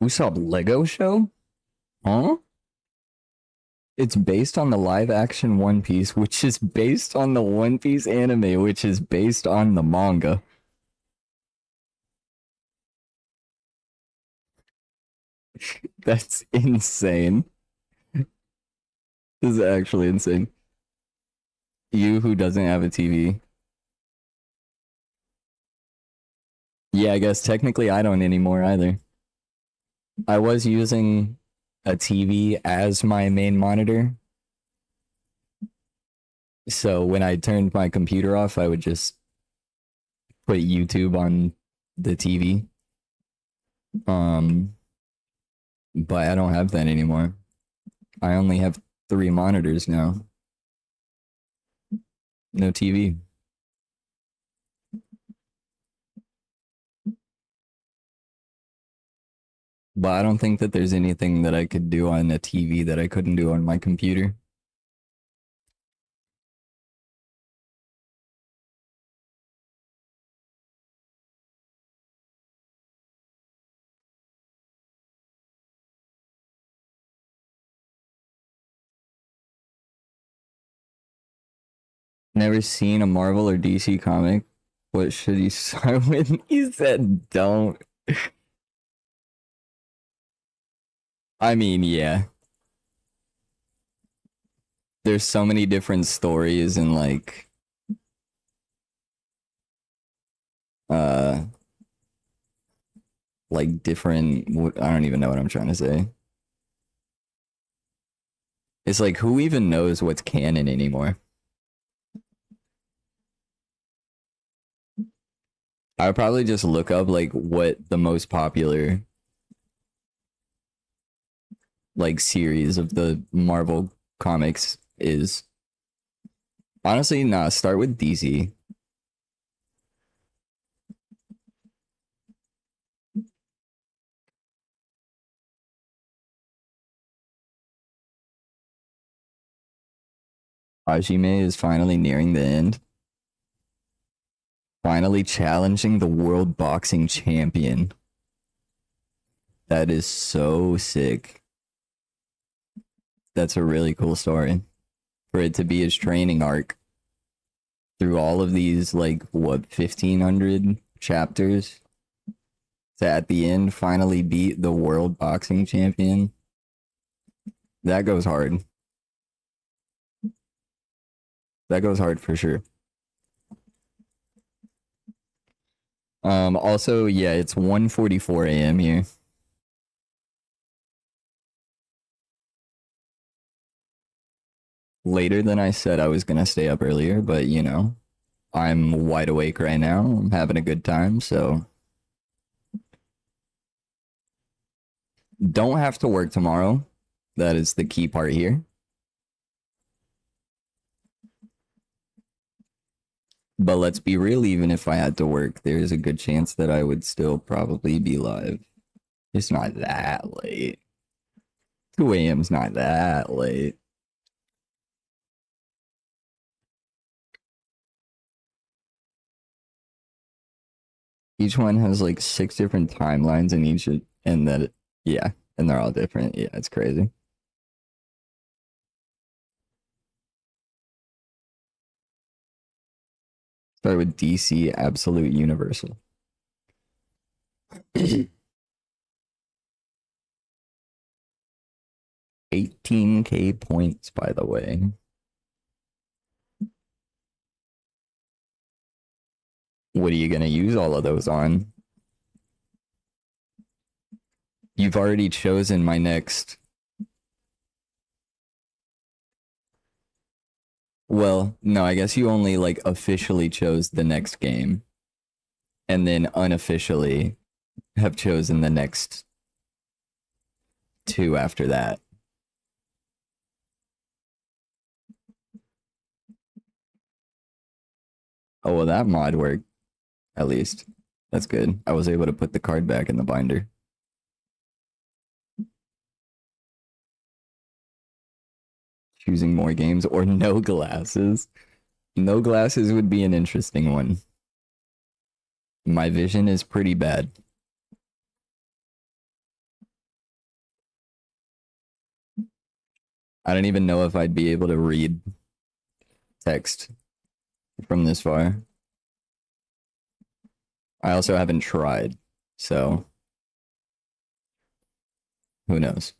Usopp Lego show? Huh? It's based on the live action One Piece, which is based on the One Piece anime, which is based on the manga. That's insane. This is actually insane. You who doesn't have a TV. Yeah, I guess technically I don't anymore either. I was using a TV as my main monitor. So when I turned my computer off, I would just put YouTube on the TV. Um, but I don't have that anymore. I only have three monitors now. No TV. But I don't think that there's anything that I could do on a TV that I couldn't do on my computer. Never seen a Marvel or DC comic. What should you start with? He said don't. I mean, yeah. There's so many different stories and uh different I don't even know what I'm trying to say. It's like who even knows what's canon anymore? I would probably just look up like what the most popular like series of the Marvel comics is. Honestly, nah, start with DC. Hajime is finally nearing the end. Finally challenging the world boxing champion. That is so sick. That's a really cool story. For it to be his training arc through all of these, like, what, 1,500 chapters? To at the end finally beat the world boxing champion. That goes hard. That goes hard for sure. Also, yeah, it's 1:44 a.m. here. Later than I said I was gonna stay up earlier, but you know, I'm wide awake right now. I'm having a good time, so don't have to work tomorrow. That is the key part here. But let's be real, even if I had to work, there's a good chance that I would still probably be live. It's not that late. 2 a.m. is not that late. Each one has like 6 different timelines in each, and that, yeah, and they're all different. Yeah, it's crazy. Start with DC Absolute Universal. 18K points, by the way. What are you going to use all of those on? You've already chosen my next. Well, no, I guess you only like officially chose the next game and then unofficially have chosen the next 2 after that. Oh, well, that mod worked, at least. That's good. I was able to put the card back in the binder. Choosing more games or no glasses. No glasses would be an interesting one. My vision is pretty bad. I don't even know if I'd be able to read text from this far. I also haven't tried, so who knows?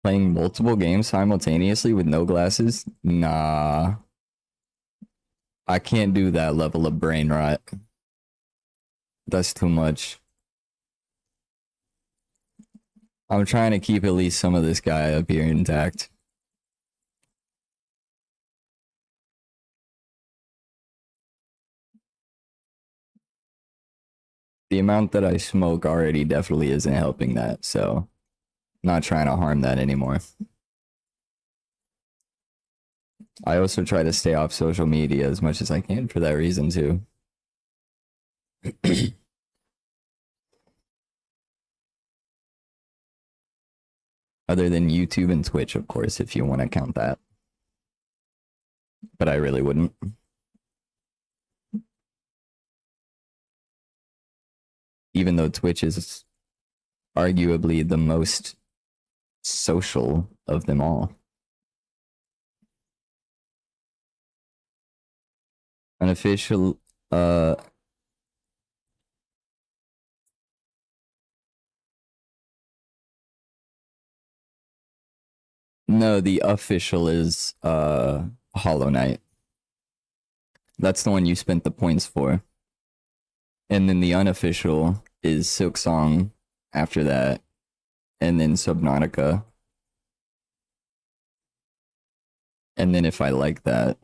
Playing multiple games simultaneously with no glasses? Nah. I can't do that level of brain rot. That's too much. I'm trying to keep at least some of this guy up here intact. The amount that I smoke already definitely isn't helping that, so not trying to harm that anymore. I also try to stay off social media as much as I can for that reason too. Other than YouTube and Twitch, of course, if you want to count that. But I really wouldn't. Even though Twitch is arguably the most social of them all. Unofficial, no, the official is Hollow Knight. That's the one you spent the points for. And then the unofficial is Silk Song after that. And then Subnautica. And then if I like that,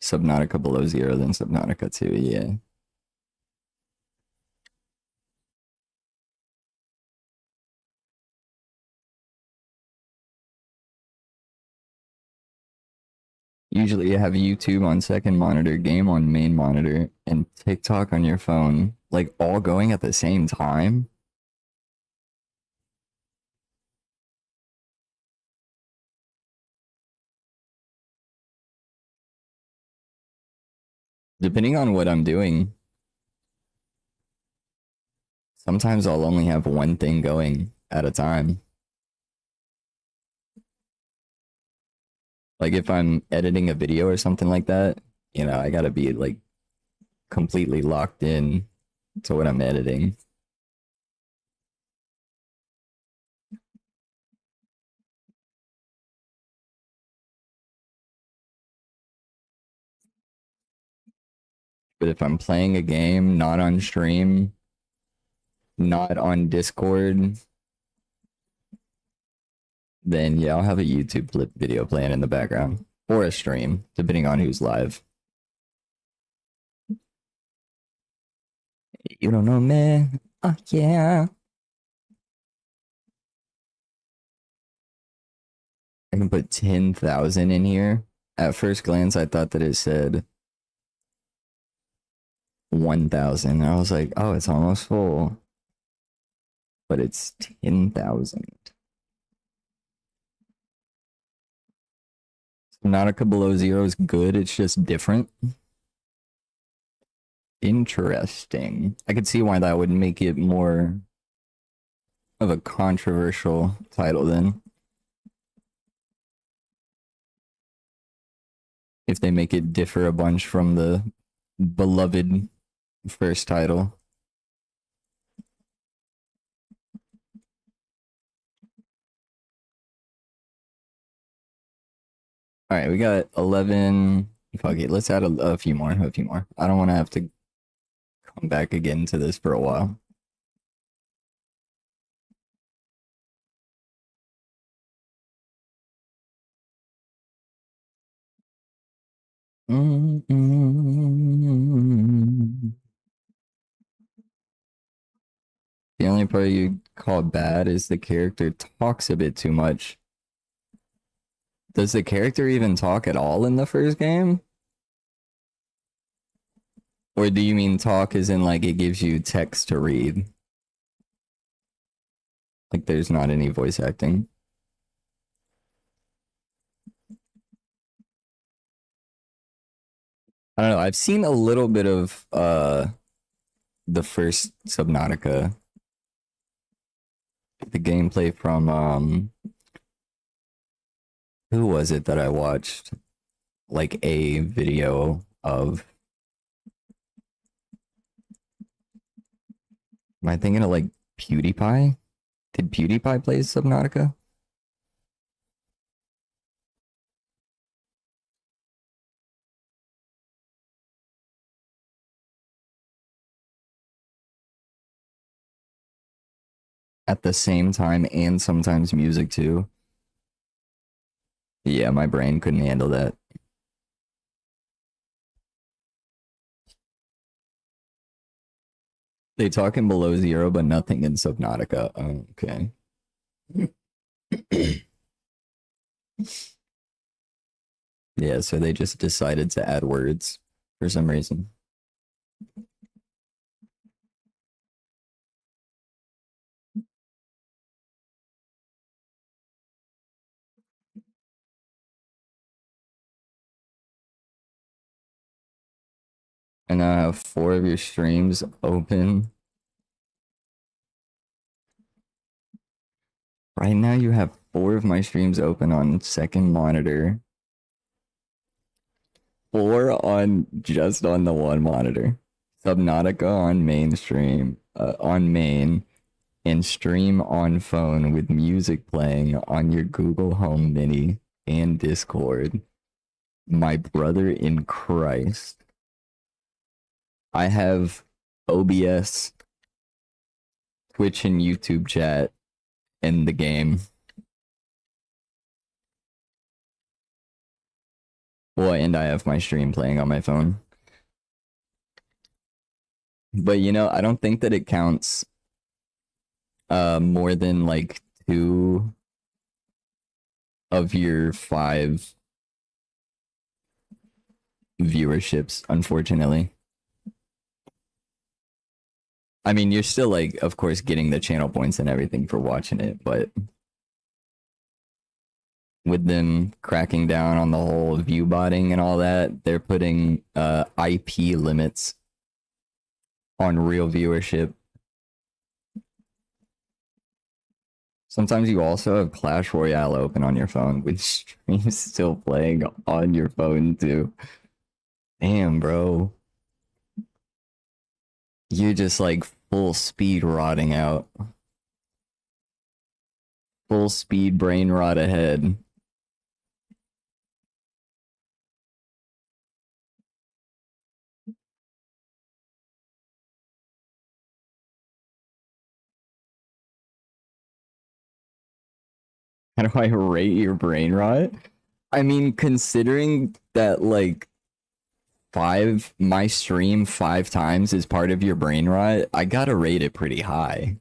Subnautica Below Zero, then Subnautica 2, yeah. Usually you have YouTube on second monitor, game on main monitor, and TikTok on your phone, like all going at the same time. Depending on what I'm doing, sometimes I'll only have one thing going at a time. Like if I'm editing a video or something like that, you know, I gotta be like completely locked in to what I'm editing. But if I'm playing a game, not on stream, not on Discord, then yeah, I'll have a YouTube clip video playing in the background. Or a stream, depending on who's live. You don't know me? Oh, yeah. I can put 10,000 in here. At first glance, I thought that it said 1,000. I was like, oh, it's almost full. But it's 10,000. Nautica Below Zero is good. It's just different. Interesting. I could see why that would make it more of a controversial title then. If they make it differ a bunch from the beloved first title. All right, we got 11. Fuck it, let's add a few more. A few more. I don't want to have to come back again to this for a while. The only part you call bad is the character talks a bit too much. Does the character even talk at all in the first game? Or do you mean talk as in like it gives you text to read? Like there's not any voice acting. I don't know. I've seen a little bit of the first Subnautica. The gameplay from who was it that I watched? Like a video of. Am I thinking of like PewDiePie? Did PewDiePie play Subnautica? At the same time and sometimes music too. Yeah, my brain couldn't handle that. They talk in Below Zero, but nothing in Subnautica. Oh, okay. Yeah, so they just decided to add words for some reason. And I have 4 of your streams open. Right now, you have 4 of my streams open on second monitor. 4 on just on the one monitor. Subnautica on mainstream, on main, and stream on phone with music playing on your Google Home Mini and Discord. My brother in Christ. I have OBS, Twitch, and YouTube chat in the game. Well, and I have my stream playing on my phone. But you know, I don't think that it counts more than like 2 of your 5 viewerships, unfortunately. I mean, you're still like, of course, getting the channel points and everything for watching it, but with them cracking down on the whole view botting and all that, they're putting IP limits on real viewership. Sometimes you also have Clash Royale open on your phone with streams still playing on your phone too. Damn, bro. You're just like full speed rotting out. Full speed brain rot ahead. How do I rate your brain rot? I mean, considering that like my stream 5 times is part of your brain rot, I gotta rate it pretty high.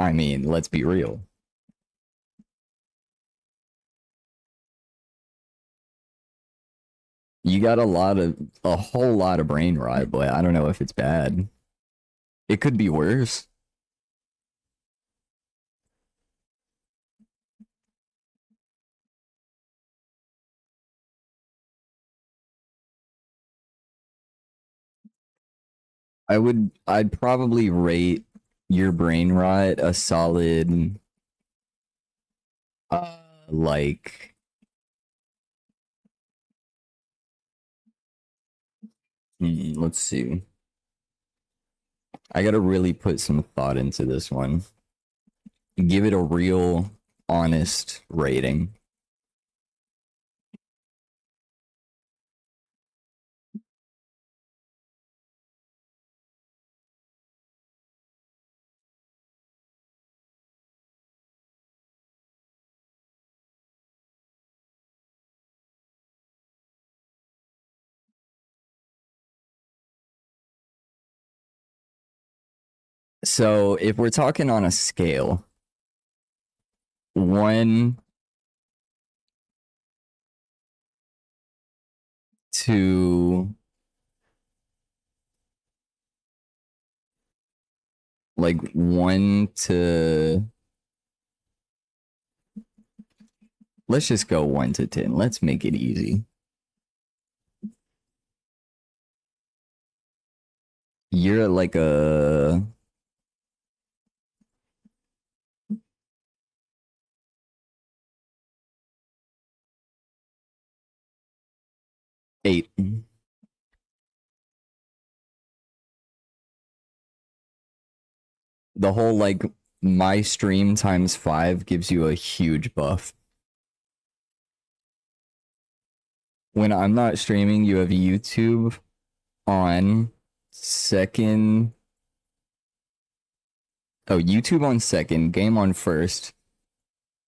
I mean, let's be real. You got a whole lot of brain rot, but I don't know if it's bad. It could be worse. I'd probably rate your brain rot a solid, like, let's see. I gotta really put some thought into this one. Give it a real, honest rating. So if we're talking on a scale, 1 to like 1 to, let's just go 1 to 10. Let's make it easy. You're like a 8. The whole like my stream times 5 gives you a huge buff. When I'm not streaming, you have YouTube on second. Oh, YouTube on second, game on first.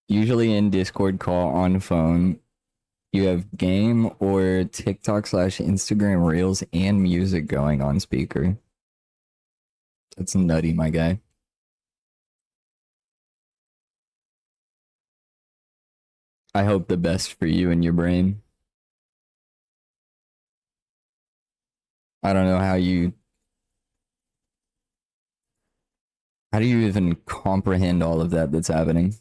Usually in Discord call on phone. You have game or TikTok/Instagram Reels and music going on speaker. That's nutty, my guy. I hope the best for you and your brain. I don't know how do you even comprehend all of that that's happening?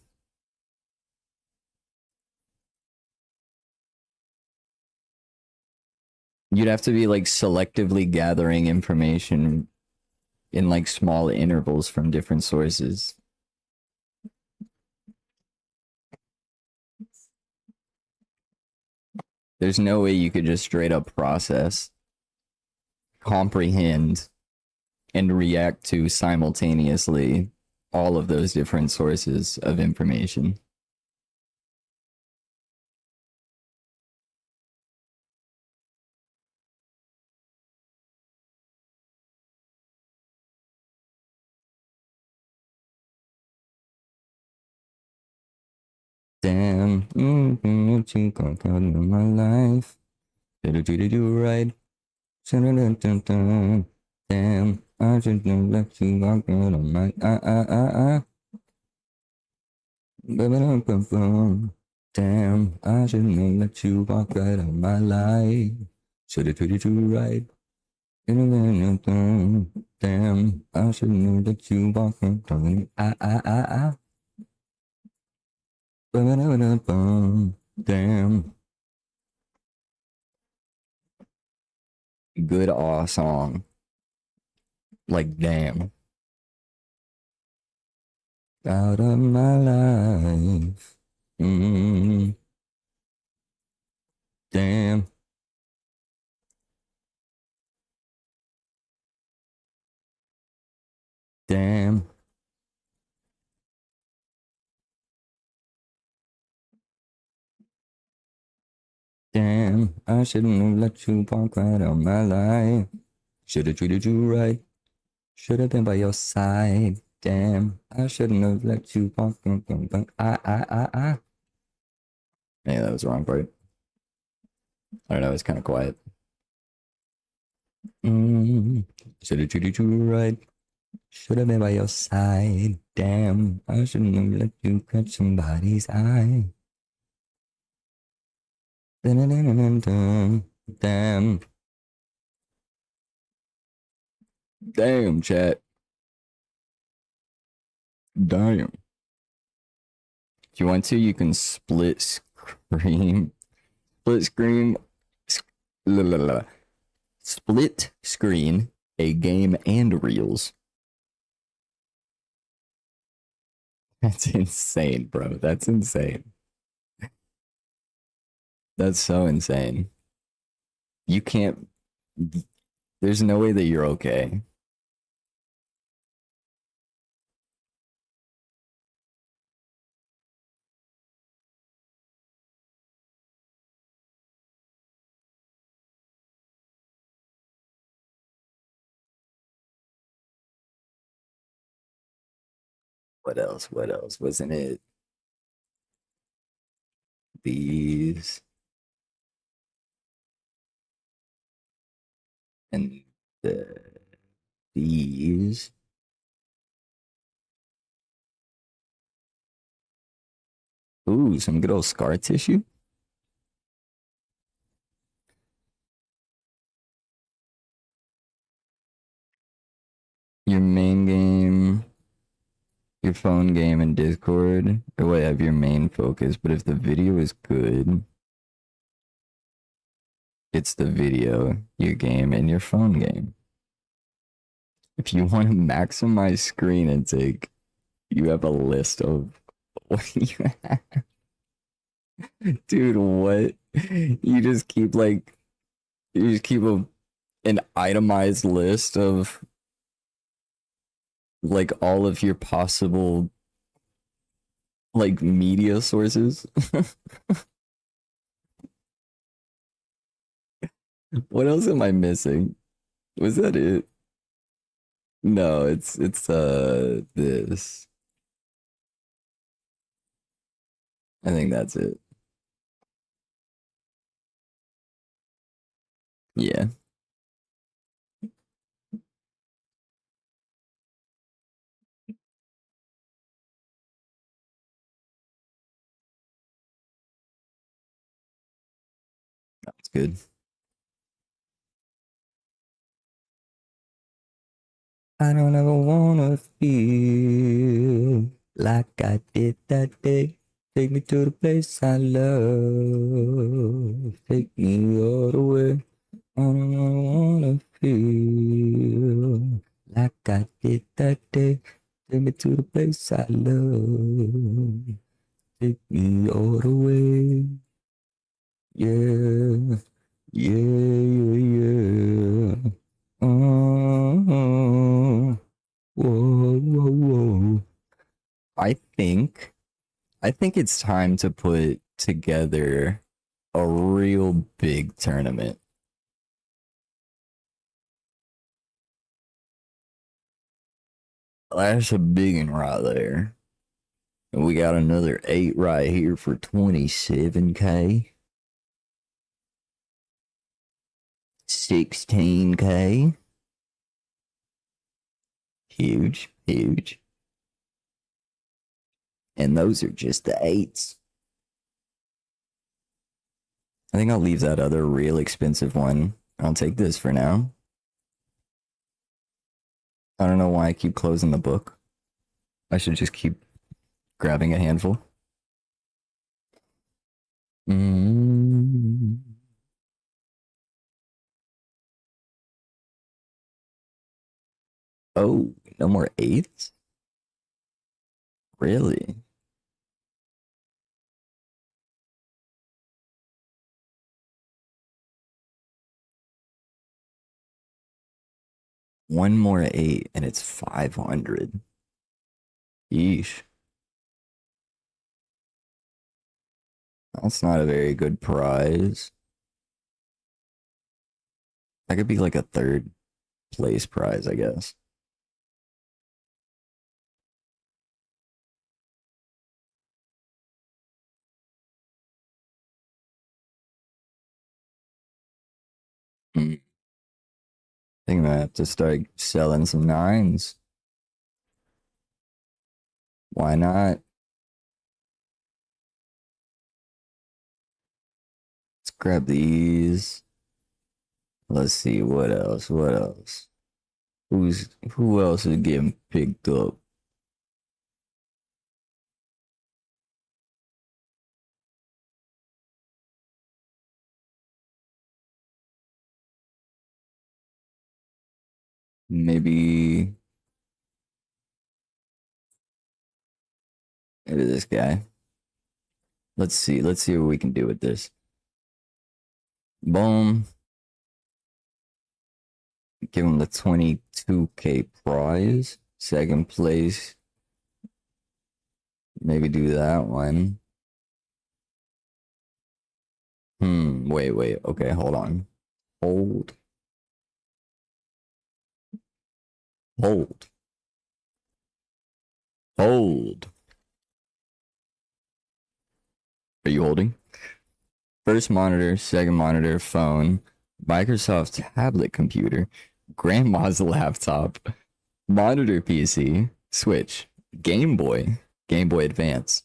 You'd have to be like selectively gathering information in like small intervals from different sources. There's no way you could just straight up process, comprehend, and react to simultaneously all of those different sources of information. Damn, you got out of my life. Did you right? Damn, I should have let you walk out of my Damn, I shouldn't have let you walk right out of my life. Should have treated you right. Damn, I shouldn't have let you walk right out of my Damn, good aw song. Like, damn. Out of my life. Damn. Damn. Damn. I shouldn't have let you walk right out of my life. Should have treated you right. Should have been by your side. Damn. I shouldn't have let you walk. Yeah, that was the wrong part. I don't know. It's kind of quiet. Should have treated you right. Should have been by your side. Damn. I shouldn't have let you catch somebody's eye. Damn. Damn, chat. Damn. If you want to, you can split screen. Split screen. Split screen a game and reels. That's insane, bro. That's insane. That's so insane. You can't. There's no way that you're okay. What else? What else? Wasn't it these and the these? Ooh, some good old scar tissue. Your main game, your phone game, and Discord, or what have your main focus. But if the video is good, it's the video, your game, and your phone game. If you want to maximize screen intake, you have a list of what you have. Dude, what? You just keep an itemized list of like all of your possible like media sources. What else am I missing? Was that it? No, it's this. I think that's it. Yeah, that's good. I don't ever wanna feel like I did that day. Take me to the place I love. Take me all the way. I don't ever wanna feel like I did that day. Take me to the place I love. Take me all the way. Yeah, yeah, yeah, yeah. Oh, whoa, whoa, whoa. I think I think it's time to put together a real big tournament. That's a big one right there. And we got another 8 right here for 27K. 16K. Huge, huge. And those are just the eights. I think I'll leave that other real expensive one. I'll take this for now. I don't know why I keep closing the book. I should just keep grabbing a handful. Mm. Oh, no more eights? Really? One more eight and it's 500. Yeesh. That's not a very good prize. That could be like a third place prize, I guess. I think I have to start selling some nines. Why not? Let's grab these. Let's see what else. What else? Who else is getting picked up? Maybe this guy. Let's see. Let's see what we can do with this. Boom. Give him the 22K prize. Second place. Maybe do that one. Wait. Okay, hold on. Hold. Hold. Hold. Are you holding? First monitor, second monitor, phone, Microsoft tablet computer, grandma's laptop, monitor PC, Switch, Game Boy Advance,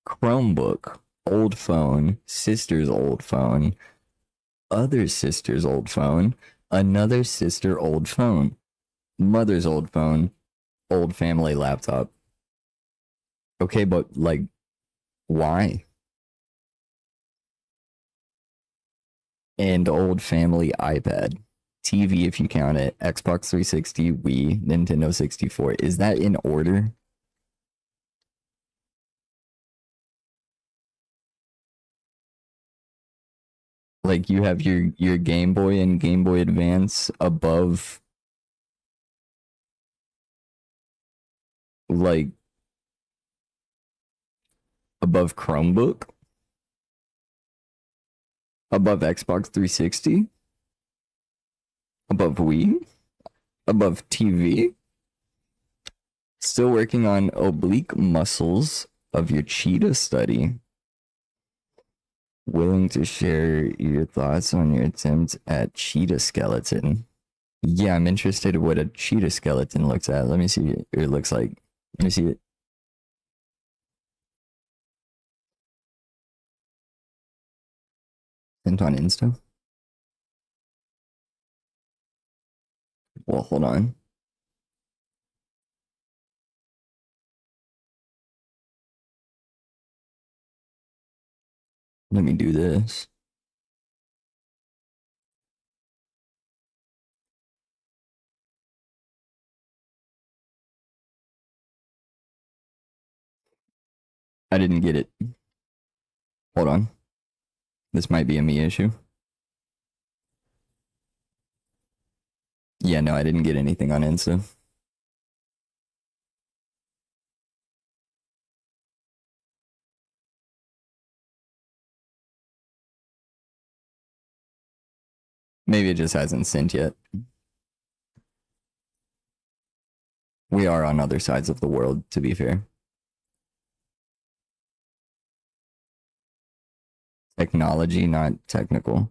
Chromebook, old phone, sister's old phone, other sister's old phone, another sister old phone, mother's old phone, old family laptop. Okay, but like, why? And old family iPad. TV, if you count it, Xbox 360, Wii, Nintendo 64. Is that in order? Like you have your Game Boy and Game Boy Advance like above Chromebook, above Xbox 360, above Wii, above TV. Still working on oblique muscles of your cheetah study. Willing to share your thoughts on your attempt at cheetah skeleton. Yeah, I'm interested in what a cheetah skeleton looks at. Let me see it. It looks like. Let me see it. Sent on Insta. Well, hold on. Let me do this. I didn't get it. Hold on. This might be a me issue. Yeah, no, I didn't get anything on Insta. Maybe it just hasn't sent yet. We are on other sides of the world, to be fair. Technology, not technical.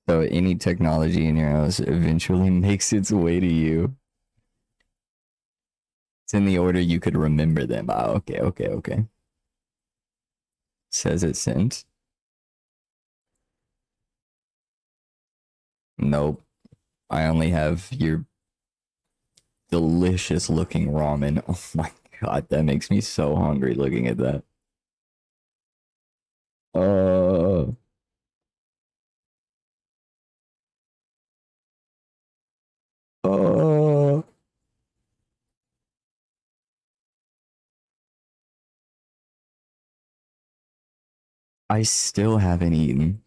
So any technology in your house eventually makes its way to you. It's in the order you could remember them. Oh, okay. Says it sent. Nope. I only have your delicious looking ramen. Oh my god, that makes me so hungry looking at that. Uh, uh, I still haven't eaten.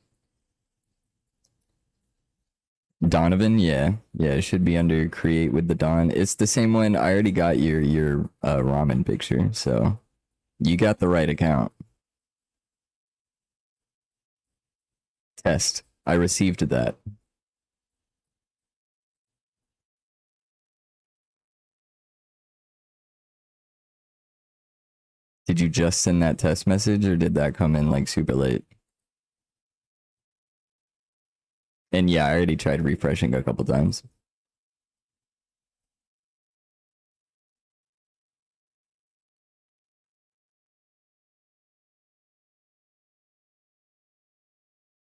Donovan, yeah. Yeah, it should be under create with the Don. It's the same one. I already got your ramen picture, so you got the right account. Test. I received that. Did you just send that test message or did that come in like super late? And yeah, I already tried refreshing a couple times.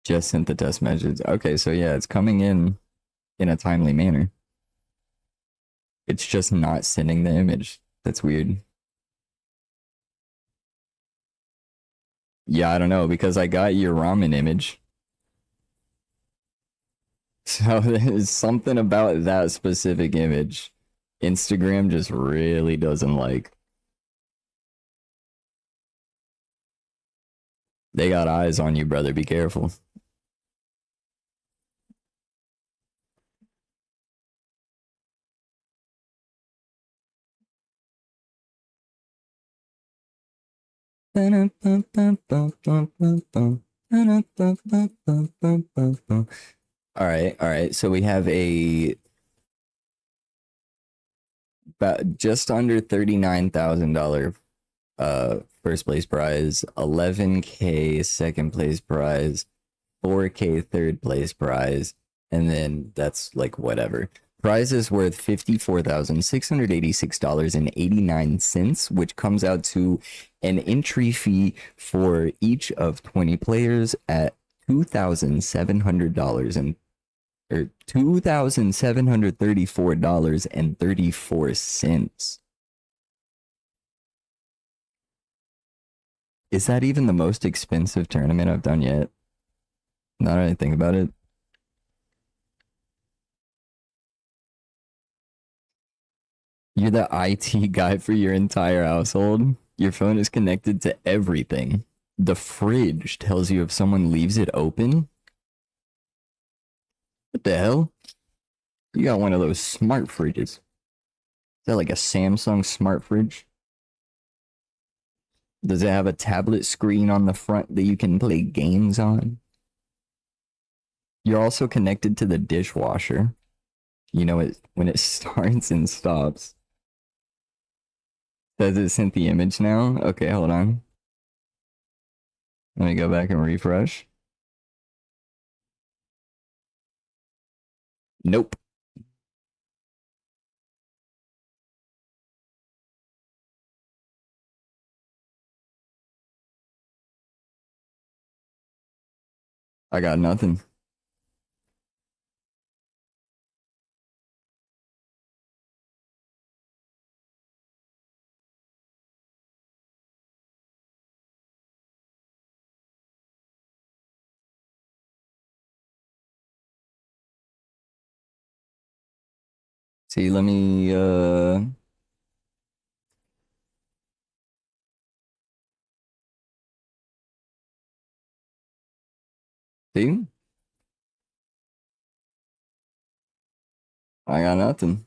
Just sent the test message. Okay, so yeah, it's coming in a timely manner. It's just not sending the image. That's weird. Yeah, I don't know because I got your ramen image. So there's something about that specific image Instagram just really doesn't like. They got eyes on you, brother. Be careful. All right. So we have a about just under $39,000 first place prize, 11K second place prize, 4K third place prize, and then that's like whatever. Prize is worth $54,686.89, which comes out to an entry fee for each of 20 players at $2,700 and or $2,734.34. Is that even the most expensive tournament I've done yet? Now that I think about it. You're the IT guy for your entire household. Your phone is connected to everything. The fridge tells you if someone leaves it open. What the hell? You got one of those smart fridges. Is that like a Samsung smart fridge? Does it have a tablet screen on the front that you can play games on? You're also connected to the dishwasher. You know it when it starts and stops. Does it sent the image now? Okay, hold on. Let me go back and refresh. Nope. I got nothing. See, let me see. I got nothing.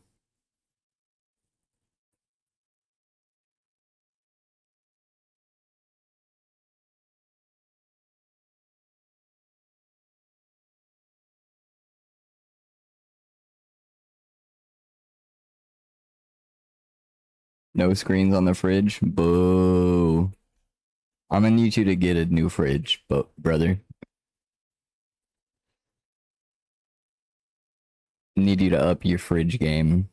No screens on the fridge. Boo. I'm gonna need you to get a new fridge, but brother. Need you to up your fridge game.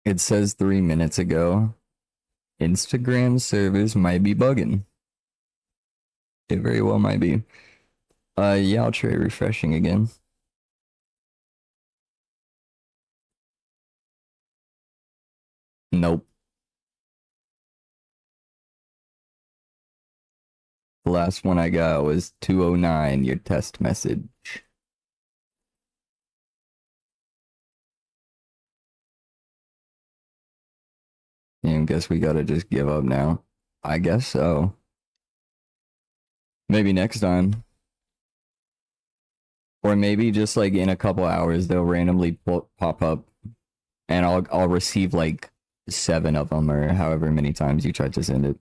It says 3 minutes ago. Instagram servers might be bugging. It very well might be. Yeah, I'll try refreshing again. Nope. The last one I got was 209, your test message. And guess we gotta just give up now. I guess so. Maybe next time. Or maybe just like in a couple hours they'll randomly pop up and I'll receive like 7 of them or however many times you tried to send it.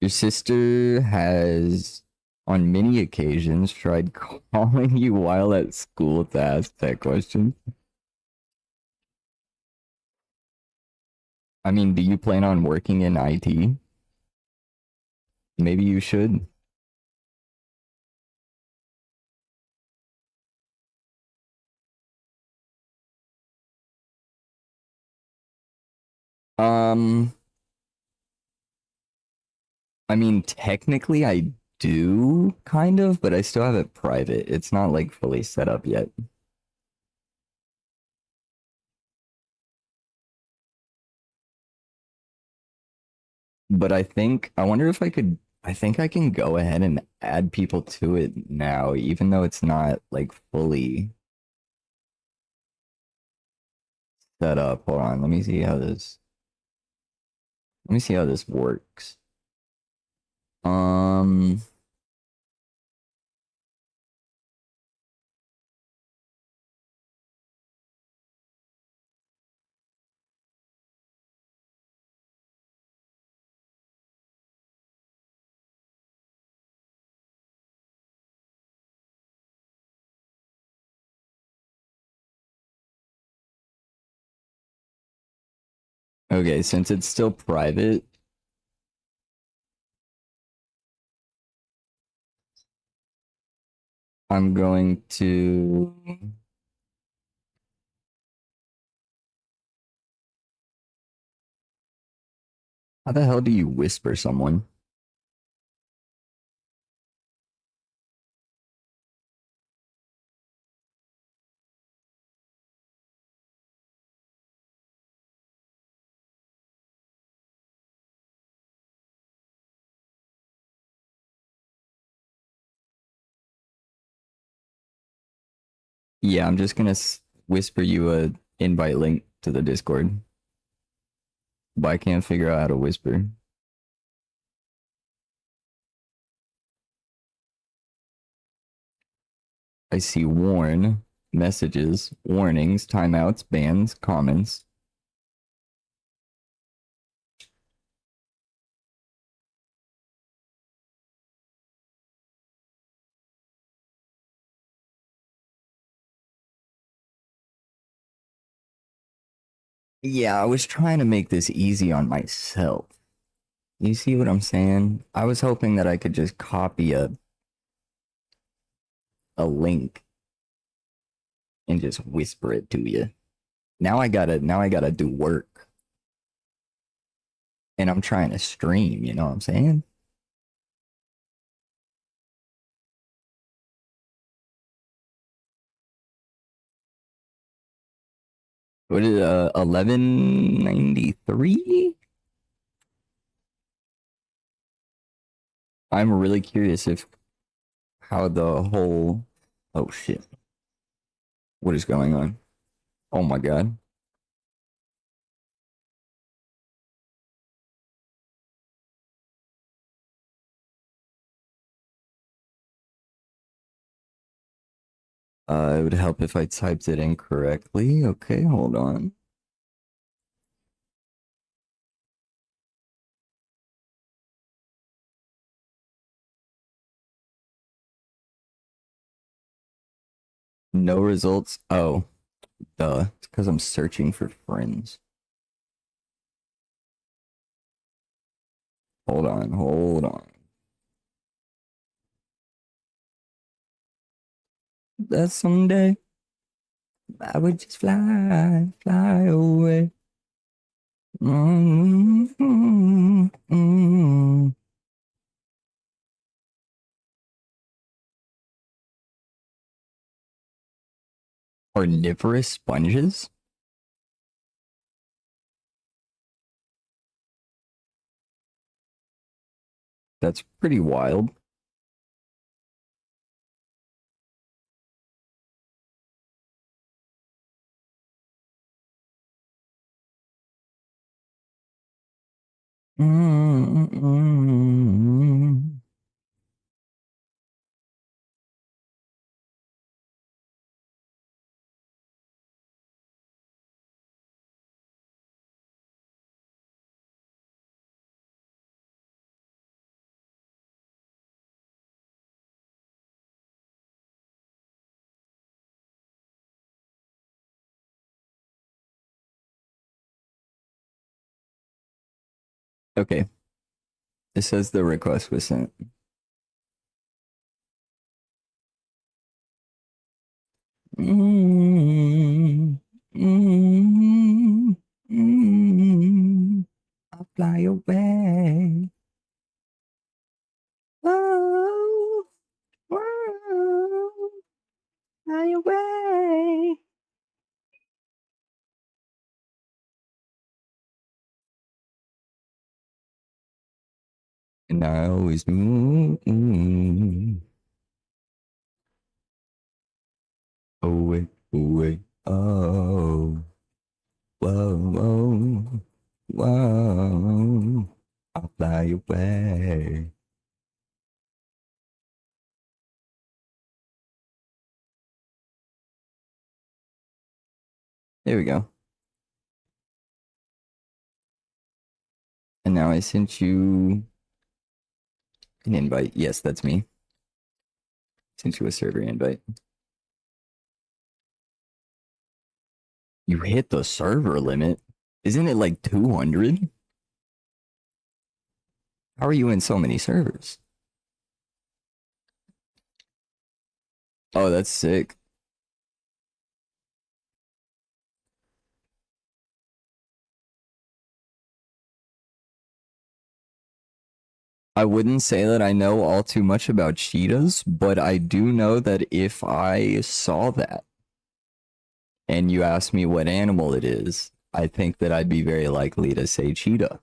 Your sister has on many occasions tried calling you while at school to ask that question. I mean, do you plan on working in IT? Maybe you should. Um, I mean, technically I do kind of, but I still have it private. It's not like fully set up yet. But I wonder if I think I can go ahead and add people to it now, even though it's not like fully set up. Hold on, let me see how this works. Um, okay, since it's still private, I'm going to. How the hell do you whisper someone? Yeah, I'm just gonna whisper you a invite link to the Discord, but I can't figure out how to whisper. I see warn, messages, warnings, timeouts, bans, comments. Yeah, I was trying to make this easy on myself. You see what I'm saying? I was hoping that I could just copy a link and just whisper it to you. Now I gotta do work. And I'm trying to stream, you know what I'm saying? What is 1193? I'm really curious if how the whole. Oh shit! What is going on? Oh my god! It would help if I typed it incorrectly. Okay, hold on. No results. Oh, duh. It's because I'm searching for friends. Hold on, hold on. That someday I would just fly, fly away. Mm. Carnivorous sponges? That's pretty wild. Mm. Okay, it says the request was sent. Mm, mm, mm, I'll fly away. Oh, oh, fly away. And I always away, away. Oh, whoa, whoa, whoa. I'll fly away. There we go. And now I sent you an invite. Yes, that's me. Sent you a server invite. You hit the server limit. Isn't it like 200? How are you in so many servers? Oh, that's sick. I wouldn't say that I know all too much about cheetahs, but I do know that if I saw that and you asked me what animal it is, I think that I'd be very likely to say cheetah.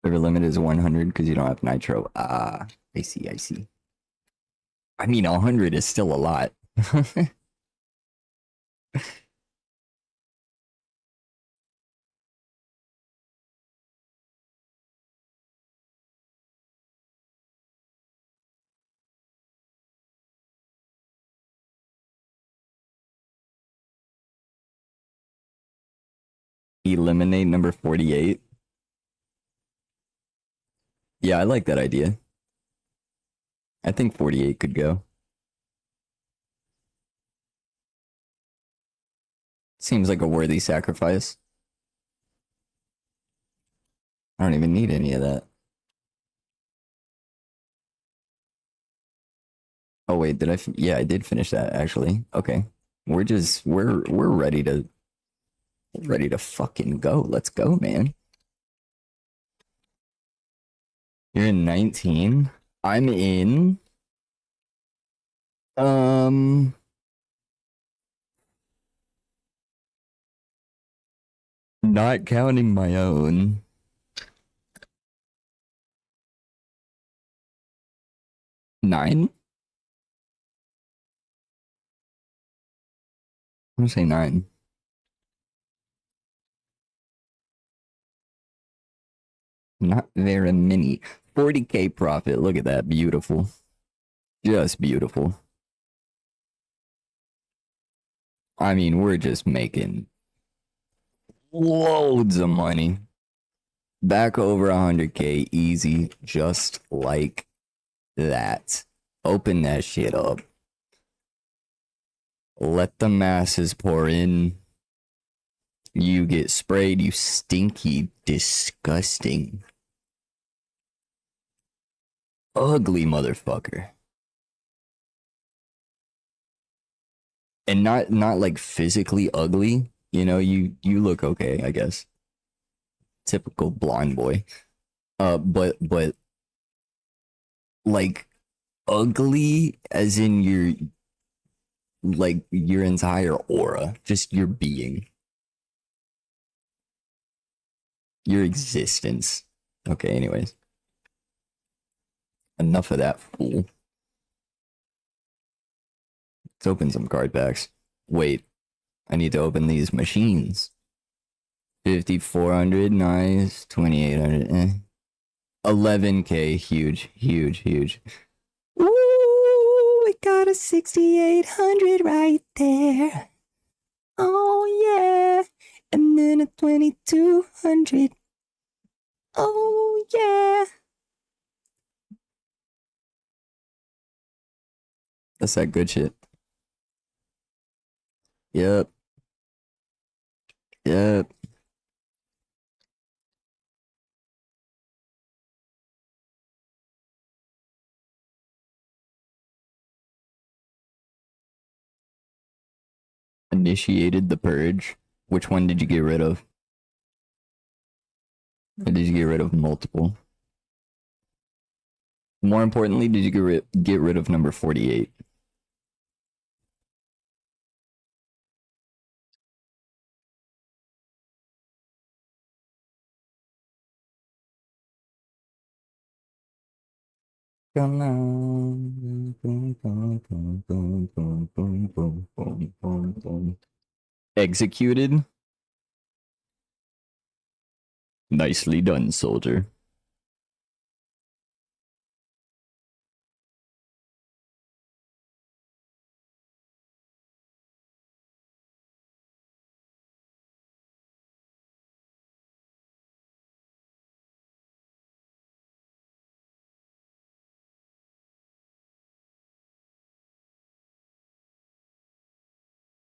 Server limit is 100 because you don't have nitro. Ah, I see, I see. I mean, 100 is still a lot. Eliminate number 48. Yeah, I like that idea. I think 48 could go. Seems like a worthy sacrifice. I don't even need any of that. Oh wait, did I? Yeah, I did finish that actually. Okay, we're ready to fucking go. Let's go, man. You're in 19. I'm in um Not counting my own. Nine? I'm gonna say nine. Not very many. 40K profit. Look at that. Beautiful. Just beautiful. I mean, we're just making loads of money. Back over 100K easy, just like that. Open that shit up. Let the masses pour in. You get sprayed, you stinky, disgusting, ugly motherfucker. And not like physically ugly. You know, you look okay, I guess. Typical blonde boy. But like ugly as in your entire aura, just your being, your existence. Okay, anyways. Enough of that fool. Let's open some card packs. Wait, I need to open these machines. 5,400, nice. 2,800, 11K, huge, huge, huge. Ooh, we got a 6,800 right there. Oh, yeah. And then a 2,200. Oh, yeah. That's that good shit. Yep. Yep. Initiated the purge. Which one did you get rid of? Or did you get rid of multiple? More importantly, did you get rid of number 48? Executed? Nicely done, soldier.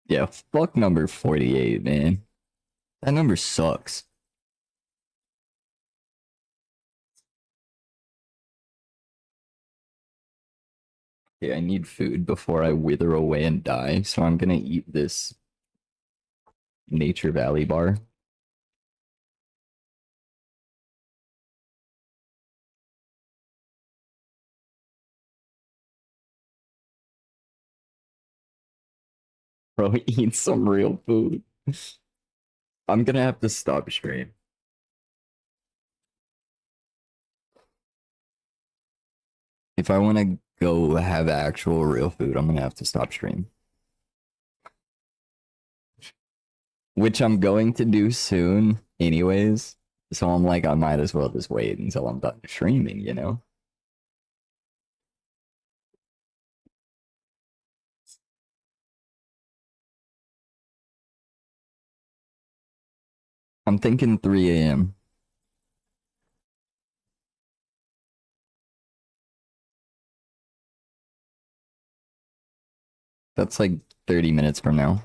Yeah, fuck number 48, man. That number sucks. Okay, I need food before I wither away and die, so I'm gonna eat this Nature Valley bar. Bro, eat some real food. I'm gonna have to stop stream. If I want to go have actual real food, I'm gonna have to stop stream. Which I'm going to do soon, anyways. So I'm like, I might as well just wait until I'm done streaming, you know? I'm thinking 3 a.m. That's like 30 minutes from now.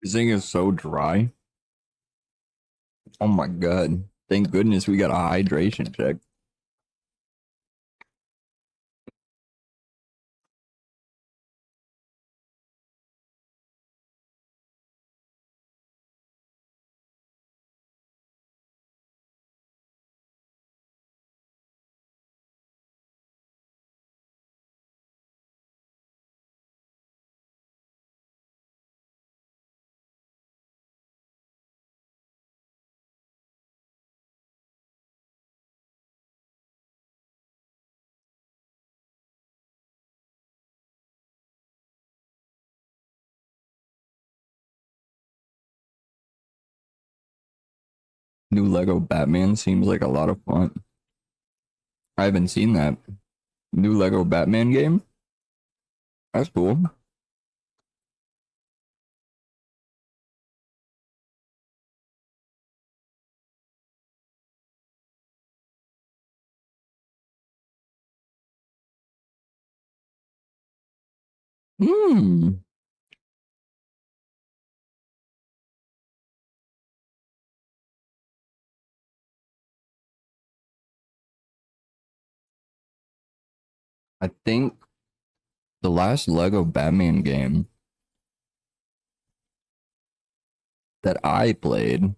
This thing is so dry. Oh my god. Thank goodness we got a hydration check. New Lego Batman seems like a lot of fun. I haven't seen that. New Lego Batman game? That's cool. Hmm. I think the last Lego Batman game that I played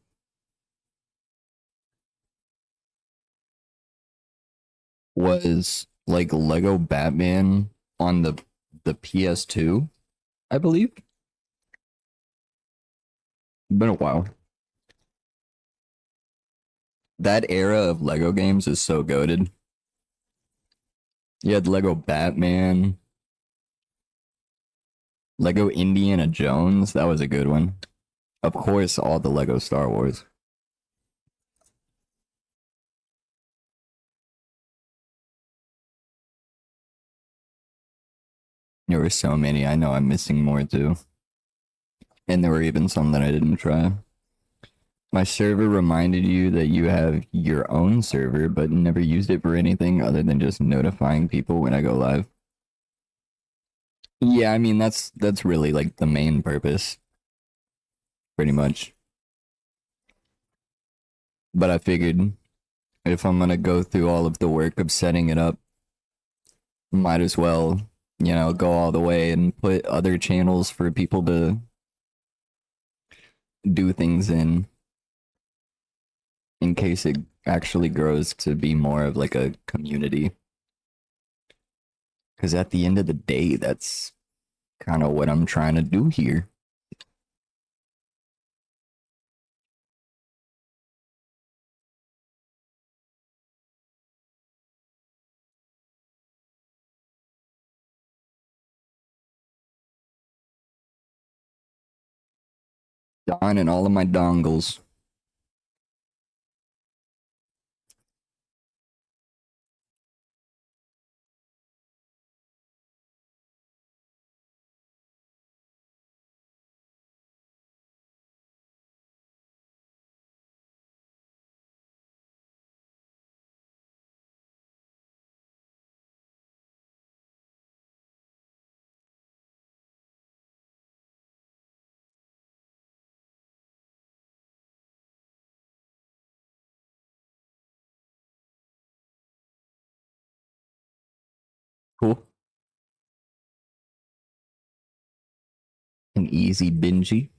was like Lego Batman on the PS2, I believe. Been a while. That era of Lego games is so goated. You had Lego Batman, Lego Indiana Jones. That was a good one. Of course, all the Lego Star Wars. There were so many. I know I'm missing more too. And there were even some that I didn't try. My server reminded you that you have your own server, but never used it for anything other than just notifying people when I go live. Yeah, I mean that's really like the main purpose, pretty much. But I figured if I'm gonna go through all of the work of setting it up, might as well, go all the way and put other channels for people to do things in case it actually grows to be more of like a community. Because at the end of the day, that's kind of what I'm trying to do here. Don and all of my dongles. Cool. An easy bingy.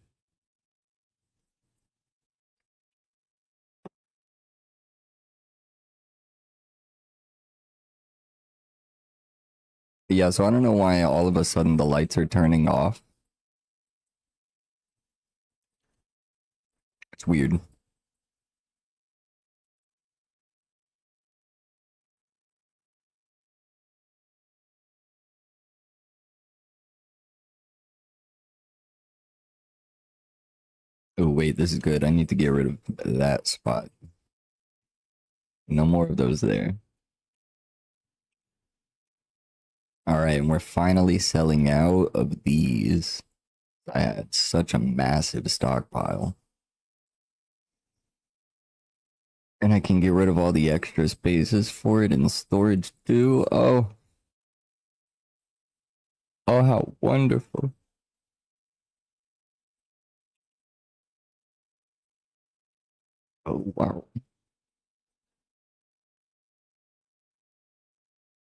Yeah, so I don't know why all of a sudden the lights are turning off. It's weird. Oh, wait, this is good. I need to get rid of that spot. No more of those there. All right, and we're finally selling out of these. I had such a massive stockpile. And I can get rid of all the extra spaces for it in storage too. Oh, how wonderful. Oh, wow.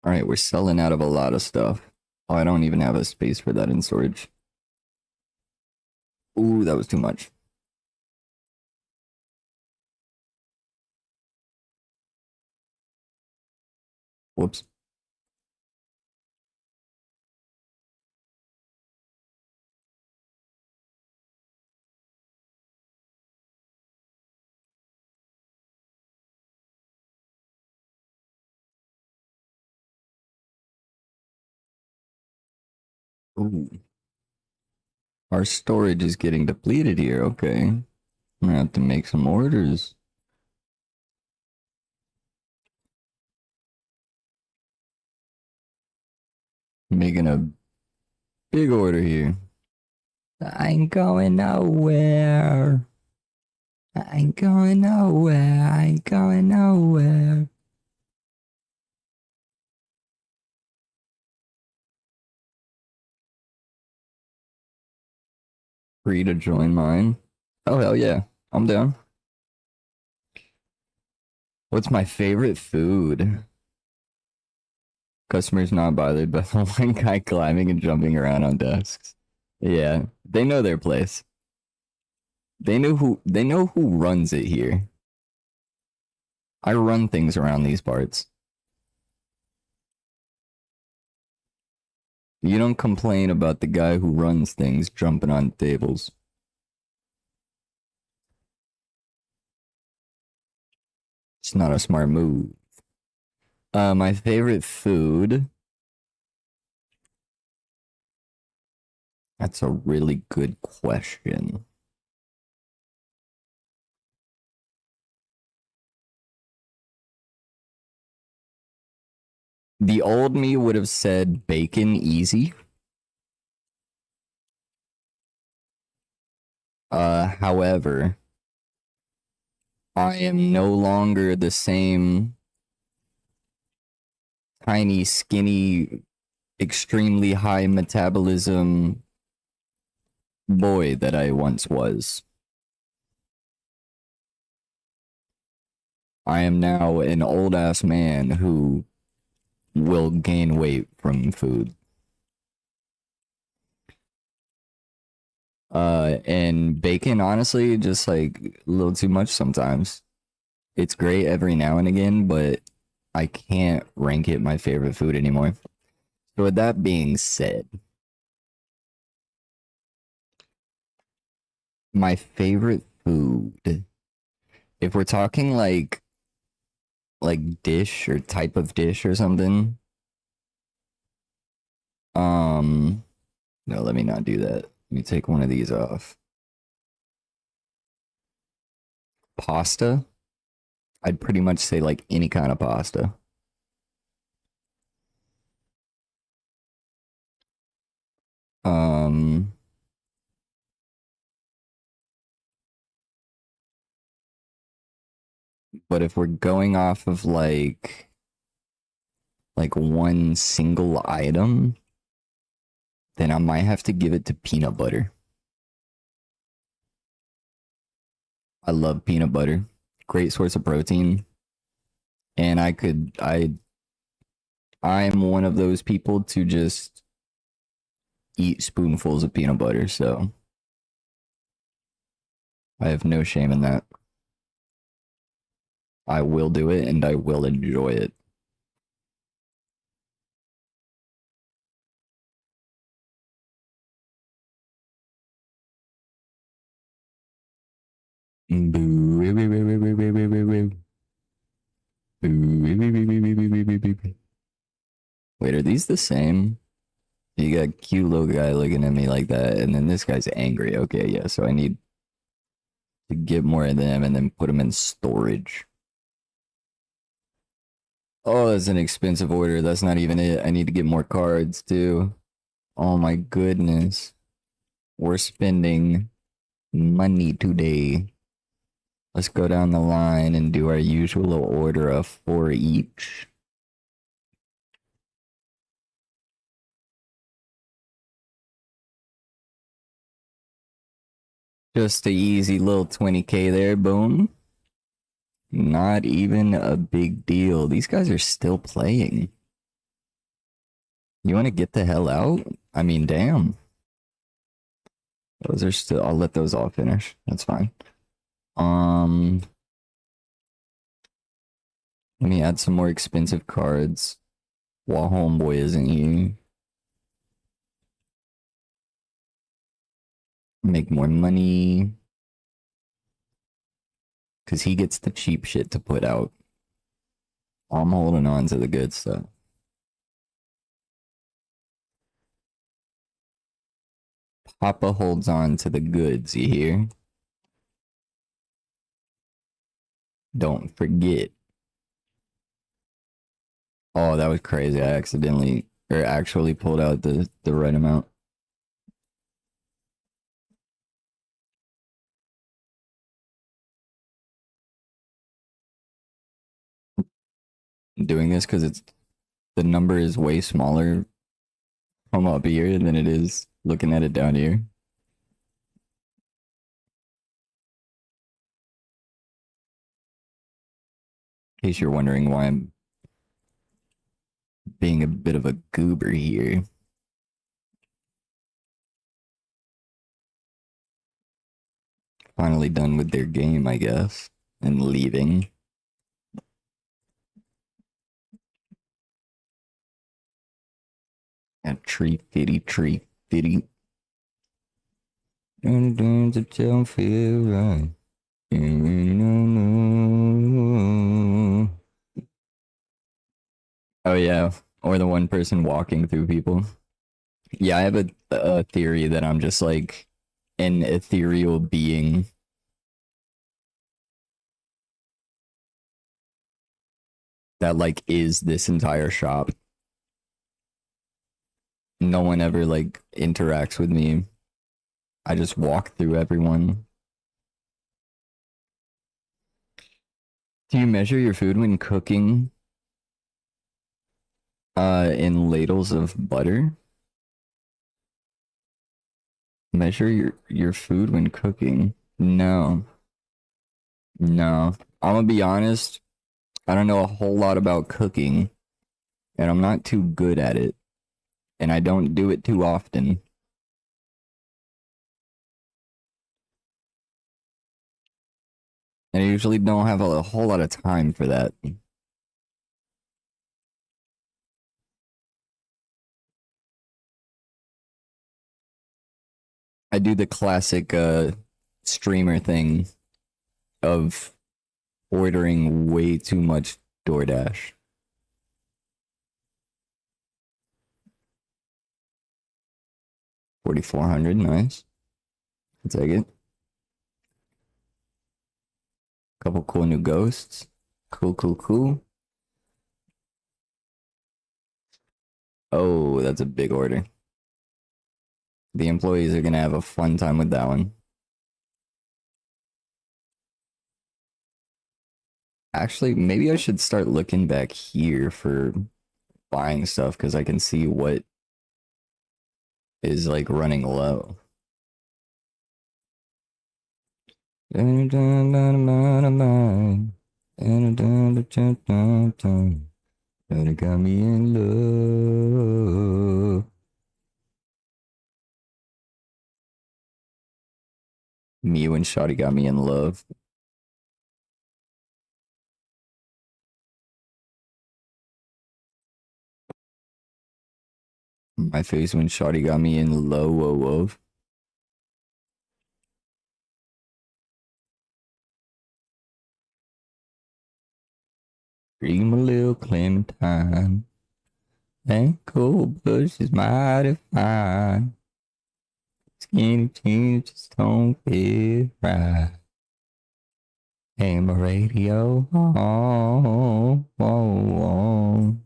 All right, we're selling out of a lot of stuff. Oh, I don't even have a space for that in storage. Ooh, that was too much. Whoops. Ooh. Our storage is getting depleted here. Okay. I'm gonna have to make some orders. Making a big order here. I ain't going nowhere. I ain't going nowhere. I ain't going nowhere. Free to join mine. Oh, hell yeah. I'm down. What's my favorite food? Customers not bothered by the one guy climbing and jumping around on desks. Yeah, they know their place. They know who runs it here. I run things around these parts. You don't complain about the guy who runs things jumping on tables. It's not a smart move. My favorite food. That's a really good question. The old me would have said bacon easy. However, I am no longer the same tiny, skinny, extremely high metabolism boy that I once was. I am now an old ass man who will gain weight from food. And bacon, honestly, just like a little too much sometimes. It's great every now and again, but I can't rank it my favorite food anymore. So with that being said, my favorite food, if we're talking like dish or type of dish or something, no, let me not do that. Let me take one of these off. Pasta, I'd pretty much say like any kind of pasta. Um, but if we're going off of like one single item, then I might have to give it to peanut butter. I love peanut butter. Great source of protein. And I'm one of those people to just eat spoonfuls of peanut butter, so I have no shame in that. I will do it and I will enjoy it. Wait, are these the same? You got a cute little guy looking at me like that, and then this guy's angry. Okay, yeah, so I need to get more of them and then put them in storage. Oh, that's an expensive order. That's not even it. I need to get more cards too. Oh my goodness. We're spending money today. Let's go down the line and do our usual order of 4 each. Just a easy little 20K there, boom. Not even a big deal. These guys are still playing. You want to get the hell out? I mean, damn. Those are still. I'll let those all finish. That's fine. Um, Let me add some more expensive cards while homeboy isn't here. Make more money. Because he gets the cheap shit to put out. I'm holding on to the good stuff. Papa holds on to the goods, you hear? Don't forget. Oh, that was crazy. I accidentally or actually pulled out the right amount. I'm doing this because it's the number is way smaller from up here than it is looking at it down here. In case you're wondering why I'm being a bit of a goober here. Finally done with their game, I guess, and leaving. And tree fitty. And to tell feel right. Oh yeah, or the one person walking through people. Yeah, I have a theory that I'm just like an ethereal being. That like is this entire shop. No one ever like interacts with me. I just walk through everyone. Do you measure your food when cooking in ladles of butter? Measure your food when cooking? No. No. I'm gonna be honest, I don't know a whole lot about cooking, and I'm not too good at it, and I don't do it too often. And I usually don't have a whole lot of time for that. I do the classic streamer thing of ordering way too much DoorDash. 4,400, nice. I'll take it. Couple cool new ghosts. Cool. Oh, that's a big order. The employees are gonna have a fun time with that one. Actually, maybe I should start looking back here for buying stuff because I can see what is like running low. It got me in love. Me and Shotty got me in love. My face when Shotty got me in love. Dream a little Clementine. That cool bush is mighty fine. Skinny jeans just don't fit right. And my radio on.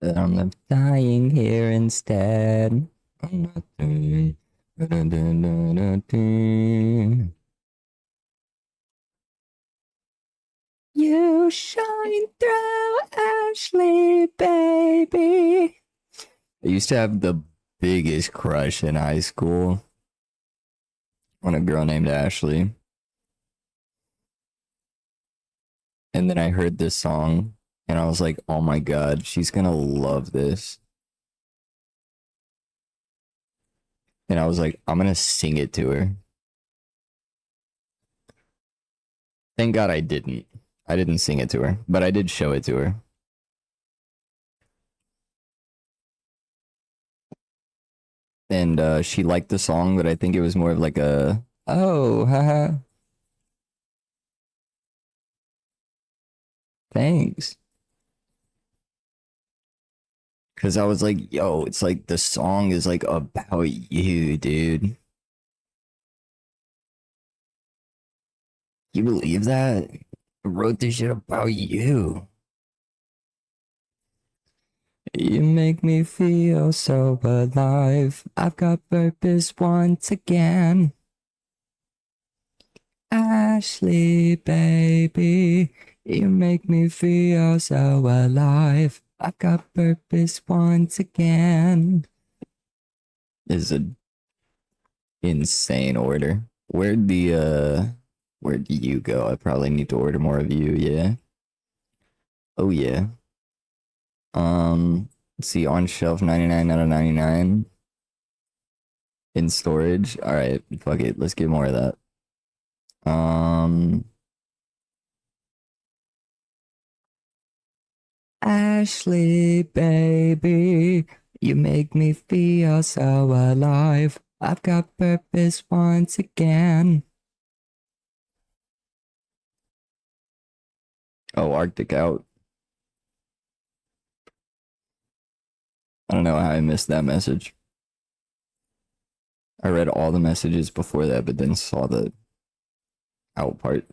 I'm left dying here instead. I'm not doing. You shine through Ashley, baby. I used to have the biggest crush in high school on a girl named Ashley. And then I heard this song and I was like, oh my God, she's gonna love this. And I was like, I'm gonna sing it to her. Thank God I didn't. I didn't sing it to her, but I did show it to her. And she liked the song, but I think it was more of like a, oh, haha, thanks. Because I was like, yo, it's like the song is like about you, dude. You believe that? I wrote this shit about you. You make me feel so alive. I've got purpose once again. Ashley, baby, you make me feel so alive. I've got purpose once again. This is an insane order. Where do you go? I probably need to order more of you, yeah. Oh yeah. Let's see, on shelf 99 out of 99. In storage. Alright, fuck it. Let's get more of that. Ashley, baby, you make me feel so alive. I've got purpose once again. Oh, Arctic out. I don't know how I missed that message. I read all the messages before that, but then saw the out part.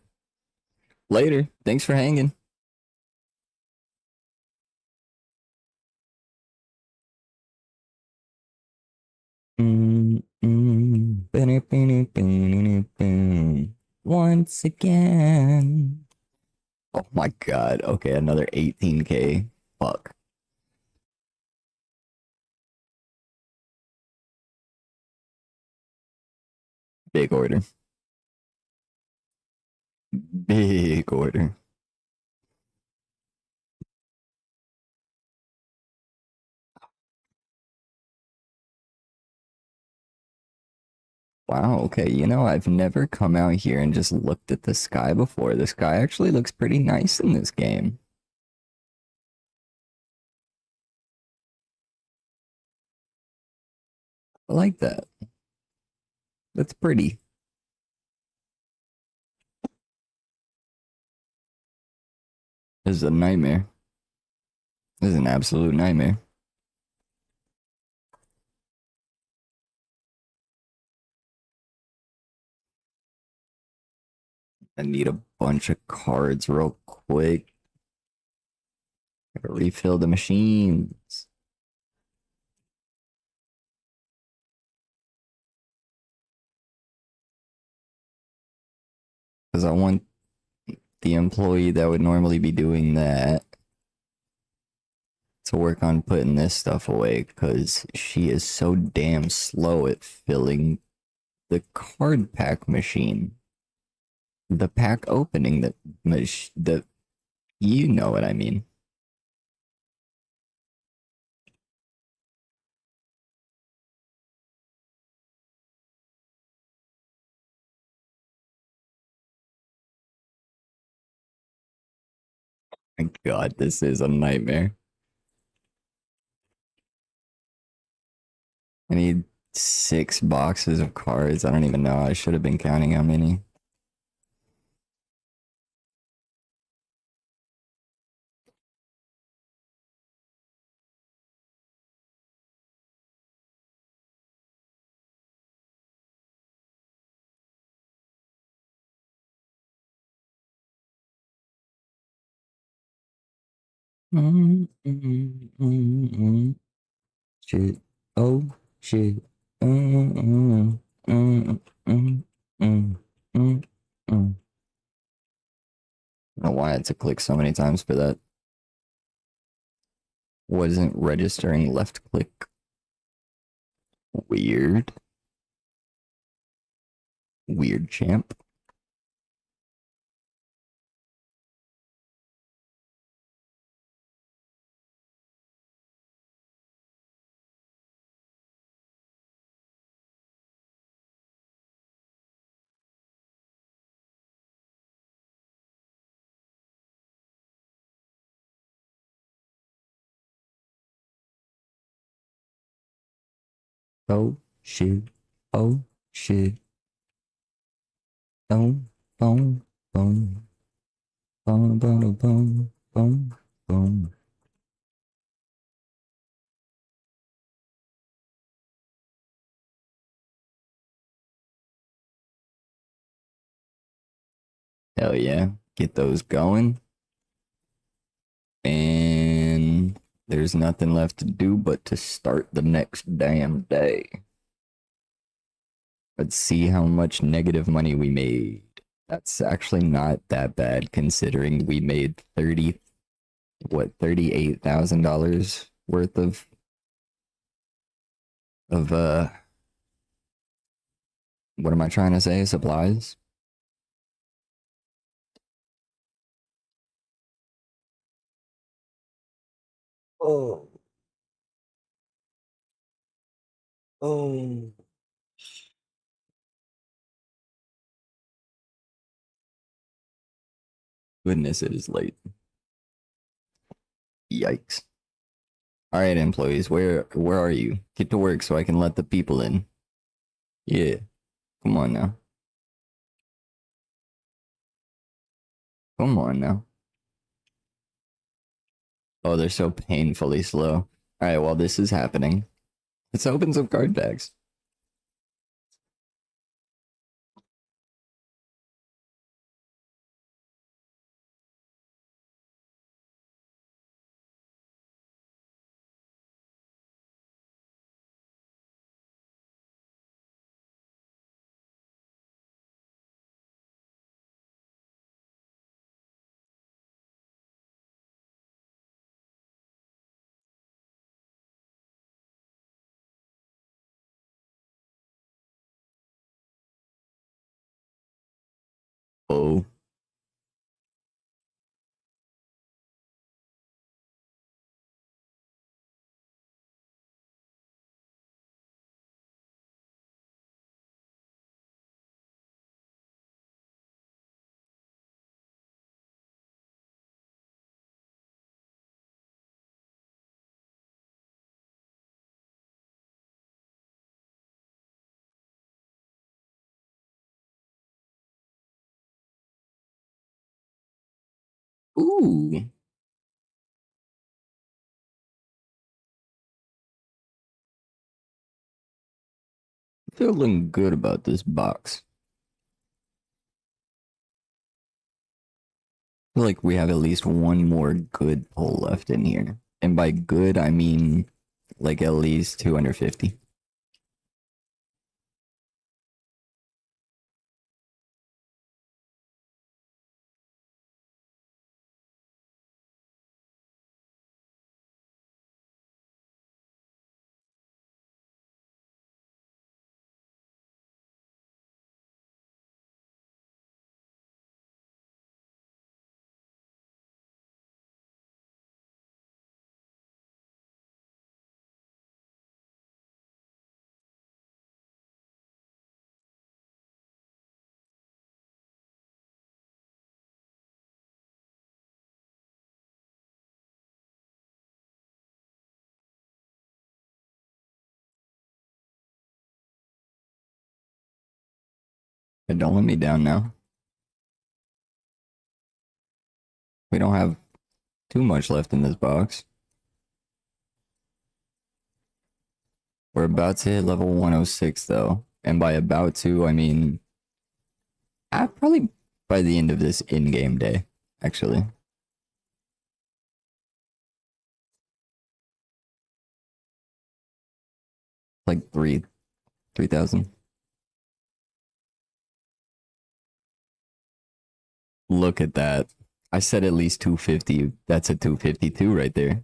Later. Thanks for hanging. Once again. Oh my God. Okay, another 18K. Fuck. Big order. Big order. Wow, okay. You know, I've never come out here and just looked at the sky before. The sky actually looks pretty nice in this game. I like that. That's pretty. This is a nightmare. This is an absolute nightmare. I need a bunch of cards real quick. Gotta refill the machines. Because I want the employee that would normally be doing that to work on putting this stuff away because she is so damn slow at filling the card pack machine. The pack opening, the you know what I mean. My God, this is a nightmare. I need 6 boxes of cards. I don't even know. I should have been counting how many. Shit. Oh, shit. Mm, mm, mm, mm, mm, mm, mm. I don't know why I had to click so many times for that. wasn't registering left click. Weird. Weird champ. Oh shit. Oh shit. Boom. Boom. Boom. Boom. Boom. Boom. Boom. Boom. Hell yeah. Get those going. And there's nothing left to do but to start the next damn day. Let's see how much negative money we made. That's actually not that bad considering we made $38,000 worth of what am I trying to say? Supplies? Oh. Oh. Goodness, it is late. Yikes. All right, employees, where are you? Get to work so I can let the people in. Yeah, come on now. Come on now. Oh, they're so painfully slow. All right, while this is happening, let's open some card packs. Oh, ooh, feeling good about this box. I feel like we have at least one more good pull left in here. And by good, I mean like at least 250. But don't let me down now. We don't have too much left in this box. We're about to hit level 106 though. And by about to, I mean probably by the end of this in-game day, actually. Like 3,000. Look at that. I said at least 250. That's a 252 right there.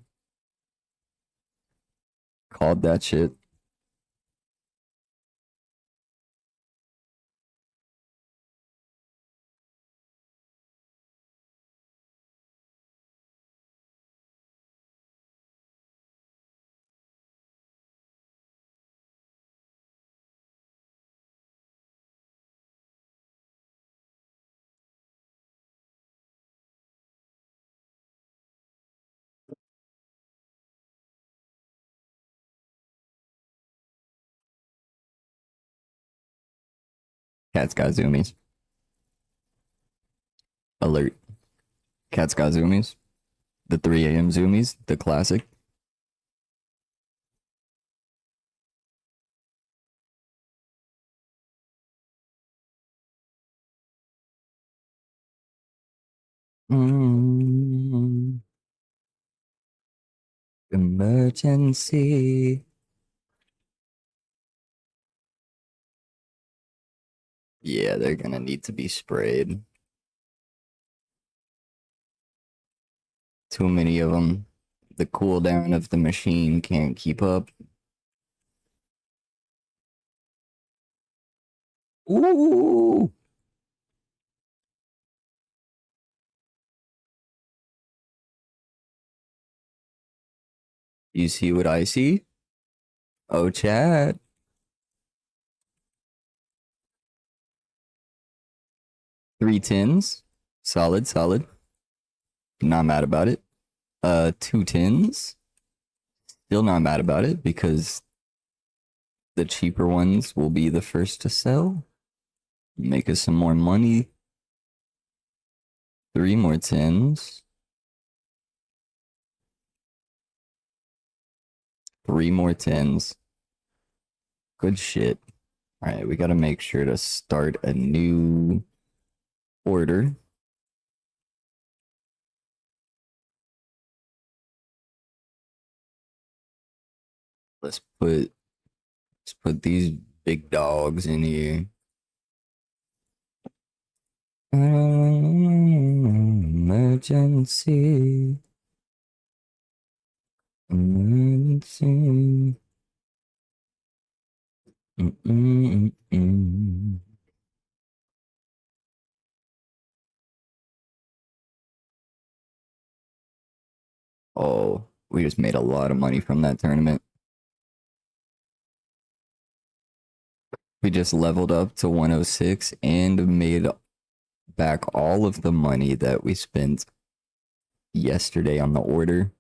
called that shit. Cat's got zoomies. Alert. Cat's got zoomies. The 3 a.m. zoomies, the classic. Mm, emergency. Yeah, they're gonna need to be sprayed. Too many of them. The cooldown of the machine can't keep up. Ooh! You see what I see? Oh, chat. 3 tins. Solid, solid. Not mad about it. 2 tins. Still not mad about it because the cheaper ones will be the first to sell. Make us some more money. 3 more tins. 3 more tins. Good shit. All right, we got to make sure to start a new order. Let's put these big dogs in here. Emergency. Emergency. Mm-mm-mm-mm. Oh, we just made a lot of money from that tournament. We just leveled up to 106 and made back all of the money that we spent yesterday on the order.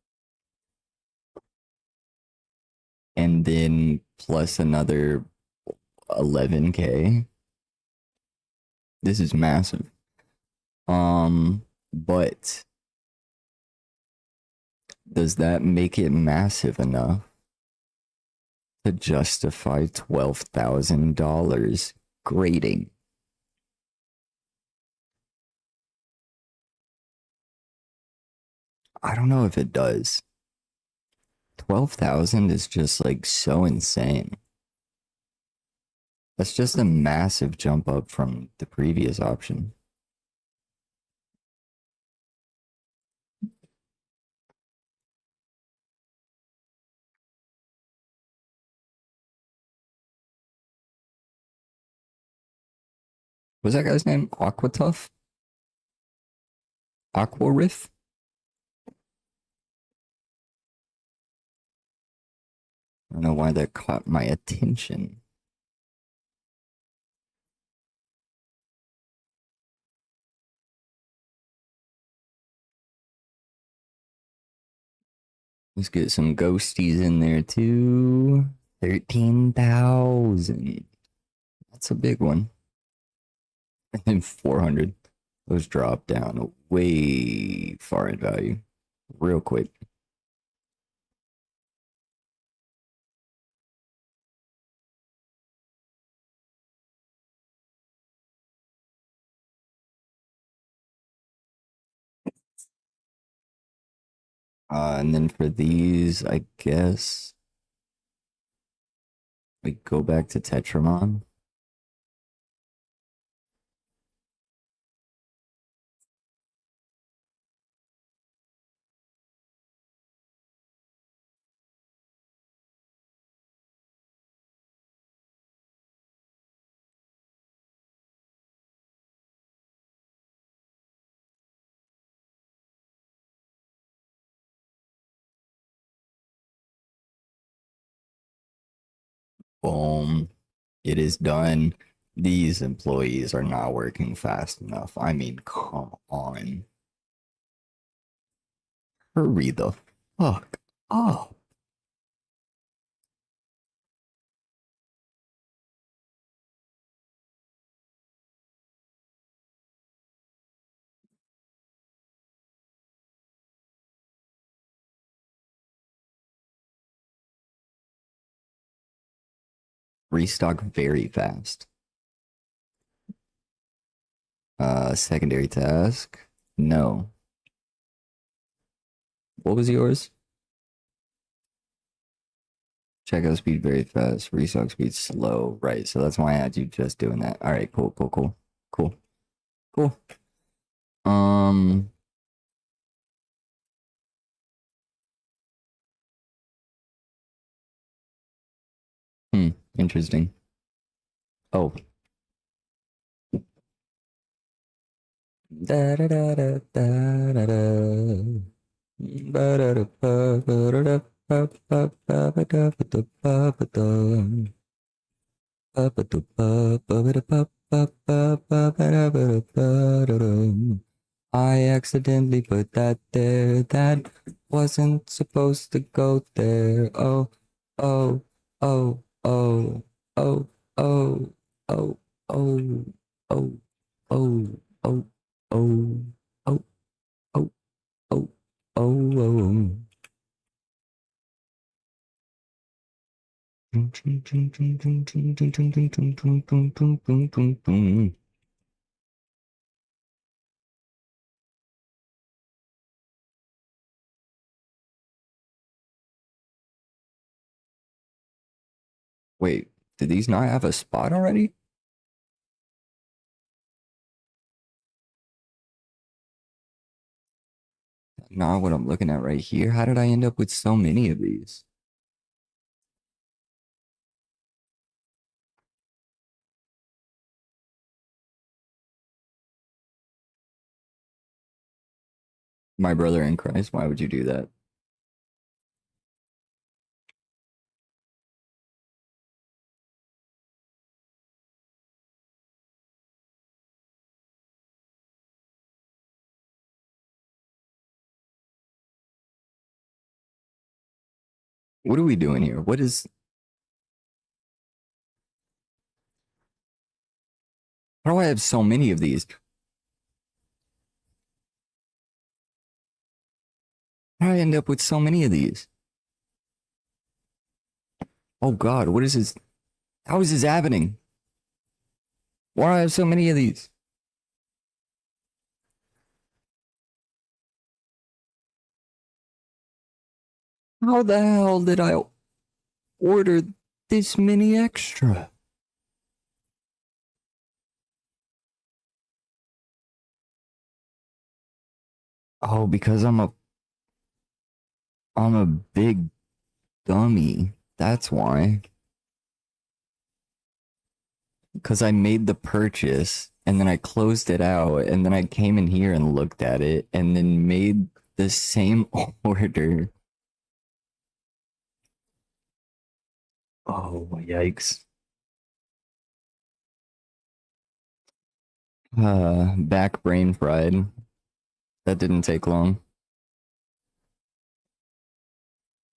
And then plus another 11K. This is massive. But does that make it massive enough to justify $12,000 grading? I don't know if it does. 12,000 is just like so insane. That's just a massive jump up from the previous option. What's that guy's name? Aquatuff? Aquariff? I don't know why that caught my attention. Let's get some ghosties in there too. 13,000. That's a big one. And then 400. Those drop down way far in value. Real quick. And then for these, I guess we go back to Tetramon. Boom. It is done. These employees are not working fast enough. I mean, come on. Hurry the fuck up. Restock very fast. Secondary task. No. What was yours? Checkout speed very fast. Restock speed slow. Right. So that's why I had you just doing that. All right. Cool. Cool. Cool. Cool. Cool. Um. Interesting. Oh. Da da da da da da da. Ba da da ba ba da da ba ba ba ba da ba da ba ba da. Ba ba da ba ba ba da ba ba ba ba ba da ba da ba da da. I accidentally put that there. That wasn't supposed to go there. Oh, oh, oh, oh, oh, oh, oh, oh, oh, oh, oh, oh, oh, oh, oh, oh, oh. Wait, did these not have a spot already? Not what I'm looking at right here. How did I end up with so many of these? My brother in Christ, why would you do that? What are we doing here? What is. How do I have so many of these? How did I end up with so many of these? Oh God, what is this? How is this happening? Why do I have so many of these? How the hell did I order this many extra? Oh, because I'm a big dummy. That's why. Because I made the purchase and then I closed it out and then I came in here and looked at it and then made the same order. Oh, yikes. Back brain fried. That didn't take long.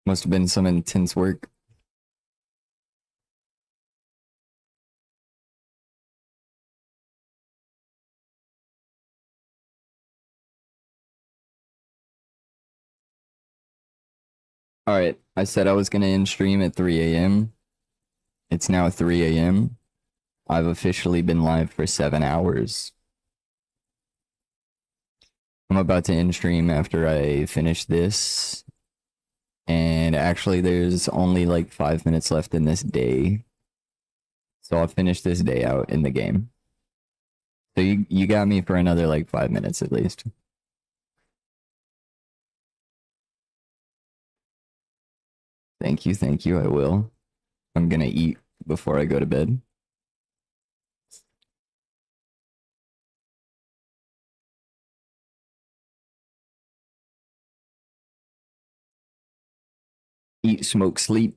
Must have been some intense work. All right, I said I was gonna end stream at 3 a.m. It's now 3 a.m. I've officially been live for 7 hours. I'm about to end stream after I finish this. And actually, there's only like 5 minutes left in this day. So I'll finish this day out in the game. So you got me for another like 5 minutes at least. Thank you, I will. I'm gonna eat before I go to bed. Eat, smoke, sleep.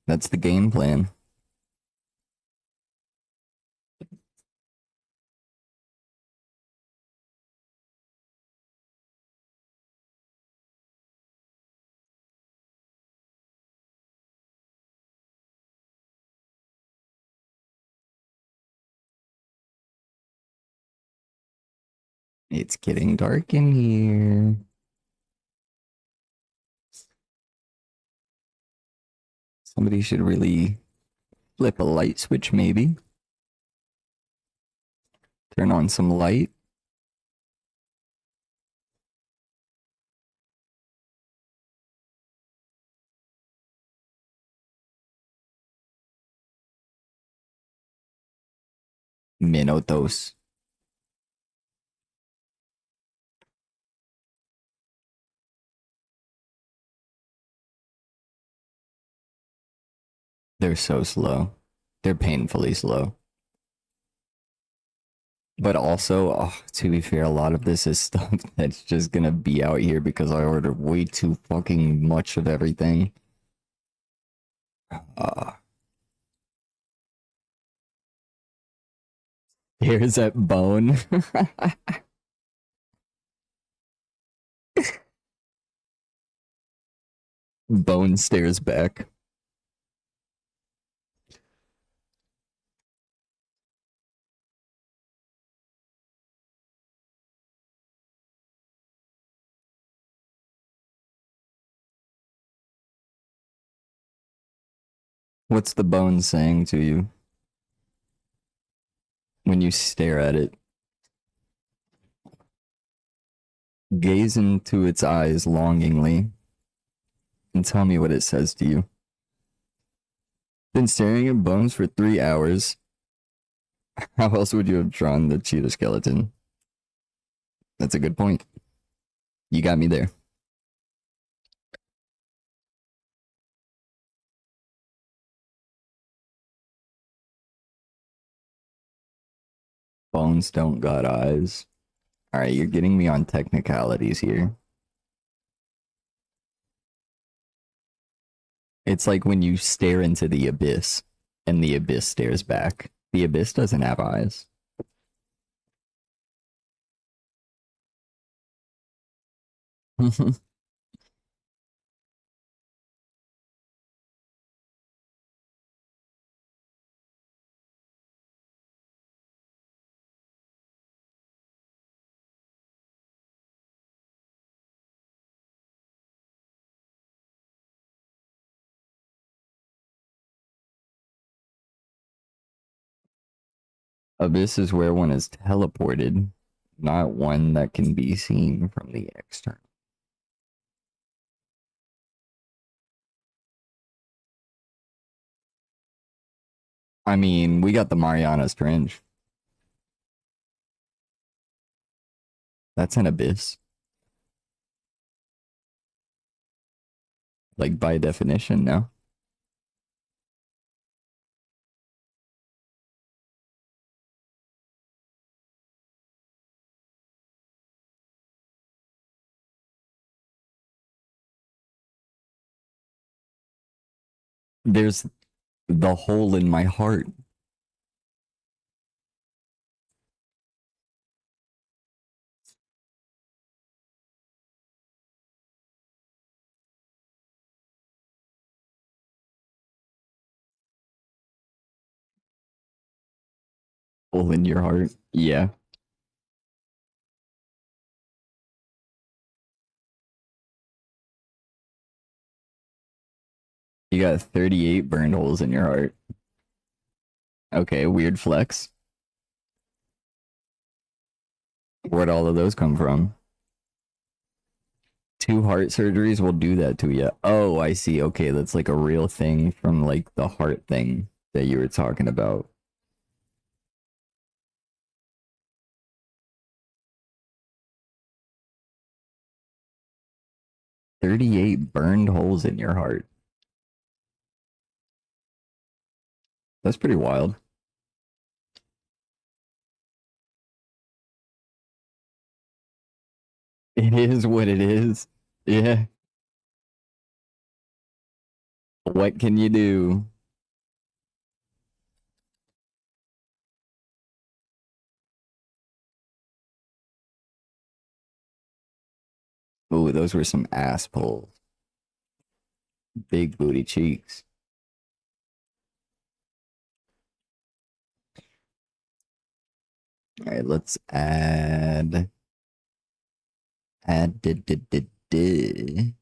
That's the game plan. It's getting dark in here. Somebody should really flip a light switch, maybe. Turn on some light. Minutos. They're so slow. They're painfully slow. But also, oh, to be fair, a lot of this is stuff that's just gonna be out here because I ordered way too fucking much of everything. Uh, Here's that bone. Bone stares back. What's the bone saying to you when you stare at it? Gaze into its eyes longingly and tell me what it says to you. Been staring at bones for 3 hours. How else would you have drawn the cheetah skeleton? That's a good point. You got me there. Bones don't got eyes. All right, you're getting me on technicalities here. It's like when you stare into the abyss and the abyss stares back. The abyss doesn't have eyes. Abyss is where one is teleported, not one that can be seen from the external. I mean, we got the Marianas Trench. That's an abyss. Like, by definition, no? There's the hole in my heart. Hole in your heart. Yeah. You got 38 burned holes in your heart. Okay, weird flex. Where'd all of those come from? 2 heart surgeries will do that to you. Oh, I see. Okay, that's like a real thing from like the heart thing that you were talking about. 38 burned holes in your heart. That's pretty wild. It is what it is. Yeah. What can you do? Ooh, those were some ass pulls. Big booty cheeks. All right, let's add did.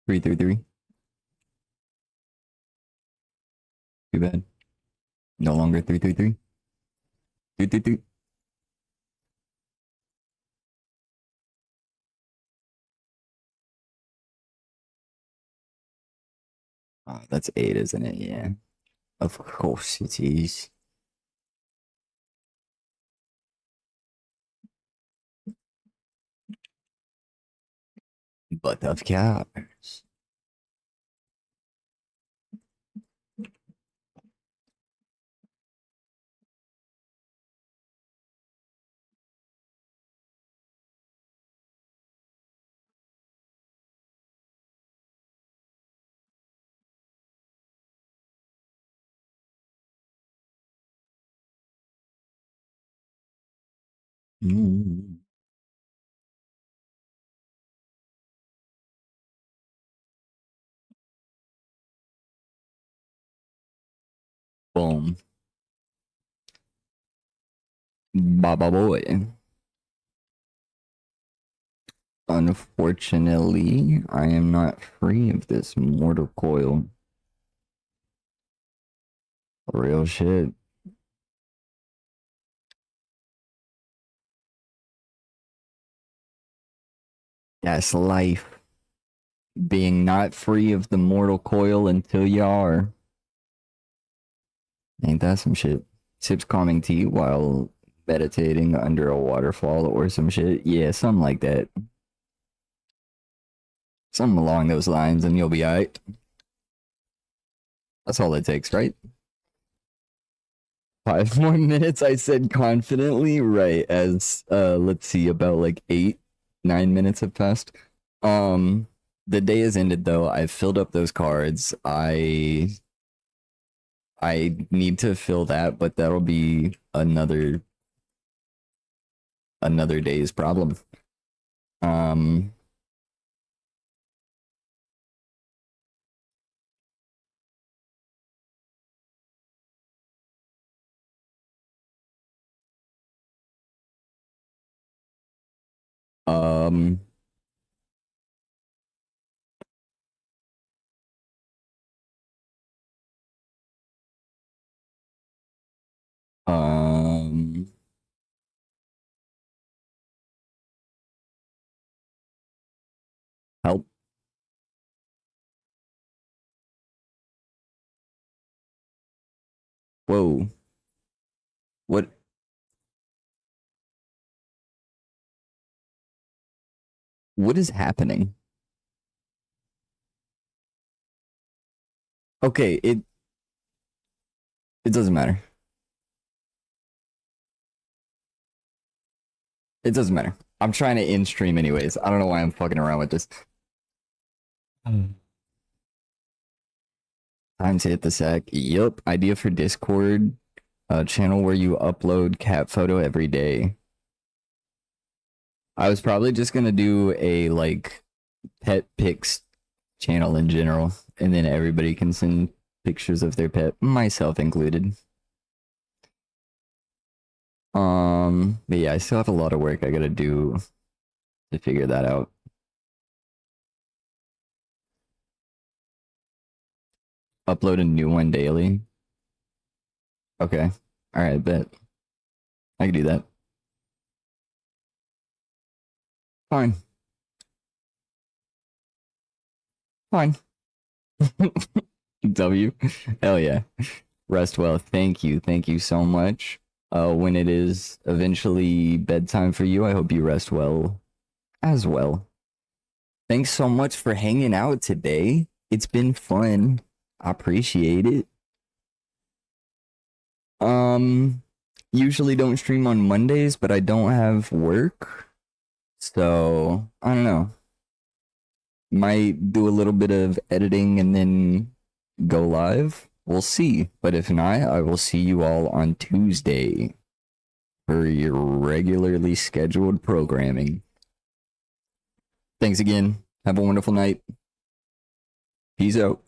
333. Too bad. No longer 333. 333. That's 8, isn't it? Yeah. Of course it is. But of course. Mm. Boom. Baba boy. Unfortunately, I am not free of this mortal coil. Real shit. That's life. Being not free of the mortal coil until you are. Ain't that some shit? Sips calming tea while meditating under a waterfall or some shit. Yeah, something like that. Something along those lines, and you'll be alright. That's all it takes, right? 5 more minutes, I said confidently, right? As let's see, about like 8, 9 minutes have passed. The day has ended though. I've filled up those cards. I need to fill that, but that'll be another day's problem. Um, um, um, help. Whoa. What what is happening? Okay, it doesn't matter. It doesn't matter. I'm trying to in stream anyways. I don't know why I'm fucking around with this. Time to hit the sack. Yup. Idea for Discord. A channel where you upload cat photo every day. I was probably just gonna do a like pet pics channel in general, and then everybody can send pictures of their pet, myself included. But yeah, I still have a lot of work I gotta do to figure that out. Upload a new one daily. Okay. All right, bet. I can do that. Fine. Fine. W. Hell yeah. Rest well. Thank you. Thank you so much. When it is eventually bedtime for you, I hope you rest well as well. Thanks so much for hanging out today. It's been fun. I appreciate it. Usually don't stream on Mondays, but I don't have work. So, I don't know. Might do a little bit of editing and then go live. We'll see. But if not, I will see you all on Tuesday for your regularly scheduled programming. Thanks again. Have a wonderful night. Peace out.